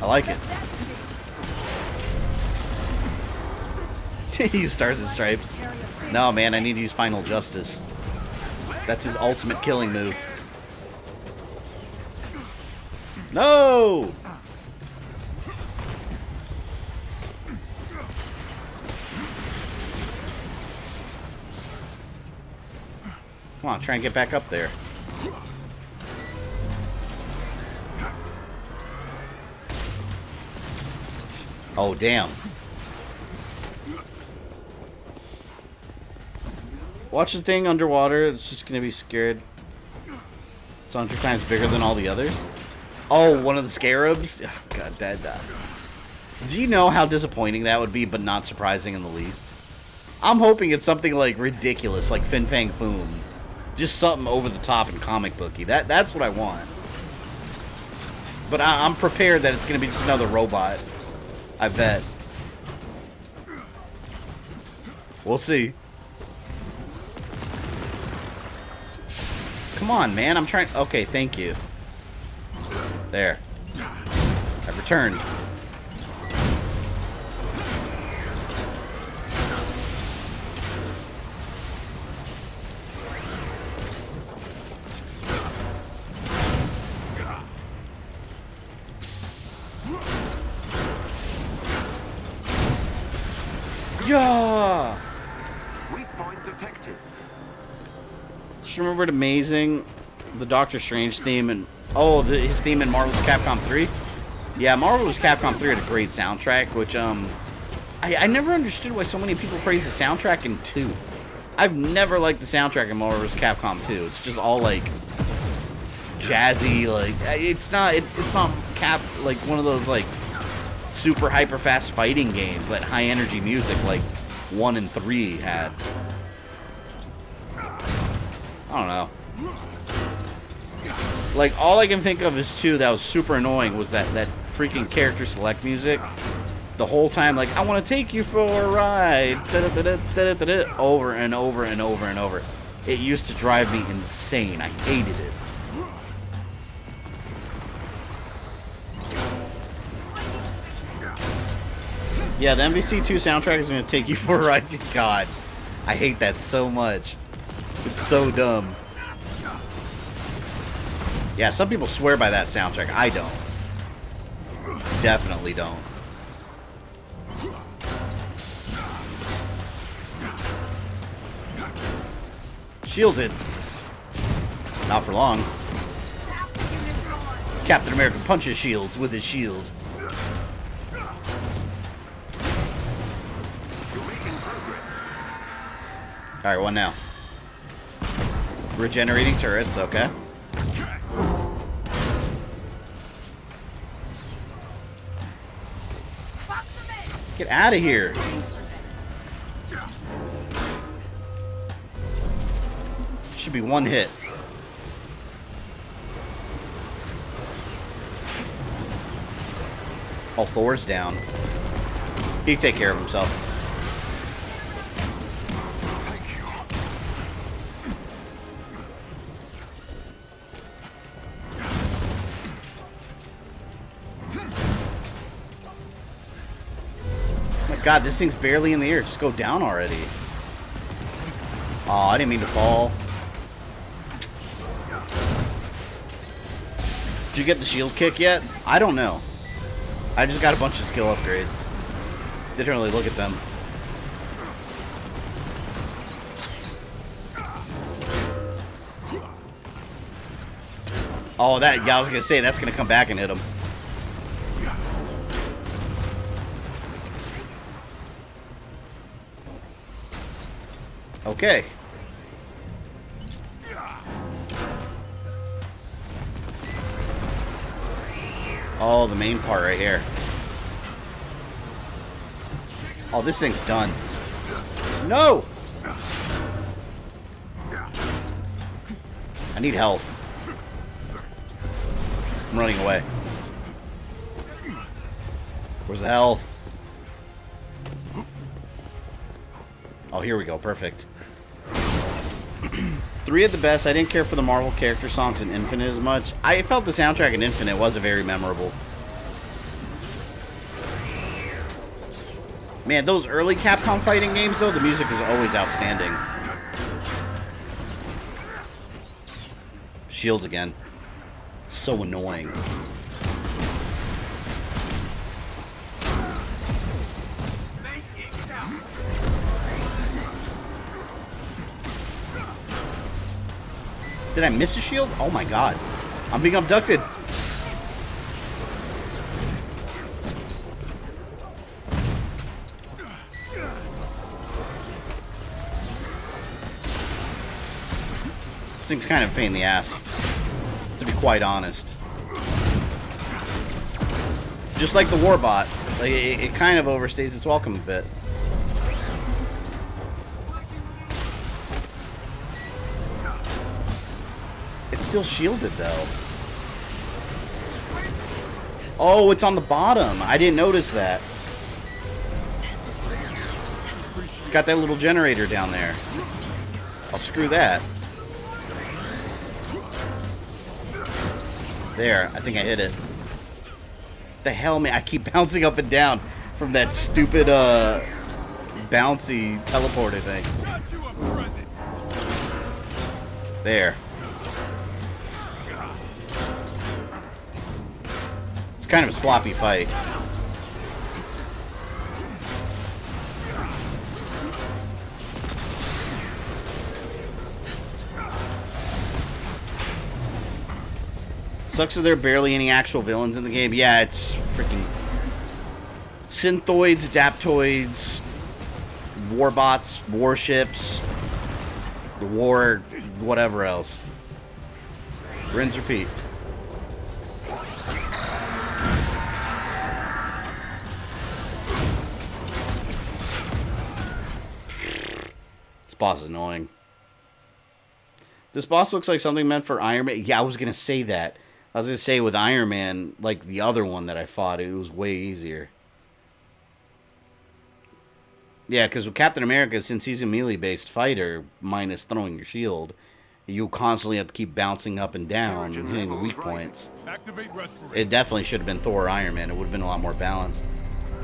A: I like it. Use Stars and Stripes. No, man, I need to use Final Justice. That's his ultimate killing move. No! Come on, try and get back up there. Oh, damn. Watch the thing underwater. It's just going to be scared. It's 100 times bigger than all the others. Oh, one of the scarabs? Oh, God, that. Do you know how disappointing that would be, but not surprising in the least? I'm hoping it's something like ridiculous, like Fin Fang Foom. Just something over the top and comic booky. That's what I want. But I'm prepared that it's going to be just another robot. I bet. We'll see. Come on, man. I'm trying... Okay, thank you. There. I've returned. Yeah.
G: Weak point detected.
A: Just remembered amazing the Doctor Strange theme and his theme in Marvel's Capcom 3. Yeah, Marvel's Capcom 3 had a great soundtrack, which I never understood why so many people praise the soundtrack in 2. I've never liked the soundtrack in Marvel's Capcom 2. It's just all like jazzy, like it's not like one of those like super hyper fast fighting games, that high energy music like 1 and 3 had. I don't know. Like, all I can think of is 2 that was super annoying was that freaking character select music. The whole time, like, I want to take you for a ride. Over and over and over and over. It used to drive me insane. I hated it. Yeah, the MVC2 soundtrack is going to take you for a ride. God, I hate that so much. It's so dumb. Yeah, some people swear by that soundtrack. I don't. Definitely don't. Shielded. Not for long. Captain America punches shields with his shield. Alright, one now. Regenerating turrets, okay. Get out of here. Should be one hit. Oh, Thor's down. He can take care of himself. God, this thing's barely in the air. Just go down already. Oh, I didn't mean to fall. Did you get the shield kick yet? I don't know. I just got a bunch of skill upgrades. Didn't really look at them. Oh, yeah, I was gonna say that's gonna come back and hit him. Okay. Oh, the main part right here. Oh, this thing's done. No! I need health. I'm running away. Where's the health? Oh, here we go. Perfect. 3 of the best. I didn't care for the Marvel character songs in Infinite as much. I felt the soundtrack in Infinite wasn't very memorable. Man, those early Capcom fighting games, though, the music was always outstanding. Shields again. It's so annoying. Did I miss a shield? Oh my god. I'm being abducted. This thing's kind of a pain in the ass, to be quite honest. Just like the Warbot, like it kind of overstays its welcome a bit. It's still shielded though. Oh, it's on the bottom. I didn't notice that. It's got that little generator down there. I'll screw that. There, I think I hit it. The hell, man? I keep bouncing up and down from that stupid, bouncy teleporter thing. There. It's kind of a sloppy fight. Sucks that there are barely any actual villains in the game. Yeah, it's freaking synthoids, adaptoids, warbots, warships, the war, whatever else. Rinse, repeat. This boss is annoying. This boss looks like something meant for Iron Man. Yeah, I was going to say that. I was going to say with Iron Man, like the other one that I fought, it was way easier. Yeah, because with Captain America, since he's a melee-based fighter, minus throwing your shield, you constantly have to keep bouncing up and down and hitting the weak points. It definitely should have been Thor or Iron Man. It would have been a lot more balanced.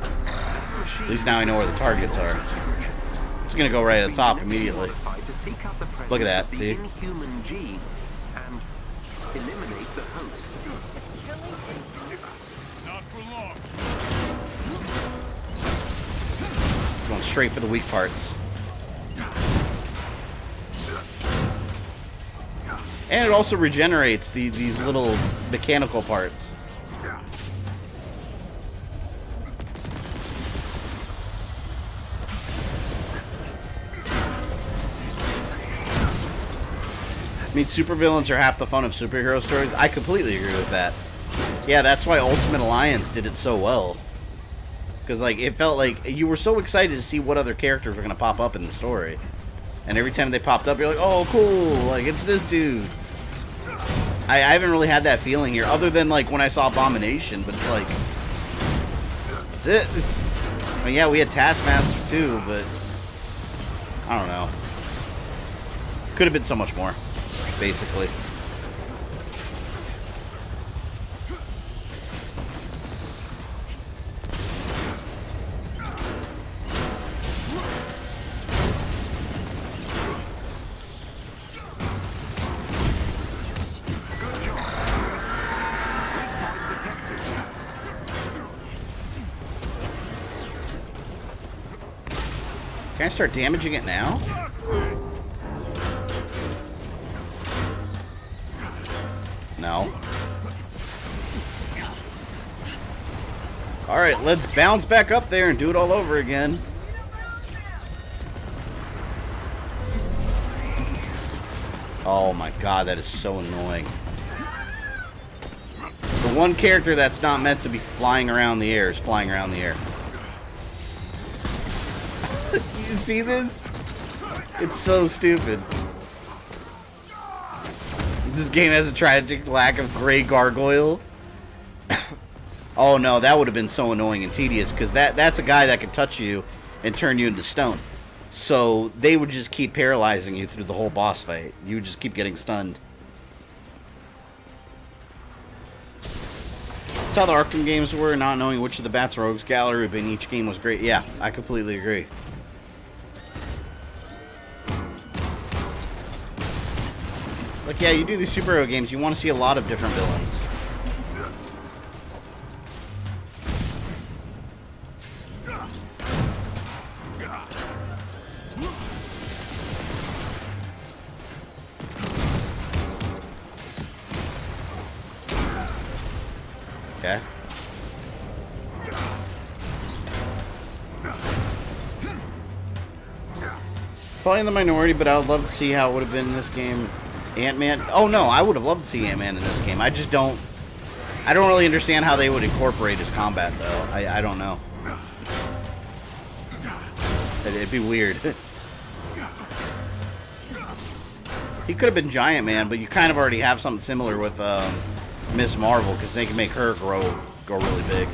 A: At least now I know where the targets are. It's going to go right at the top immediately. Look at that, see?
G: Eliminate the host.
Q: Not for long.
A: Going straight for the weak parts. And it also regenerates these little mechanical parts. I mean, supervillains are half the fun of superhero stories. I completely agree with that. Yeah, that's why Ultimate Alliance did it so well. Because, like, it felt like you were so excited to see what other characters were going to pop up in the story. And every time they popped up, you're like, oh, cool, like, it's this dude. I haven't really had that feeling here, other than, like, when I saw Abomination, but, like, that's it. I mean, yeah, we had Taskmaster, too, but I don't know. Could have been so much more. Basically. Can I start damaging it now? No. Alright, let's bounce back up there and do it all over again. Oh my god, that is so annoying. The one character that's not meant to be flying around the air is flying around the air. You see this? It's so stupid. This game has a tragic lack of gray gargoyle. Oh no, that would have been so annoying and tedious, because that's a guy that could touch you and turn you into stone. So they would just keep paralyzing you through the whole boss fight. You would just keep getting stunned. That's how the Arkham games were, not knowing which of the Bats Rogues Gallery in each game was great. Yeah, I completely agree. Like, yeah, you do these superhero games, you want to see a lot of different villains. Okay. Probably in the minority, but I would love to see how it would have been in this game. Ant-Man. Oh no, I would have loved to see Ant-Man in this game. I don't really understand how they would incorporate his combat, though. I don't know. It'd be weird. He could have been Giant Man, but you kind of already have something similar with Miss Marvel, because they can make her go really big.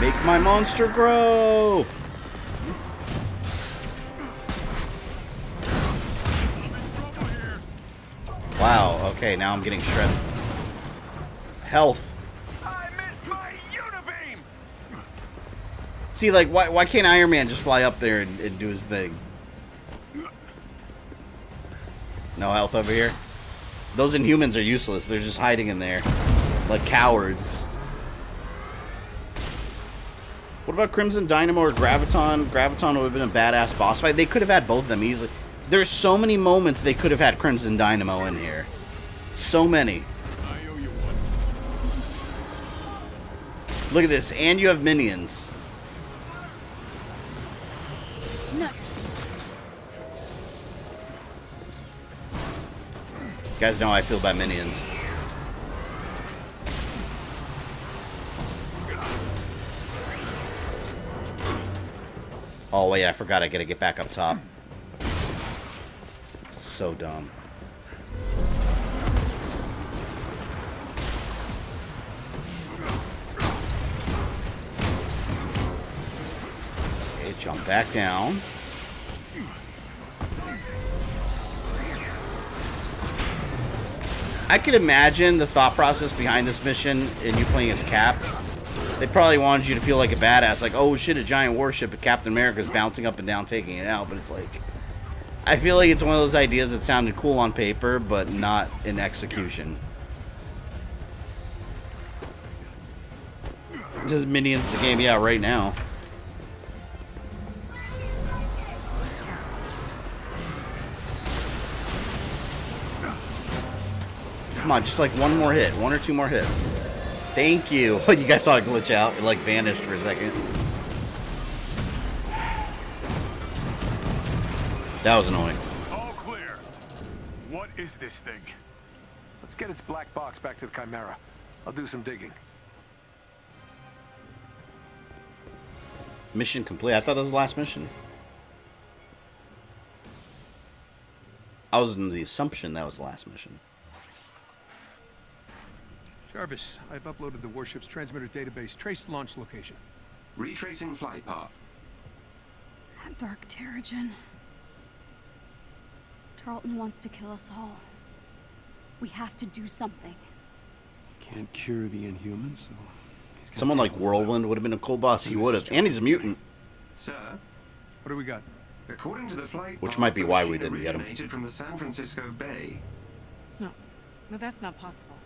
A: Make my monster grow! Wow, okay, now I'm getting shredded. Health.
T: I missed my unibeam!
A: See, like, why can't Iron Man just fly up there and do his thing? No health over here? Those Inhumans are useless. They're just hiding in there. Like cowards. What about Crimson Dynamo or Graviton? Graviton would have been a badass boss fight. They could have had both of them easily. There's so many moments they could have had Crimson Dynamo in here. So many. Look at this. And you have minions. You guys know how I feel about minions. Oh wait, I forgot I gotta get back up top. It's so dumb. Okay, jump back down. I could imagine the thought process behind this mission and you playing as Cap. They probably wanted you to feel like a badass, like, oh shit, a giant warship, and Captain America's bouncing up and down taking it out, but it's like, I feel like it's one of those ideas that sounded cool on paper, but not in execution. Just minions the game, yeah, right now. Come on, just like one more hit. One or two more hits. Thank you. Oh, you guys saw it glitch out. It like vanished for a second. That was annoying.
Q: All clear. What is this thing?
H: Let's get its black box back to the Chimera. I'll do some digging.
A: Mission complete. I thought that was the last mission. I was in the assumption that was the last mission.
D: Jarvis, I've uploaded the warship's transmitter database. Trace launch location.
G: Retracing flight path.
B: That dark Terrigen. Tarleton wants to kill us all. We have to do something.
F: Can't cure the Inhumans, so...
A: Someone like Whirlwind would have been a cool boss. He would have. And he's a mutant.
G: Sir?
D: What do we got?
G: According to the flight
A: Which
G: path,
A: might be
G: the
A: why we
G: machine
A: didn't get him.
G: originated from the San Francisco Bay.
I: No, that's not possible.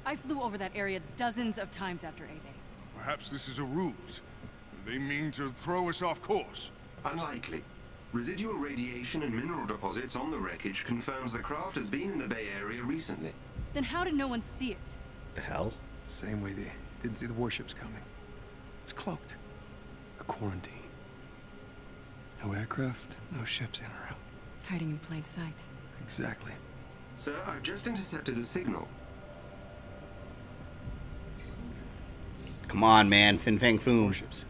I: I flew over that area dozens of times after A-Day.
T: Perhaps this is a ruse. They mean to throw us off course.
G: Unlikely. Residual radiation and mineral deposits on the wreckage confirms the craft has been in the Bay Area recently.
I: Then how did no one see it?
A: The hell?
D: Same way they didn't see the warships coming. It's cloaked.
F: A quarantine. No aircraft, no ships in or out.
I: Hiding in plain sight.
D: Exactly.
G: Sir, I've just intercepted a signal.
A: Come on, man. Fin Fang Foom.
D: Warships.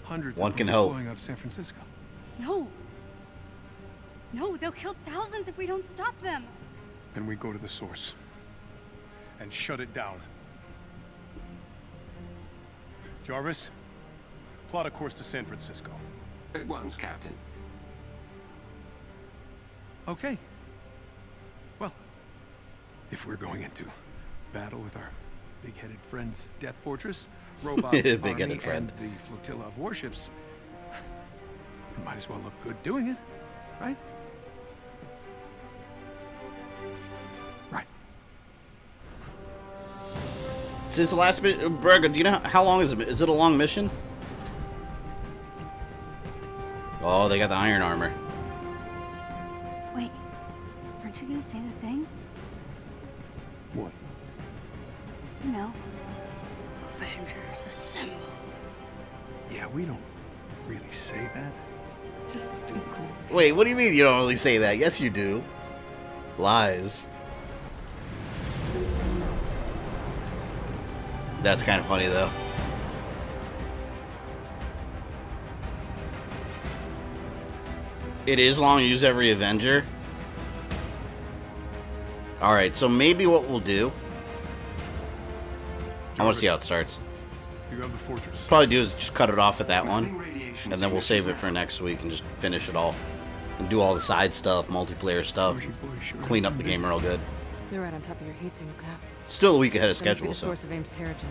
D: Hundreds
A: One
D: of
A: can
D: them
A: hope.
D: flying out of San Francisco.
B: No. No, they'll kill thousands if we don't stop them.
J: Then we go to the source and shut it down. Jarvis, plot a course to San Francisco.
G: At once, Captain.
D: Okay. Well, if we're going into battle with our big-headed friends, Death Fortress, Robot
A: Big-headed
D: Army,
A: friend.
D: and the flotilla of warships, we might as well look good doing it, right? Right.
A: Is this the last mission? Berga, do you know how long is it? Is it a long mission? Oh, they got the iron armor.
B: Wait, aren't you gonna say the thing?
J: What?
B: You know. Avengers assemble.
D: Yeah, we don't really say that.
I: Just be cool.
A: Wait, what do you mean you don't really say that? Yes, you do. Lies. That's kind of funny, though. It is long. Use every Avenger. Alright, so maybe what we'll do... I want to see how it starts.
J: You have the fortress.
A: Probably do is just cut it off at that one. And then we'll save it for next week and just finish it all. And do all the side stuff, multiplayer stuff. Clean up the game real good.
I: You're right on top of your heat single cap.
A: Still a week ahead of
I: That must be
A: schedule,
I: the
A: so...
I: source of AIM's Terrigen.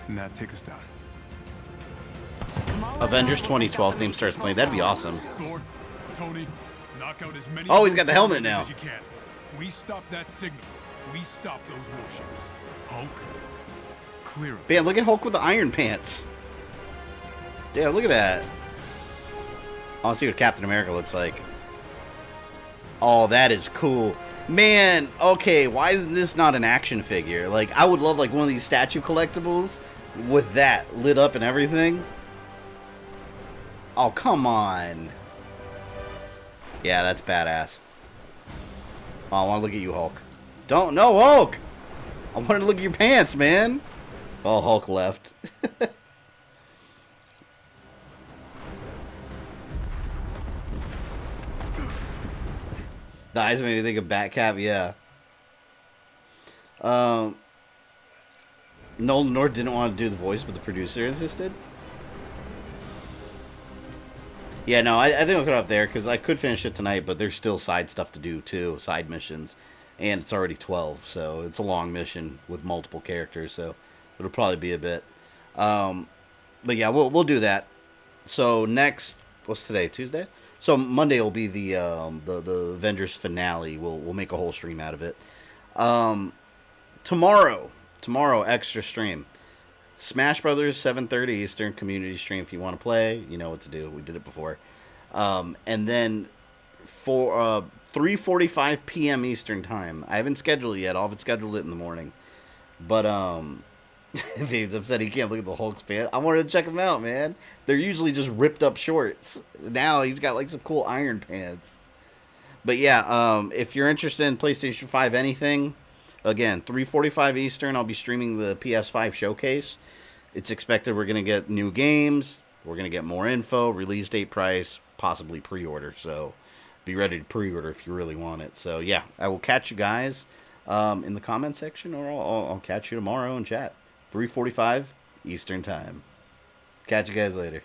J: And that take us down.
A: Avengers 2012 theme starts playing. That'd be awesome.
Q: Thor, Tony, knock out as many
A: Oh, he's got the helmet now.
Q: as you can. We stop that signal. We stop those warships. Hulk, clear 'em.
A: Man, look at Hulk with the iron pants. Yeah, look at that. I want to see what Captain America looks like. Oh, that is cool. Man, okay, why isn't this not an action figure? Like, I would love, like, one of these statue collectibles with that lit up and everything. Oh, come on. Yeah, that's badass. Oh, I want to look at you, Hulk. Don't, no, Hulk! I wanted to look at your pants, man. Oh, Hulk left. The eyes made me think of Batcap, yeah. Nolan North didn't want to do the voice, but the producer insisted. Yeah, no, I think I'll cut off there, because I could finish it tonight, but there's still side stuff to do, too. Side missions. And it's already 12, so it's a long mission with multiple characters, so it'll probably be a bit. But yeah, we'll do that. So next, what's today? Tuesday? So Monday will be the Avengers finale. We'll make a whole stream out of it. Tomorrow extra stream. Smash Brothers 7:30 Eastern community stream. If you want to play, you know what to do. We did it before. And then for 3:45 p.m. Eastern time. I haven't scheduled it yet. I'll have it scheduled it in the morning. But if he's upset he can't look at the Hulk's pants, I wanted to check them out, man. They're usually just ripped up shorts. Now he's got like some cool iron pants. But yeah, if you're interested in PlayStation 5 anything, again, 3:45 Eastern, I'll be streaming the PS5 showcase. It's expected we're going to get new games. We're going to get more info, release date, price, possibly pre-order. So be ready to pre-order if you really want it. So yeah, I will catch you guys in the comment section, or I'll catch you tomorrow in chat. 3:45 Eastern time. Catch you guys later.